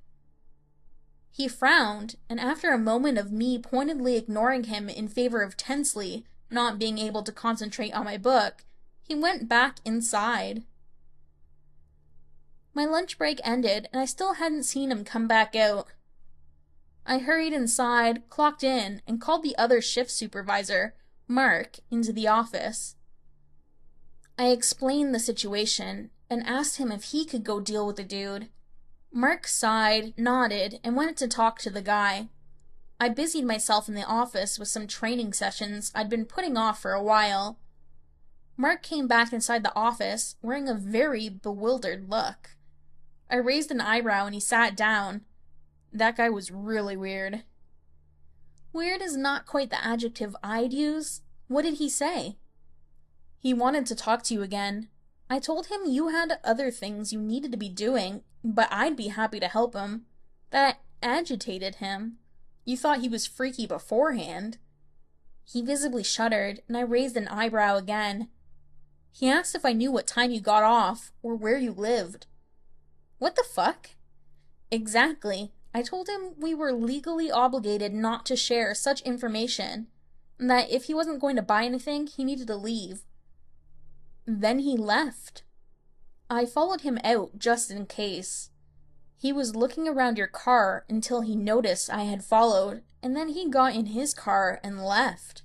He frowned, and after a moment of me pointedly ignoring him in favor of tensely not being able to concentrate on my book, he went back inside. My lunch break ended, and I still hadn't seen him come back out. I hurried inside, clocked in, and called the other shift supervisor, Mark, into the office. I explained the situation and asked him if he could go deal with the dude. Mark sighed, nodded, and went to talk to the guy. I busied myself in the office with some training sessions I'd been putting off for a while. Mark came back inside the office, wearing a very bewildered look. I raised an eyebrow and he sat down. That guy was really weird. Weird is not quite the adjective I'd use. What did he say? He wanted to talk to you again. I told him you had other things you needed to be doing, but I'd be happy to help him. That agitated him. You thought he was freaky beforehand. He visibly shuddered, and I raised an eyebrow again. He asked if I knew what time you got off, or where you lived. What the fuck? Exactly. I told him we were legally obligated not to share such information, and that if he wasn't going to buy anything, he needed to leave. Then he left. I followed him out just in case. He was looking around your car until he noticed I had followed, and then he got in his car and left.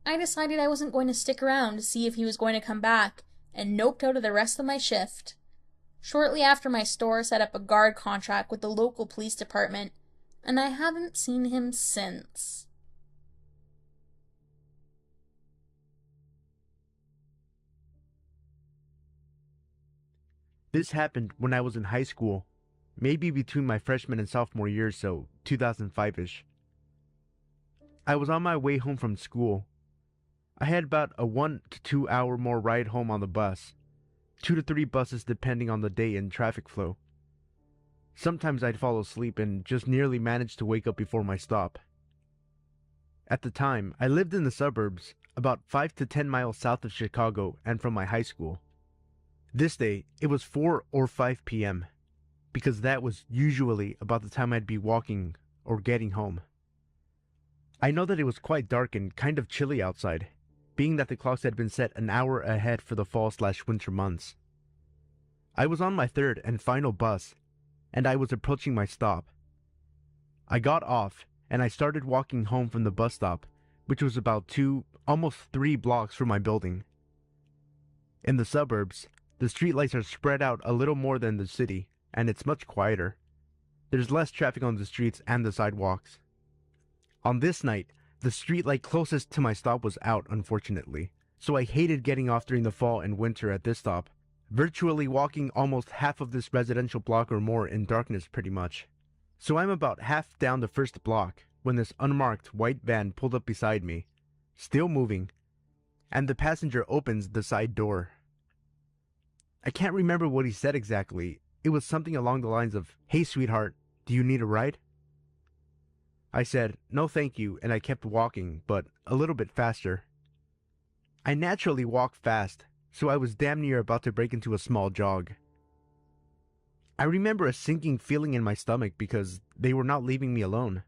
I decided I wasn't going to stick around to see if he was going to come back, and noped out of the rest of my shift. Shortly after, my store set up a guard contract with the local police department, and I haven't seen him since. This happened when I was in high school, maybe between my freshman and sophomore years, so 2005-ish. I was on my way home from school. I had about a 1 to 2 hour more ride home on the bus, 2 to 3 buses depending on the day and traffic flow. Sometimes I'd fall asleep and just nearly managed to wake up before my stop. At the time, I lived in the suburbs, about 5 to 10 miles south of Chicago and from my high school. This day, it was 4 or 5 p.m., because that was usually about the time I'd be walking or getting home. I know that it was quite dark and kind of chilly outside, being that the clocks had been set an hour ahead for the fall/winter months. I was on my 3rd and final bus, and I was approaching my stop. I got off, and I started walking home from the bus stop, which was about 2, almost 3 blocks from my building. In the suburbs, the streetlights are spread out a little more than the city, and it's much quieter. There's less traffic on the streets and the sidewalks. On this night, the streetlight closest to my stop was out, unfortunately, so I hated getting off during the fall and winter at this stop, virtually walking almost half of this residential block or more in darkness pretty much. So I'm about half down the first block when this unmarked white van pulled up beside me, still moving, and the passenger opens the side door. I can't remember what he said exactly. It was something along the lines of, "Hey sweetheart, do you need a ride?" I said, "No thank you," and I kept walking, but a little bit faster. I naturally walk fast, so I was damn near about to break into a small jog. I remember a sinking feeling in my stomach because they were not leaving me alone.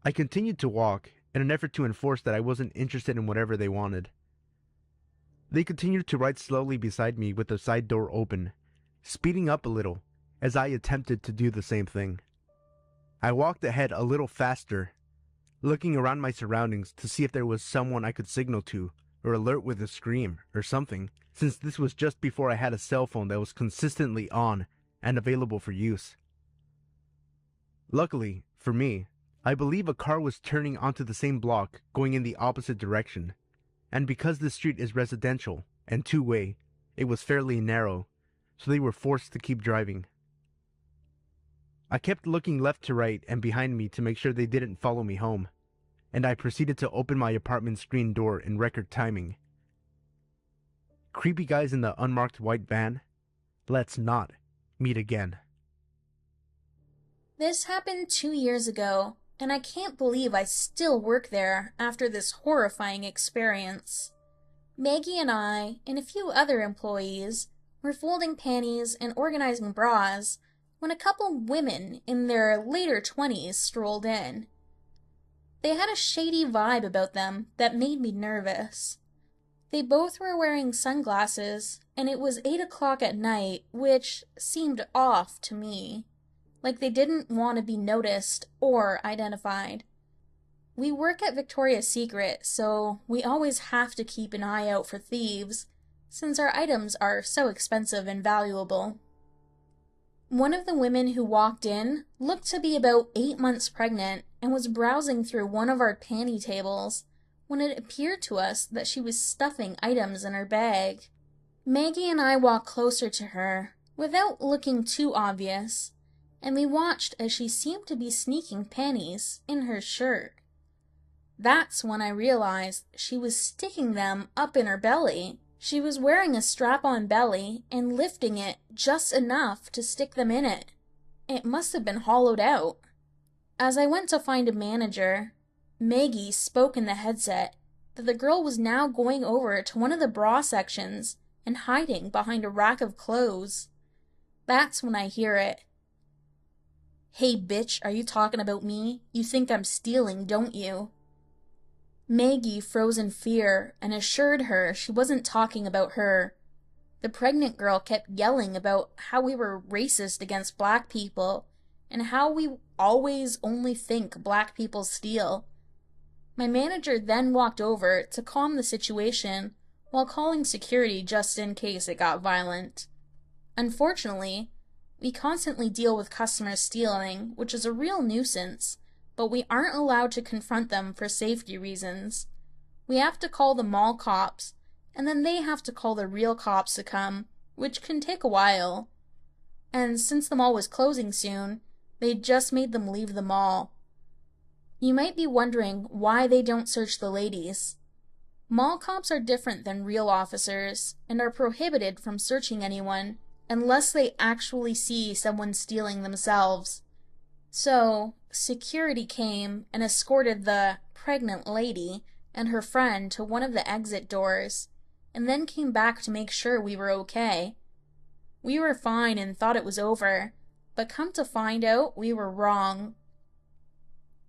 I continued to walk in an effort to enforce that I wasn't interested in whatever they wanted. They continued to ride slowly beside me with the side door open, speeding up a little as I attempted to do the same thing. I walked ahead a little faster, looking around my surroundings to see if there was someone I could signal to or alert with a scream or something, since this was just before I had a cell phone that was consistently on and available for use. Luckily, for me, I believe a car was turning onto the same block going in the opposite direction, and because the street is residential and two-way, it was fairly narrow, so they were forced to keep driving. I kept looking left to right and behind me to make sure they didn't follow me home, and I proceeded to open my apartment screen door in record timing. Creepy guys in the unmarked white van? Let's not meet again. This happened 2 years ago, and I can't believe I still work there after this horrifying experience. Maggie and I, and a few other employees, were folding panties and organizing bras when a couple women in their later 20s strolled in. They had a shady vibe about them that made me nervous. They both were wearing sunglasses, and it was 8 o'clock at night, which seemed off to me. Like they didn't want to be noticed or identified. We work at Victoria's Secret, so we always have to keep an eye out for thieves, since our items are so expensive and valuable. One of the women who walked in looked to be about 8 months pregnant and was browsing through one of our panty tables when it appeared to us that she was stuffing items in her bag. Maggie and I walked closer to her, without looking too obvious, and we watched as she seemed to be sneaking panties in her shirt. That's when I realized she was sticking them up in her belly. She was wearing a strap-on belly and lifting it just enough to stick them in it. It must have been hollowed out. As I went to find a manager, Maggie spoke in the headset that the girl was now going over to one of the bra sections and hiding behind a rack of clothes. That's when I hear it. "Hey bitch, are you talking about me? You think I'm stealing, don't you?" Maggie froze in fear and assured her she wasn't talking about her. The pregnant girl kept yelling about how we were racist against black people and how we always only think black people steal. My manager then walked over to calm the situation while calling security just in case it got violent. Unfortunately, we constantly deal with customers stealing, which is a real nuisance, but we aren't allowed to confront them for safety reasons. We have to call the mall cops, and then they have to call the real cops to come, which can take a while. And since the mall was closing soon, they just made them leave the mall. You might be wondering why they don't search the ladies. Mall cops are different than real officers, and are prohibited from searching anyone unless they actually see someone stealing themselves. So, security came and escorted the pregnant lady and her friend to one of the exit doors, and then came back to make sure we were okay. We were fine and thought it was over, but come to find out we were wrong.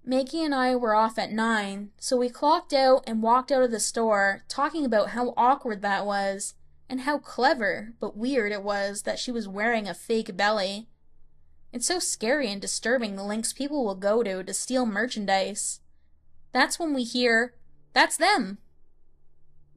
Maggie and I were off at 9, so we clocked out and walked out of the store talking about how awkward that was, and how clever but weird it was that she was wearing a fake belly. It's so scary and disturbing the lengths people will go to steal merchandise. That's when we hear, "That's them!"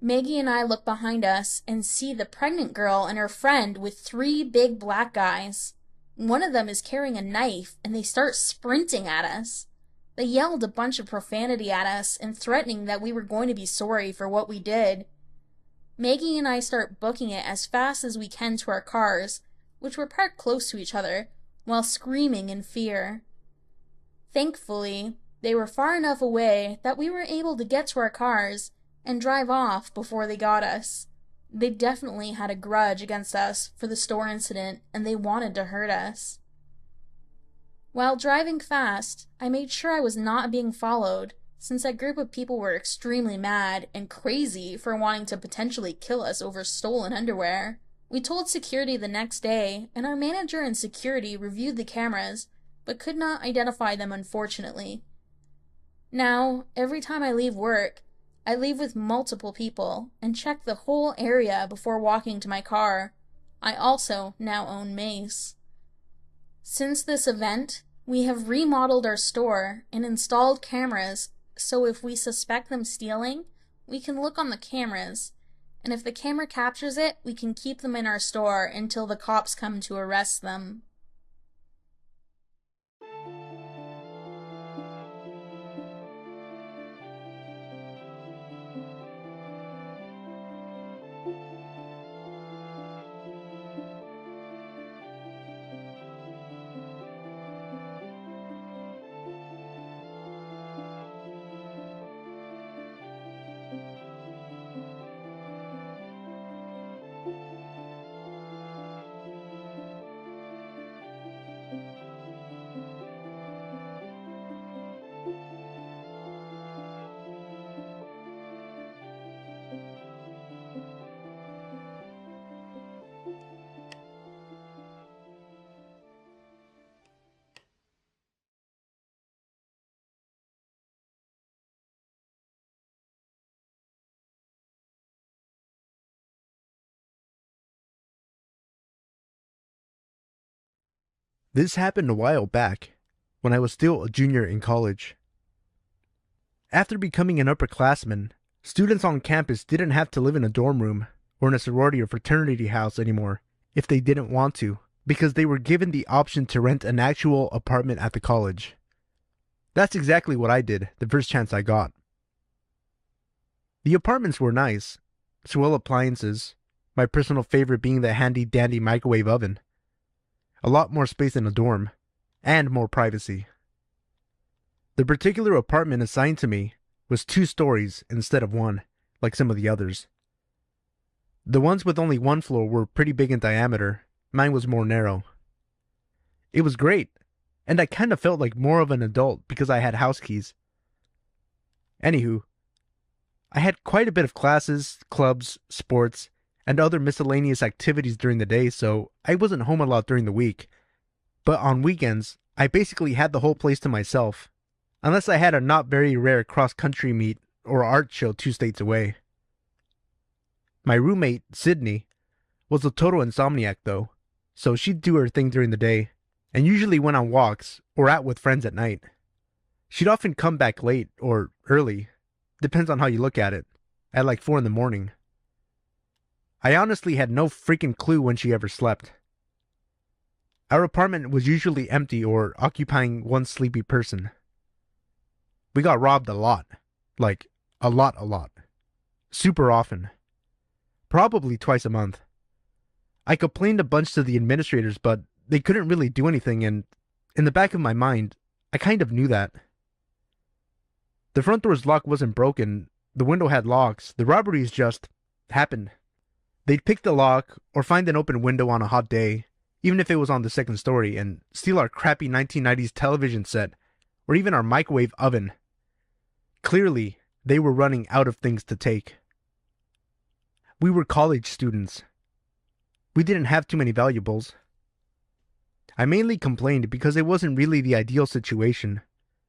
Maggie and I look behind us and see the pregnant girl and her friend with 3 big black guys. One of them is carrying a knife and they start sprinting at us. They yelled a bunch of profanity at us and threatening that we were going to be sorry for what we did. Maggie and I start booking it as fast as we can to our cars, which were parked close to each other, while screaming in fear. Thankfully, they were far enough away that we were able to get to our cars and drive off before they got us. They definitely had a grudge against us for the store incident, and they wanted to hurt us. While driving fast, I made sure I was not being followed, since that group of people were extremely mad and crazy for wanting to potentially kill us over stolen underwear. We told security the next day, and our manager and security reviewed the cameras, but could not identify them, unfortunately. Now, every time I leave work, I leave with multiple people and check the whole area before walking to my car. I also now own mace. Since this event, we have remodeled our store and installed cameras, so if we suspect them stealing, We can look on the cameras, and if the camera captures it, we can keep them in our store until the cops come to arrest them. This happened a while back, when I was still a junior in college. After becoming an upperclassman, students on campus didn't have to live in a dorm room or in a sorority or fraternity house anymore if they didn't want to, because they were given the option to rent an actual apartment at the college. That's exactly what I did the first chance I got. The apartments were nice, swell appliances, my personal favorite being the handy-dandy microwave oven. A lot more space in a dorm, and more privacy. The particular apartment assigned to me was 2 stories instead of 1, like some of the others. The ones with only 1 floor were pretty big in diameter, mine was more narrow. It was great, and I kind of felt like more of an adult because I had house keys. Anywho, I had quite a bit of classes, clubs, sports, and other miscellaneous activities during the day, so I wasn't home a lot during the week. But on weekends, I basically had the whole place to myself, unless I had a not very rare cross-country meet or art show 2 states away. My roommate, Sydney, was a total insomniac though, so she'd do her thing during the day, and usually went on walks or out with friends at night. She'd often come back late or early, depends on how you look at it, at like 4 in the morning. I honestly had no freaking clue when she ever slept. Our apartment was usually empty or occupying one sleepy person. We got robbed a lot. Like, a lot. Super often. Probably twice a month. I complained a bunch to the administrators, but they couldn't really do anything, and in the back of my mind, I kind of knew that. The front door's lock wasn't broken, the window had locks, the robberies just happened. They'd pick the lock, or find an open window on a hot day, even if it was on the 2nd story, and steal our crappy 1990s television set, or even our microwave oven. Clearly, they were running out of things to take. We were college students. We didn't have too many valuables. I mainly complained because it wasn't really the ideal situation,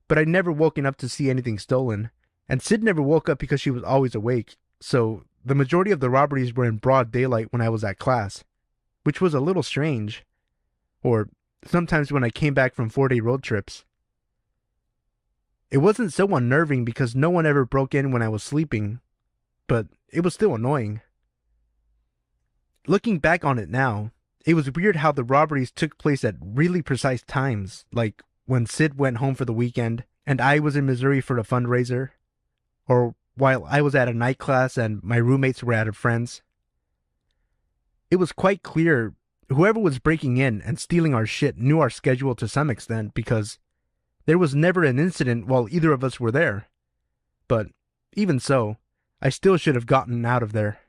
but I'd never woken up to see anything stolen, and Sid never woke up because she was always awake, so the majority of the robberies were in broad daylight when I was at class, which was a little strange. Or sometimes when I came back from 4-day road trips. It wasn't so unnerving because no one ever broke in when I was sleeping, but it was still annoying. Looking back on it now, it was weird how the robberies took place at really precise times, like when Sid went home for the weekend and I was in Missouri for a fundraiser, or while I was at a night class and my roommates were at a friend's. It was quite clear whoever was breaking in and stealing our shit knew our schedule to some extent because there was never an incident while either of us were there. But even so, I still should have gotten out of there.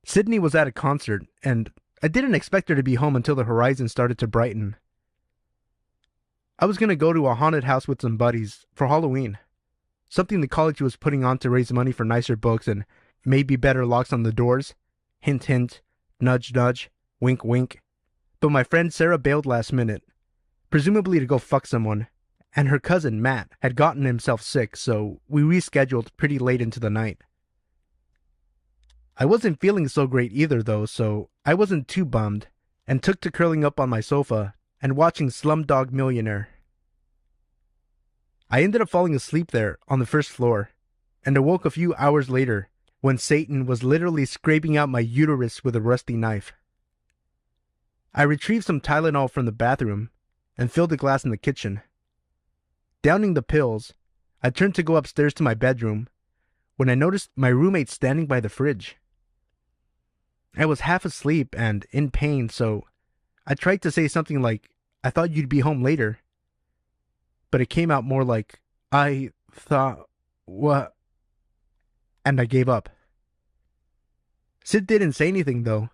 Sydney was at a concert, and I didn't expect her to be home until the horizon started to brighten. I was going to go to a haunted house with some buddies for Halloween, something the college was putting on to raise money for nicer books and maybe better locks on the doors. Hint, hint, nudge, nudge, wink, wink. But my friend Sarah bailed last minute, presumably to go fuck someone, and her cousin Matt had gotten himself sick, so we rescheduled pretty late into the night. I wasn't feeling so great either though, so I wasn't too bummed, and took to curling up on my sofa and watching Slumdog Millionaire. I ended up falling asleep there on the 1st floor, and awoke a few hours later when Satan was literally scraping out my uterus with a rusty knife. I retrieved some Tylenol from the bathroom and filled a glass in the kitchen. Downing the pills, I turned to go upstairs to my bedroom when I noticed my roommate standing by the fridge. I was half asleep and in pain, so I tried to say something like, "I thought you'd be home later." But it came out more like, "I thought, what?" And I gave up. Sid didn't say anything though.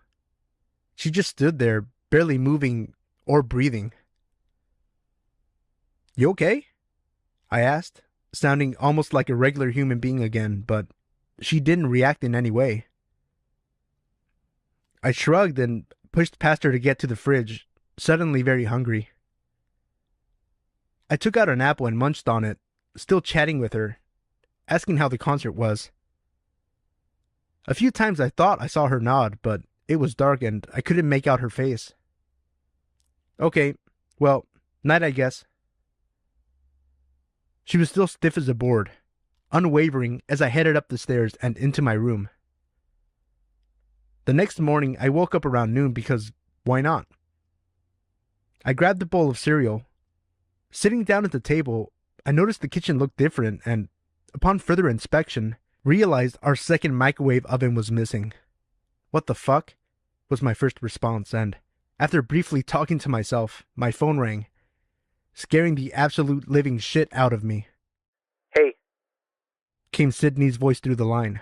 She just stood there, barely moving or breathing. "You okay?" I asked, sounding almost like a regular human being again, but she didn't react in any way. I shrugged and pushed past her to get to the fridge, suddenly very hungry. I took out an apple and munched on it, still chatting with her, asking how the concert was. A few times I thought I saw her nod, but it was dark and I couldn't make out her face. "Okay, well, night I guess." She was still stiff as a board, unwavering as I headed up the stairs and into my room. The next morning I woke up around noon because why not? I grabbed a bowl of cereal. Sitting down at the table, I noticed the kitchen looked different and, upon further inspection, realized our second microwave oven was missing. "What the fuck?" was my first response, and after briefly talking to myself, my phone rang, scaring the absolute living shit out of me. "Hey," came Sydney's voice through the line.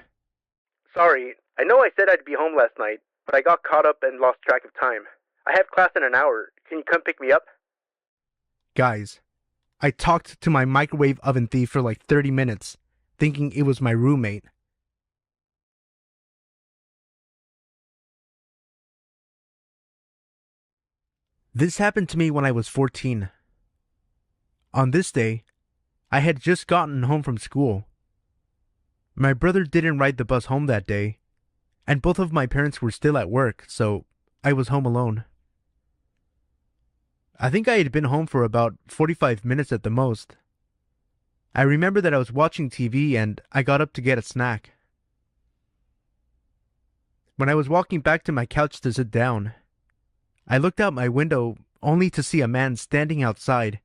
"Sorry, I know I said I'd be home last night, but I got caught up and lost track of time. I have class in an hour. Can you come pick me up?" Guys, I talked to my microwave oven thief for like 30 minutes, thinking it was my roommate. This happened to me when I was 14. On this day, I had just gotten home from school. My brother didn't ride the bus home that day, and both of my parents were still at work, so I was home alone. I think I had been home for about 45 minutes at the most. I remember that I was watching TV and I got up to get a snack. When I was walking back to my couch to sit down, I looked out my window only to see a man standing outside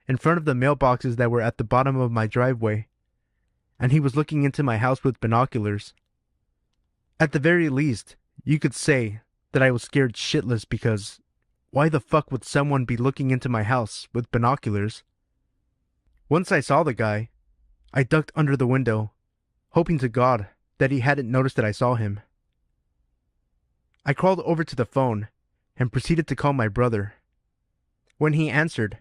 in front of the mailboxes that were at the bottom of my driveway, and he was looking into my house with binoculars. At the very least, you could say that I was scared shitless because why the fuck would someone be looking into my house with binoculars? Once I saw the guy, I ducked under the window, hoping to God that he hadn't noticed that I saw him. I crawled over to the phone and proceeded to call my brother. When he answered,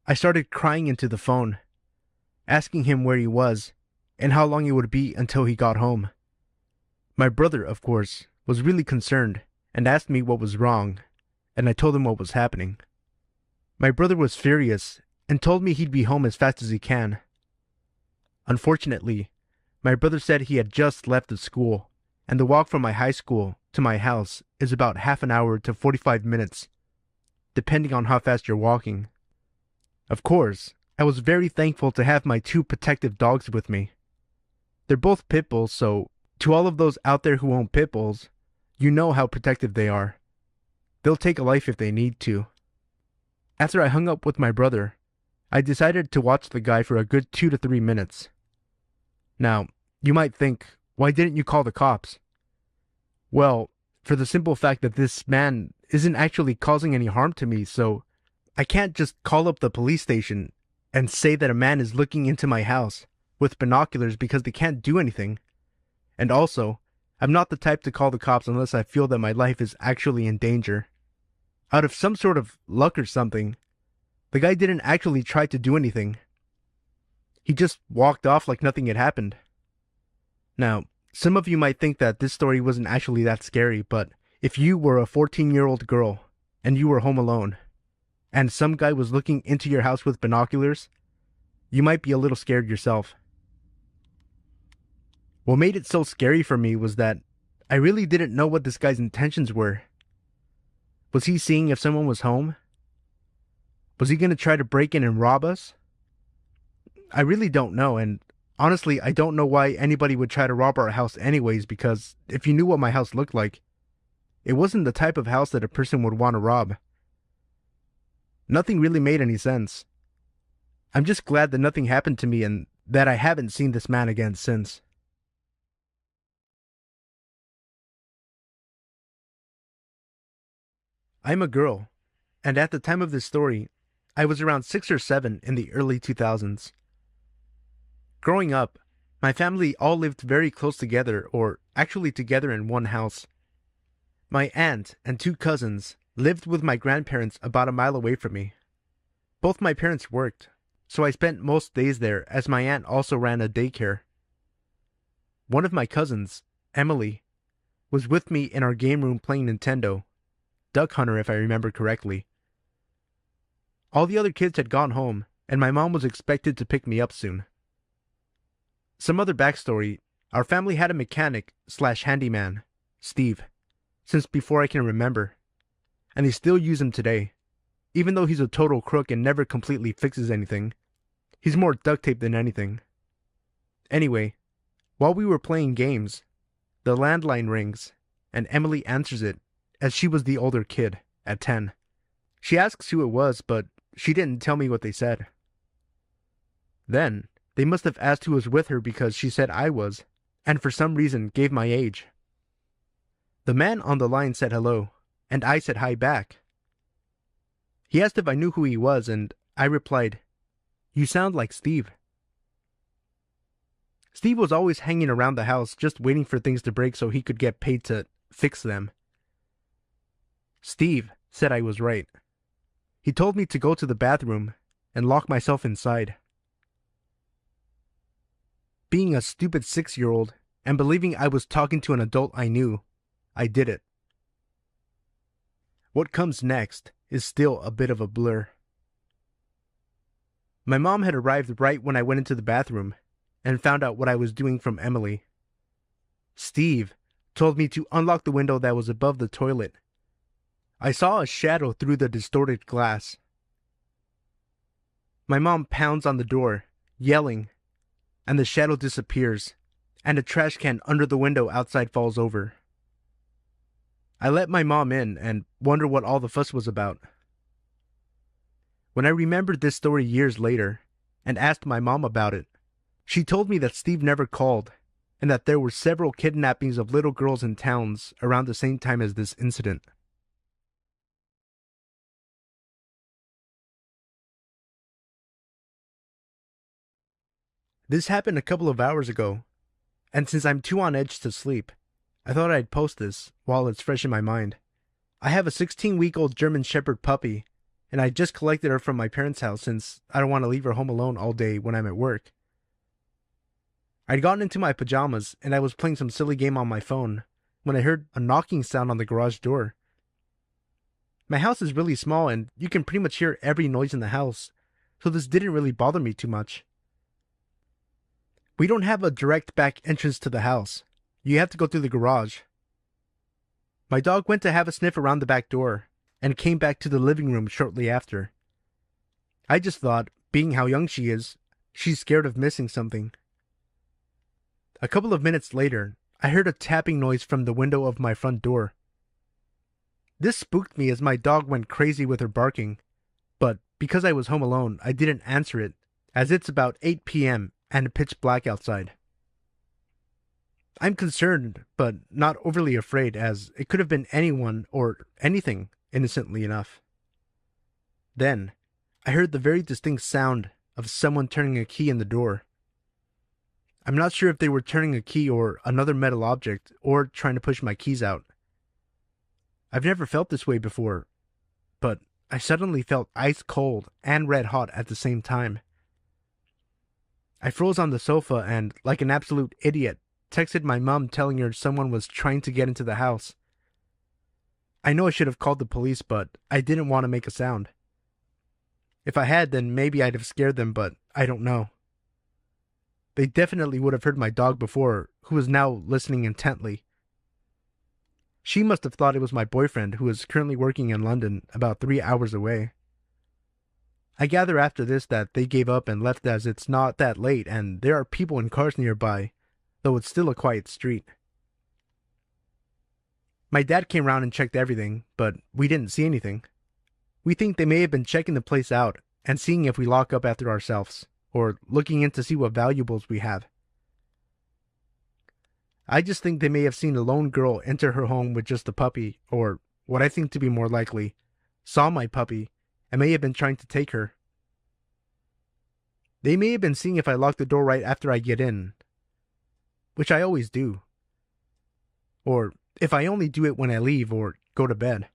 I started crying into the phone, asking him where he was and how long it would be until he got home. My brother, of course, was really concerned and asked me what was wrong, and I told him what was happening. My brother was furious and told me he'd be home as fast as he can. Unfortunately, my brother said he had just left the school, and the walk from my high school to my house is about half an hour to 45 minutes, depending on how fast you're walking. Of course, I was very thankful to have my two protective dogs with me. They're both pit bulls, so to all of those out there who own pit bulls, you know how protective they are. They'll take a life if they need to. After I hung up with my brother, I decided to watch the guy for a good 2 to 3 minutes. Now, you might think, why didn't you call the cops? Well, for the simple fact that this man isn't actually causing any harm to me, so I can't just call up the police station and say that a man is looking into my house with binoculars because they can't do anything. And also, I'm not the type to call the cops unless I feel that my life is actually in danger. Out of some sort of luck or something, the guy didn't actually try to do anything. He just walked off like nothing had happened. Now, some of you might think that this story wasn't actually that scary, but if you were a 14-year-old girl and you were home alone, and some guy was looking into your house with binoculars, you might be a little scared yourself. What made it so scary for me was that I really didn't know what this guy's intentions were. Was he seeing if someone was home? Was he going to try to break in and rob us? I really don't know, and Honestly, I don't know why anybody would try to rob our house anyways, because if you knew what my house looked like, it wasn't the type of house that a person would want to rob. Nothing really made any sense. I'm just glad that nothing happened to me and that I haven't seen this man again since. I'm a girl, and at the time of this story, I was around 6 or 7 in the early 2000s. Growing up, my family all lived very close together, or actually together in one house. My aunt and 2 cousins lived with my grandparents about a mile away from me. Both my parents worked, so I spent most days there as my aunt also ran a daycare. One of my cousins, Emily, was with me in our game room playing Nintendo, Duck Hunter if I remember correctly. All the other kids had gone home, and my mom was expected to pick me up soon. Some other backstory, our family had a mechanic/handyman, Steve, since before I can remember, and they still use him today. Even though he's a total crook and never completely fixes anything, he's more duct tape than anything. Anyway, while we were playing games, the landline rings, and Emily answers it, as she was the older kid, at 10. She asks who it was, but she didn't tell me what they said. Then, they must have asked who was with her because she said I was, and for some reason gave my age. The man on the line said hello, and I said hi back. He asked if I knew who he was, and I replied, "You sound like Steve." Steve was always hanging around the house just waiting for things to break so he could get paid to fix them. Steve said I was right. He told me to go to the bathroom and lock myself inside. Being a stupid 6-year-old and believing I was talking to an adult I knew, I did it. What comes next is still a bit of a blur. My mom had arrived right when I went into the bathroom and found out what I was doing from Emily. Steve told me to unlock the window that was above the toilet. I saw a shadow through the distorted glass. My mom pounds on the door, yelling, and the shadow disappears, and a trash can under the window outside falls over. I let my mom in and wonder what all the fuss was about. When I remembered this story years later and asked my mom about it, she told me that Steve never called and that there were several kidnappings of little girls in towns around the same time as this incident. This happened a couple of hours ago, and since I'm too on edge to sleep, I thought I'd post this while it's fresh in my mind. I have a 16-week-old German Shepherd puppy, and I just collected her from my parents' house since I don't want to leave her home alone all day when I'm at work. I'd gotten into my pajamas, and I was playing some silly game on my phone when I heard a knocking sound on the garage door. My house is really small, and you can pretty much hear every noise in the house, so this didn't really bother me too much. We don't have a direct back entrance to the house. You have to go through the garage. My dog went to have a sniff around the back door and came back to the living room shortly after. I just thought, being how young she is, she's scared of missing something. A couple of minutes later, I heard a tapping noise from the window of my front door. This spooked me as my dog went crazy with her barking, but because I was home alone, I didn't answer it, as it's about 8 p.m. and pitch black outside. I'm concerned, but not overly afraid, as it could have been anyone or anything, innocently enough. Then, I heard the very distinct sound of someone turning a key in the door. I'm not sure if they were turning a key or another metal object, or trying to push my keys out. I've never felt this way before, but I suddenly felt ice cold and red hot at the same time. I froze on the sofa and, like an absolute idiot, texted my mom telling her someone was trying to get into the house. I know I should have called the police, but I didn't want to make a sound. If I had, then maybe I'd have scared them, but I don't know. They definitely would have heard my dog before, who was now listening intently. She must have thought it was my boyfriend, who is currently working in London, about 3 hours away. I gather after this that they gave up and left as it's not that late and there are people in cars nearby, though it's still a quiet street. My dad came round and checked everything, but we didn't see anything. We think they may have been checking the place out and seeing if we lock up after ourselves, or looking in to see what valuables we have. I just think they may have seen a lone girl enter her home with just a puppy, or, what I think to be more likely, saw my puppy and may have been trying to take her. They may have been seeing if I lock the door right after I get in, which I always do, or if I only do it when I leave or go to bed.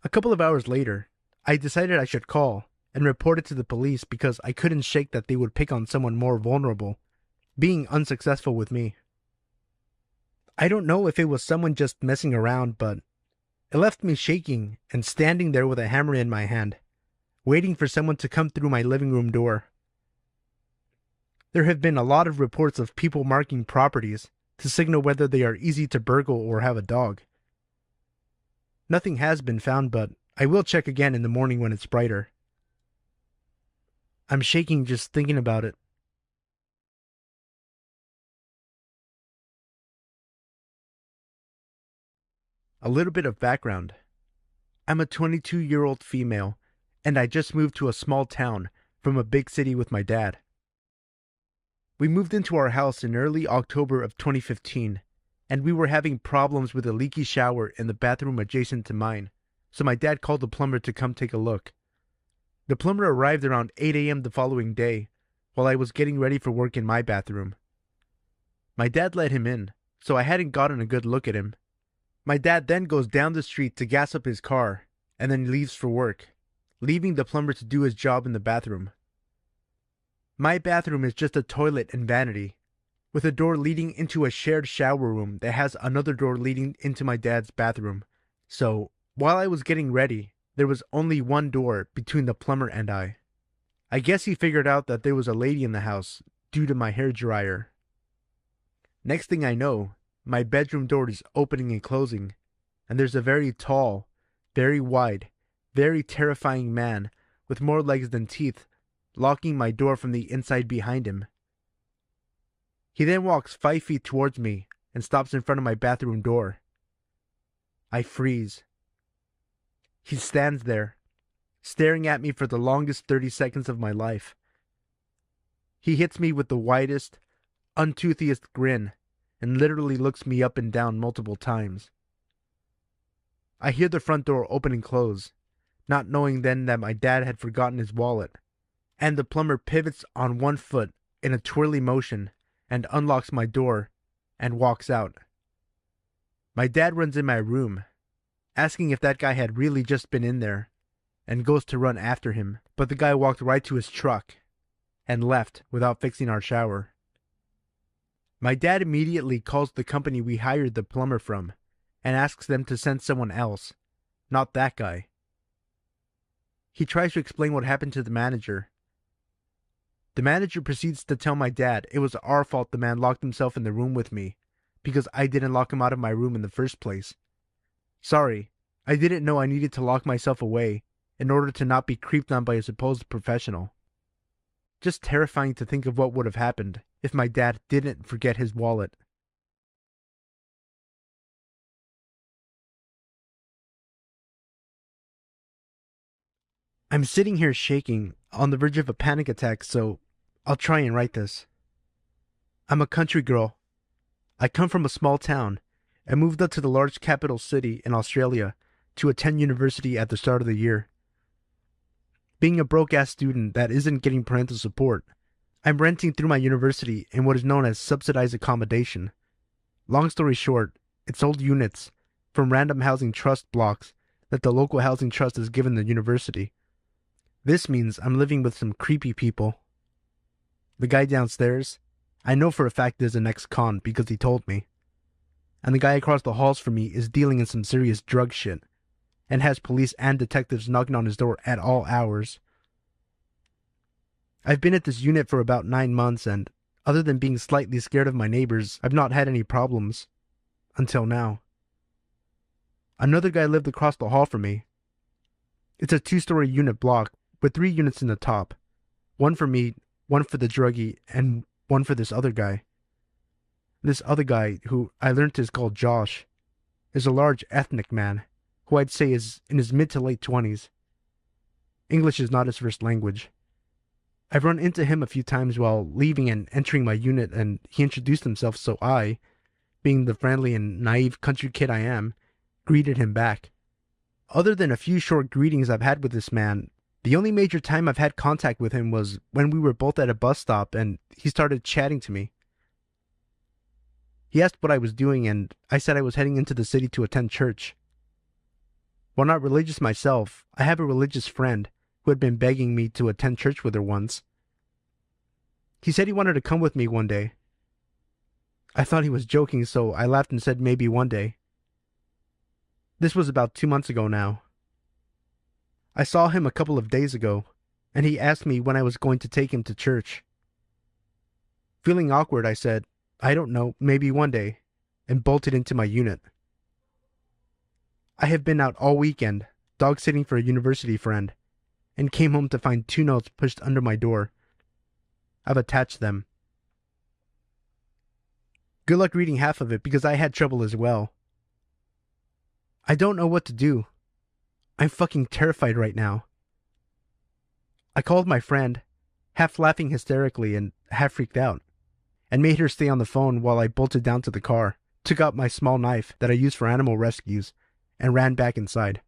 A couple of hours later, I decided I should call and report it to the police because I couldn't shake that they would pick on someone more vulnerable, being unsuccessful with me. I don't know if it was someone just messing around, but it left me shaking and standing there with a hammer in my hand, waiting for someone to come through my living room door. There have been a lot of reports of people marking properties to signal whether they are easy to burgle or have a dog. Nothing has been found, but I will check again in the morning when it's brighter. I'm shaking just thinking about it. A little bit of background. I'm a 22-year-old female, and I just moved to a small town from a big city with my dad. We moved into our house in early October of 2015, and we were having problems with a leaky shower in the bathroom adjacent to mine, so my dad called the plumber to come take a look. The plumber arrived around 8 a.m. the following day, while I was getting ready for work in my bathroom. My dad let him in, so I hadn't gotten a good look at him. My dad then goes down the street to gas up his car, and then leaves for work, leaving the plumber to do his job in the bathroom. My bathroom is just a toilet and vanity, with a door leading into a shared shower room that has another door leading into my dad's bathroom. So, while I was getting ready, there was only one door between the plumber and I. I guess he figured out that there was a lady in the house due to my hairdryer. Next thing I know, my bedroom door is opening and closing, and there's a very tall, very wide, very terrifying man with more legs than teeth locking my door from the inside behind him. He then walks 5 feet towards me and stops in front of my bathroom door. I freeze. He stands there, staring at me for the longest 30 seconds of my life. He hits me with the widest, untoothiest grin and literally looks me up and down multiple times. I hear the front door open and close, not knowing then that my dad had forgotten his wallet, and the plumber pivots on one foot in a twirly motion and unlocks my door and walks out. My dad runs in my room, asking if that guy had really just been in there, and goes to run after him, but the guy walked right to his truck and left without fixing our shower. My dad immediately calls the company we hired the plumber from and asks them to send someone else, not that guy. He tries to explain what happened to the manager. The manager proceeds to tell my dad it was our fault the man locked himself in the room with me because I didn't lock him out of my room in the first place. Sorry, I didn't know I needed to lock myself away in order to not be creeped on by a supposed professional. Just terrifying to think of what would have happened if my dad didn't forget his wallet. I'm sitting here shaking, on the verge of a panic attack, so I'll try and write this. I'm a country girl. I come from a small town and moved up to the large capital city in Australia to attend university at the start of the year. Being a broke-ass student that isn't getting parental support, I'm renting through my university in what is known as subsidized accommodation. Long story short, it's old units from random housing trust blocks that the local housing trust has given the university. This means I'm living with some creepy people. The guy downstairs, I know for a fact is an ex-con because he told me. And the guy across the halls from me is dealing in some serious drug shit and has police and detectives knocking on his door at all hours. I've been at this unit for about 9 months and, other than being slightly scared of my neighbors, I've not had any problems. Until now. Another guy lived across the hall from me. It's a 2-story unit block, with 3 units in the top. One for me, one for the druggie, and one for this other guy. This other guy, who I learned is called Josh, is a large ethnic man, who I'd say is in his mid to late 20s. English is not his first language. I've run into him a few times while leaving and entering my unit, and he introduced himself, so I, being the friendly and naive country kid I am, greeted him back. Other than a few short greetings I've had with this man, the only major time I've had contact with him was when we were both at a bus stop and he started chatting to me. He asked what I was doing, and I said I was heading into the city to attend church. While not religious myself, I have a religious friend who had been begging me to attend church with her once. He said he wanted to come with me one day. I thought he was joking, so I laughed and said maybe one day. This was about 2 months ago now. I saw him a couple of days ago, and he asked me when I was going to take him to church. Feeling awkward, I said, I don't know, maybe one day, and bolted into my unit. I have been out all weekend, dog-sitting for a university friend, and came home to find 2 notes pushed under my door. I've attached them. Good luck reading half of it, because I had trouble as well. I don't know what to do. I'm fucking terrified right now. I called my friend, half laughing hysterically and half freaked out, and made her stay on the phone while I bolted down to the car, took out my small knife that I use for animal rescues, and ran back inside.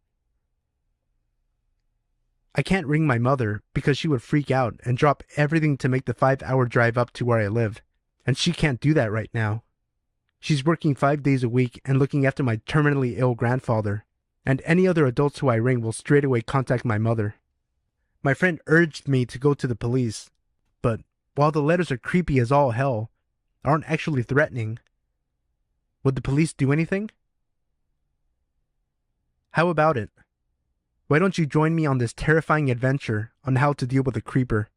I can't ring my mother because she would freak out and drop everything to make the 5-hour drive up to where I live, and she can't do that right now. She's working 5 days a week and looking after my terminally ill grandfather, and any other adults who I ring will straight away contact my mother. My friend urged me to go to the police, but while the letters are creepy as all hell, aren't actually threatening. Would the police do anything? How about it? Why don't you join me on this terrifying adventure on how to deal with a creeper?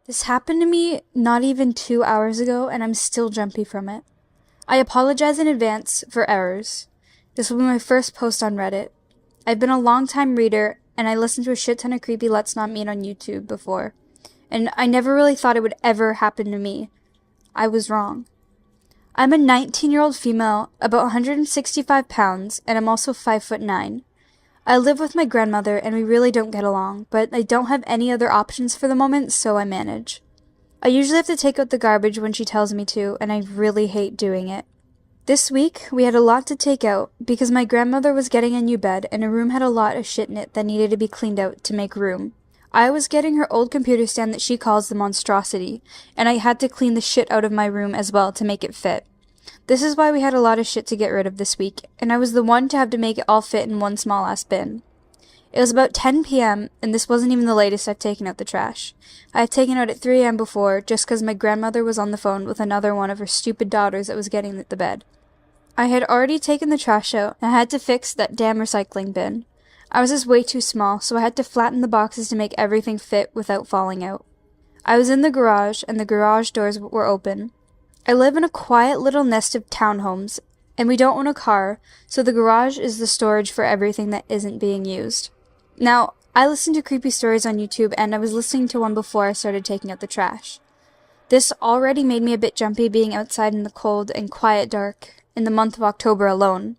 This happened to me not even 2 hours ago, and I'm still jumpy from it. I apologize in advance for errors. This will be my first post on Reddit. I've been a long-time reader, and I listened to a shit ton of creepy Let's Not Meet on YouTube before, and I never really thought it would ever happen to me. I was wrong. I'm a 19-year-old female, about 165 pounds, and I'm also 5'9". I live with my grandmother, and we really don't get along, but I don't have any other options for the moment, so I manage. I usually have to take out the garbage when she tells me to, and I really hate doing it. This week, we had a lot to take out, because my grandmother was getting a new bed, and her room had a lot of shit in it that needed to be cleaned out to make room. I was getting her old computer stand that she calls the monstrosity, and I had to clean the shit out of my room as well to make it fit. This is why we had a lot of shit to get rid of this week, and I was the one to have to make it all fit in one small-ass bin. It was about 10 p.m., and this wasn't even the latest I've taken out the trash. I had taken out at 3 a.m. before, just because my grandmother was on the phone with another one of her stupid daughters that was getting the bed. I had already taken the trash out, and I had to fix that damn recycling bin. I was just way too small, so I had to flatten the boxes to make everything fit without falling out. I was in the garage, and the garage doors were open. I live in a quiet little nest of townhomes, and we don't own a car, so the garage is the storage for everything that isn't being used. Now, I listen to creepy stories on YouTube, and I was listening to one before I started taking out the trash. This already made me a bit jumpy being outside in the cold and quiet dark in the month of October alone.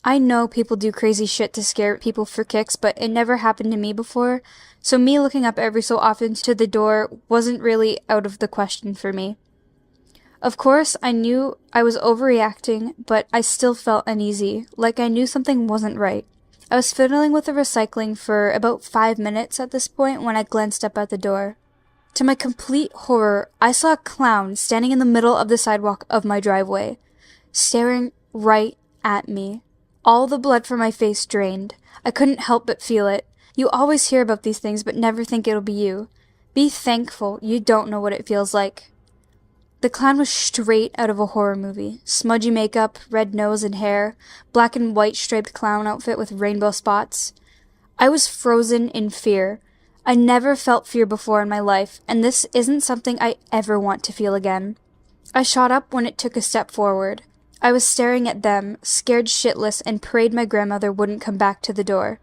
I know people do crazy shit to scare people for kicks, but it never happened to me before, so me looking up every so often to the door wasn't really out of the question for me. Of course, I knew I was overreacting, but I still felt uneasy, like I knew something wasn't right. I was fiddling with the recycling for about 5 minutes at this point when I glanced up at the door. To my complete horror, I saw a clown standing in the middle of the sidewalk of my driveway, staring right at me. All the blood from my face drained. I couldn't help but feel it. You always hear about these things, but never think it'll be you. Be thankful you don't know what it feels like. The clown was straight out of a horror movie. Smudgy makeup, red nose and hair, black and white striped clown outfit with rainbow spots. I was frozen in fear. I never felt fear before in my life, and this isn't something I ever want to feel again. I shot up when it took a step forward. I was staring at them, scared shitless, and prayed my grandmother wouldn't come back to the door.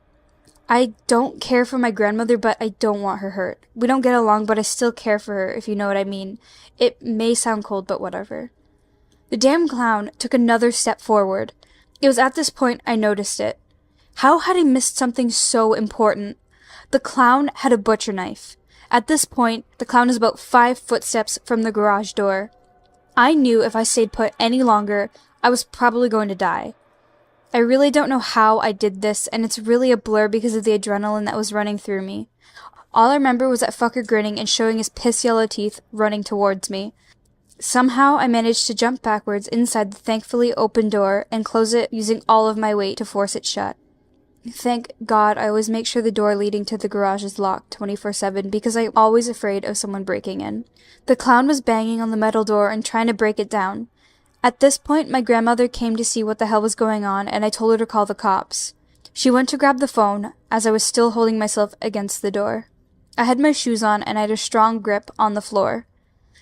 I don't care for my grandmother, but I don't want her hurt. We don't get along, but I still care for her, if you know what I mean. It may sound cold, but whatever. The damn clown took another step forward. It was at this point I noticed it. How had I missed something so important? The clown had a butcher knife. At this point, the clown was about 5 footsteps from the garage door. I knew if I stayed put any longer, I was probably going to die. I really don't know how I did this, and it's really a blur because of the adrenaline that was running through me. All I remember was that fucker grinning and showing his piss yellow teeth running towards me. Somehow I managed to jump backwards inside the thankfully open door and close it using all of my weight to force it shut. Thank God I always make sure the door leading to the garage is locked 24/7 because I'm always afraid of someone breaking in. The clown was banging on the metal door and trying to break it down. At this point, my grandmother came to see what the hell was going on, and I told her to call the cops. She went to grab the phone, as I was still holding myself against the door. I had my shoes on, and I had a strong grip on the floor.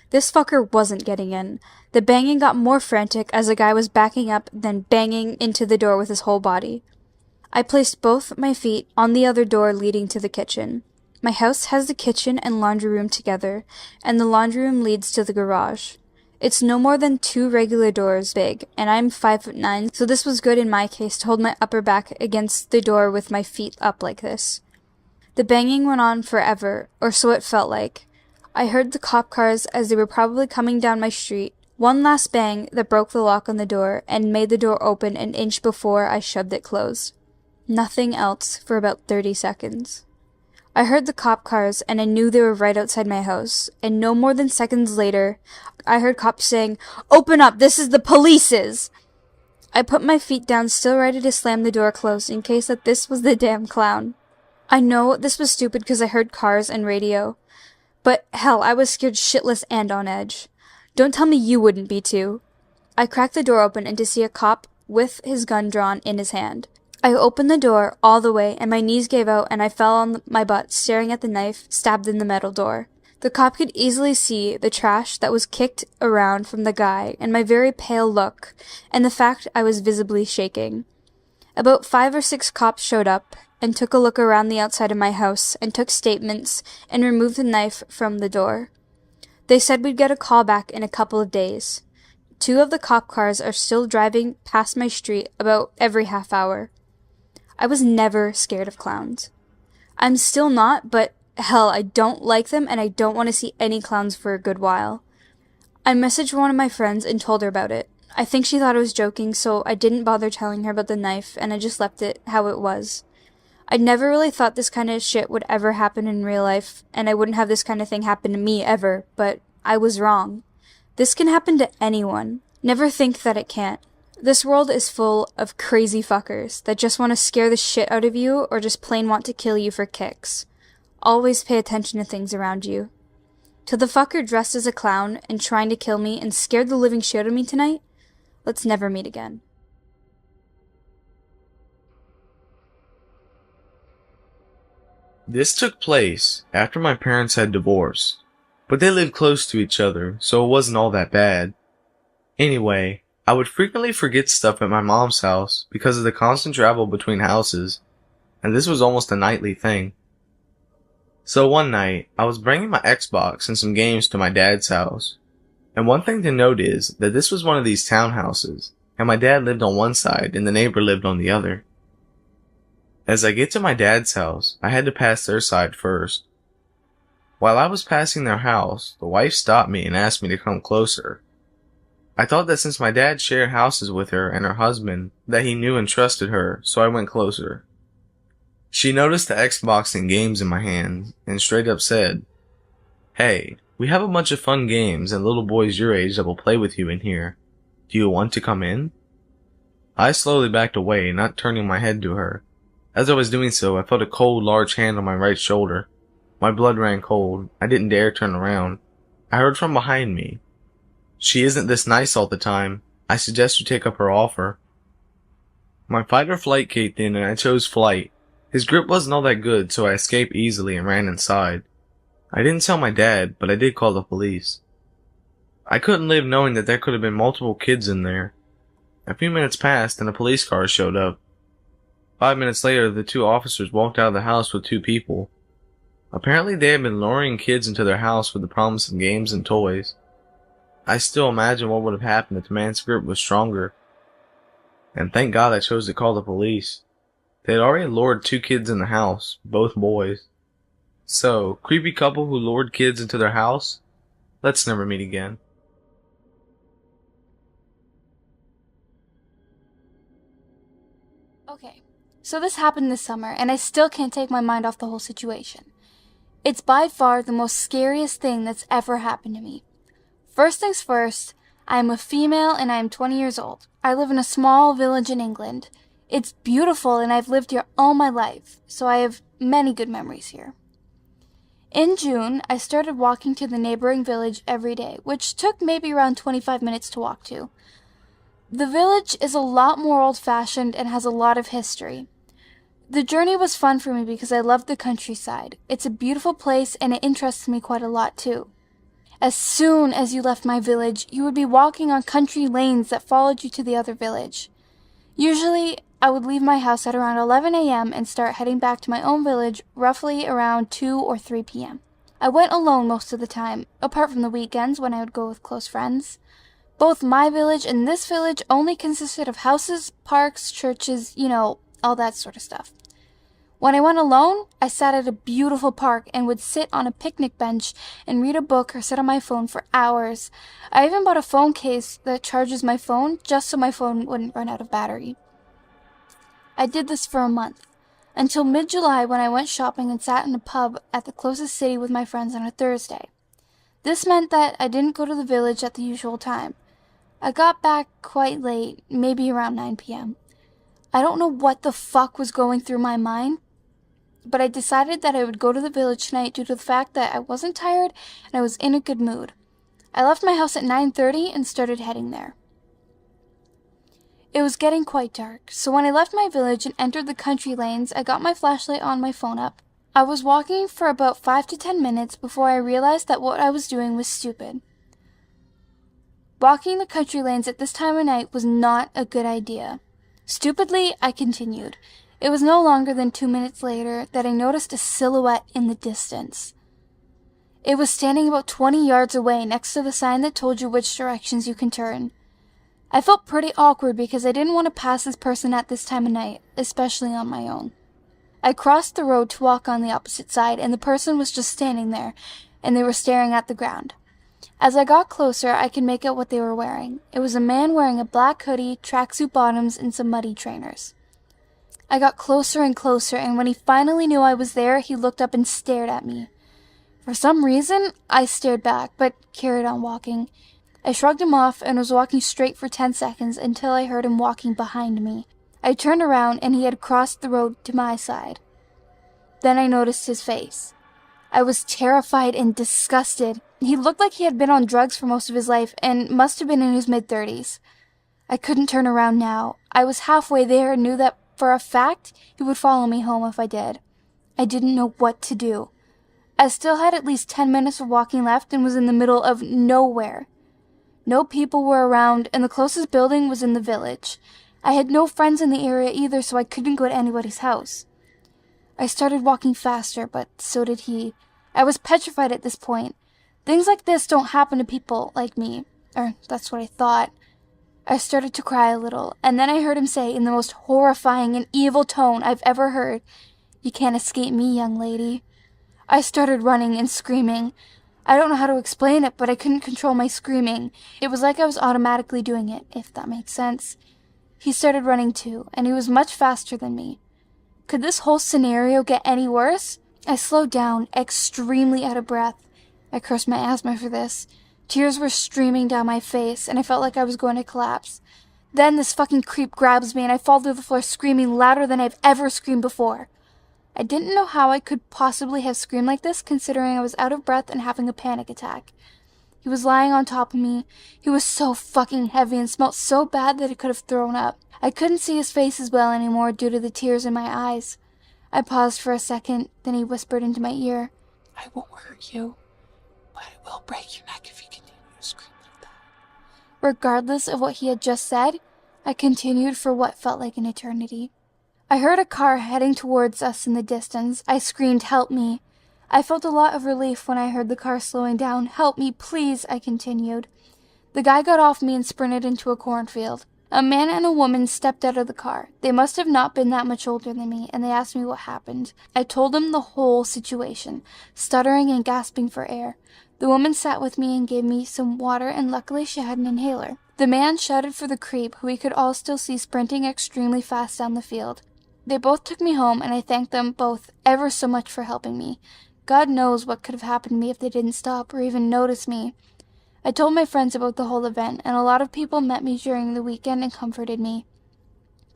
This fucker wasn't getting in. The banging got more frantic as the guy was backing up, then banging into the door with his whole body. I placed both my feet on the other door leading to the kitchen. My house has the kitchen and laundry room together, and the laundry room leads to the garage. It's no more than 2 regular doors big, and I'm 5'9", so this was good in my case to hold my upper back against the door with my feet up like this. The banging went on forever, or so it felt like. I heard the cop cars as they were probably coming down my street. One last bang that broke the lock on the door and made the door open an inch before I shoved it closed. Nothing else for about 30 seconds. I heard the cop cars, and I knew they were right outside my house, and no more than seconds later, I heard cops saying, "Open up, this is the police's!" I put my feet down, still ready to slam the door closed in case that this was the damn clown. I know this was stupid because I heard cars and radio, but hell, I was scared shitless and on edge. Don't tell me you wouldn't be too. I cracked the door open and to see a cop with his gun drawn in his hand. I opened the door all the way, and my knees gave out, and I fell on my butt, staring at the knife stabbed in the metal door. The cop could easily see the trash that was kicked around from the guy, and my very pale look, and the fact I was visibly shaking. About 5 or 6 cops showed up, and took a look around the outside of my house, and took statements, and removed the knife from the door. They said we'd get a call back in a couple of days. 2 of the cop cars are still driving past my street about every half hour. I was never scared of clowns. I'm still not, but hell, I don't like them and I don't want to see any clowns for a good while. I messaged one of my friends and told her about it. I think she thought I was joking, so I didn't bother telling her about the knife and I just left it how it was. I never really thought this kind of shit would ever happen in real life, and I wouldn't have this kind of thing happen to me ever, but I was wrong. This can happen to anyone. Never think that it can't. This world is full of crazy fuckers that just want to scare the shit out of you or just plain want to kill you for kicks. Always pay attention to things around you. To the fucker dressed as a clown and trying to kill me and scared the living shit out of me tonight, let's never meet again. This took place after my parents had divorced, but they lived close to each other, so it wasn't all that bad. Anyway, I would frequently forget stuff at my mom's house because of the constant travel between houses, and this was almost a nightly thing. So one night, I was bringing my Xbox and some games to my dad's house, and one thing to note is that this was one of these townhouses, and my dad lived on one side and the neighbor lived on the other. As I get to my dad's house, I had to pass their side first. While I was passing their house, the wife stopped me and asked me to come closer. I thought that since my dad shared houses with her and her husband, that he knew and trusted her, so I went closer. She noticed the Xbox and games in my hand, and straight up said, "Hey, we have a bunch of fun games and little boys your age that will play with you in here. Do you want to come in?" I slowly backed away, not turning my head to her. As I was doing so, I felt a cold, large hand on my right shoulder. My blood ran cold. I didn't dare turn around. I heard from behind me, "She isn't this nice all the time. I suggest you take up her offer." My fight or flight kicked in and I chose flight. His grip wasn't all that good, so I escaped easily and ran inside. I didn't tell my dad, but I did call the police. I couldn't live knowing that there could have been multiple kids in there. A few minutes passed and a police car showed up. 5 minutes later, the 2 officers walked out of the house with 2 people. Apparently they had been luring kids into their house with the promise of games and toys. I still imagine what would have happened if the man's grip was stronger. And thank God I chose to call the police. They had already lured 2 kids in the house, both boys. So, creepy couple who lured kids into their house? Let's never meet again. Okay, so this happened this summer, and I still can't take my mind off the whole situation. It's by far the most scariest thing that's ever happened to me. First things first, I am a female and I am 20 years old. I live in a small village in England. It's beautiful and I've lived here all my life, so I have many good memories here. In June, I started walking to the neighboring village every day, which took maybe around 25 minutes to walk to. The village is a lot more old-fashioned and has a lot of history. The journey was fun for me because I love the countryside. It's a beautiful place and it interests me quite a lot too. As soon as you left my village, you would be walking on country lanes that followed you to the other village. Usually, I would leave my house at around 11 a.m. and start heading back to my own village roughly around 2 or 3 p.m. I went alone most of the time, apart from the weekends when I would go with close friends. Both my village and this village only consisted of houses, parks, churches, all that sort of stuff. When I went alone, I sat at a beautiful park and would sit on a picnic bench and read a book or sit on my phone for hours. I even bought a phone case that charges my phone just so my phone wouldn't run out of battery. I did this for a month, until mid-July when I went shopping and sat in a pub at the closest city with my friends on a Thursday. This meant that I didn't go to the village at the usual time. I got back quite late, maybe around 9 p.m. I don't know what the fuck was going through my mind, but I decided that I would go to the village tonight due to the fact that I wasn't tired and I was in a good mood. I left my house at 9:30 and started heading there. It was getting quite dark, so when I left my village and entered the country lanes, I got my flashlight on my phone up. I was walking for about 5 to 10 minutes before I realized that what I was doing was stupid. Walking the country lanes at this time of night was not a good idea. Stupidly, I continued. It was no longer than 2 minutes later that I noticed a silhouette in the distance. It was standing about 20 yards away next to the sign that told you which directions you can turn. I felt pretty awkward because I didn't want to pass this person at this time of night, especially on my own. I crossed the road to walk on the opposite side, and the person was just standing there, and they were staring at the ground. As I got closer, I could make out what they were wearing. It was a man wearing a black hoodie, tracksuit bottoms, and some muddy trainers. I got closer and closer, and when he finally knew I was there, he looked up and stared at me. For some reason, I stared back, but carried on walking. I shrugged him off and was walking straight for 10 seconds until I heard him walking behind me. I turned around and he had crossed the road to my side. Then I noticed his face. I was terrified and disgusted. He looked like he had been on drugs for most of his life and must have been in his mid-30s. I couldn't turn around now. I was halfway there and knew that for a fact he would follow me home if I did. I didn't know what to do. I still had at least 10 minutes of walking left and was in the middle of nowhere. No people were around, and the closest building was in the village. I had no friends in the area either, so I couldn't go to anybody's house. I started walking faster, but so did he. I was petrified at this point. Things like this don't happen to people like me, or that's what I thought. I started to cry a little, and then I heard him say in the most horrifying and evil tone I've ever heard, "You can't escape me, young lady." I started running and screaming. I don't know how to explain it, but I couldn't control my screaming. It was like I was automatically doing it, if that makes sense. He started running too, and he was much faster than me. Could this whole scenario get any worse? I slowed down, extremely out of breath. I cursed my asthma for this. Tears were streaming down my face, and I felt like I was going to collapse. Then this fucking creep grabs me, and I fall to the floor screaming louder than I've ever screamed before. I didn't know how I could possibly have screamed like this, considering I was out of breath and having a panic attack. He was lying on top of me. He was so fucking heavy and smelled so bad that I could have thrown up. I couldn't see his face as well anymore due to the tears in my eyes. I paused for a second, then he whispered into my ear, "I won't hurt you, but I will break your neck if you continue to scream like that." Regardless of what he had just said, I continued for what felt like an eternity. I heard a car heading towards us in the distance. I screamed, "Help me." I felt a lot of relief when I heard the car slowing down. "Help me, please," I continued. The guy got off me and sprinted into a cornfield. A man and a woman stepped out of the car. They must have not been that much older than me, and they asked me what happened. I told them the whole situation, stuttering and gasping for air. The woman sat with me and gave me some water, and luckily she had an inhaler. The man shouted for the creep, who we could all still see sprinting extremely fast down the field. They both took me home, and I thanked them both ever so much for helping me. God knows what could have happened to me if they didn't stop or even notice me. I told my friends about the whole event, and a lot of people met me during the weekend and comforted me.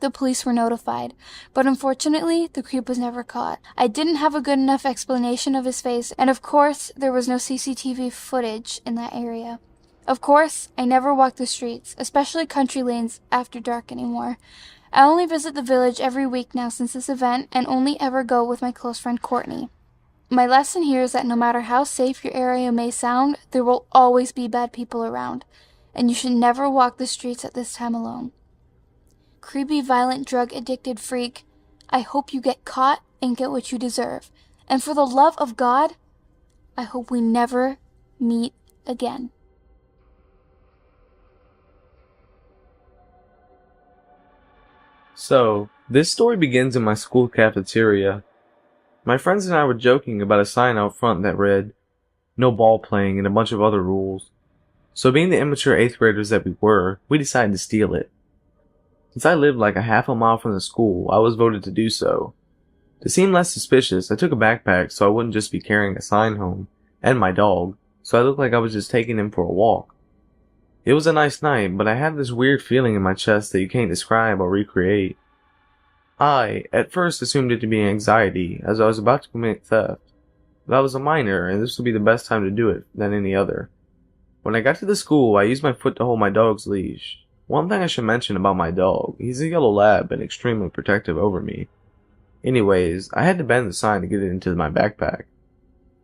The police were notified, but unfortunately, the creep was never caught. I didn't have a good enough explanation of his face, and of course, there was no CCTV footage in that area. Of course, I never walk the streets, especially country lanes, after dark anymore. I only visit the village every week now since this event, and only ever go with my close friend Courtney. My lesson here is that no matter how safe your area may sound, there will always be bad people around, and you should never walk the streets at this time alone. Creepy, violent, drug-addicted freak, I hope you get caught and get what you deserve. And for the love of God, I hope we never meet again. So, this story begins in my school cafeteria. My friends and I were joking about a sign out front that read, "No ball playing," and a bunch of other rules. So being the immature 8th graders that we were, we decided to steal it. Since I lived like a half a mile from the school, I was voted to do so. To seem less suspicious, I took a backpack so I wouldn't just be carrying a sign home, and my dog, so I looked like I was just taking him for a walk. It was a nice night, but I had this weird feeling in my chest that you can't describe or recreate. I, at first, assumed it to be anxiety, as I was about to commit theft. But I was a minor, and this would be the best time to do it than any other. When I got to the school, I used my foot to hold my dog's leash. One thing I should mention about my dog, he's a yellow lab and extremely protective over me. Anyways, I had to bend the sign to get it into my backpack.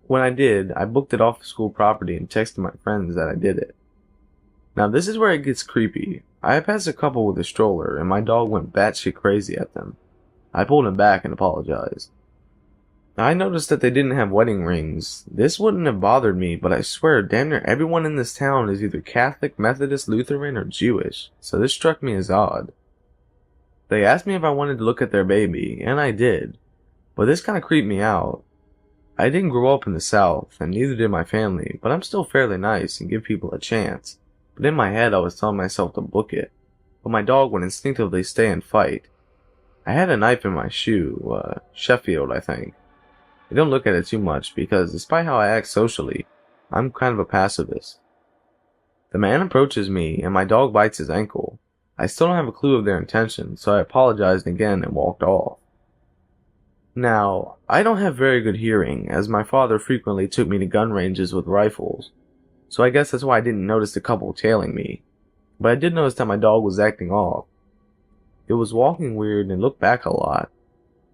When I did, I booked it off the school property and texted my friends that I did it. Now this is where it gets creepy. I passed a couple with a stroller, and my dog went batshit crazy at them. I pulled him back and apologized. I noticed that they didn't have wedding rings. This wouldn't have bothered me, but I swear damn near everyone in this town is either Catholic, Methodist, Lutheran, or Jewish, so this struck me as odd. They asked me if I wanted to look at their baby, and I did, but this kinda creeped me out. I didn't grow up in the South, and neither did my family, but I'm still fairly nice and give people a chance. But in my head I was telling myself to book it, but my dog would instinctively stay and fight. I had a knife in my shoe, Sheffield I think. I don't look at it too much because despite how I act socially, I'm kind of a pacifist. The man approaches me and my dog bites his ankle. I still don't have a clue of their intention, so I apologized again and walked off. Now, I don't have very good hearing, as my father frequently took me to gun ranges with rifles, so I guess that's why I didn't notice the couple tailing me, but I did notice that my dog was acting off. It was walking weird and looked back a lot.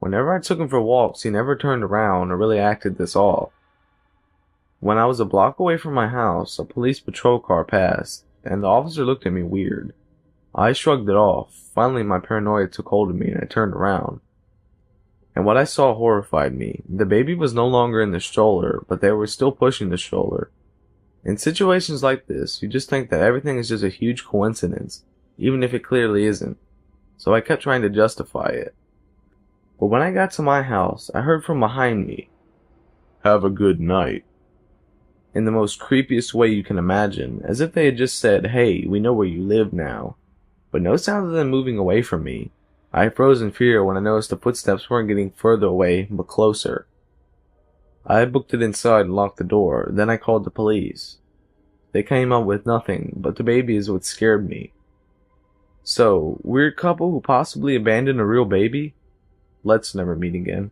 Whenever I took him for walks, he never turned around or really acted this off. When I was a block away from my house, a police patrol car passed, and the officer looked at me weird. I shrugged it off. Finally, my paranoia took hold of me and I turned around. And what I saw horrified me. The baby was no longer in the stroller, but they were still pushing the stroller. In situations like this, you just think that everything is just a huge coincidence. even if it clearly isn't, so I kept trying to justify it. But when I got to my house, I heard from behind me, "Have a good night," in the most creepiest way you can imagine, as if they had just said, "Hey, we know where you live now." But no sound of them moving away from me. I froze in fear when I noticed the footsteps weren't getting further away, but closer. I booked it inside and locked the door, then I called the police. They came up with nothing, but the baby is what scared me. So, weird couple who possibly abandoned a real baby? Let's never meet again.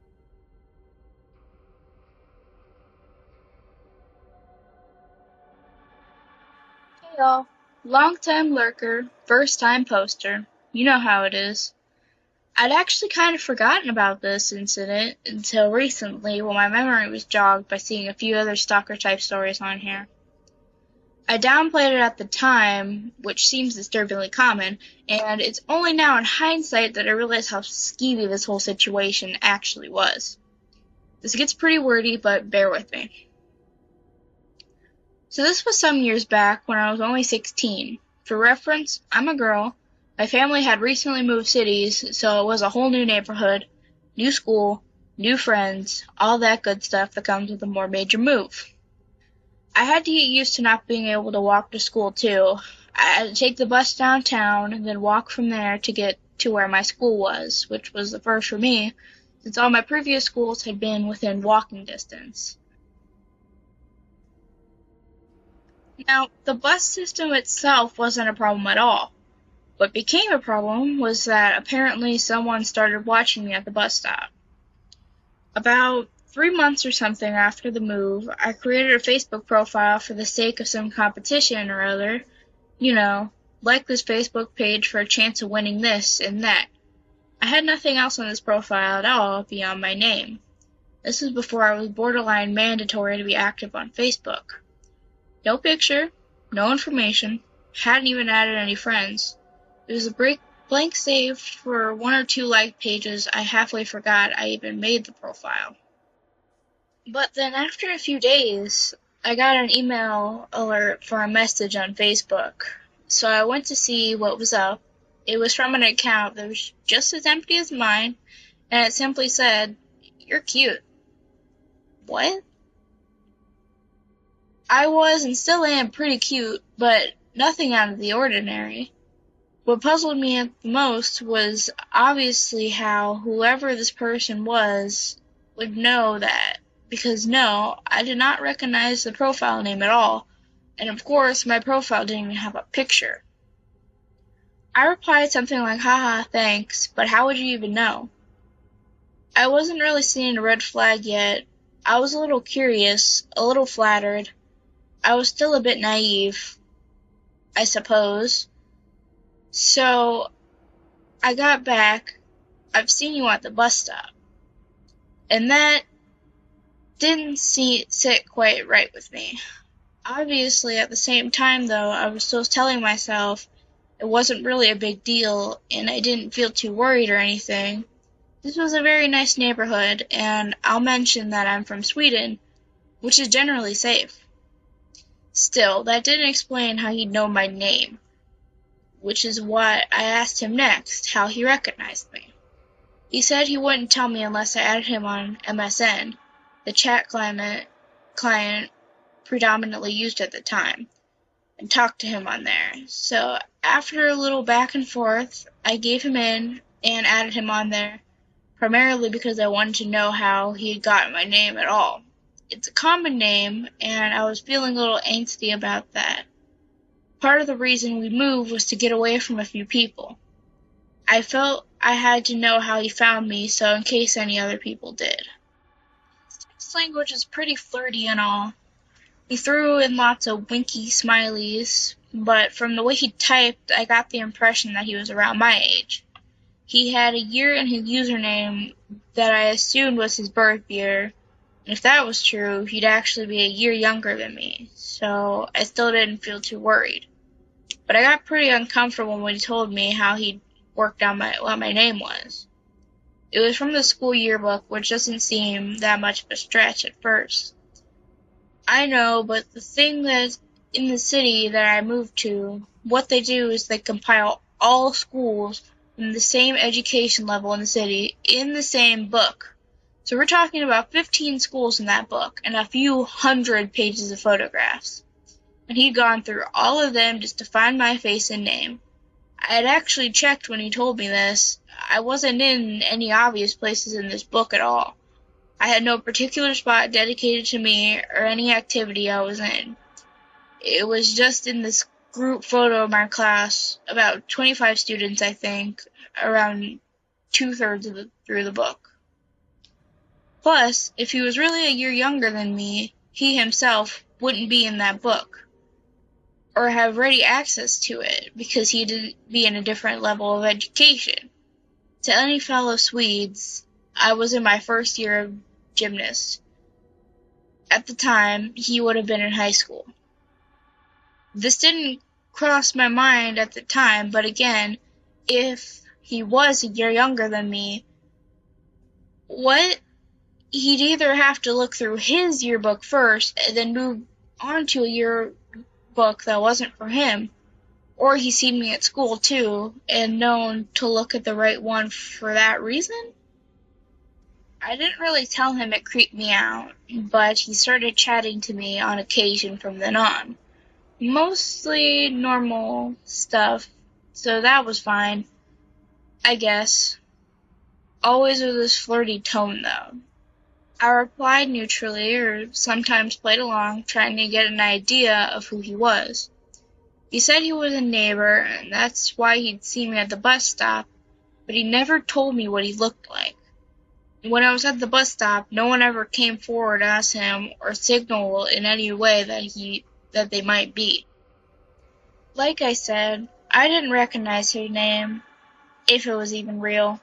Hey y'all, long-time lurker, first-time poster. You know how it is. I'd actually kind of forgotten about this incident until recently when my memory was jogged by seeing a few other stalker-type stories on here. I downplayed it at the time, which seems disturbingly common, and it's only now in hindsight that I realize how skeevy this whole situation actually was. This gets pretty wordy, but bear with me. So this was some years back when I was only 16. For reference, I'm a girl. My family had recently moved cities, so it was a whole new neighborhood, new school, new friends, all that good stuff that comes with a more major move. I had to get used to not being able to walk to school too. I had to take the bus downtown and then walk from there to get to where my school was, which was the first for me, since all my previous schools had been within walking distance. Now, the bus system itself wasn't a problem at all. What became a problem was that apparently someone started watching me at the bus stop. About 3 months or something after the move, I created a Facebook profile for the sake of some competition or other. You know, like this Facebook page for a chance of winning this and that. I had nothing else on this profile at all beyond my name. This was before I was borderline mandatory to be active on Facebook. No picture, no information, hadn't even added any friends. It was a blank save for 1 or 2 like pages. I halfway forgot I even made the profile. But then after a few days, I got an email alert for a message on Facebook. So I went to see what was up. It was from an account that was just as empty as mine, and it simply said, "You're cute." What? I was and still am pretty cute, but nothing out of the ordinary. What puzzled me at the most was obviously how whoever this person was would know that, because no, I did not recognize the profile name at all, and of course my profile didn't even have a picture. I replied something like, "Haha, thanks, but how would you even know?" I wasn't really seeing a red flag yet. I was a little curious, a little flattered. I was still a bit naive, I suppose. So, I got back, "I've seen you at the bus stop." And that didn't sit quite right with me. Obviously, at the same time, though, I was still telling myself it wasn't really a big deal, and I didn't feel too worried or anything. This was a very nice neighborhood, and I'll mention that I'm from Sweden, which is generally safe. Still, that didn't explain how he'd know my name, which is what I asked him next, how he recognized me. He said he wouldn't tell me unless I added him on MSN, the chat client predominantly used at the time, and talked to him on there. So after a little back and forth, I gave him in and added him on there, primarily because I wanted to know how he had gotten my name at all. It's a common name, and I was feeling a little angsty about that. Part of the reason we moved was to get away from a few people. I felt I had to know how he found me, so in case any other people did. His text language is pretty flirty and all. He threw in lots of winky smileys, but from the way he typed, I got the impression that he was around my age. He had a year in his username that I assumed was his birth year, and if that was true, he'd actually be a year younger than me, so I still didn't feel too worried. But I got pretty uncomfortable when he told me how he'd worked out what my name was. It was from the school yearbook, which doesn't seem that much of a stretch at first. I know, but the thing that's in the city that I moved to, what they do is they compile all schools from the same education level in the city in the same book. So we're talking about 15 schools in that book and a few hundred pages of photographs. And he'd gone through all of them just to find my face and name. I had actually checked when he told me this. I wasn't in any obvious places in this book at all. I had no particular spot dedicated to me or any activity I was in. It was just in this group photo of my class, about 25 students, I think, around 2/3 through the book. Plus, if he was really a year younger than me, he himself wouldn't be in that book, or have ready access to it, because he'd be in a different level of education. To any fellow Swedes, I was in my first year of gymnast. At the time, he would have been in high school. This didn't cross my mind at the time, but again, if he was a year younger than me, he'd either have to look through his yearbook first and then move on to a yearbook that wasn't for him, or he's seen me at school too and known to look at the right one for that reason. I didn't really tell him it creeped me out, but he started chatting to me on occasion from then on. Mostly normal stuff, so that was fine, I guess. Always with this flirty tone, though. I replied neutrally, or sometimes played along, trying to get an idea of who he was. He said he was a neighbor, and that's why he'd seen me at the bus stop, but he never told me what he looked like. When I was at the bus stop, no one ever came forward to ask him or signal in any way that they might be. Like I said, I didn't recognize his name, if it was even real.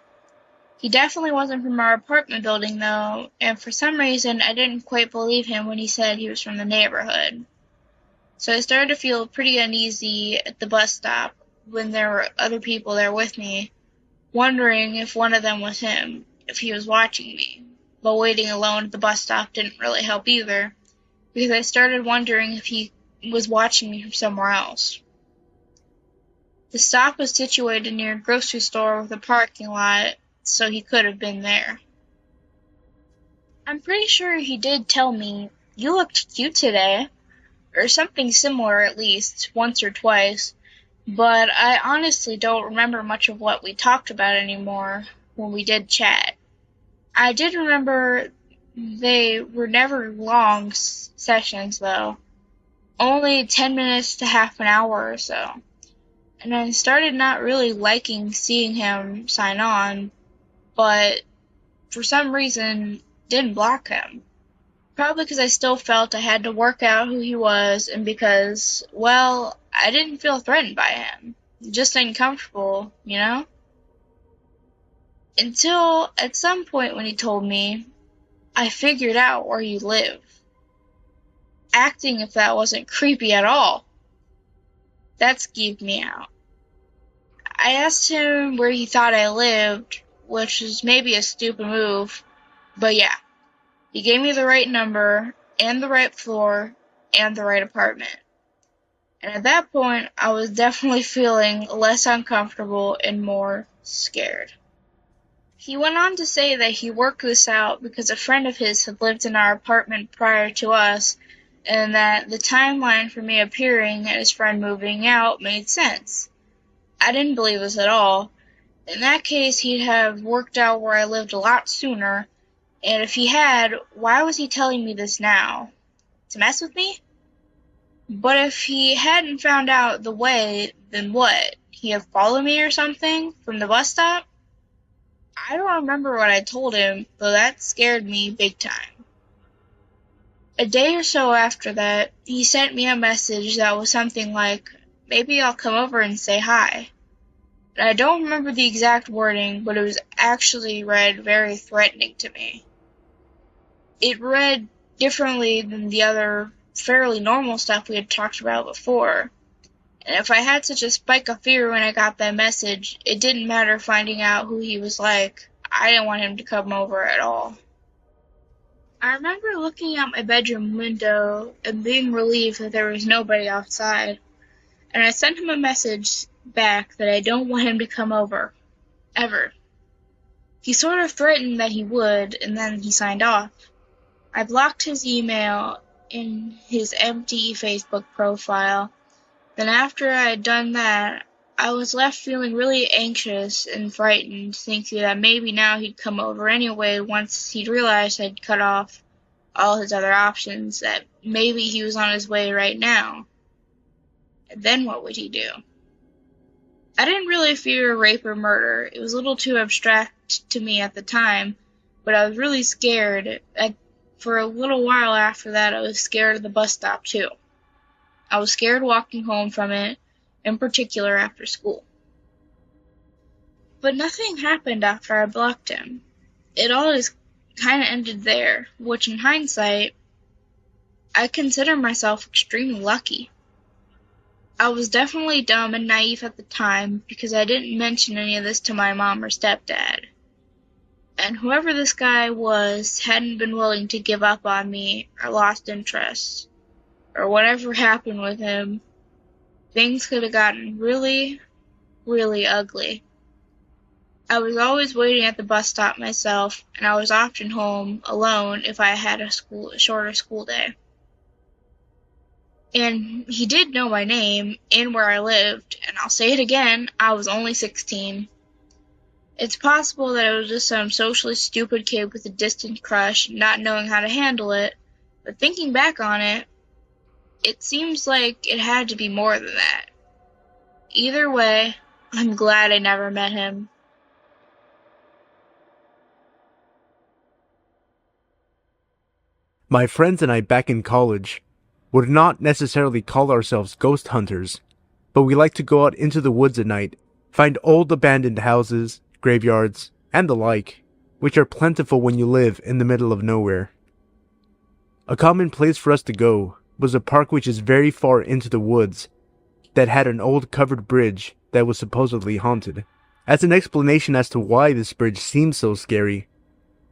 He definitely wasn't from our apartment building, though, and for some reason I didn't quite believe him when he said he was from the neighborhood. So I started to feel pretty uneasy at the bus stop when there were other people there with me, wondering if one of them was him, if he was watching me. But waiting alone at the bus stop didn't really help either, because I started wondering if he was watching me from somewhere else. The stop was situated near a grocery store with a parking lot, so he could have been there. I'm pretty sure he did tell me, "You looked cute today," or something similar at least, once or twice, but I honestly don't remember much of what we talked about anymore when we did chat. I did remember they were never long sessions, though. Only 10 minutes to half an hour or so. And I started not really liking seeing him sign on, but for some reason didn't block him. Probably because I still felt I had to work out who he was, and because, well, I didn't feel threatened by him. Just uncomfortable, you know? Until at some point when he told me, I figured out where you live. Acting if that wasn't creepy at all. That skeeved me out. I asked him where he thought I lived, which was maybe a stupid move, but yeah. He gave me the right number, and the right floor, and the right apartment. And at that point, I was definitely feeling less uncomfortable and more scared. He went on to say that he worked this out because a friend of his had lived in our apartment prior to us, and that the timeline for me appearing and his friend moving out made sense. I didn't believe this at all. In that case, he'd have worked out where I lived a lot sooner, and if he had, why was he telling me this now? To mess with me? But if he hadn't found out the way, then what? He'd have followed me or something from the bus stop? I don't remember what I told him, though that scared me big time. A day or so after that, he sent me a message that was something like, "Maybe I'll come over and say hi." And I don't remember the exact wording, but it was actually read very threatening to me. It read differently than the other fairly normal stuff we had talked about before. And if I had such a spike of fear when I got that message, it didn't matter finding out who he was like. I didn't want him to come over at all. I remember looking out my bedroom window and being relieved that there was nobody outside. And I sent him a message back that I don't want him to come over. Ever. He sort of threatened that he would, and then he signed off. I blocked his email in his empty Facebook profile. Then after I had done that, I was left feeling really anxious and frightened, thinking that maybe now he'd come over anyway once he'd realized I'd cut off all his other options, that maybe he was on his way right now. And then what would he do? I didn't really fear rape or murder. It was a little too abstract to me at the time, but I was really scared. For a little while after that, I was scared of the bus stop too. I was scared walking home from it, in particular after school. But nothing happened after I blocked him. It all just kind of ended there, which in hindsight, I consider myself extremely lucky. I was definitely dumb and naive at the time because I didn't mention any of this to my mom or stepdad. And whoever this guy was hadn't been willing to give up on me or lost interest, or whatever happened with him, things could have gotten really, really ugly. I was always waiting at the bus stop myself, and I was often home alone if I had a shorter school day. And he did know my name and where I lived, and I'll say it again, I was only 16. It's possible that it was just some socially stupid kid with a distant crush, not knowing how to handle it, but thinking back on it, it seems like it had to be more than that. Either way, I'm glad I never met him. My friends and I back in college would not necessarily call ourselves ghost hunters, but we like to go out into the woods at night, find old abandoned houses, graveyards, and the like, which are plentiful when you live in the middle of nowhere. A common place for us to go was a park which is very far into the woods that had an old covered bridge that was supposedly haunted. As an explanation as to why this bridge seems so scary,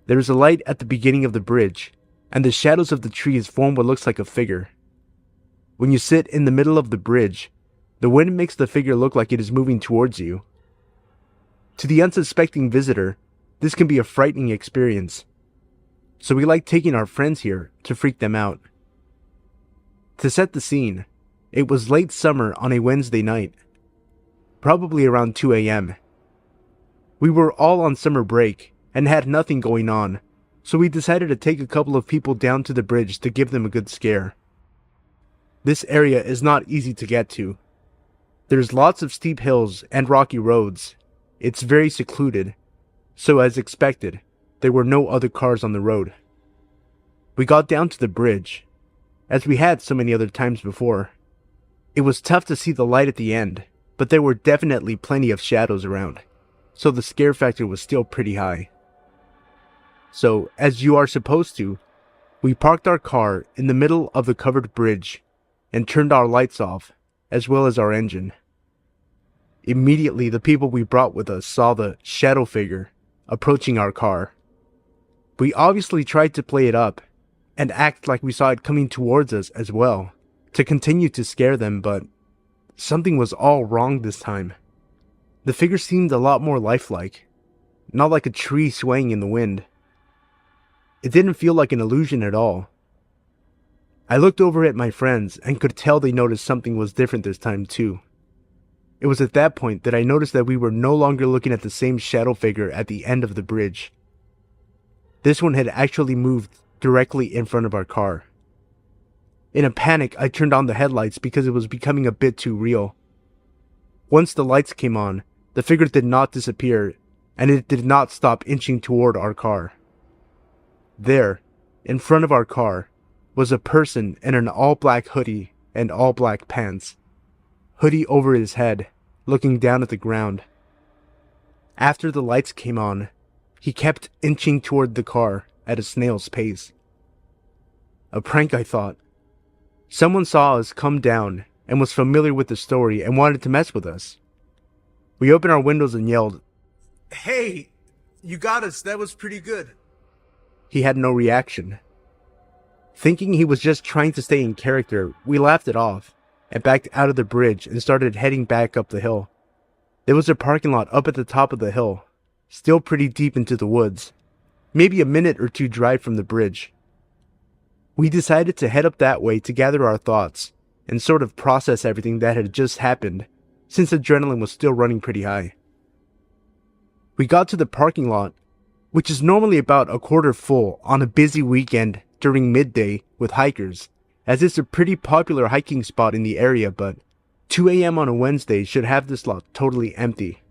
there is a light at the beginning of the bridge, and the shadows of the trees form what looks like a figure. When you sit in the middle of the bridge, the wind makes the figure look like it is moving towards you. To the unsuspecting visitor, this can be a frightening experience, so we like taking our friends here to freak them out. To set the scene, it was late summer on a Wednesday night, probably around 2 a.m. We were all on summer break and had nothing going on, so we decided to take a couple of people down to the bridge to give them a good scare. This area is not easy to get to. There's lots of steep hills and rocky roads. It's very secluded, so as expected, there were no other cars on the road. We got down to the bridge, as we had so many other times before. It was tough to see the light at the end, but there were definitely plenty of shadows around, so the scare factor was still pretty high. So, as you are supposed to, we parked our car in the middle of the covered bridge and turned our lights off, as well as our engine. Immediately, the people we brought with us saw the shadow figure approaching our car. We obviously tried to play it up and act like we saw it coming towards us as well, to continue to scare them, but something was all wrong this time. The figure seemed a lot more lifelike, not like a tree swaying in the wind. It didn't feel like an illusion at all. I looked over at my friends and could tell they noticed something was different this time too. It was at that point that I noticed that we were no longer looking at the same shadow figure at the end of the bridge. This one had actually moved directly in front of our car. In a panic, I turned on the headlights because it was becoming a bit too real. Once the lights came on, the figure did not disappear, and it did not stop inching toward our car. There, in front of our car, was a person in an all-black hoodie and all-black pants. Hoodie over his head, looking down at the ground. After the lights came on, he kept inching toward the car at a snail's pace. A prank, I thought. Someone saw us come down and was familiar with the story and wanted to mess with us. We opened our windows and yelled, "Hey, you got us, that was pretty good." He had no reaction. Thinking he was just trying to stay in character, we laughed it off and backed out of the bridge and started heading back up the hill. There was a parking lot up at the top of the hill, still pretty deep into the woods, maybe a minute or two drive from the bridge. We decided to head up that way to gather our thoughts and sort of process everything that had just happened, since adrenaline was still running pretty high. We got to the parking lot, which is normally about a quarter full on a busy weekend during midday with hikers, as it's a pretty popular hiking spot in the area, but 2 a.m. on a Wednesday should have this lot totally empty.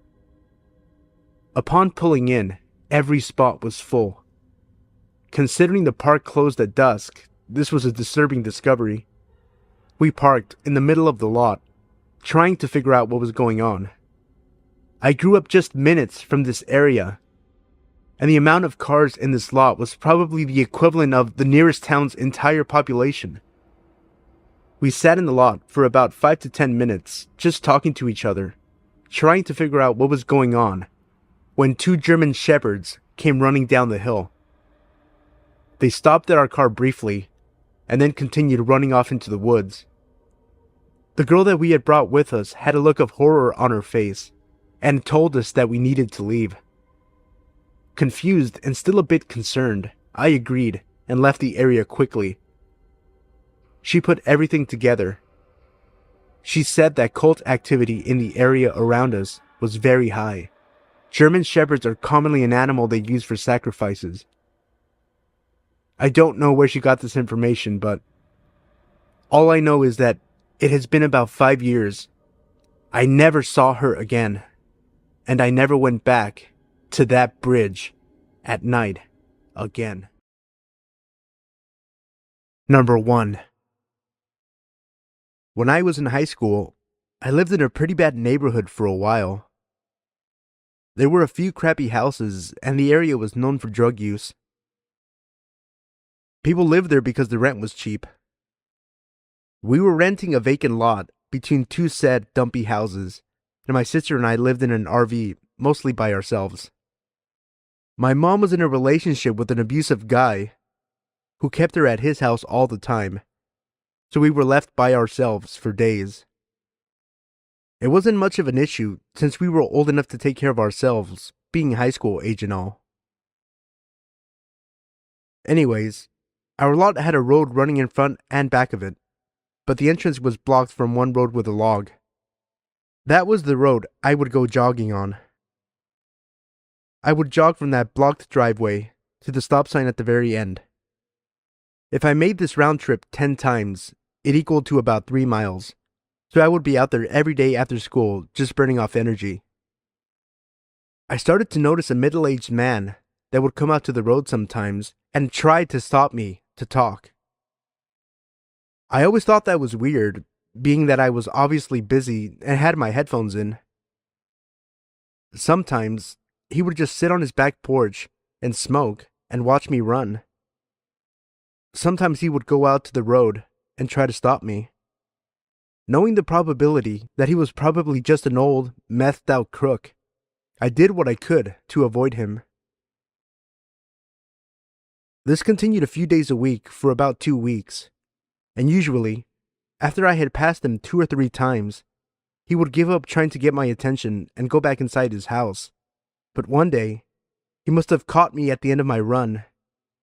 Upon pulling in, every spot was full. Considering the park closed at dusk, this was a disturbing discovery. We parked in the middle of the lot, trying to figure out what was going on. I grew up just minutes from this area, and the amount of cars in this lot was probably the equivalent of the nearest town's entire population. We sat in the lot for about 5 to 10 minutes, just talking to each other, trying to figure out what was going on, when 2 German shepherds came running down the hill. They stopped at our car briefly, and then continued running off into the woods. The girl that we had brought with us had a look of horror on her face, and told us that we needed to leave. Confused and still a bit concerned, I agreed and left the area quickly. She put everything together. She said that cult activity in the area around us was very high. German shepherds are commonly an animal they use for sacrifices. I don't know where she got this information, but all I know is that it has been about 5 years. I never saw her again, and I never went back to that bridge at night again. Number 1. When I was in high school, I lived in a pretty bad neighborhood for a while. There were a few crappy houses, and the area was known for drug use. People lived there because the rent was cheap. We were renting a vacant lot between 2 sad, dumpy houses, and my sister and I lived in an RV, mostly by ourselves. My mom was in a relationship with an abusive guy who kept her at his house all the time, so we were left by ourselves for days. It wasn't much of an issue since we were old enough to take care of ourselves, being high school age and all. Anyways, our lot had a road running in front and back of it, but the entrance was blocked from one road with a log. That was the road I would go jogging on. I would jog from that blocked driveway to the stop sign at the very end. If I made this round trip 10 times, it equaled to about 3 miles, so I would be out there every day after school just burning off energy. I started to notice a middle-aged man that would come out to the road sometimes and try to stop me to talk. I always thought that was weird, being that I was obviously busy and had my headphones in. Sometimes he would just sit on his back porch and smoke and watch me run. Sometimes he would go out to the road and try to stop me. Knowing the probability that he was probably just an old, methed-out crook, I did what I could to avoid him. This continued a few days a week for about 2 weeks, and usually, after I had passed him 2 or 3 times, he would give up trying to get my attention and go back inside his house. But one day, he must have caught me at the end of my run,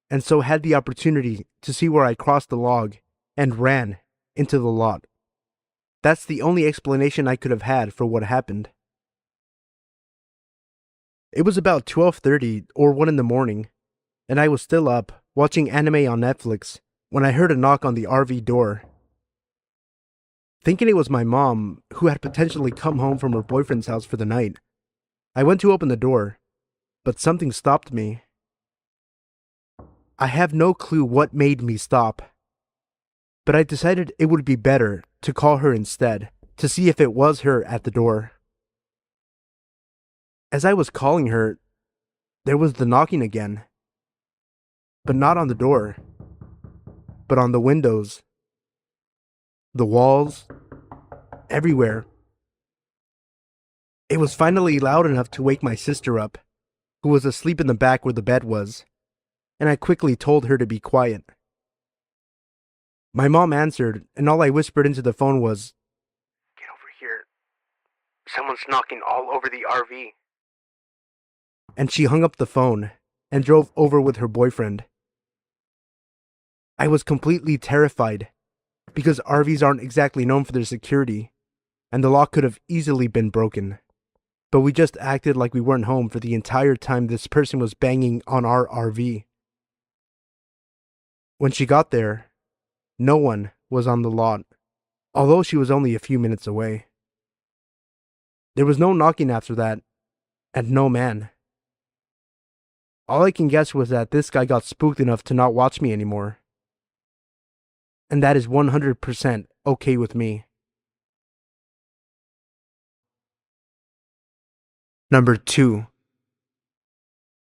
and so had the opportunity to see where I crossed the log and ran into the lot. That's the only explanation I could have had for what happened. It was about 12:30 or 1 in the morning, and I was still up, watching anime on Netflix, when I heard a knock on the RV door. Thinking it was my mom, who had potentially come home from her boyfriend's house for the night, I went to open the door, but something stopped me. I have no clue what made me stop, but I decided it would be better to call her instead, to see if it was her at the door. As I was calling her, there was the knocking again, but not on the door, but on the windows, the walls, everywhere. It was finally loud enough to wake my sister up, who was asleep in the back where the bed was, and I quickly told her to be quiet. My mom answered, and all I whispered into the phone was, "Get over here. Someone's knocking all over the RV. And she hung up the phone and drove over with her boyfriend. I was completely terrified because RVs aren't exactly known for their security, and the lock could have easily been broken. But we just acted like we weren't home for the entire time this person was banging on our RV. When she got there, no one was on the lot, although she was only a few minutes away. There was no knocking after that, and no man. All I can guess was that this guy got spooked enough to not watch me anymore. And that is 100% okay with me. Number 2.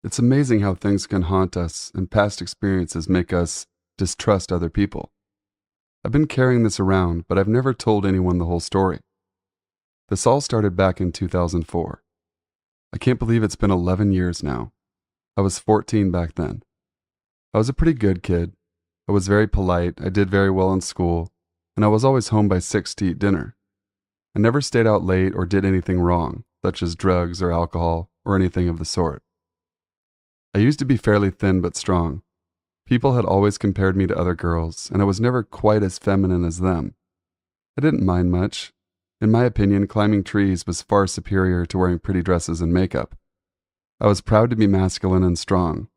It's amazing how things can haunt us and past experiences make us distrust other people. I've been carrying this around, but I've never told anyone the whole story. This all started back in 2004. I can't believe it's been 11 years now. I was 14 back then. I was a pretty good kid. I was very polite, I did very well in school, and I was always home by 6 to eat dinner. I never stayed out late or did anything wrong, such as drugs or alcohol or anything of the sort. I used to be fairly thin but strong. People had always compared me to other girls, and I was never quite as feminine as them. I didn't mind much. In my opinion, climbing trees was far superior to wearing pretty dresses and makeup. I was proud to be masculine and strong,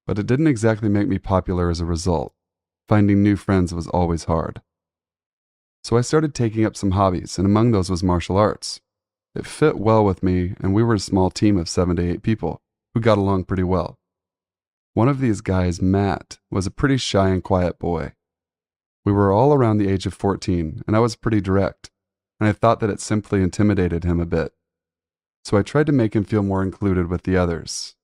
but it didn't exactly make me popular as a result. Finding new friends was always hard. So I started taking up some hobbies, and among those was martial arts. It fit well with me, and we were a small team of 7 to 8 people who got along pretty well. One of these guys, Matt, was a pretty shy and quiet boy. We were all around the age of 14, and I was pretty direct, and I thought that it simply intimidated him a bit. So I tried to make him feel more included with the others.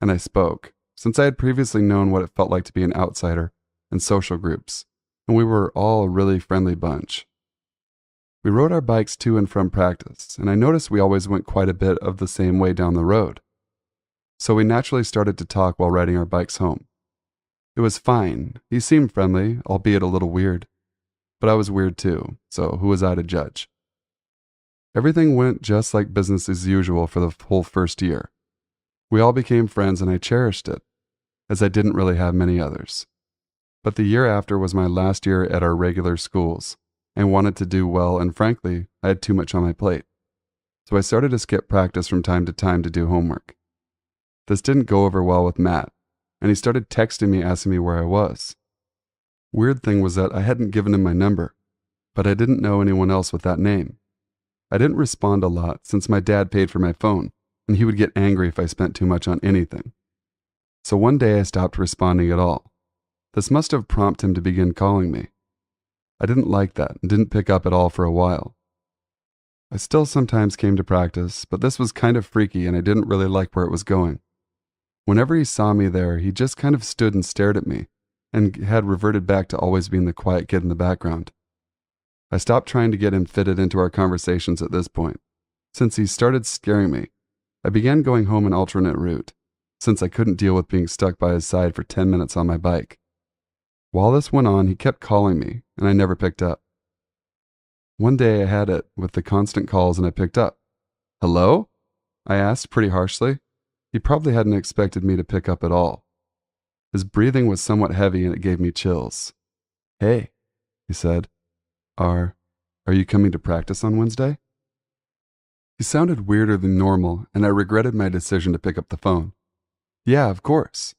And I spoke, since I had previously known what it felt like to be an outsider in social groups, and we were all a really friendly bunch. We rode our bikes to and from practice, and I noticed we always went quite a bit of the same way down the road. So we naturally started to talk while riding our bikes home. It was fine. He seemed friendly, albeit a little weird. But I was weird too, so who was I to judge? Everything went just like business as usual for the whole first year. We all became friends and I cherished it, as I didn't really have many others. But the year after was my last year at our regular schools, and wanted to do well, and frankly, I had too much on my plate. So I started to skip practice from time to do homework. This didn't go over well with Matt, and he started texting me asking me where I was. Weird thing was that I hadn't given him my number, but I didn't know anyone else with that name. I didn't respond a lot since my dad paid for my phone, and he would get angry if I spent too much on anything. So one day I stopped responding at all. This must have prompted him to begin calling me. I didn't like that and didn't pick up at all for a while. I still sometimes came to practice, but this was kind of freaky and I didn't really like where it was going. Whenever he saw me there, he just kind of stood and stared at me, and had reverted back to always being the quiet kid in the background. I stopped trying to get him fitted into our conversations at this point. Since he started scaring me, I began going home an alternate route, since I couldn't deal with being stuck by his side for 10 minutes on my bike. While this went on, he kept calling me, and I never picked up. One day I had it with the constant calls and I picked up. "Hello?" I asked pretty harshly. He probably hadn't expected me to pick up at all. His breathing was somewhat heavy and it gave me chills. "Hey," he said, Are you coming to practice on Wednesday?" He sounded weirder than normal, and I regretted my decision to pick up the phone. "Yeah, of course."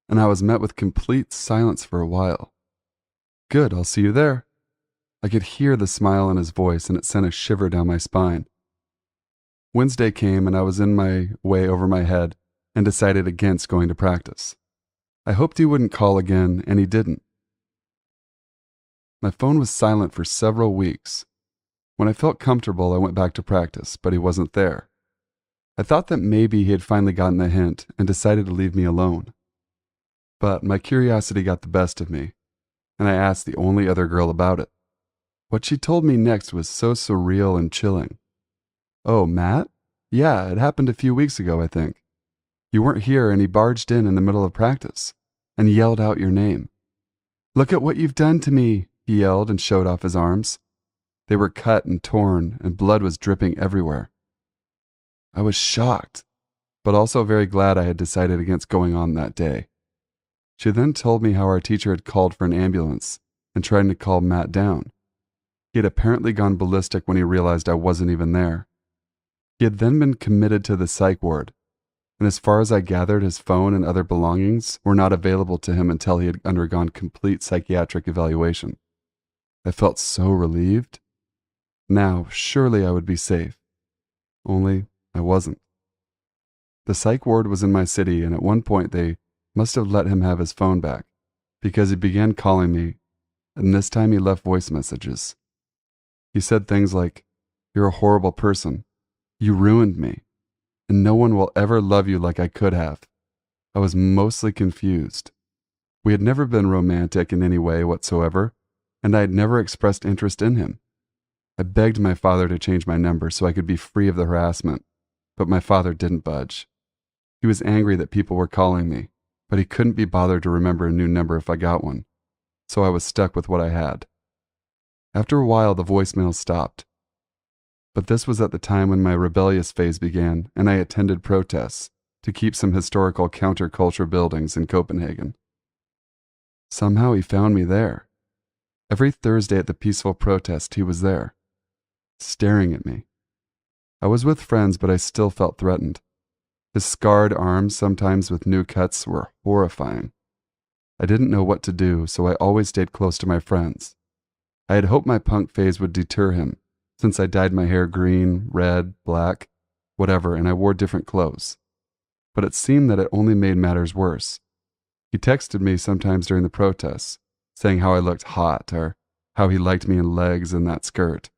And I was met with complete silence for a while. "Good, I'll see you there." I could hear the smile in his voice, and it sent a shiver down my spine. Wednesday came, and I was in my way over my head and decided against going to practice. I hoped he wouldn't call again, and he didn't. My phone was silent for several weeks. When I felt comfortable, I went back to practice, but he wasn't there. I thought that maybe he had finally gotten the hint and decided to leave me alone. But my curiosity got the best of me, and I asked the only other girl about it. What she told me next was so surreal and chilling. "Oh, Matt? Yeah, it happened a few weeks ago, I think. You weren't here and he barged in the middle of practice and yelled out your name. 'Look at what you've done to me,' he yelled and showed off his arms. They were cut and torn, and blood was dripping everywhere. I was shocked, but also very glad I had decided against going on that day. She then told me how our teacher had called for an ambulance and tried to calm Matt down. He had apparently gone ballistic when he realized I wasn't even there. He had then been committed to the psych ward, and as far as I gathered, his phone and other belongings were not available to him until he had undergone complete psychiatric evaluation. I felt so relieved. Now, surely I would be safe. Only I wasn't. The psych ward was in my city, and at one point they must have let him have his phone back, because he began calling me, and this time he left voice messages. He said things like, "You're a horrible person. You ruined me, and no one will ever love you like I could have." I was mostly confused. We had never been romantic in any way whatsoever, and I had never expressed interest in him. I begged my father to change my number so I could be free of the harassment, but my father didn't budge. He was angry that people were calling me, but he couldn't be bothered to remember a new number if I got one, so I was stuck with what I had. After a while, the voicemail stopped. But this was at the time when my rebellious phase began, and I attended protests to keep some historical counterculture buildings in Copenhagen. Somehow he found me there. Every Thursday at the peaceful protest, he was there, staring at me. I was with friends, but I still felt threatened. His scarred arms, sometimes with new cuts, were horrifying. I didn't know what to do, so I always stayed close to my friends. I had hoped my punk phase would deter him, since I dyed my hair green, red, black, whatever, and I wore different clothes. But it seemed that it only made matters worse. He texted me sometimes during the protests, saying how I looked hot, or how he liked me in legs and that skirt.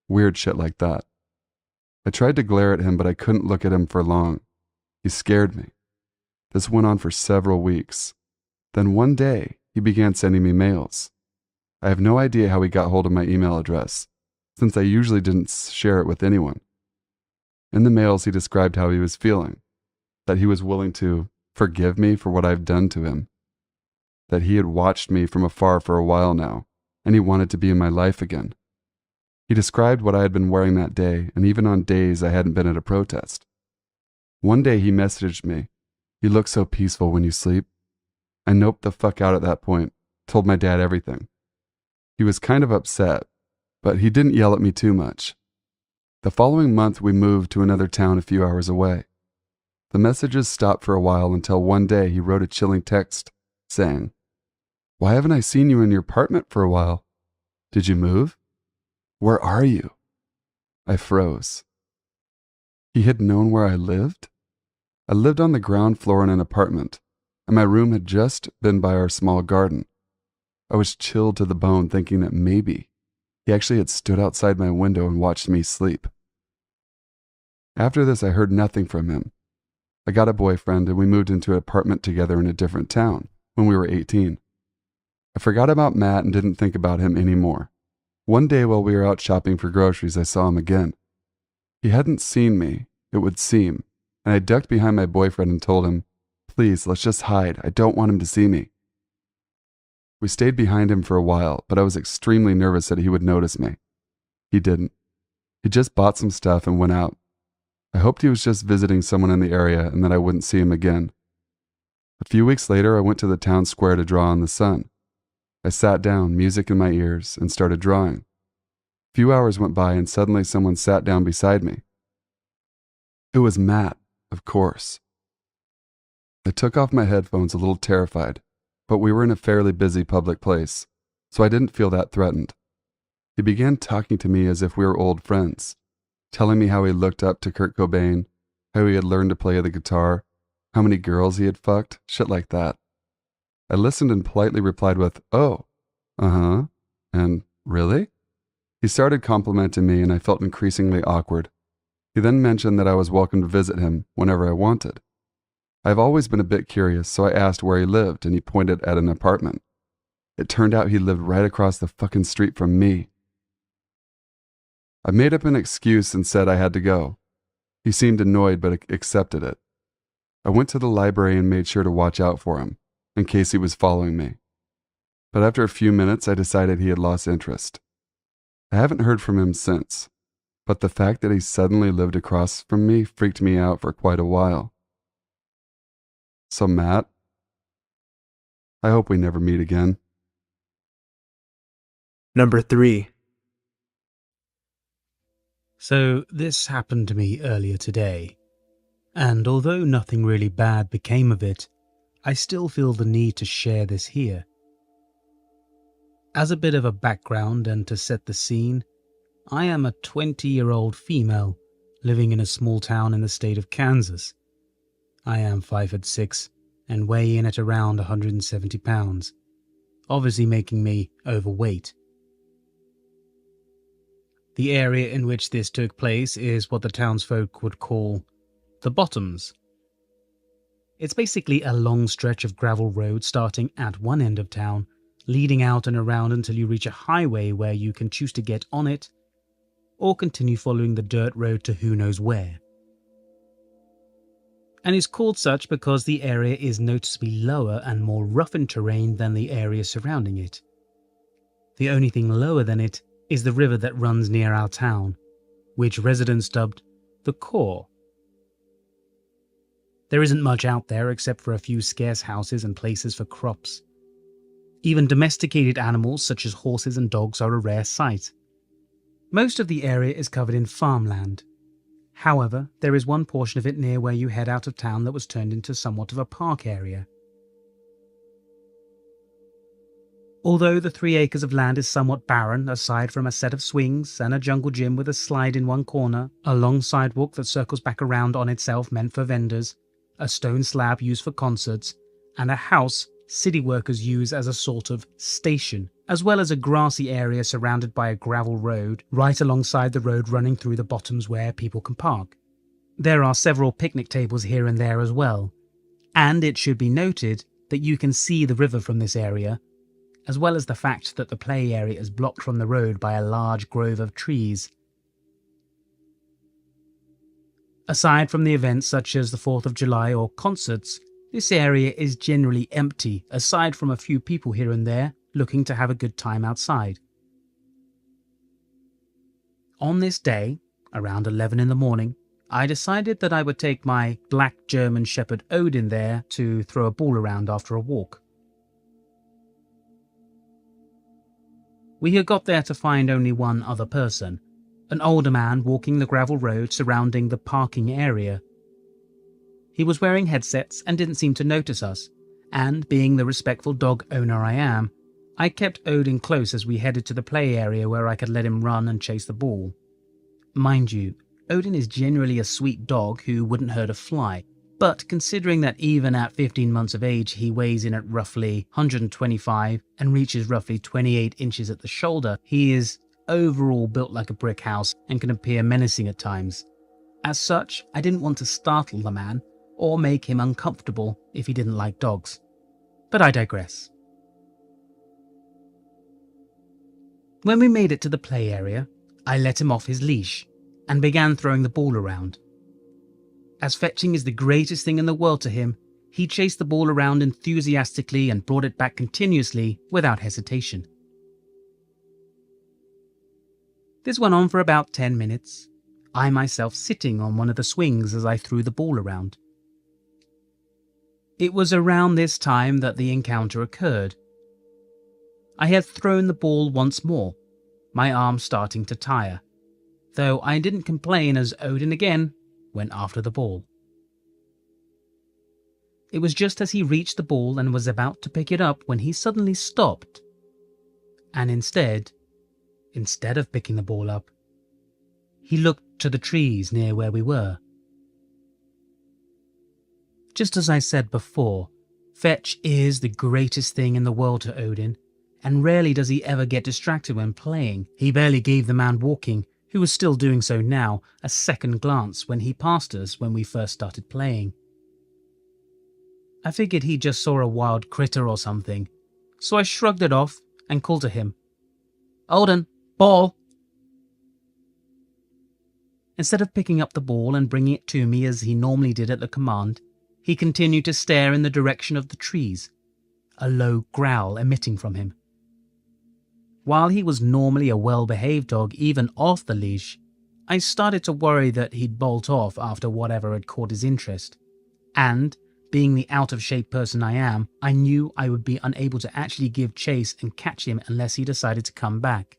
Weird shit like that. I tried to glare at him, but I couldn't look at him for long. He scared me. This went on for several weeks. Then one day, he began sending me mails. I have no idea how he got hold of my email address, since I usually didn't share it with anyone. In the mails, he described how he was feeling, that he was willing to forgive me for what I've done to him, that he had watched me from afar for a while now, and he wanted to be in my life again. He described what I had been wearing that day, and even on days I hadn't been at a protest. One day he messaged me, "You look so peaceful when you sleep." I noped the fuck out at that point, told my dad everything. He was kind of upset, but he didn't yell at me too much. The following month we moved to another town a few hours away. The messages stopped for a while until one day he wrote a chilling text saying, "Why haven't I seen you in your apartment for a while? Did you move? Where are you?" I froze. He had known where I lived? I lived on the ground floor in an apartment, and my room had just been by our small garden. I was chilled to the bone thinking that maybe he actually had stood outside my window and watched me sleep. After this, I heard nothing from him. I got a boyfriend and we moved into an apartment together in a different town when we were 18. I forgot about Matt and didn't think about him anymore. One day while we were out shopping for groceries, I saw him again. He hadn't seen me, it would seem, and I ducked behind my boyfriend and told him, "Please, let's just hide. I don't want him to see me." We stayed behind him for a while, but I was extremely nervous that he would notice me. He didn't. He just bought some stuff and went out. I hoped he was just visiting someone in the area and that I wouldn't see him again. A few weeks later, I went to the town square to draw in the sun. I sat down, music in my ears, and started drawing. A few hours went by and suddenly someone sat down beside me. It was Matt, of course. I took off my headphones a little terrified, but we were in a fairly busy public place, so I didn't feel that threatened. He began talking to me as if we were old friends, telling me how he looked up to Kurt Cobain, how he had learned to play the guitar, how many girls he had fucked, shit like that. I listened and politely replied with, "Oh, uh-huh, and really?" He started complimenting me and I felt increasingly awkward. He then mentioned that I was welcome to visit him whenever I wanted. I've always been a bit curious, so I asked where he lived and he pointed at an apartment. It turned out he lived right across the fucking street from me. I made up an excuse and said I had to go. He seemed annoyed but accepted it. I went to the library and made sure to watch out for him, in case he was following me. But after a few minutes, I decided he had lost interest. I haven't heard from him since, but the fact that he suddenly lived across from me freaked me out for quite a while. So, Matt, I hope we never meet again. Number 3. So this happened to me earlier today, and although nothing really bad became of it, I still feel the need to share this here. As a bit of a background and to set the scene, I am a 20-year-old female living in a small town in the state of Kansas. I am 5'6" and weigh in at around 170 pounds, obviously making me overweight. The area in which this took place is what the townsfolk would call the Bottoms. It's basically a long stretch of gravel road starting at one end of town, leading out and around until you reach a highway where you can choose to get on it or continue following the dirt road to who knows where. And it's called such because the area is noticeably lower and more rough in terrain than the area surrounding it. The only thing lower than it is the river that runs near our town, which residents dubbed the Core. There isn't much out there except for a few scarce houses and places for crops. Even domesticated animals such as horses and dogs are a rare sight. Most of the area is covered in farmland. However, there is one portion of it near where you head out of town that was turned into somewhat of a park area. Although the 3 acres of land is somewhat barren, aside from a set of swings and a jungle gym with a slide in one corner, a long sidewalk that circles back around on itself meant for vendors, a stone slab used for concerts, and a house city workers use as a sort of station, as well as a grassy area surrounded by a gravel road right alongside the road running through the Bottoms where people can park. There are several picnic tables here and there as well, and it should be noted that you can see the river from this area, as well as the fact that the play area is blocked from the road by a large grove of trees. Aside from the events such as the 4th of July or concerts, this area is generally empty, aside from a few people here and there looking to have a good time outside. On this day, around 11 in the morning, I decided that I would take my black German Shepherd Odin there to throw a ball around after a walk. We had got there to find only one other person, an older man walking the gravel road surrounding the parking area. He was wearing headsets and didn't seem to notice us, and being the respectful dog owner I am, I kept Odin close as we headed to the play area where I could let him run and chase the ball. Mind you, Odin is generally a sweet dog who wouldn't hurt a fly, but considering that even at 15 months of age he weighs in at roughly 125 and reaches roughly 28 inches at the shoulder, he is overall built like a brick house and can appear menacing at times. As such, I didn't want to startle the man or make him uncomfortable if he didn't like dogs. But I digress. When we made it to the play area, I let him off his leash and began throwing the ball around. As fetching is the greatest thing in the world to him, he chased the ball around enthusiastically and brought it back continuously without hesitation. This went on for about 10 minutes, I myself sitting on one of the swings as I threw the ball around. It was around this time that the encounter occurred. I had thrown the ball once more, my arm starting to tire, though I didn't complain as Odin again went after the ball. It was just as he reached the ball and was about to pick it up when he suddenly stopped, and instead of picking the ball up, he looked to the trees near where we were. Just as I said before, fetch is the greatest thing in the world to Odin, and rarely does he ever get distracted when playing. He barely gave the man walking, who was still doing so now, a second glance when he passed us when we first started playing. I figured he just saw a wild critter or something, so I shrugged it off and called to him, "Odin, ball!" Instead of picking up the ball and bringing it to me as he normally did at the command, he continued to stare in the direction of the trees, a low growl emitting from him. While he was normally a well-behaved dog even off the leash, I started to worry that he'd bolt off after whatever had caught his interest. And, being the out-of-shape person I am, I knew I would be unable to actually give chase and catch him unless he decided to come back.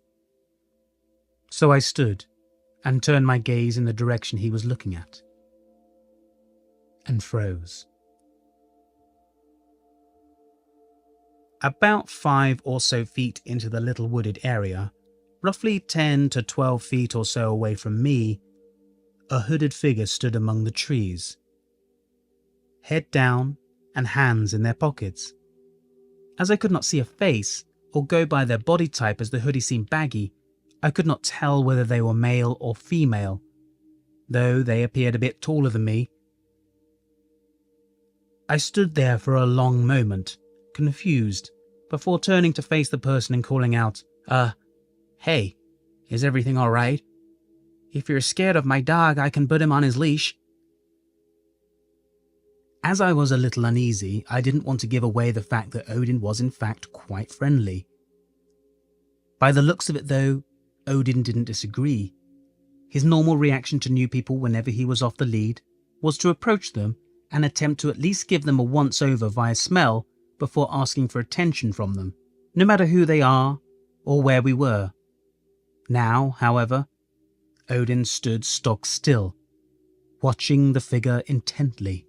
So I stood and turned my gaze in the direction he was looking at, and froze. About 5 or so feet into the little wooded area, roughly 10 to 12 feet or so away from me, a hooded figure stood among the trees, head down and hands in their pockets. As I could not see a face or go by their body type as the hoodie seemed baggy, I could not tell whether they were male or female, though they appeared a bit taller than me. I stood there for a long moment, confused, before turning to face the person and calling out, "Hey, is everything all right? If you're scared of my dog, I can put him on his leash." As I was a little uneasy, I didn't want to give away the fact that Odin was in fact quite friendly. By the looks of it though, Odin didn't disagree. His normal reaction to new people whenever he was off the lead was to approach them and attempt to at least give them a once-over via smell before asking for attention from them, no matter who they are or where we were. Now, however, Odin stood stock still, watching the figure intently.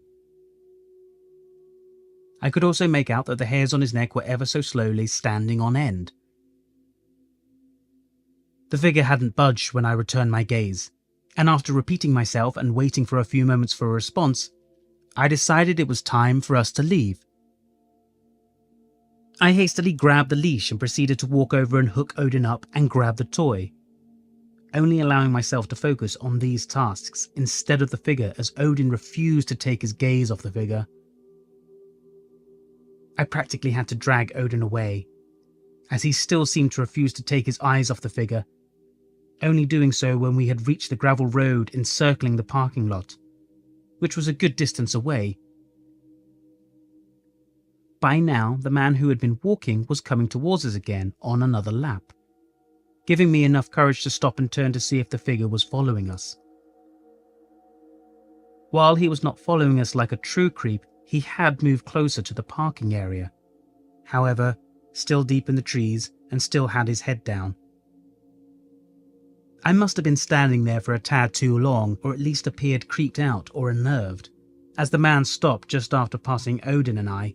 I could also make out that the hairs on his neck were ever so slowly standing on end. The figure hadn't budged when I returned my gaze, and after repeating myself and waiting for a few moments for a response, I decided it was time for us to leave. I hastily grabbed the leash and proceeded to walk over and hook Odin up and grab the toy, only allowing myself to focus on these tasks instead of the figure as Odin refused to take his gaze off the figure. I practically had to drag Odin away, as he still seemed to refuse to take his eyes off the figure, only doing so when we had reached the gravel road encircling the parking lot, which was a good distance away. By now, the man who had been walking was coming towards us again on another lap, giving me enough courage to stop and turn to see if the figure was following us. While he was not following us like a true creep, he had moved closer to the parking area, however, still deep in the trees and still had his head down. I must have been standing there for a tad too long, or at least appeared creeped out or unnerved, as the man stopped just after passing Odin and I.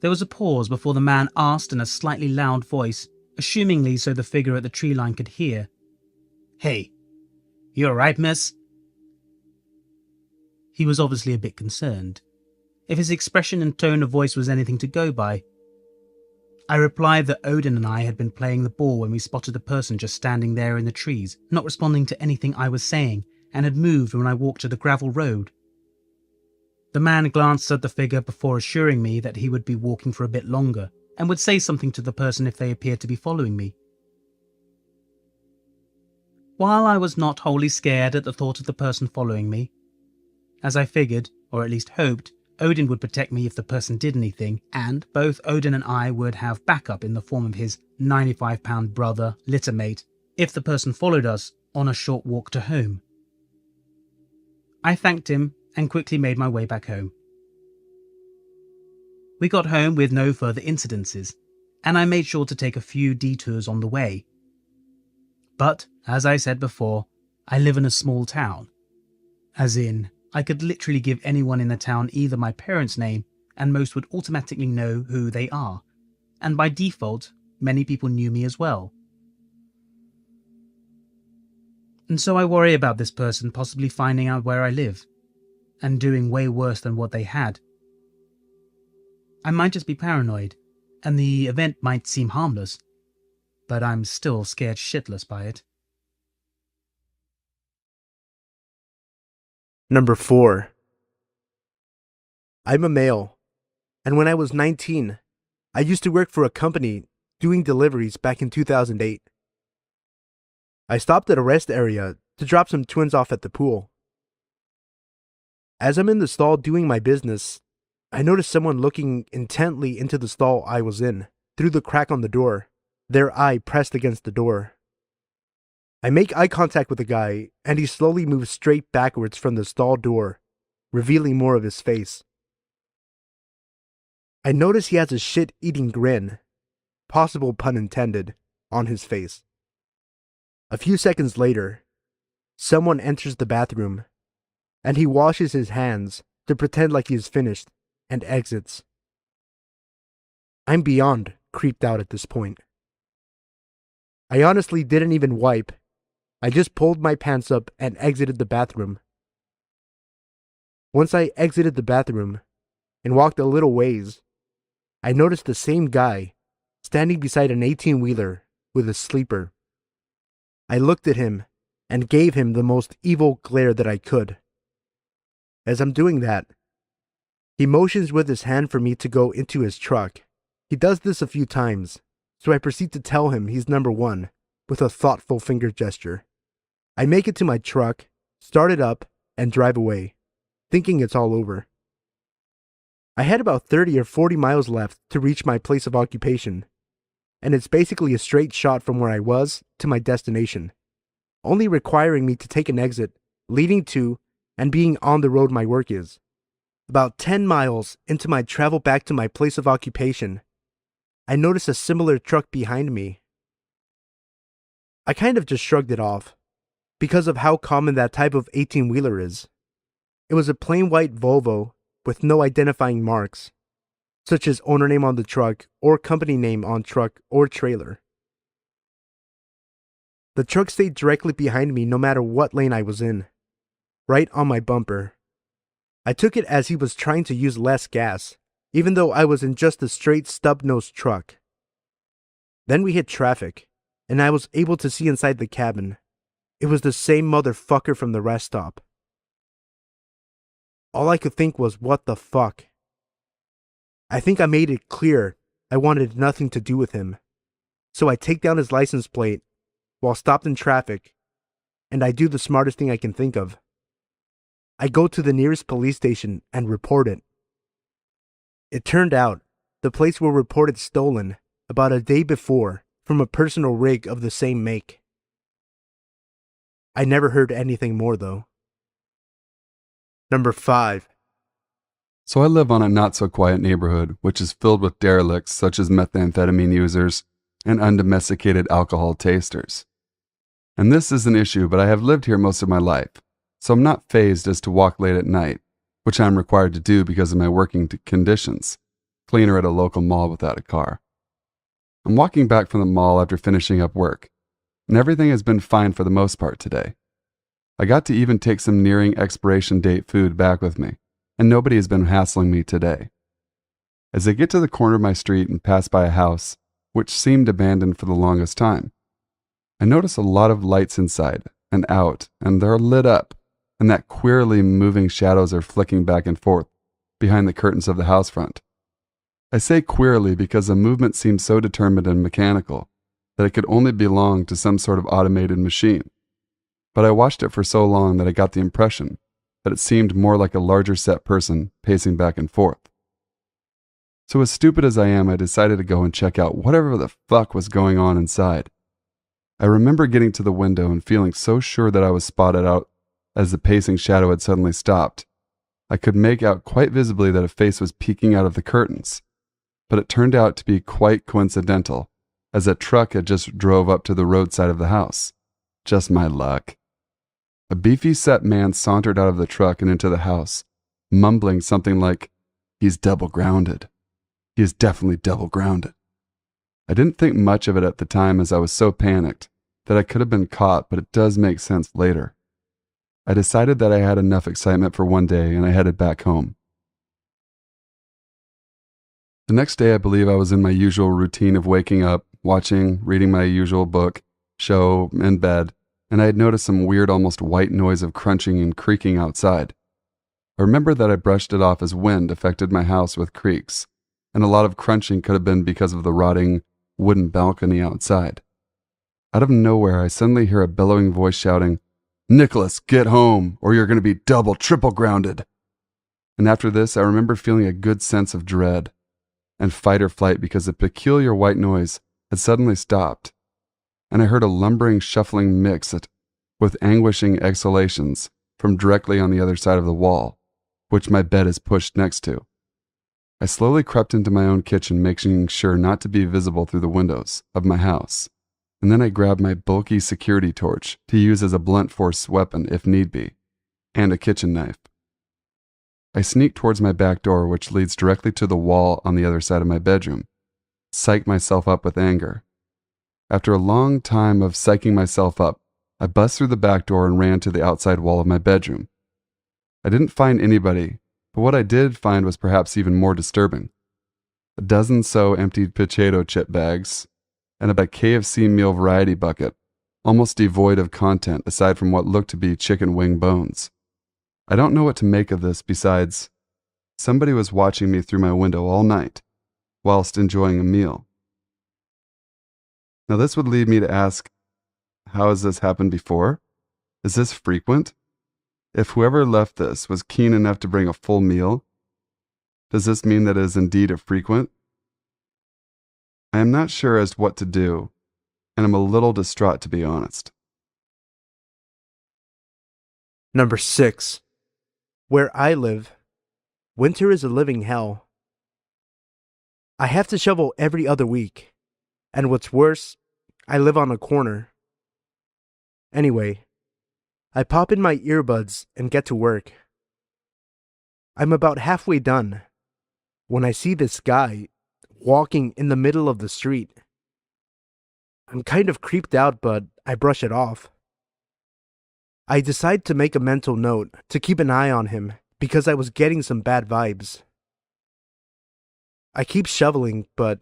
There was a pause before the man asked in a slightly loud voice, assumingly so the figure at the tree line could hear, "Hey, you alright, miss?" He was obviously a bit concerned, if his expression and tone of voice was anything to go by. I replied that Odin and I had been playing the ball when we spotted the person just standing there in the trees, not responding to anything I was saying, and had moved when I walked to the gravel road. The man glanced at the figure before assuring me that he would be walking for a bit longer, and would say something to the person if they appeared to be following me. While I was not wholly scared at the thought of the person following me, as I figured, or at least hoped, Odin would protect me if the person did anything, and both Odin and I would have backup in the form of his 95-pound brother, littermate, if the person followed us on a short walk to home. I thanked him and quickly made my way back home. We got home with no further incidences, and I made sure to take a few detours on the way. But, as I said before, I live in a small town, as in, I could literally give anyone in the town either my parents' name and most would automatically know who they are, and by default, many people knew me as well. And so I worry about this person possibly finding out where I live, and doing way worse than what they had. I might just be paranoid, and the event might seem harmless, but I'm still scared shitless by it. Number 4. I'm a male, and when I was 19, I used to work for a company doing deliveries back in 2008. I stopped at a rest area to drop some twins off at the pool. As I'm in the stall doing my business, I noticed someone looking intently into the stall I was in, through the crack on the door. their eye pressed against the door. I make eye contact with the guy, and he slowly moves straight backwards from the stall door, revealing more of his face. I notice he has a shit-eating grin, possible pun intended, on his face. A few seconds later, someone enters the bathroom, and he washes his hands to pretend like he is finished and exits. I'm beyond creeped out at this point. I honestly didn't even wipe. I just pulled my pants up and exited the bathroom. Once I exited the bathroom and walked a little ways, I noticed the same guy standing beside an 18-wheeler with a sleeper. I looked at him and gave him the most evil glare that I could. As I'm doing that, he motions with his hand for me to go into his truck. He does this a few times, so I proceed to tell him he's number one with a thoughtful finger gesture. I make it to my truck, start it up, and drive away, thinking it's all over. I had about 30 or 40 miles left to reach my place of occupation, and it's basically a straight shot from where I was to my destination, only requiring me to take an exit leading to and being on the road my work is. About 10 miles into my travel back to my place of occupation, I noticed a similar truck behind me. I kind of just shrugged it off, because of how common that type of 18-wheeler is. It was a plain white Volvo with no identifying marks, such as owner name on the truck or company name on truck or trailer. The truck stayed directly behind me no matter what lane I was in, right on my bumper. I took it as he was trying to use less gas, even though I was in just a straight stub-nosed truck. Then we hit traffic, and I was able to see inside the cabin. It was the same motherfucker from the rest stop. All I could think was, what the fuck? I think I made it clear I wanted nothing to do with him. So I take down his license plate while stopped in traffic, and I do the smartest thing I can think of. I go to the nearest police station and report it. It turned out the plates were reported stolen about a day before from a personal rig of the same make. I never heard anything more though. Number 5. So I live on a not-so-quiet neighborhood, which is filled with derelicts such as methamphetamine users and undomesticated alcohol tasters. And this is an issue, but I have lived here most of my life, so I'm not fazed as to walk late at night, which I'm required to do because of my working conditions, cleaner at a local mall without a car. I'm walking back from the mall after finishing up work, and everything has been fine for the most part today. I got to even take some nearing expiration date food back with me, and nobody has been hassling me today. As I get to the corner of my street and pass by a house, which seemed abandoned for the longest time, I notice a lot of lights inside and out, and they're lit up, and that queerly moving shadows are flicking back and forth behind the curtains of the house front. I say queerly because the movement seems so determined and mechanical that it could only belong to some sort of automated machine. But I watched it for so long that I got the impression that it seemed more like a larger set person pacing back and forth. So as stupid as I am, I decided to go and check out whatever the fuck was going on inside. I remember getting to the window and feeling so sure that I was spotted out as the pacing shadow had suddenly stopped. I could make out quite visibly that a face was peeking out of the curtains, but it turned out to be quite coincidental, as a truck had just drove up to the roadside of the house. Just my luck. A beefy set man sauntered out of the truck and into the house, mumbling something like, "He's double grounded. He is definitely double grounded." I didn't think much of it at the time as I was so panicked that I could have been caught, but it does make sense later. I decided that I had enough excitement for one day and I headed back home. The next day I believe I was in my usual routine of waking up, watching, reading my usual book, show, in bed, and I had noticed some weird almost white noise of crunching and creaking outside. I remember that I brushed it off as wind affected my house with creaks, and a lot of crunching could have been because of the rotting wooden balcony outside. Out of nowhere, I suddenly hear a bellowing voice shouting, "Nicholas, get home, or you're going to be double, triple grounded." And after this, I remember feeling a good sense of dread and fight or flight because the peculiar white noise had suddenly stopped, and I heard a lumbering, shuffling mix with anguishing exhalations from directly on the other side of the wall, which my bed is pushed next to. I slowly crept into my own kitchen, making sure not to be visible through the windows of my house, and then I grabbed my bulky security torch to use as a blunt force weapon if need be, and a kitchen knife. I sneaked towards my back door, which leads directly to the wall on the other side of my bedroom, psyched myself up with anger. After a long time of psyching myself up, I bust through the back door and ran to the outside wall of my bedroom. I didn't find anybody, but what I did find was perhaps even more disturbing. A dozen so emptied potato chip bags, and a KFC meal variety bucket, almost devoid of content aside from what looked to be chicken wing bones. I don't know what to make of this besides somebody was watching me through my window all night, whilst enjoying a meal. Now this would lead me to ask, how has this happened before? Is this frequent? If whoever left this was keen enough to bring a full meal, does this mean that it is indeed a frequent? I am not sure as to what to do, and I'm a little distraught to be honest. Number 6. Where I live, winter is a living hell. I have to shovel every other week, and what's worse, I live on a corner. Anyway, I pop in my earbuds and get to work. I'm about halfway done when I see this guy walking in the middle of the street. I'm kind of creeped out, but I brush it off. I decide to make a mental note to keep an eye on him because I was getting some bad vibes. I keep shoveling, but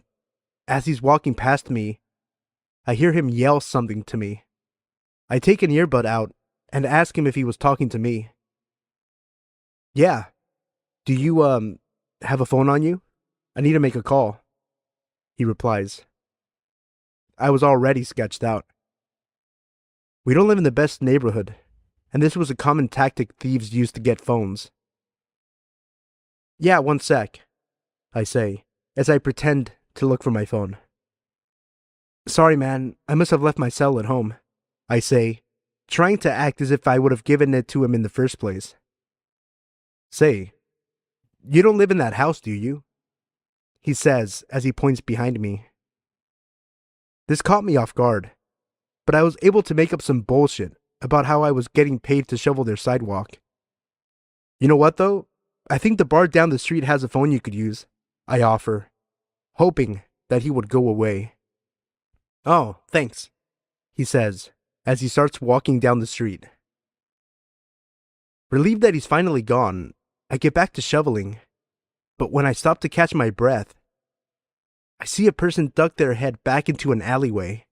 as he's walking past me, I hear him yell something to me. I take an earbud out and ask him if he was talking to me. Yeah. Do you, have a phone on you? I need to make a call. He replies. I was already sketched out. We don't live in the best neighborhood, and this was a common tactic thieves used to get phones. Yeah, 1 sec, I say, as I pretend to look for my phone. Sorry, man, I must have left my cell at home, I say, trying to act as if I would have given it to him in the first place. Say, you don't live in that house, do you? He says as he points behind me. This caught me off guard, but I was able to make up some bullshit about how I was getting paid to shovel their sidewalk. You know what, though? I think the bar down the street has a phone you could use, I offer, hoping that he would go away. Oh, thanks, he says, as he starts walking down the street. Relieved that he's finally gone, I get back to shoveling, but when I stop to catch my breath, I see a person duck their head back into an alleyway,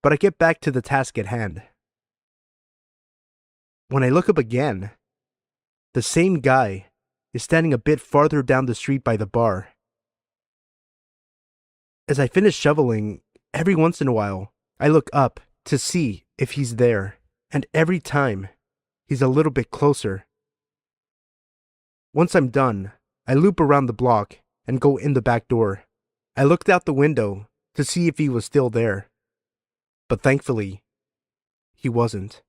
but I get back to the task at hand. When I look up again, the same guy is standing a bit farther down the street by the bar. As I finish shoveling, every once in a while, I look up to see if he's there, and every time, he's a little bit closer. Once I'm done, I loop around the block and go in the back door. I looked out the window to see if he was still there, but thankfully, he wasn't.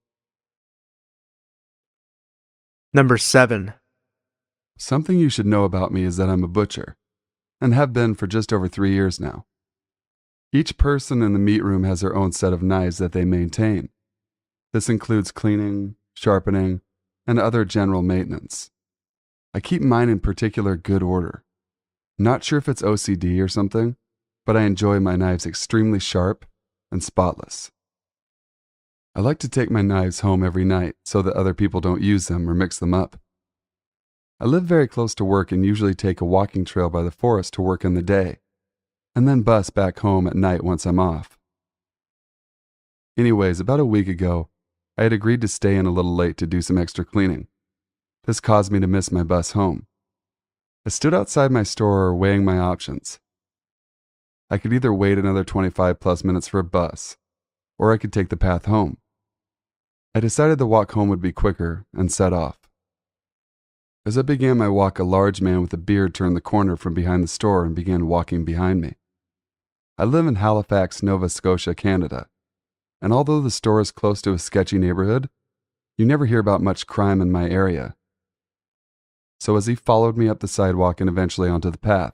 Number 7. Something you should know about me is that I'm a butcher, and have been for just over 3 years now. Each person in the meat room has their own set of knives that they maintain. This includes cleaning, sharpening, and other general maintenance. I keep mine in particular good order. Not sure if it's OCD or something, but I enjoy my knives extremely sharp and spotless. I like to take my knives home every night so that other people don't use them or mix them up. I live very close to work and usually take a walking trail by the forest to work in the day, and then bus back home at night once I'm off. Anyways, about a week ago, I had agreed to stay in a little late to do some extra cleaning. This caused me to miss my bus home. I stood outside my store weighing my options. I could either wait another 25 plus minutes for a bus, or I could take the path home. I decided the walk home would be quicker and set off. As I began my walk, a large man with a beard turned the corner from behind the store and began walking behind me. I live in Halifax, Nova Scotia, Canada, and although the store is close to a sketchy neighborhood, you never hear about much crime in my area. So as he followed me up the sidewalk and eventually onto the path,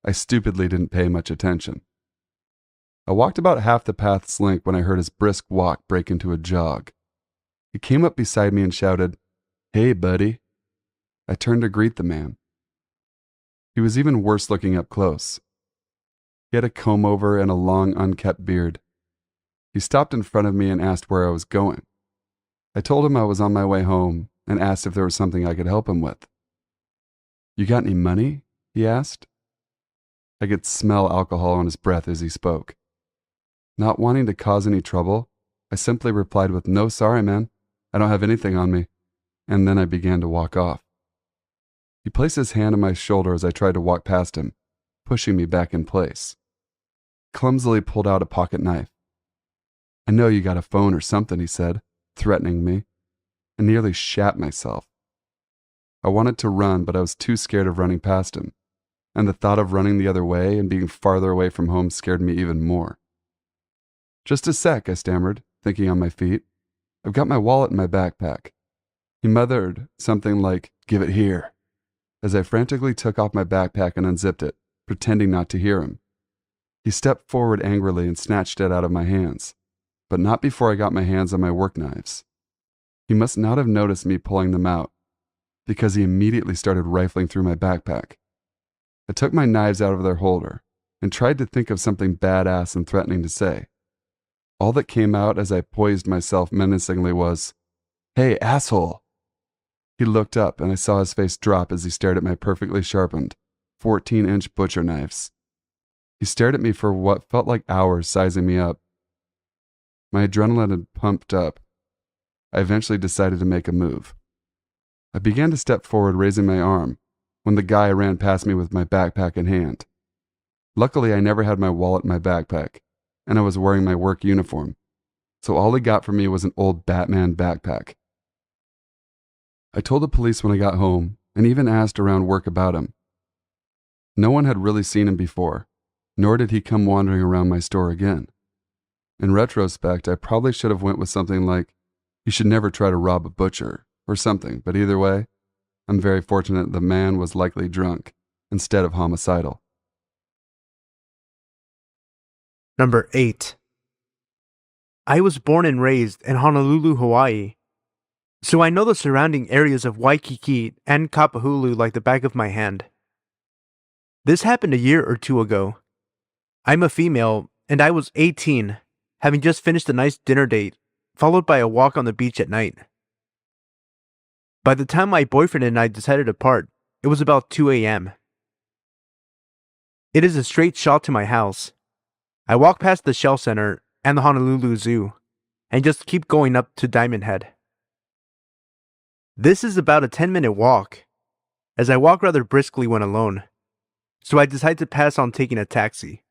I stupidly didn't pay much attention. I walked about half the path's length when I heard his brisk walk break into a jog. He came up beside me and shouted, "Hey, buddy." I turned to greet the man. He was even worse looking up close. He had a comb-over and a long, unkempt beard. He stopped in front of me and asked where I was going. I told him I was on my way home and asked if there was something I could help him with. "You got any money?" he asked. I could smell alcohol on his breath as he spoke. Not wanting to cause any trouble, I simply replied with, "No, sorry, man. I don't have anything on me." And then I began to walk off. He placed his hand on my shoulder as I tried to walk past him, pushing me back in place. He clumsily pulled out a pocket knife. "I know you got a phone or something," he said, threatening me. I nearly shat myself. I wanted to run, but I was too scared of running past him, and the thought of running the other way and being farther away from home scared me even more. "Just a sec," I stammered, thinking on my feet. "I've got my wallet in my backpack." He muttered something like, "Give it here," as I frantically took off my backpack and unzipped it, pretending not to hear him. He stepped forward angrily and snatched it out of my hands, but not before I got my hands on my work knives. He must not have noticed me pulling them out, because he immediately started rifling through my backpack. I took my knives out of their holder and tried to think of something badass and threatening to say. All that came out as I poised myself menacingly was, "Hey, asshole!" He looked up and I saw his face drop as he stared at my perfectly sharpened 14-inch butcher knives. He stared at me for what felt like hours, sizing me up. My adrenaline had pumped up. I eventually decided to make a move. I began to step forward, raising my arm, when the guy ran past me with my backpack in hand. Luckily, I never had my wallet in my backpack, and I was wearing my work uniform, so all he got from me was an old Batman backpack. I told the police when I got home, and even asked around work about him. No one had really seen him before, nor did he come wandering around my store again. In retrospect, I probably should have went with something like, "You should never try to rob a butcher," or something, but either way, I'm very fortunate the man was likely drunk instead of homicidal. Number 8. I was born and raised in Honolulu, Hawaii, so I know the surrounding areas of Waikiki and Kapahulu like the back of my hand. This happened a year or two ago. I'm a female, and I was 18, having just finished a nice dinner date, followed by a walk on the beach at night. By the time my boyfriend and I decided to part, it was about 2 a.m. It is a straight shot to my house. I walk past the Shell Center and the Honolulu Zoo, and just keep going up to Diamond Head. This is about a 10-minute walk, as I walk rather briskly when alone, so I decide to pass on taking a taxi.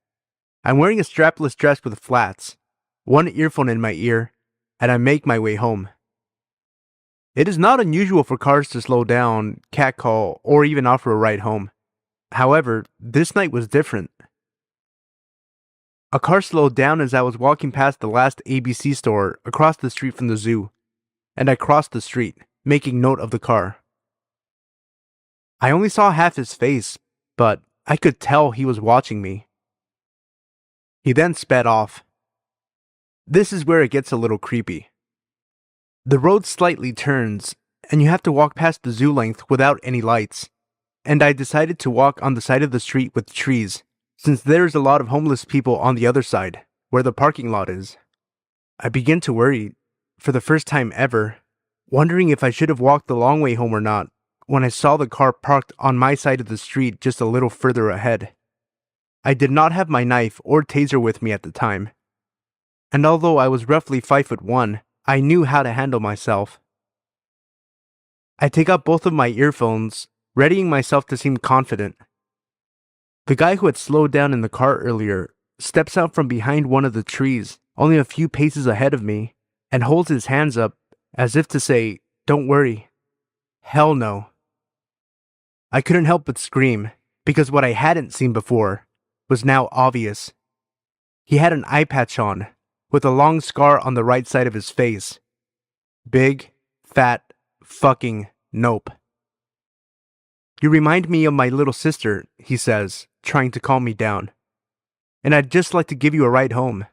I'm wearing a strapless dress with flats, one earphone in my ear, and I make my way home. It is not unusual for cars to slow down, catcall, or even offer a ride home. However, this night was different. A car slowed down as I was walking past the last ABC store across the street from the zoo, and I crossed the street, making note of the car. I only saw half his face, but I could tell he was watching me. He then sped off. This is where it gets a little creepy. The road slightly turns, and you have to walk past the zoo length without any lights, and I decided to walk on the side of the street with trees, since there's a lot of homeless people on the other side, where the parking lot is. I begin to worry, for the first time ever, wondering if I should have walked the long way home or not, when I saw the car parked on my side of the street just a little further ahead. I did not have my knife or taser with me at the time, and although I was roughly 5'1", I knew how to handle myself. I take out both of my earphones, readying myself to seem confident. The guy who had slowed down in the car earlier steps out from behind one of the trees, only a few paces ahead of me, and holds his hands up as if to say, "Don't worry." Hell no. I couldn't help but scream, because what I hadn't seen before was now obvious. He had an eye patch on, with a long scar on the right side of his face. Big, fat, fucking nope. You remind me of my little sister, he says, trying to calm me down. And I'd just like to give you a ride home.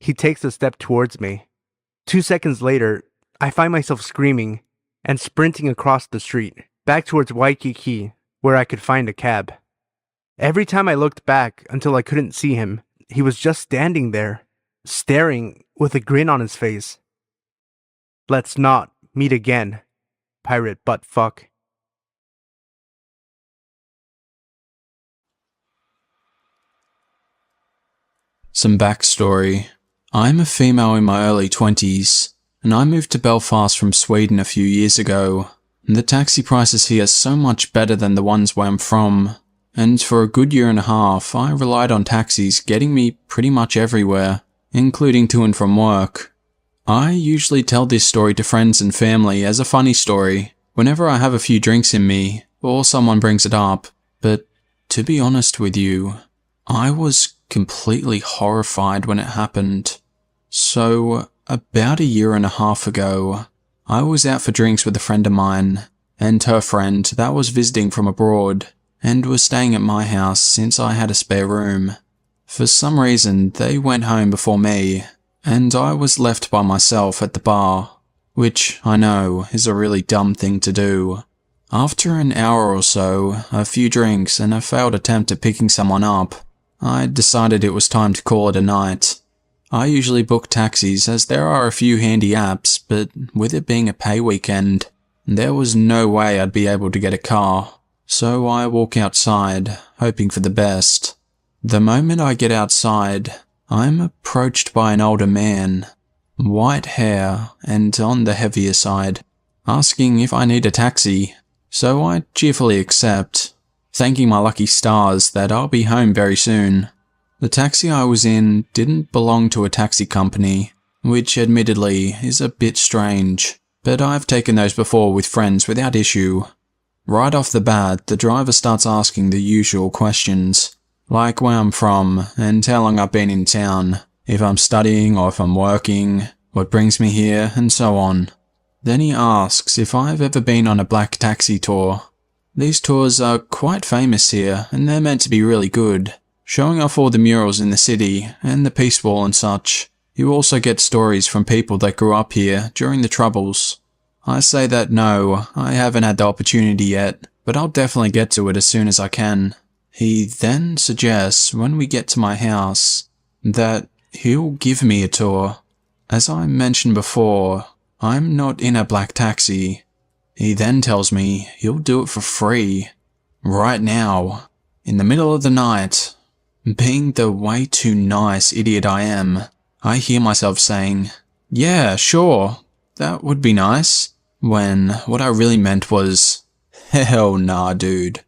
He takes a step towards me. 2 seconds later, I find myself screaming and sprinting across the street, back towards Waikiki, where I could find a cab. Every time I looked back until I couldn't see him, he was just standing there, staring with a grin on his face. Let's not meet again, pirate butt fuck. Some backstory. I'm a female in my early 20s, and I moved to Belfast from Sweden a few years ago. The taxi prices here are so much better than the ones where I'm from, and for a good year and a half, I relied on taxis getting me pretty much everywhere, including to and from work. I usually tell this story to friends and family as a funny story, whenever I have a few drinks in me, or someone brings it up, but to be honest with you, I was completely horrified when it happened. So, about a year and a half ago, I was out for drinks with a friend of mine, and her friend that was visiting from abroad, and was staying at my house since I had a spare room. For some reason, they went home before me, and I was left by myself at the bar, which I know is a really dumb thing to do. After an hour or so, a few drinks, and a failed attempt at picking someone up, I decided it was time to call it a night. I usually book taxis as there are a few handy apps, but with it being a pay weekend, there was no way I'd be able to get a car, so I walk outside, hoping for the best. The moment I get outside, I'm approached by an older man, white hair and on the heavier side, asking if I need a taxi, so I cheerfully accept, thanking my lucky stars that I'll be home very soon. The taxi I was in didn't belong to a taxi company, which admittedly is a bit strange, but I've taken those before with friends without issue. Right off the bat, the driver starts asking the usual questions, like where I'm from and how long I've been in town, if I'm studying or if I'm working, what brings me here, and so on. Then he asks if I've ever been on a black taxi tour. These tours are quite famous here, and they're meant to be really good, showing off all the murals in the city and the Peace Wall and such. You also get stories from people that grew up here during the Troubles. I say that no, I haven't had the opportunity yet, but I'll definitely get to it as soon as I can. He then suggests, when we get to my house, that he'll give me a tour. As I mentioned before, I'm not in a black taxi. He then tells me he'll do it for free. Right now, in the middle of the night. Being the way too nice idiot I am, I hear myself saying, "Yeah, sure, that would be nice," when what I really meant was, "Hell nah, dude."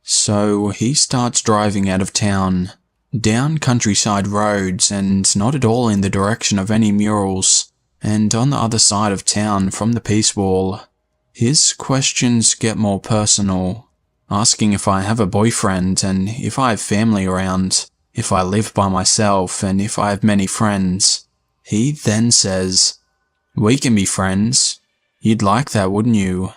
So he starts driving out of town, down countryside roads and not at all in the direction of any murals, and on the other side of town from the Peace Wall. His questions get more personal, asking if I have a boyfriend and if I have family around, if I live by myself and if I have many friends. He then says, "We can be friends. You'd like that, wouldn't you?"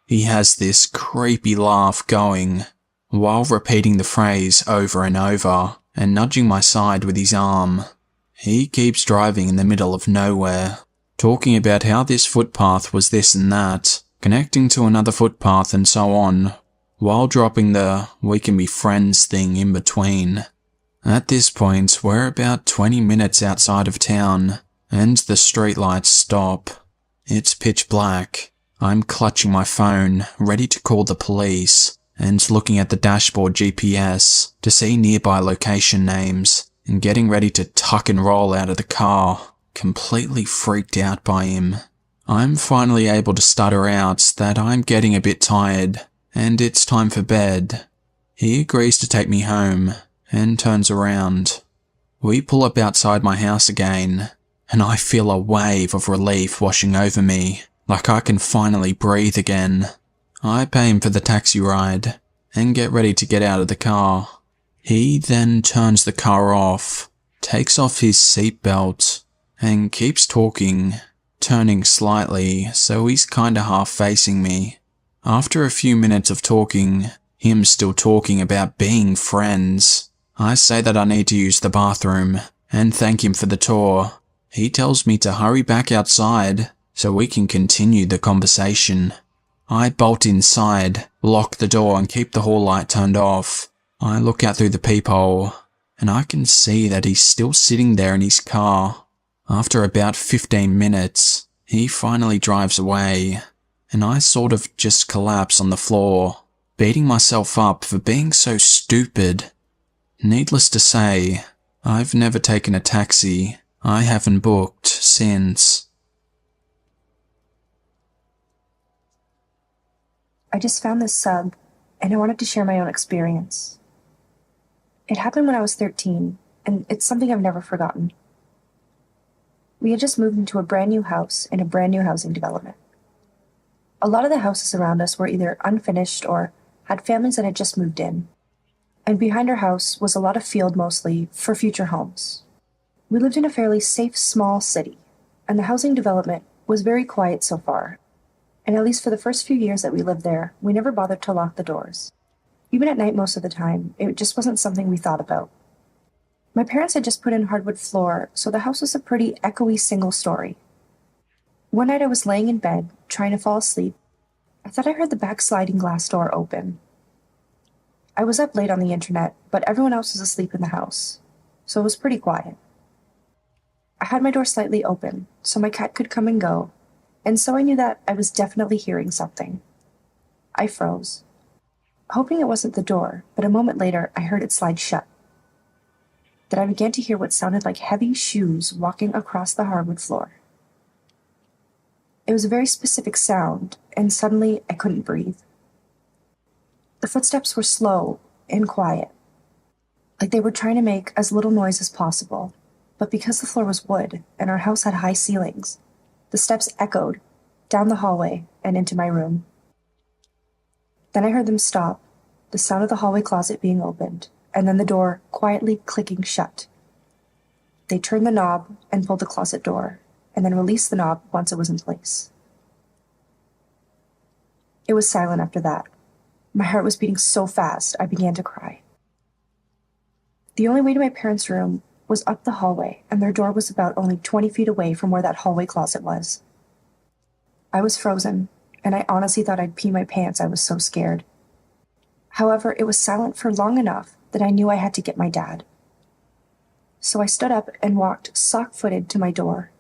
He has this creepy laugh going, while repeating the phrase over and over and nudging my side with his arm. He keeps driving in the middle of nowhere, talking about how this footpath was this and that, connecting to another footpath and so on, while dropping the "we can be friends" thing in between. At this point, we're about 20 minutes outside of town, and the streetlights stop. It's pitch black. I'm clutching my phone, ready to call the police, and looking at the dashboard GPS to see nearby location names, and getting ready to tuck and roll out of the car, completely freaked out by him. I'm finally able to stutter out that I'm getting a bit tired, and it's time for bed. He agrees to take me home, and turns around. We pull up outside my house again, and I feel a wave of relief washing over me, like I can finally breathe again. I pay him for the taxi ride, and get ready to get out of the car. He then turns the car off, takes off his seatbelt, and keeps talking, turning slightly so he's kinda half facing me. After a few minutes of talking, him still talking about being friends, I say that I need to use the bathroom and thank him for the tour. He tells me to hurry back outside so we can continue the conversation. I bolt inside, lock the door and keep the hall light turned off. I look out through the peephole and I can see that he's still sitting there in his car. After about 15 minutes, he finally drives away and I sort of just collapse on the floor, beating myself up for being so stupid. Needless to say, I've never taken a taxi. I haven't booked since. I just found this sub, and I wanted to share my own experience. It happened when I was 13, and it's something I've never forgotten. We had just moved into a brand new house in a brand new housing development. A lot of the houses around us were either unfinished or had families that had just moved in. And behind our house was a lot of field mostly for future homes. We lived in a fairly safe small city, and the housing development was very quiet so far. And at least for the first few years that we lived there, we never bothered to lock the doors. Even at night most of the time, it just wasn't something we thought about. My parents had just put in hardwood floor, so the house was a pretty echoey single story. One night I was laying in bed, trying to fall asleep. I thought I heard the back sliding glass door open. I was up late on the internet, but everyone else was asleep in the house, so it was pretty quiet. I had my door slightly open, so my cat could come and go, and so I knew that I was definitely hearing something. I froze, hoping it wasn't the door, but a moment later I heard it slide shut. Then I began to hear what sounded like heavy shoes walking across the hardwood floor. It was a very specific sound, and suddenly I couldn't breathe. The footsteps were slow and quiet, like they were trying to make as little noise as possible, but because the floor was wood and our house had high ceilings, the steps echoed down the hallway and into my room. Then I heard them stop, the sound of the hallway closet being opened, and then the door quietly clicking shut. They turned the knob and pulled the closet door, and then released the knob once it was in place. It was silent after that. My heart was beating so fast, I began to cry. The only way to my parents' room was up the hallway, and their door was about only 20 feet away from where that hallway closet was. I was frozen, and I honestly thought I'd pee my pants. I was so scared. However, it was silent for long enough that I knew I had to get my dad. So I stood up and walked sock-footed to my door.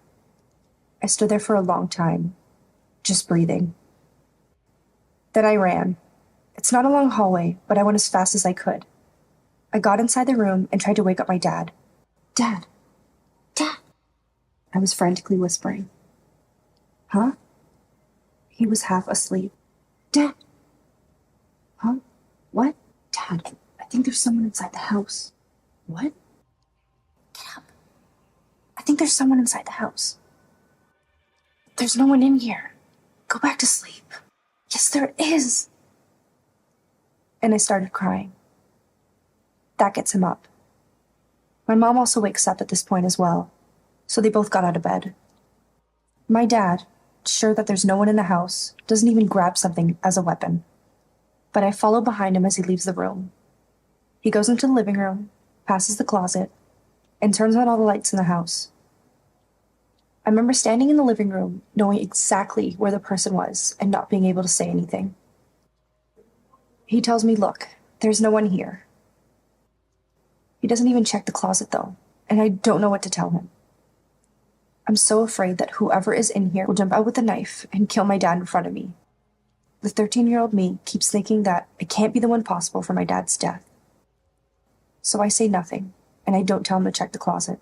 I stood there for a long time, just breathing. Then I ran. It's not a long hallway, but I went as fast as I could. I got inside the room and tried to wake up my dad. Dad! Dad! I was frantically whispering. Huh? He was half asleep. Dad! Huh? What? Dad, I think there's someone inside the house. What? Get up. I think there's someone inside the house. There's no one in here. Go back to sleep. Yes, there is. And I started crying. That gets him up. My mom also wakes up at this point as well, so they both got out of bed. My dad, sure that there's no one in the house, doesn't even grab something as a weapon. But I follow behind him as he leaves the room. He goes into the living room, passes the closet, and turns on all the lights in the house. I remember standing in the living room, knowing exactly where the person was and not being able to say anything. He tells me, look, there's no one here. He doesn't even check the closet though, and I don't know what to tell him. I'm so afraid that whoever is in here will jump out with a knife and kill my dad in front of me. The 13-year-old me keeps thinking that I can't be the one possible for my dad's death. So I say nothing, and I don't tell him to check the closet.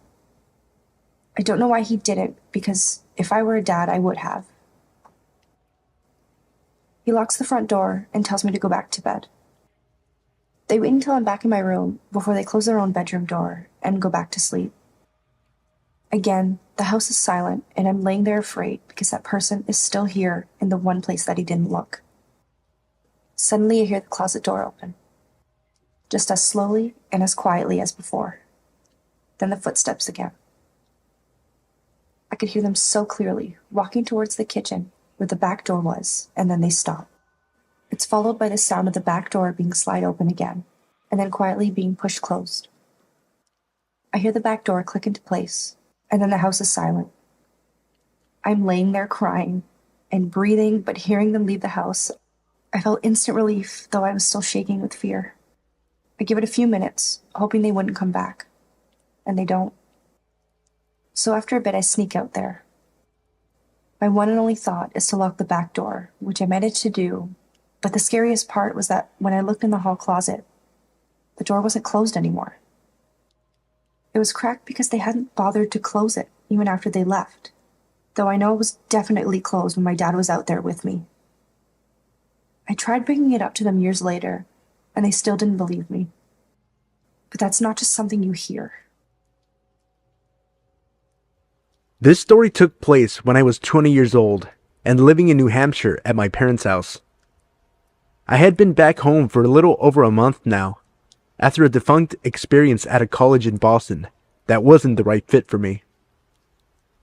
I don't know why he didn't, because if I were a dad, I would have. He locks the front door and tells me to go back to bed. They wait until I'm back in my room before they close their own bedroom door and go back to sleep. Again, the house is silent, and I'm laying there afraid because that person is still here in the one place that he didn't look. Suddenly I hear the closet door open, just as slowly and as quietly as before. then the footsteps again. I could hear them so clearly, walking towards the kitchen, where the back door was, and then they stop. It's followed by the sound of the back door being slid open again, and then quietly being pushed closed. I hear the back door click into place, and then the house is silent. I'm laying there crying and breathing, but hearing them leave the house, I felt instant relief, though I was still shaking with fear. I give it a few minutes, hoping they wouldn't come back, and they don't. So after a bit, I sneak out there. My one and only thought is to lock the back door, which I managed to do, but the scariest part was that when I looked in the hall closet, the door wasn't closed anymore. It was cracked because they hadn't bothered to close it, even after they left, though I know it was definitely closed when my dad was out there with me. I tried bringing it up to them years later, and they still didn't believe me. But that's not just something you hear. This story took place when I was 20 years old and living in New Hampshire at my parents' house. I had been back home for a little over a month now, after a defunct experience at a college in Boston that wasn't the right fit for me.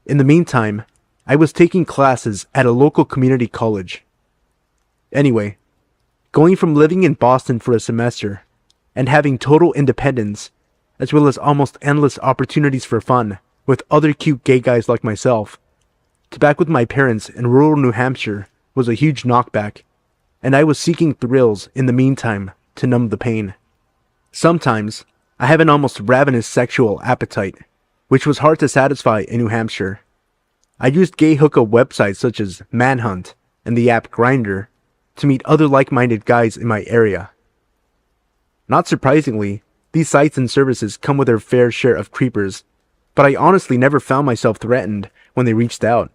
In the meantime, I was taking classes at a local community college. Anyway, going from living in Boston for a semester and having total independence, as well as almost endless opportunities for fun with other cute gay guys like myself, to back with my parents in rural New Hampshire was a huge knockback, and I was seeking thrills in the meantime to numb the pain. Sometimes, I have an almost ravenous sexual appetite, which was hard to satisfy in New Hampshire. I used gay hookup websites such as Manhunt and the app Grindr to meet other like-minded guys in my area. Not surprisingly, these sites and services come with their fair share of creepers, but I honestly never found myself threatened when they reached out,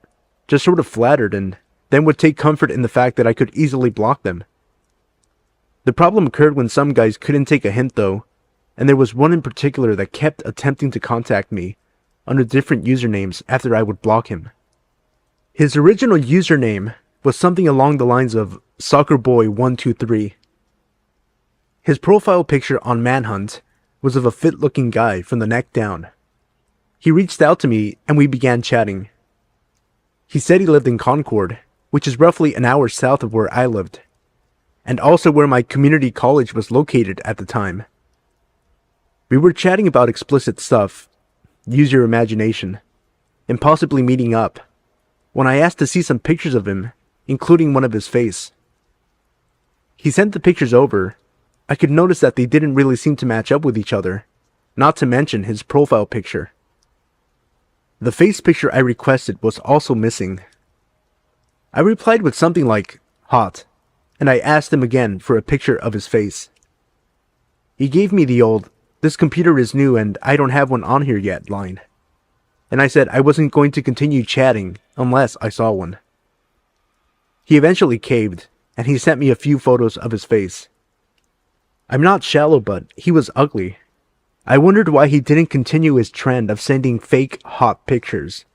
just sort of flattered and then would take comfort in the fact that I could easily block them. The problem occurred when some guys couldn't take a hint though, and there was one in particular that kept attempting to contact me under different usernames after I would block him. His original username was something along the lines of SoccerBoy123. His profile picture on Manhunt was of a fit-looking guy from the neck down. He reached out to me and we began chatting. He said he lived in Concord, which is roughly an hour south of where I lived, and also where my community college was located at the time. We were chatting about explicit stuff, use your imagination, and possibly meeting up, when I asked to see some pictures of him, including one of his face. He sent the pictures over. I could notice that they didn't really seem to match up with each other, not to mention his profile picture. The face picture I requested was also missing. I replied with something like, hot, and I asked him again for a picture of his face. He gave me the old, this computer is new and I don't have one on here yet line, and I said I wasn't going to continue chatting unless I saw one. He eventually caved, and he sent me a few photos of his face. I'm not shallow, but he was ugly. I wondered why he didn't continue his trend of sending fake hot pictures.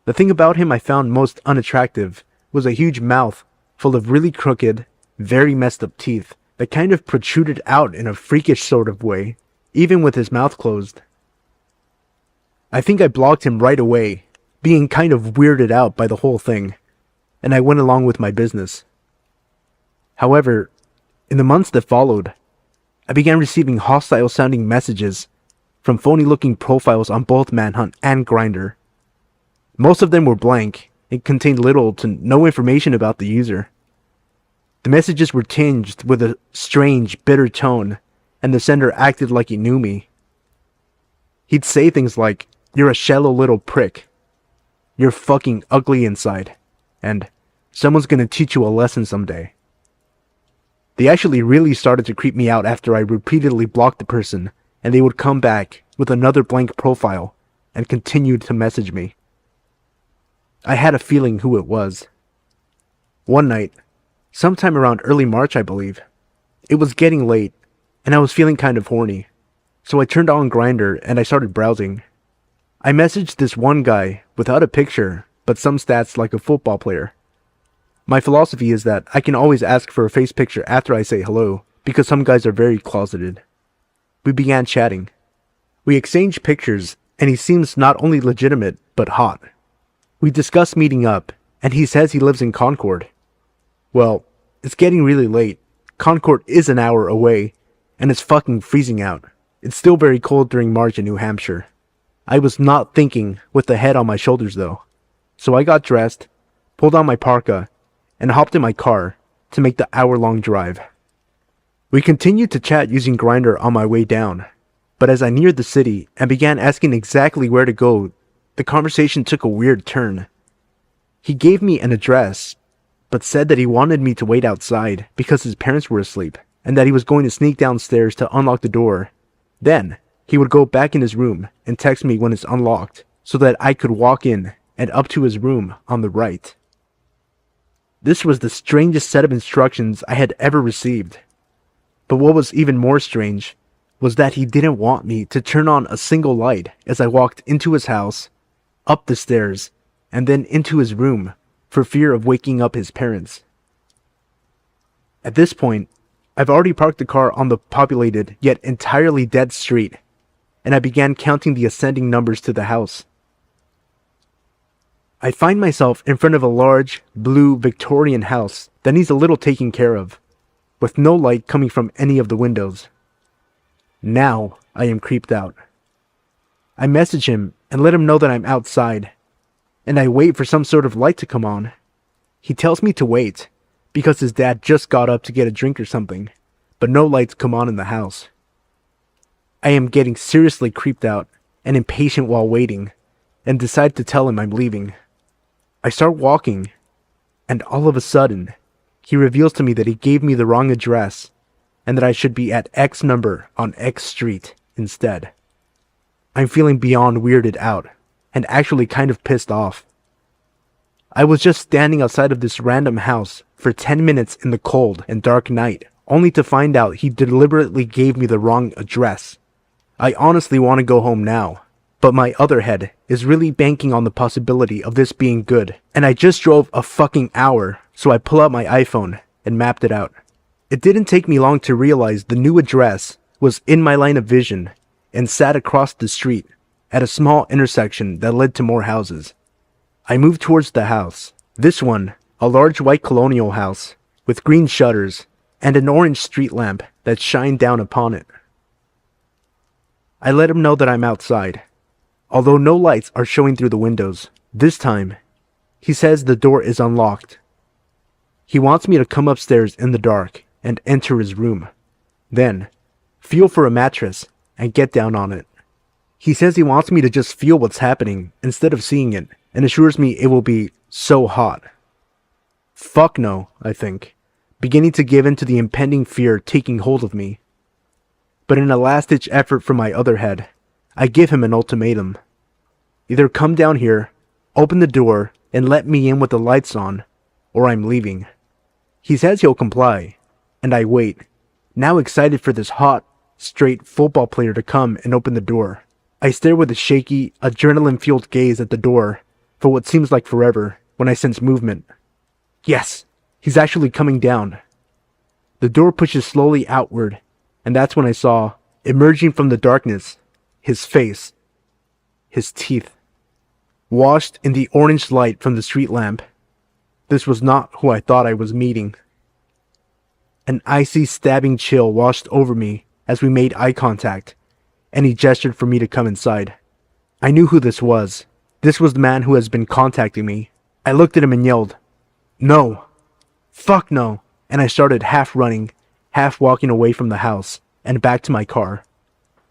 The thing about him I found most unattractive was a huge mouth full of really crooked, very messed up teeth that kind of protruded out in a freakish sort of way, even with his mouth closed. I think I blocked him right away, being kind of weirded out by the whole thing, and I went along with my business. However, in the months that followed, I began receiving hostile-sounding messages from phony-looking profiles on both Manhunt and Grindr. Most of them were blank and contained little to no information about the user. The messages were tinged with a strange, bitter tone, and the sender acted like he knew me. He'd say things like, "You're a shallow little prick," "You're fucking ugly inside," and "Someone's gonna teach you a lesson someday." They actually really started to creep me out after I repeatedly blocked the person, and they would come back with another blank profile and continued to message me. I had a feeling who it was. One night, sometime around early March I believe, it was getting late, and I was feeling kind of horny, so I turned on Grindr and I started browsing. I messaged this one guy without a picture, but some stats like a football player. My philosophy is that I can always ask for a face picture after I say hello, because some guys are very closeted. We began chatting. We exchange pictures, and he seems not only legitimate, but hot. We discuss meeting up, and he says he lives in Concord. Well, it's getting really late. Concord is an hour away, and it's fucking freezing out. It's still very cold during March in New Hampshire. I was not thinking with the head on my shoulders though. So I got dressed, pulled on my parka, and hopped in my car to make the hour-long drive. We continued to chat using Grindr on my way down, but as I neared the city and began asking exactly where to go, the conversation took a weird turn. He gave me an address, but said that he wanted me to wait outside because his parents were asleep, and that he was going to sneak downstairs to unlock the door. Then, he would go back in his room and text me when it's unlocked, so that I could walk in and up to his room on the right. This was the strangest set of instructions I had ever received. But what was even more strange was that he didn't want me to turn on a single light as I walked into his house, up the stairs, and then into his room for fear of waking up his parents. At this point, I've already parked the car on the populated yet entirely dead street, and I began counting the ascending numbers to the house. I find myself in front of a large, blue Victorian house that needs a little taking care of, with no light coming from any of the windows. Now I am creeped out. I message him and let him know that I'm outside, and I wait for some sort of light to come on. He tells me to wait, because his dad just got up to get a drink or something, but no lights come on in the house. I am getting seriously creeped out and impatient while waiting, and decide to tell him I'm leaving. I start walking, and all of a sudden, he reveals to me that he gave me the wrong address, and that I should be at X number on X street instead. I'm feeling beyond weirded out, and actually kind of pissed off. I was just standing outside of this random house for 10 minutes in the cold and dark night, only to find out he deliberately gave me the wrong address. I honestly want to go home now, but my other head is really banking on the possibility of this being good, and I just drove a fucking hour, so I pull out my iPhone and mapped it out. It didn't take me long to realize the new address was in my line of vision and sat across the street at a small intersection that led to more houses. I moved towards the house. This one, a large white colonial house with green shutters and an orange street lamp that shined down upon it. I let him know that I'm outside, although no lights are showing through the windows. This time, he says the door is unlocked. He wants me to come upstairs in the dark and enter his room. Then, feel for a mattress and get down on it. He says he wants me to just feel what's happening instead of seeing it, and assures me it will be so hot. Fuck no, I think, beginning to give in to the impending fear taking hold of me. But in a last-ditch effort from my other head, I give him an ultimatum. Either come down here, open the door, and let me in with the lights on, or I'm leaving. He says he'll comply, and I wait, now excited for this hot, straight football player to come and open the door. I stare with a shaky, adrenaline-fueled gaze at the door for what seems like forever when I sense movement. Yes, he's actually coming down. The door pushes slowly outward, and that's when I saw, emerging from the darkness, his face, his teeth, washed in the orange light from the street lamp. This was not who I thought I was meeting. An icy, stabbing chill washed over me as we made eye contact, and he gestured for me to come inside. I knew who this was. This was the man who has been contacting me. I looked at him and yelled, "No! Fuck no!" And I started half running, half walking away from the house, and back to my car.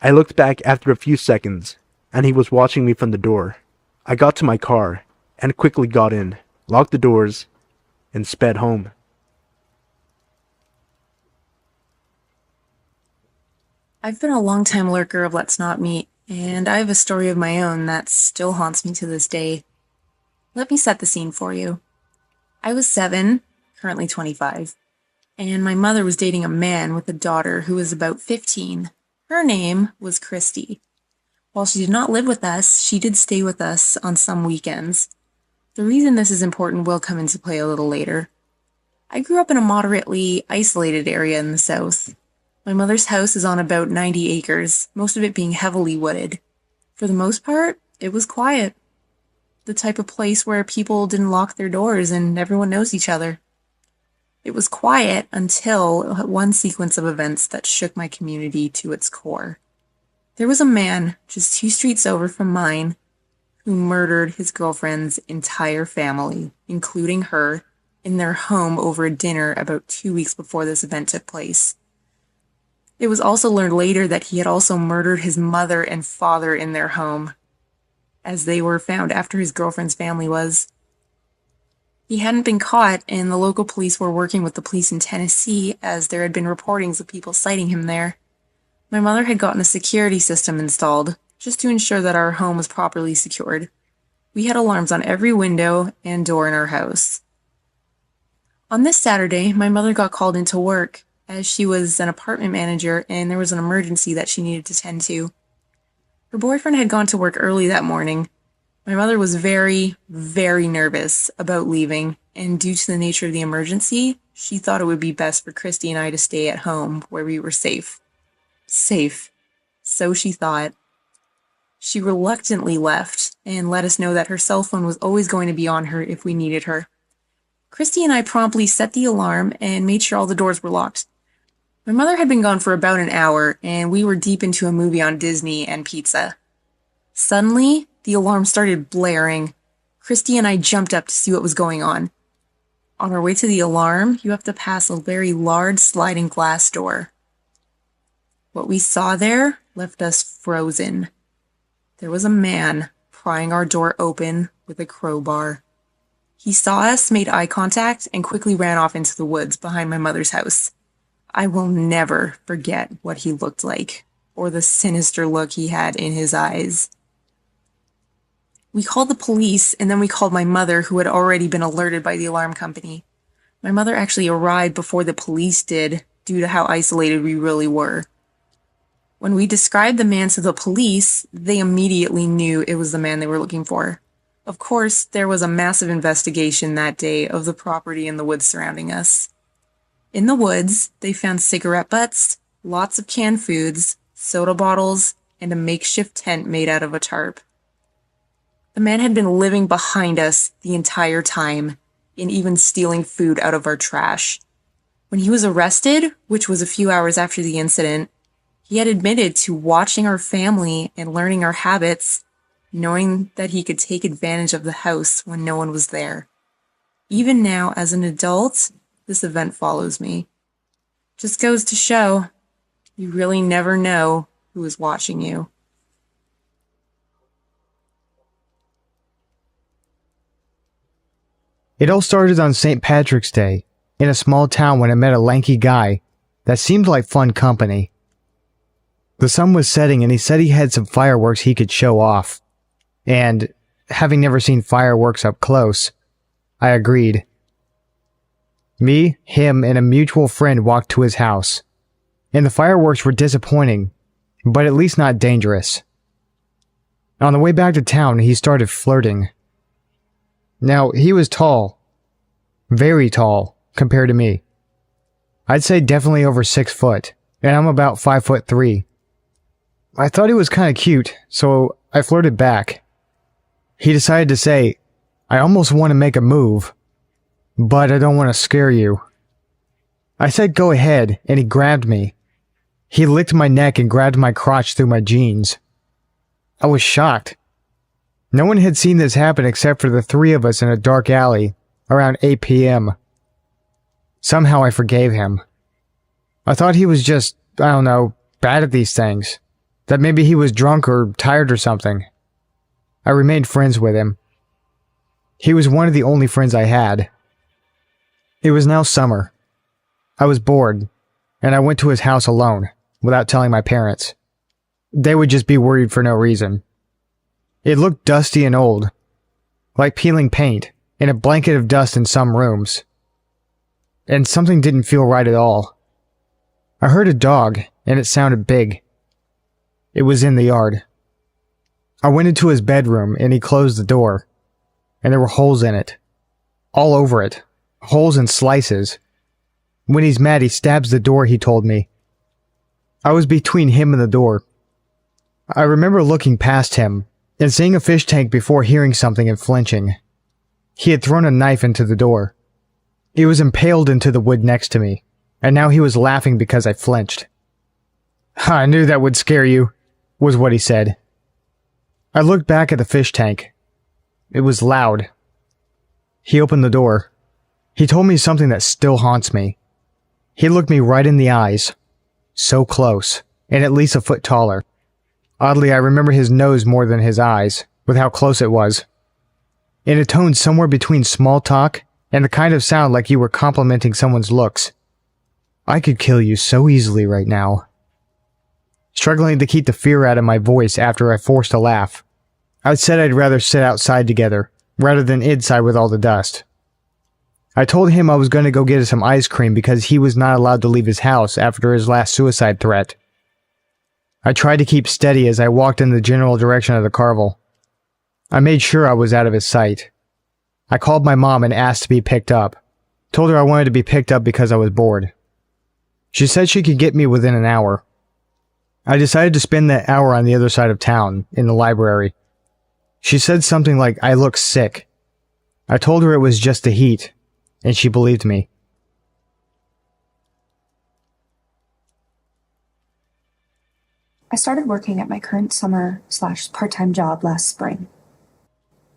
I looked back after a few seconds, and he was watching me from the door. I got to my car, and quickly got in, locked the doors, and sped home. I've been a long-time lurker of Let's Not Meet, and I have a story of my own that still haunts me to this day. Let me set the scene for you. I was 7, currently 25, and my mother was dating a man with a daughter who was about 15. Her name was Christy. While she did not live with us, she did stay with us on some weekends. The reason this is important will come into play a little later. I grew up in a moderately isolated area in the south. My mother's house is on about 90 acres, most of it being heavily wooded. For the most part, it was quiet. The type of place where people didn't lock their doors and everyone knows each other. It was quiet until one sequence of events that shook my community to its core. There was a man just 2 streets over from mine who murdered his girlfriend's entire family, including her, in their home over a dinner about 2 weeks before this event took place. It was also learned later that he had also murdered his mother and father in their home, as they were found after his girlfriend's family was. He hadn't been caught, and the local police were working with the police in Tennessee as there had been reportings of people sighting him there. My mother had gotten a security system installed, just to ensure that our home was properly secured. We had alarms on every window and door in our house. On this Saturday, my mother got called into work, as she was an apartment manager and there was an emergency that she needed to tend to. Her boyfriend had gone to work early that morning. My mother was very, very nervous about leaving, and due to the nature of the emergency, she thought it would be best for Christy and I to stay at home where we were safe. Safe. So she thought. She reluctantly left and let us know that her cell phone was always going to be on her if we needed her. Christy and I promptly set the alarm and made sure all the doors were locked. My mother had been gone for about an hour, and we were deep into a movie on Disney and pizza. Suddenly, the alarm started blaring. Christy and I jumped up to see what was going on. On our way to the alarm, you have to pass a very large sliding glass door. What we saw there left us frozen. There was a man prying our door open with a crowbar. He saw us, made eye contact, and quickly ran off into the woods behind my mother's house. I will never forget what he looked like, or the sinister look he had in his eyes. We called the police, and then we called my mother, who had already been alerted by the alarm company. My mother actually arrived before the police did, due to how isolated we really were. When we described the man to the police, they immediately knew it was the man they were looking for. Of course, there was a massive investigation that day of the property and the woods surrounding us. In the woods, they found cigarette butts, lots of canned foods, soda bottles, and a makeshift tent made out of a tarp. The man had been living behind us the entire time, and even stealing food out of our trash. When he was arrested, which was a few hours after the incident, he had admitted to watching our family and learning our habits, knowing that he could take advantage of the house when no one was there. Even now, as an adult, this event follows me. Just goes to show, you really never know who is watching you. It all started on St. Patrick's Day, in a small town when I met a lanky guy that seemed like fun company. The sun was setting and he said he had some fireworks he could show off. And, having never seen fireworks up close, I agreed. Me, him, and a mutual friend walked to his house. And the fireworks were disappointing, but at least not dangerous. On the way back to town, he started flirting. Now, he was tall. Very tall, compared to me. I'd say definitely over 6 foot, and I'm about 5'3". I thought he was kinda cute, so I flirted back. He decided to say, "I almost want to make a move, but I don't want to scare you." I said go ahead, and he grabbed me. He licked my neck and grabbed my crotch through my jeans. I was shocked. No one had seen this happen except for the 3 of us in a dark alley around 8 p.m. Somehow I forgave him. I thought he was just, I don't know, bad at these things. That maybe he was drunk or tired or something. I remained friends with him. He was one of the only friends I had. It was now summer. I was bored, and I went to his house alone, without telling my parents. They would just be worried for no reason. It looked dusty and old, like peeling paint, and a blanket of dust in some rooms. And something didn't feel right at all. I heard a dog, and it sounded big. It was in the yard. I went into his bedroom, and he closed the door, and there were holes in it. All over it. Holes and slices. When he's mad, he stabs the door, he told me. I was between him and the door. I remember looking past him and seeing a fish tank before hearing something and flinching. He had thrown a knife into the door. It was impaled into the wood next to me, and now he was laughing because I flinched. "I knew that would scare you," was what he said. I looked back at the fish tank. It was loud. He opened the door. He told me something that still haunts me. He looked me right in the eyes. So close, and at least a foot taller. Oddly, I remember his nose more than his eyes, with how close it was. In a tone somewhere between small talk and the kind of sound like you were complimenting someone's looks. I could kill you so easily right now. Struggling to keep the fear out of my voice after I forced a laugh, I said I'd rather sit outside together, rather than inside with all the dust. I told him I was going to go get some ice cream because he was not allowed to leave his house after his last suicide threat. I tried to keep steady as I walked in the general direction of the carvel. I made sure I was out of his sight. I called my mom and asked to be picked up. Told her I wanted to be picked up because I was bored. She said she could get me within an hour. I decided to spend that hour on the other side of town, in the library. She said something like I look sick. I told her it was just the heat, and she believed me. I started working at my current summer/part-time job last spring.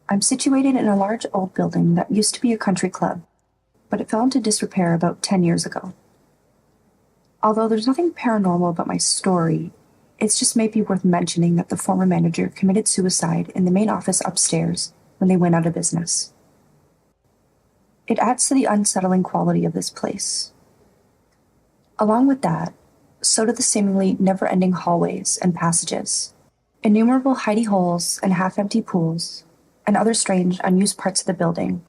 I'm situated in a large old building that used to be a country club, but it fell into disrepair about 10 years ago. Although there's nothing paranormal about my story, it's just maybe worth mentioning that the former manager committed suicide in the main office upstairs when they went out of business. It adds to the unsettling quality of this place. Along with that, so do the seemingly never-ending hallways and passages, innumerable hidey holes and half-empty pools, and other strange, unused parts of the building,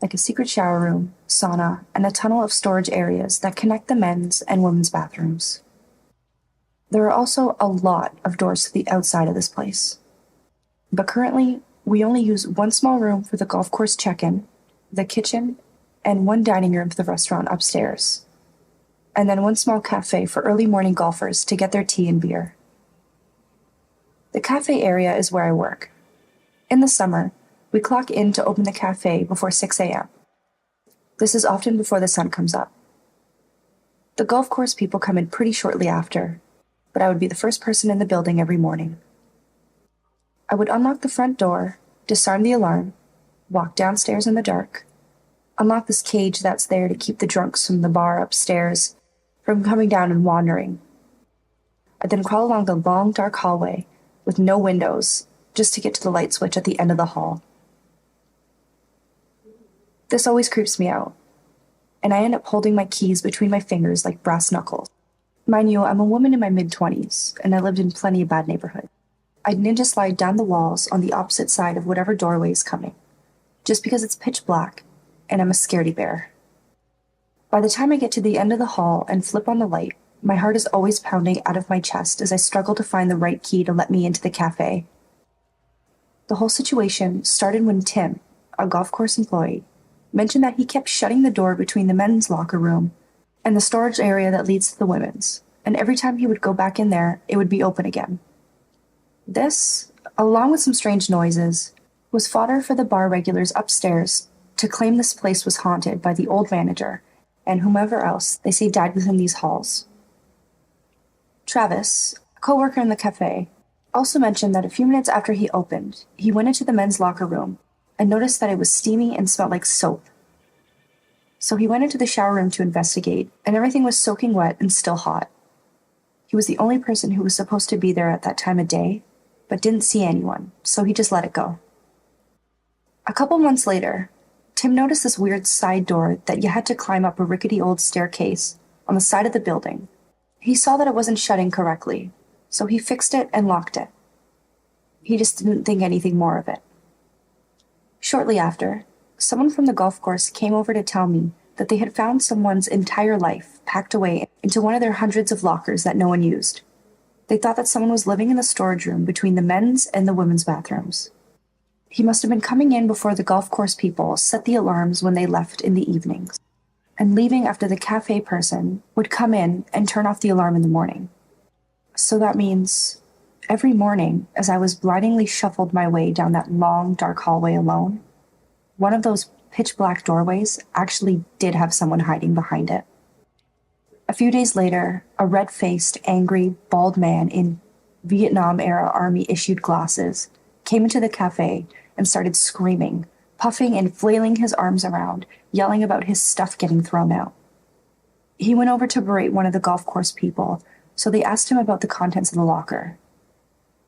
like a secret shower room, sauna, and a tunnel of storage areas that connect the men's and women's bathrooms. There are also a lot of doors to the outside of this place. But currently, we only use one small room for the golf course check-in, the kitchen, and one dining room for the restaurant upstairs. And then one small cafe for early morning golfers to get their tea and beer. The cafe area is where I work. In the summer, we clock in to open the cafe before 6 a.m. This is often before the sun comes up. The golf course people come in pretty shortly after, but I would be the first person in the building every morning. I would unlock the front door, disarm the alarm, walk downstairs in the dark, unlock this cage that's there to keep the drunks from the bar upstairs from coming down and wandering. I'd then crawl along the long, dark hallway with no windows just to get to the light switch at the end of the hall. This always creeps me out, and I end up holding my keys between my fingers like brass knuckles. Mind you, I'm a woman in my mid-20s, and I lived in plenty of bad neighborhoods. I'd ninja slide down the walls on the opposite side of whatever doorway is coming, just because it's pitch black, and I'm a scaredy bear. By the time I get to the end of the hall and flip on the light, my heart is always pounding out of my chest as I struggle to find the right key to let me into the cafe. The whole situation started when Tim, a golf course employee, mentioned that he kept shutting the door between the men's locker room and the storage area that leads to the women's, and every time he would go back in there, it would be open again. This, along with some strange noises, was fodder for the bar regulars upstairs to claim this place was haunted by the old manager and whomever else they say died within these halls. Travis, a co-worker in the cafe, also mentioned that a few minutes after he opened, he went into the men's locker room and noticed that it was steamy and smelled like soap. So he went into the shower room to investigate, and everything was soaking wet and still hot. He was the only person who was supposed to be there at that time of day, but didn't see anyone, so he just let it go. A couple months later, Tim noticed this weird side door that you had to climb up a rickety old staircase on the side of the building. He saw that it wasn't shutting correctly, so he fixed it and locked it. He just didn't think anything more of it. Shortly after, someone from the golf course came over to tell me that they had found someone's entire life packed away into one of their hundreds of lockers that no one used. They thought that someone was living in the storage room between the men's and the women's bathrooms. He must have been coming in before the golf course people set the alarms when they left in the evenings, and leaving after the cafe person would come in and turn off the alarm in the morning. So that means every morning, as I was blindingly shuffled my way down that long, dark hallway alone, one of those pitch black doorways actually did have someone hiding behind it. A few days later, a red-faced, angry, bald man in Vietnam-era army-issued glasses came into the cafe and started screaming, puffing and flailing his arms around, yelling about his stuff getting thrown out. He went over to berate one of the golf course people, so they asked him about the contents of the locker.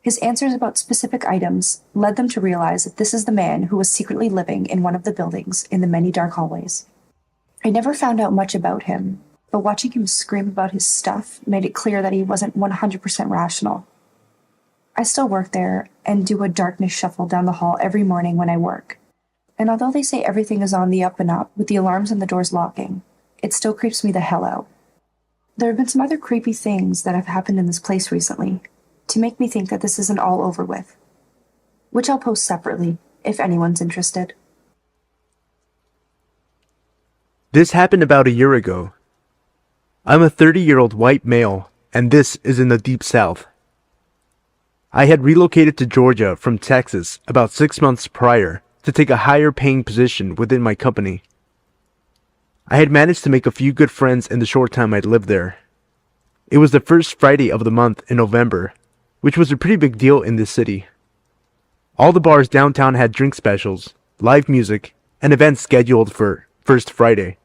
His answers about specific items led them to realize that this is the man who was secretly living in one of the buildings in the many dark hallways. I never found out much about him, but watching him scream about his stuff made it clear that he wasn't 100% rational. I still work there and do a darkness shuffle down the hall every morning when I work. And although they say everything is on the up and up with the alarms and the doors locking, it still creeps me the hell out. There have been some other creepy things that have happened in this place recently to make me think that this isn't all over with, which I'll post separately if anyone's interested. This happened about a year ago. I'm a 30-year-old white male, and this is in the Deep South. I had relocated to Georgia from Texas about 6 months prior to take a higher-paying position within my company. I had managed to make a few good friends in the short time I'd lived there. It was the first Friday of the month in November, which was a pretty big deal in this city. All the bars downtown had drink specials, live music, and events scheduled for First Friday.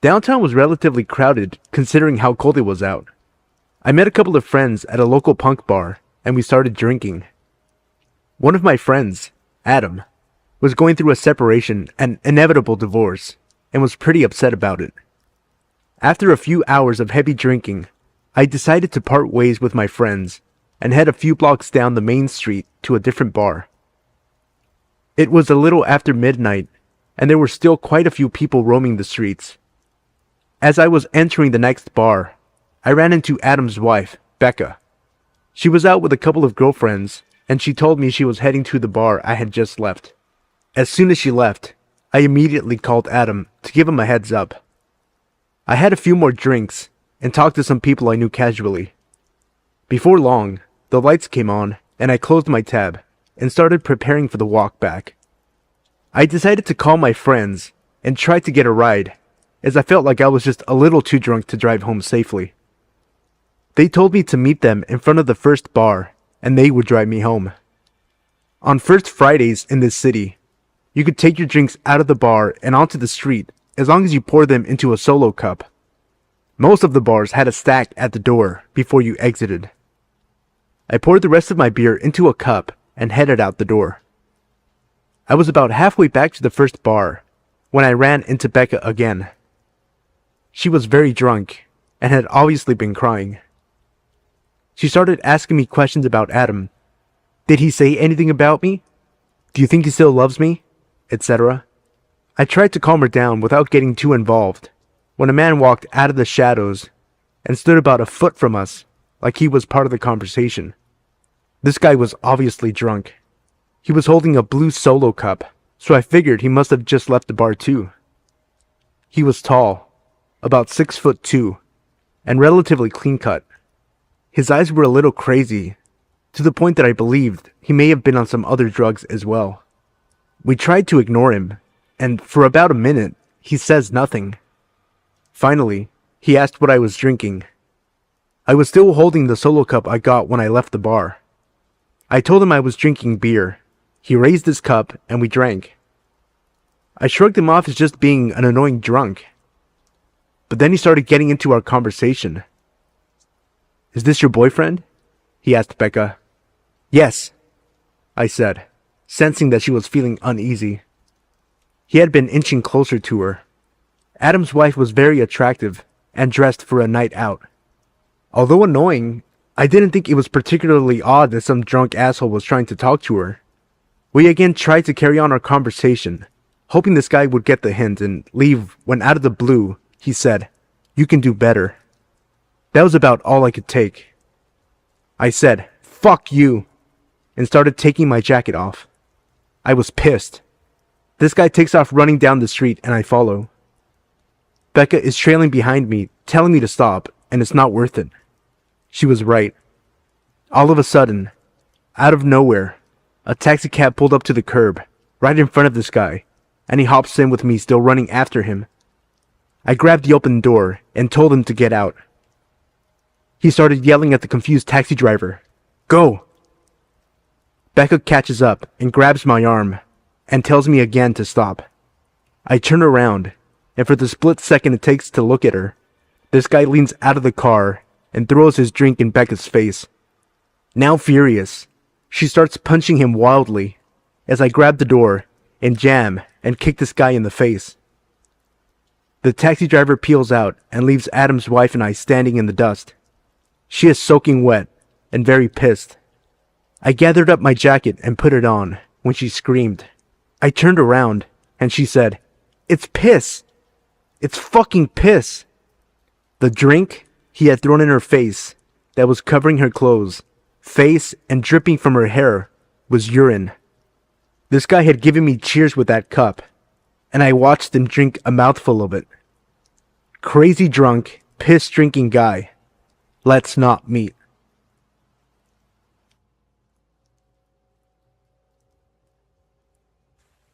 Downtown was relatively crowded considering how cold it was out. I met a couple of friends at a local punk bar and we started drinking. One of my friends, Adam, was going through a separation and inevitable divorce and was pretty upset about it. After a few hours of heavy drinking, I decided to part ways with my friends and head a few blocks down the main street to a different bar. It was a little after midnight and there were still quite a few people roaming the streets. As I was entering the next bar, I ran into Adam's wife, Becca. She was out with a couple of girlfriends, and she told me she was heading to the bar I had just left. As soon as she left, I immediately called Adam to give him a heads up. I had a few more drinks and talked to some people I knew casually. Before long, the lights came on, and I closed my tab and started preparing for the walk back. I decided to call my friends and try to get a ride, as I felt like I was just a little too drunk to drive home safely. They told me to meet them in front of the first bar, and they would drive me home. On First Fridays in this city, you could take your drinks out of the bar and onto the street as long as you pour them into a solo cup. Most of the bars had a stack at the door before you exited. I poured the rest of my beer into a cup and headed out the door. I was about halfway back to the first bar when I ran into Becca again. She was very drunk and had obviously been crying. She started asking me questions about Adam. Did he say anything about me? Do you think he still loves me? Etc. I tried to calm her down without getting too involved when a man walked out of the shadows and stood about a foot from us like he was part of the conversation. This guy was obviously drunk. He was holding a blue Solo cup, so I figured he must have just left the bar too. He was tall, about 6'2", and relatively clean-cut. His eyes were a little crazy, to the point that I believed he may have been on some other drugs as well. We tried to ignore him, and for about a minute, he says nothing. Finally, he asked what I was drinking. I was still holding the Solo cup I got when I left the bar. I told him I was drinking beer. He raised his cup, and we drank. I shrugged him off as just being an annoying drunk. But then he started getting into our conversation. Is this your boyfriend? He asked Becca. Yes, I said, sensing that she was feeling uneasy. He had been inching closer to her. Adam's wife was very attractive and dressed for a night out. Although annoying, I didn't think it was particularly odd that some drunk asshole was trying to talk to her. We again tried to carry on our conversation, hoping this guy would get the hint and leave when out of the blue, he said, "You can do better." That was about all I could take. I said, "Fuck you," and started taking my jacket off. I was pissed. This guy takes off running down the street and I follow. Becca is trailing behind me, telling me to stop, and it's not worth it. She was right. All of a sudden, out of nowhere, a taxi cab pulled up to the curb, right in front of this guy, and he hops in with me still running after him. I grabbed the open door and told him to get out. He started yelling at the confused taxi driver, "Go!" Becca catches up and grabs my arm and tells me again to stop. I turn around, and for the split second it takes to look at her, this guy leans out of the car and throws his drink in Becca's face. Now furious, she starts punching him wildly as I grab the door and jam and kick this guy in the face. The taxi driver peels out and leaves Adam's wife and I standing in the dust. She is soaking wet and very pissed. I gathered up my jacket and put it on when she screamed. I turned around and she said, "It's piss! It's fucking piss!" The drink he had thrown in her face that was covering her clothes, face, and dripping from her hair was urine. This guy had given me cheers with that cup, and I watched him drink a mouthful of it. Crazy drunk, piss-drinking guy. Let's not meet.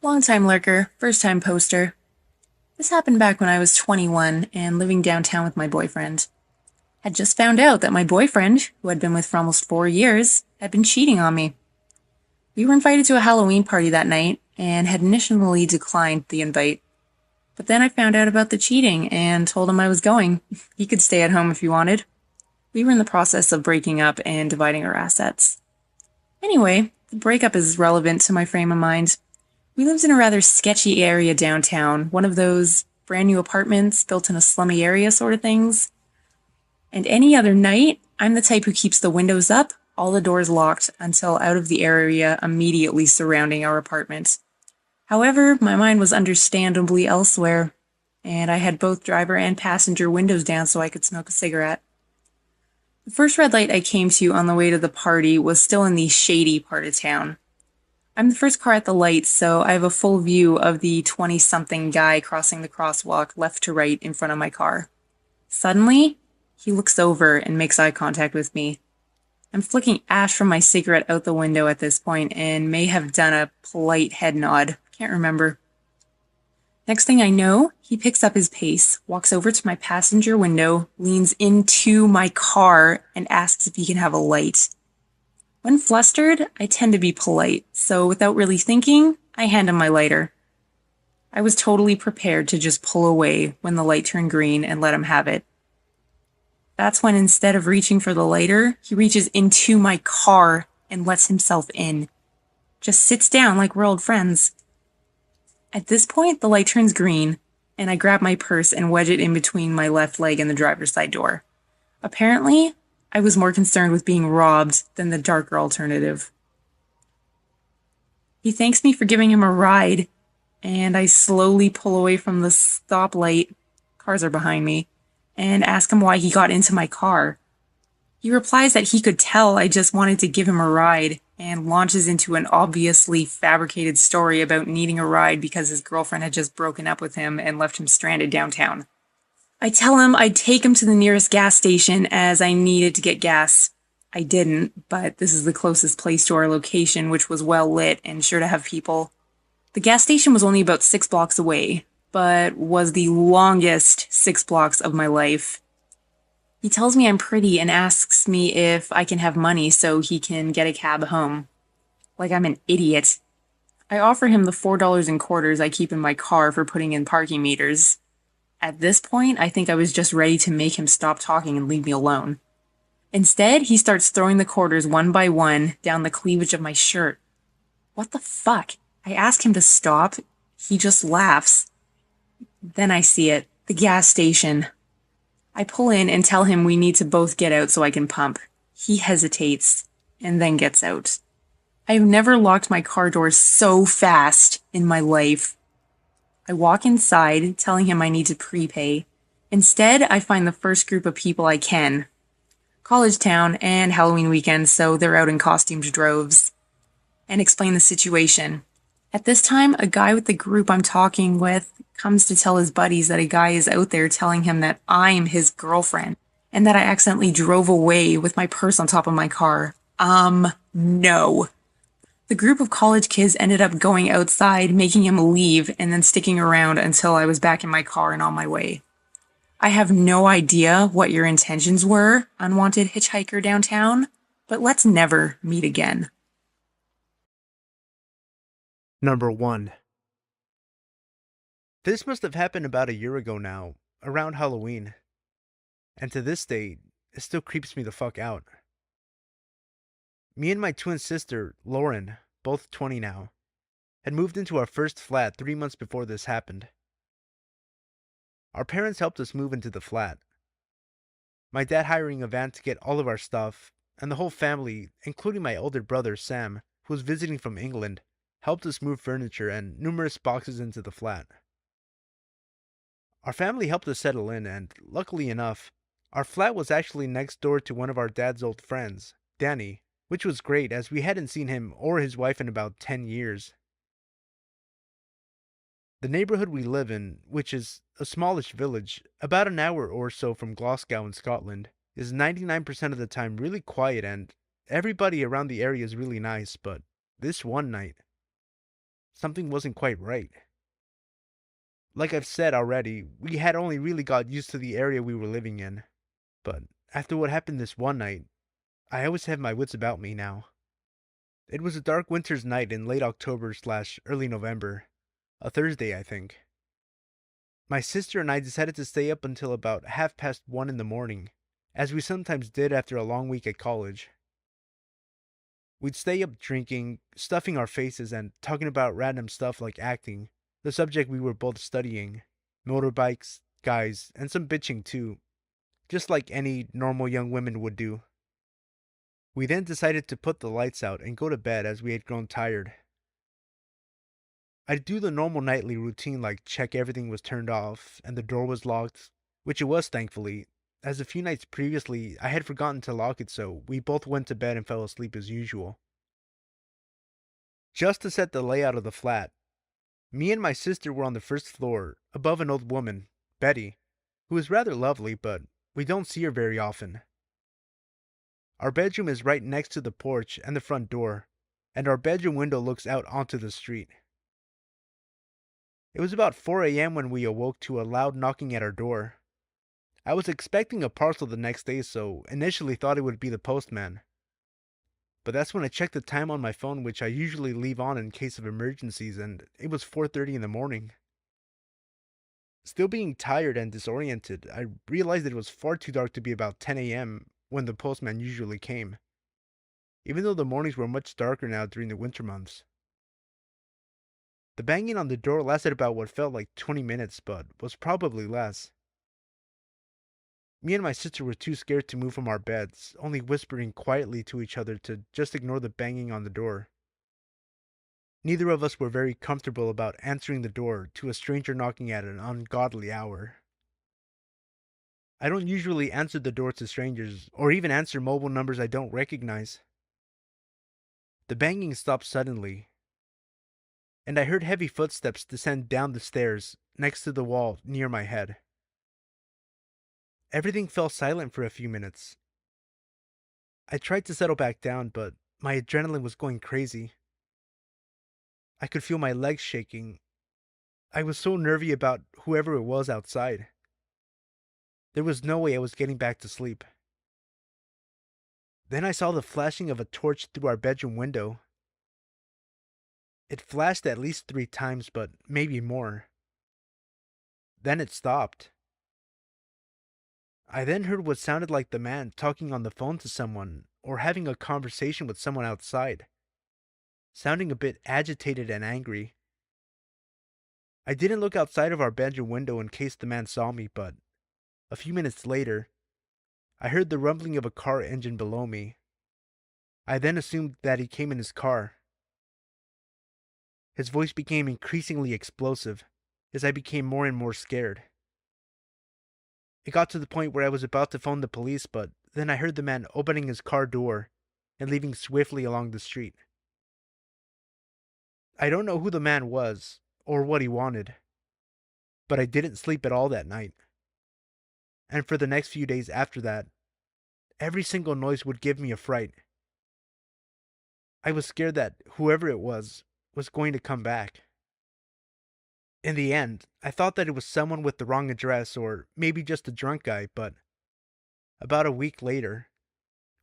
Long-time lurker, first-time poster. This happened back when I was 21 and living downtown with my boyfriend. Had just found out that my boyfriend, who I'd been with for almost 4 years, had been cheating on me. We were invited to a Halloween party that night and had initially declined the invite. But then I found out about the cheating and told him I was going. He could stay at home if he wanted. We were in the process of breaking up and dividing our assets. Anyway, the breakup is relevant to my frame of mind. We lived in a rather sketchy area downtown, one of those brand new apartments built in a slummy area sort of things. And any other night, I'm the type who keeps the windows up, all the doors locked, until out of the area immediately surrounding our apartment. However, my mind was understandably elsewhere, and I had both driver and passenger windows down so I could smoke a cigarette. The first red light I came to on the way to the party was still in the shady part of town. I'm the first car at the lights, so I have a full view of the 20-something guy crossing the crosswalk left to right in front of my car. Suddenly, he looks over and makes eye contact with me. I'm flicking ash from my cigarette out the window at this point and may have done a polite head nod. Can't remember. Next thing I know, he picks up his pace, walks over to my passenger window, leans into my car, and asks if he can have a light. When flustered, I tend to be polite, so without really thinking, I hand him my lighter. I was totally prepared to just pull away when the light turned green and let him have it. That's when instead of reaching for the lighter, he reaches into my car and lets himself in. Just sits down like we're old friends. At this point, the light turns green, and I grab my purse and wedge it in between my left leg and the driver's side door. Apparently, I was more concerned with being robbed than the darker alternative. He thanks me for giving him a ride, and I slowly pull away from the stoplight, cars are behind me, and ask him why he got into my car. He replies that he could tell I just wanted to give him a ride, and launches into an obviously fabricated story about needing a ride because his girlfriend had just broken up with him and left him stranded downtown. I tell him I'd take him to the nearest gas station as I needed to get gas. I didn't, but this is the closest place to our location, which was well lit and sure to have people. The gas station was only about 6 blocks away, but was the longest 6 blocks of my life. He tells me I'm pretty and asks me if I can have money so he can get a cab home. Like I'm an idiot. I offer him the $4 in quarters I keep in my car for putting in parking meters. At this point, I think I was just ready to make him stop talking and leave me alone. Instead, he starts throwing the quarters one by one down the cleavage of my shirt. What the fuck? I ask him to stop. He just laughs. Then I see it. The gas station. I pull in and tell him we need to both get out so I can pump. He hesitates and then gets out. I have never locked my car door so fast in my life. I walk inside, telling him I need to prepay. Instead, I find the first group of people I can. College town and Halloween weekend, so they're out in costumes droves. And explain the situation. At this time, a guy with the group I'm talking with comes to tell his buddies that a guy is out there telling him that I'm his girlfriend and that I accidentally drove away with my purse on top of my car. No. The group of college kids ended up going outside, making him leave, and then sticking around until I was back in my car and on my way. I have no idea what your intentions were, unwanted hitchhiker downtown, but let's never meet again. Number 1. This must have happened about a year ago now, around Halloween. And to this day, it still creeps me the fuck out. Me and my twin sister, Lauren, both 20 now, had moved into our first flat 3 months before this happened. Our parents helped us move into the flat. My dad hiring a van to get all of our stuff, and the whole family, including my older brother Sam, who was visiting from England, helped us move furniture and numerous boxes into the flat. Our family helped us settle in, and luckily enough, our flat was actually next door to one of our dad's old friends, Danny, which was great as we hadn't seen him or his wife in about 10 years. The neighborhood we live in, which is a smallish village, about an hour or so from Glasgow in Scotland, is 99% of the time really quiet and everybody around the area is really nice, but this one night, something wasn't quite right. Like I've said already, we had only really got used to the area we were living in, but after what happened this one night, I always have my wits about me now. It was a dark winter's night in late October/early November. A Thursday, I think. My sister and I decided to stay up until about 1:30 in the morning, as we sometimes did after a long week at college. We'd stay up drinking, stuffing our faces, and talking about random stuff like acting, the subject we were both studying, motorbikes, guys, and some bitching too, just like any normal young women would do. We then decided to put the lights out and go to bed as we had grown tired. I'd do the normal nightly routine like check everything was turned off and the door was locked, which it was thankfully, as a few nights previously I had forgotten to lock it, so we both went to bed and fell asleep as usual. Just to set the layout of the flat, me and my sister were on the first floor, above an old woman, Betty, who is rather lovely, but we don't see her very often. Our bedroom is right next to the porch and the front door, and our bedroom window looks out onto the street. It was about 4 a.m. when we awoke to a loud knocking at our door. I was expecting a parcel the next day, so initially thought it would be the postman. But that's when I checked the time on my phone, which I usually leave on in case of emergencies, and it was 4:30 in the morning. Still being tired and disoriented, I realized it was far too dark to be about 10 a.m. when the postman usually came, even though the mornings were much darker now during the winter months. The banging on the door lasted about what felt like 20 minutes, but was probably less. Me and my sister were too scared to move from our beds, only whispering quietly to each other to just ignore the banging on the door. Neither of us were very comfortable about answering the door to a stranger knocking at an ungodly hour. I don't usually answer the door to strangers, or even answer mobile numbers I don't recognize. The banging stopped suddenly, and I heard heavy footsteps descend down the stairs next to the wall near my head. Everything fell silent for a few minutes. I tried to settle back down, but my adrenaline was going crazy. I could feel my legs shaking. I was so nervy about whoever it was outside. There was no way I was getting back to sleep. Then I saw the flashing of a torch through our bedroom window. It flashed at least 3 times, but maybe more. Then it stopped. I then heard what sounded like the man talking on the phone to someone, or having a conversation with someone outside, sounding a bit agitated and angry. I didn't look outside of our bedroom window in case the man saw me, but a few minutes later, I heard the rumbling of a car engine below me. I then assumed that he came in his car. His voice became increasingly explosive as I became more and more scared. It got to the point where I was about to phone the police, but then I heard the man opening his car door and leaving swiftly along the street. I don't know who the man was or what he wanted, but I didn't sleep at all that night. and for the next few days after that, every single noise would give me a fright. I was scared that whoever it was going to come back. In the end, I thought that it was someone with the wrong address or maybe just a drunk guy, but about a week later,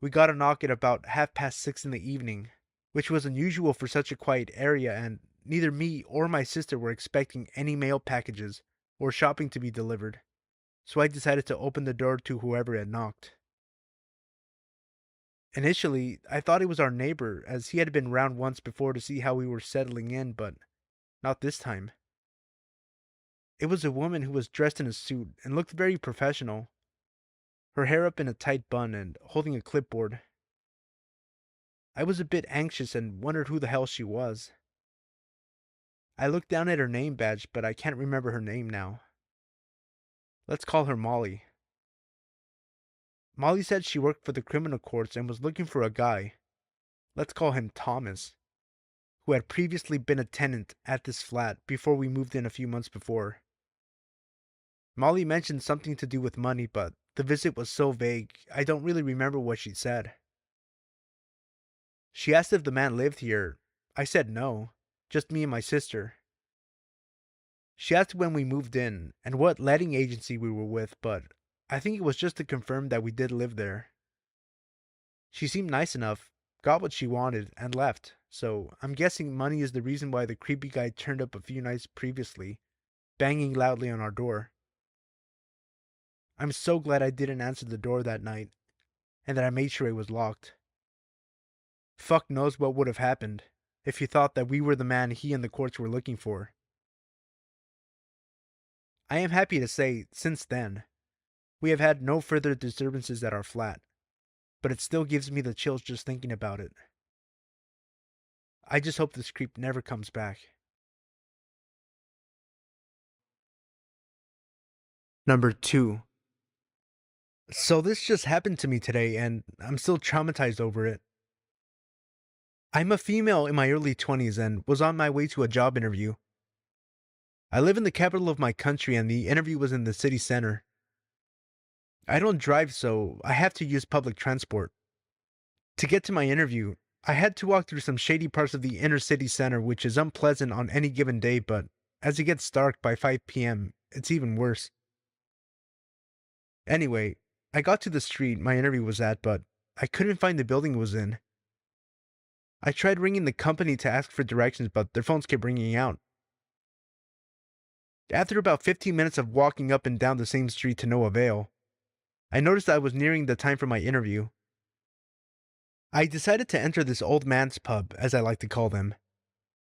we got a knock at about 6:30 in the evening, which was unusual for such a quiet area, and neither me or my sister were expecting any mail packages or shopping to be delivered, so I decided to open the door to whoever had knocked. Initially, I thought it was our neighbor, as he had been round once before to see how we were settling in, but not this time. It was a woman who was dressed in a suit and looked very professional, her hair up in a tight bun and holding a clipboard. I was a bit anxious and wondered who the hell she was. I looked down at her name badge, but I can't remember her name now. Let's call her Molly. Molly said she worked for the criminal courts and was looking for a guy, let's call him Thomas, who had previously been a tenant at this flat before we moved in a few months before. Molly mentioned something to do with money, but the visit was so vague, I don't really remember what she said. She asked if the man lived here. I said no, just me and my sister. She asked when we moved in and what letting agency we were with, but I think it was just to confirm that we did live there. She seemed nice enough, got what she wanted, and left, so I'm guessing money is the reason why the creepy guy turned up a few nights previously, banging loudly on our door. I'm so glad I didn't answer the door that night, and that I made sure it was locked. Fuck knows what would have happened if he thought that we were the man he and the courts were looking for. I am happy to say, since then, we have had no further disturbances at our flat, but it still gives me the chills just thinking about it. I just hope this creep never comes back. Number 2. So this just happened to me today, and I'm still traumatized over it. I'm a female in my early 20s and was on my way to a job interview. I live in the capital of my country, and the interview was in the city center. I don't drive, so I have to use public transport. To get to my interview, I had to walk through some shady parts of the inner city center, which is unpleasant on any given day, but as it gets dark by 5 p.m., it's even worse. Anyway, I got to the street my interview was at, but I couldn't find the building it was in. I tried ringing the company to ask for directions, but their phones kept ringing out. After about 15 minutes of walking up and down the same street to no avail, I noticed I was nearing the time for my interview. I decided to enter this old man's pub, as I like to call them.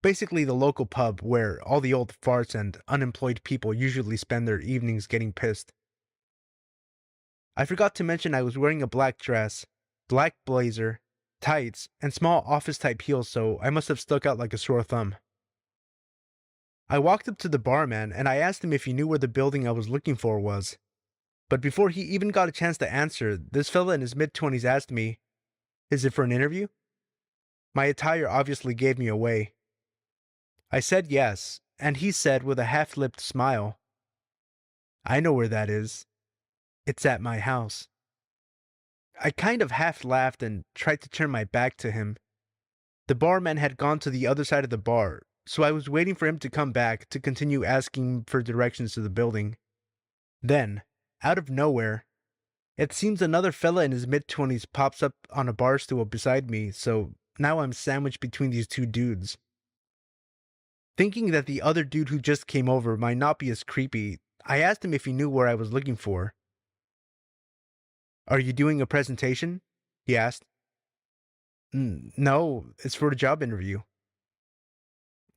Basically the local pub where all the old farts and unemployed people usually spend their evenings getting pissed. I forgot to mention I was wearing a black dress, black blazer, tights, and small office-type heels, so I must have stuck out like a sore thumb. I walked up to the barman and I asked him if he knew where the building I was looking for was. But before he even got a chance to answer, this fella in his mid-20s asked me, "Is it for an interview?" My attire obviously gave me away. I said yes, and he said with a half-lipped smile, "I know where that is. It's at my house." I kind of half laughed and tried to turn my back to him. The barman had gone to the other side of the bar, so I was waiting for him to come back to continue asking for directions to the building. Then, out of nowhere, it seems another fella in his mid-20s pops up on a bar stool beside me, so now I'm sandwiched between these two dudes. Thinking that the other dude who just came over might not be as creepy, I asked him if he knew where I was looking for. "Are you doing a presentation?" he asked. No, it's for a job interview."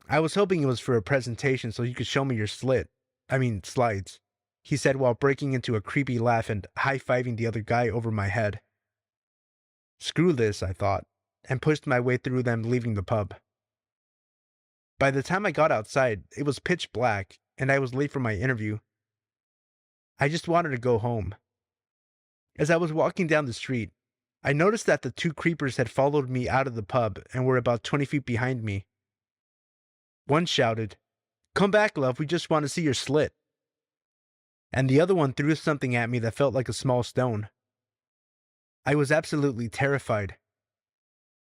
"I was hoping it was for a presentation so you could show me your slides," he said while breaking into a creepy laugh and high-fiving the other guy over my head. Screw this, I thought, and pushed my way through them leaving the pub. By the time I got outside, it was pitch black, and I was late for my interview. I just wanted to go home. As I was walking down the street, I noticed that the two creepers had followed me out of the pub and were about 20 feet behind me. One shouted, "Come back, love, we just want to see your slit." and the other one threw something at me that felt like a small stone. I was absolutely terrified.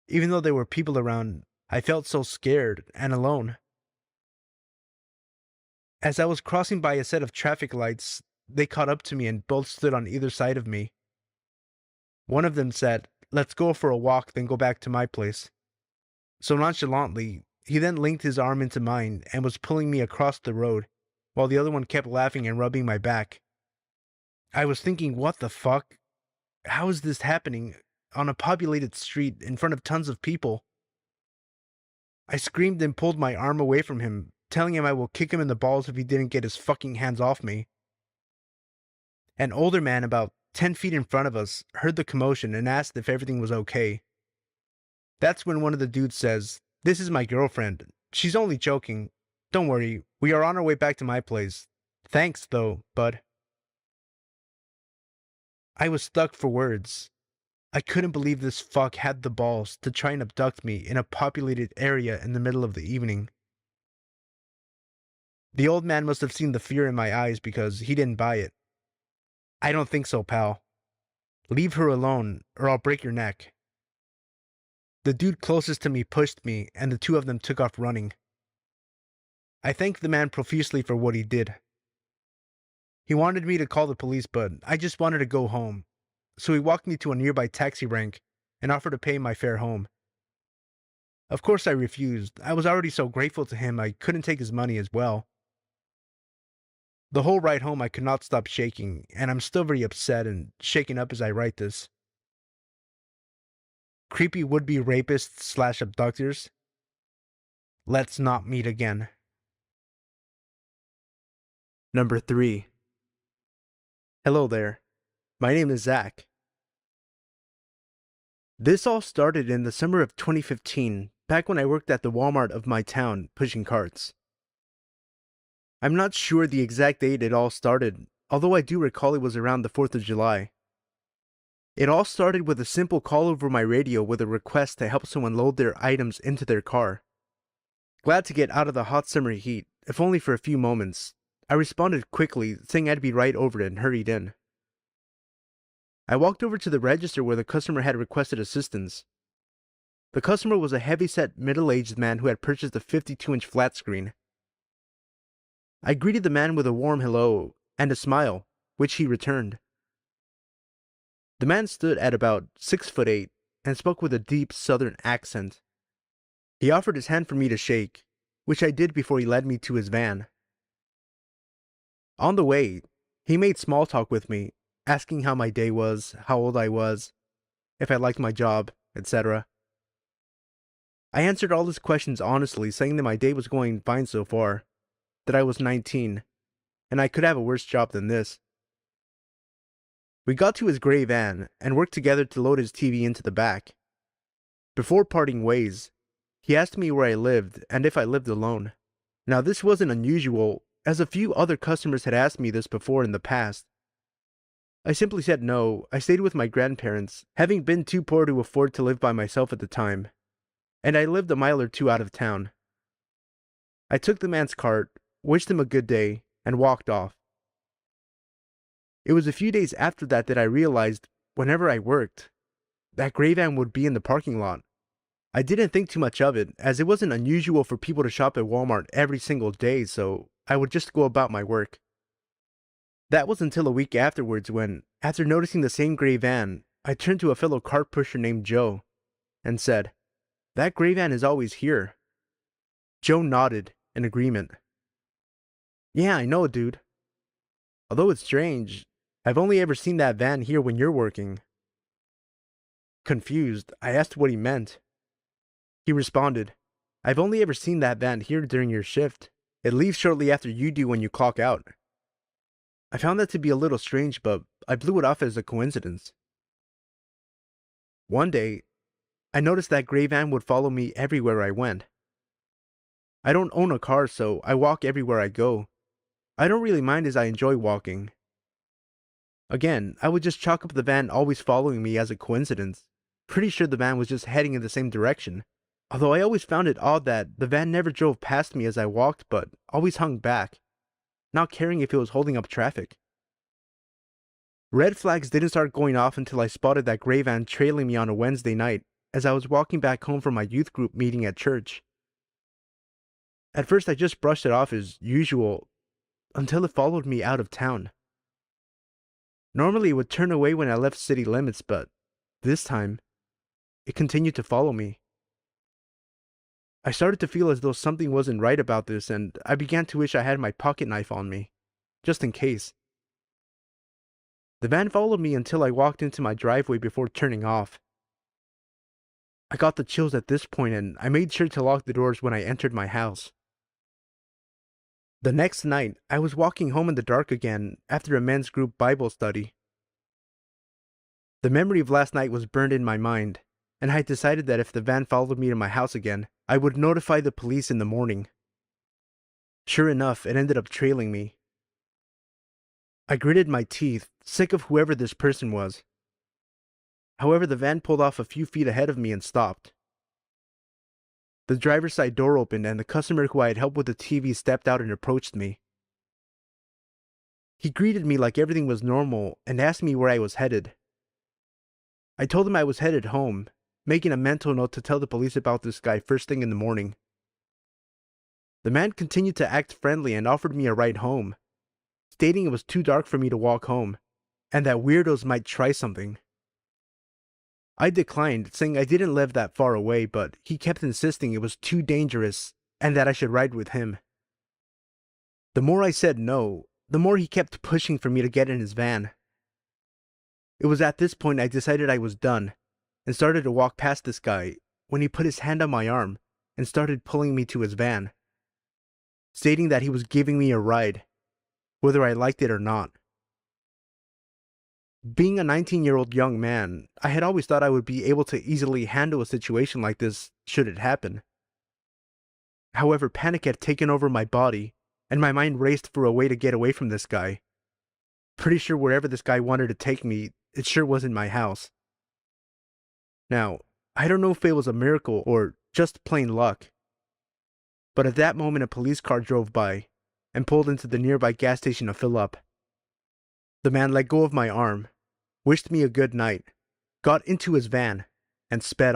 Even though there were people around, I felt so scared and alone. As I was crossing by a set of traffic lights, they caught up to me and both stood on either side of me. One of them said, "Let's go for a walk, then go back to my place." So nonchalantly, he then linked his arm into mine and was pulling me across the road, while the other one kept laughing and rubbing my back. I was thinking, what the fuck? How is this happening on a populated street in front of tons of people? I screamed and pulled my arm away from him, telling him I will kick him in the balls if he didn't get his fucking hands off me. An older man about 10 feet in front of us heard the commotion and asked if everything was okay. That's when one of the dudes says, "This is my girlfriend. She's only joking. Don't worry, we are on our way back to my place. Thanks, though, bud." I was stuck for words. I couldn't believe this fuck had the balls to try and abduct me in a populated area in the middle of the evening. The old man must have seen the fear in my eyes because he didn't buy it. "I don't think so, pal. Leave her alone, or I'll break your neck." The dude closest to me pushed me, and the two of them took off running. I thanked the man profusely for what he did. He wanted me to call the police, but I just wanted to go home, so he walked me to a nearby taxi rank and offered to pay my fare home. Of course I refused. I was already so grateful to him I couldn't take his money as well. The whole ride home I could not stop shaking, and I'm still very upset and shaken up as I write this. Creepy would-be rapists / abductors, let's not meet again. Number 3. Hello there. My name is Zach. This all started in the summer of 2015, back when I worked at the Walmart of my town, pushing carts. I'm not sure the exact date it all started, although I do recall it was around the 4th of July. It all started with a simple call over my radio with a request to help someone load their items into their car. Glad to get out of the hot summer heat, if only for a few moments, I responded quickly, saying I'd be right over it and hurried in. I walked over to the register where the customer had requested assistance. The customer was a heavy-set, middle-aged man who had purchased a 52-inch flat screen. I greeted the man with a warm hello and a smile, which he returned. The man stood at about 6'8" and spoke with a deep southern accent. He offered his hand for me to shake, which I did before he led me to his van. On the way, he made small talk with me, asking how my day was, how old I was, if I liked my job, etc. I answered all his questions honestly, saying that my day was going fine so far, that I was 19, and I could have a worse job than this. We got to his gray van and worked together to load his TV into the back. Before parting ways, he asked me where I lived and if I lived alone. Now this wasn't unusual, as a few other customers had asked me this before in the past. I simply said no. I stayed with my grandparents, having been too poor to afford to live by myself at the time, and I lived a mile or two out of town. I took the man's cart, wished him a good day, and walked off. It was a few days after that I realized, whenever I worked, that gray van would be in the parking lot. I didn't think too much of it, as it wasn't unusual for people to shop at Walmart every single day, so I would just go about my work. That was until a week afterwards when, after noticing the same gray van, I turned to a fellow cart pusher named Joe and said, "That gray van is always here." Joe nodded in agreement. "Yeah, I know, dude. Although it's strange, I've only ever seen that van here when you're working." Confused, I asked what he meant. He responded, "I've only ever seen that van here during your shift. It leaves shortly after you do when you clock out." I found that to be a little strange, but I blew it off as a coincidence. One day, I noticed that gray van would follow me everywhere I went. I don't own a car, so I walk everywhere I go. I don't really mind as I enjoy walking. Again, I would just chalk up the van always following me as a coincidence. Pretty sure the van was just heading in the same direction. Although I always found it odd that the van never drove past me as I walked, but always hung back, not caring if it was holding up traffic. Red flags didn't start going off until I spotted that gray van trailing me on a Wednesday night as I was walking back home from my youth group meeting at church. At first I just brushed it off as usual until it followed me out of town. Normally it would turn away when I left city limits, but this time it continued to follow me. I started to feel as though something wasn't right about this, and I began to wish I had my pocket knife on me, just in case. The van followed me until I walked into my driveway before turning off. I got the chills at this point, and I made sure to lock the doors when I entered my house. The next night, I was walking home in the dark again after a men's group Bible study. The memory of last night was burned in my mind, and I decided that if the van followed me to my house again, I would notify the police in the morning. Sure enough, it ended up trailing me. I gritted my teeth, sick of whoever this person was. However, the van pulled off a few feet ahead of me and stopped. The driver's side door opened and the customer who I had helped with the TV stepped out and approached me. He greeted me like everything was normal and asked me where I was headed. I told him I was headed home, making a mental note to tell the police about this guy first thing in the morning. The man continued to act friendly and offered me a ride home, stating it was too dark for me to walk home, and that weirdos might try something. I declined, saying I didn't live that far away, but he kept insisting it was too dangerous and that I should ride with him. The more I said no, the more he kept pushing for me to get in his van. It was at this point I decided I was done and started to walk past this guy when he put his hand on my arm and started pulling me to his van, stating that he was giving me a ride, whether I liked it or not. Being a 19-year-old young man, I had always thought I would be able to easily handle a situation like this should it happen. However, panic had taken over my body, and my mind raced for a way to get away from this guy. Pretty sure wherever this guy wanted to take me, it sure wasn't my house. Now, I don't know if it was a miracle or just plain luck, but at that moment a police car drove by and pulled into the nearby gas station to fill up. The man let go of my arm, wished me a good night, got into his van, and sped off.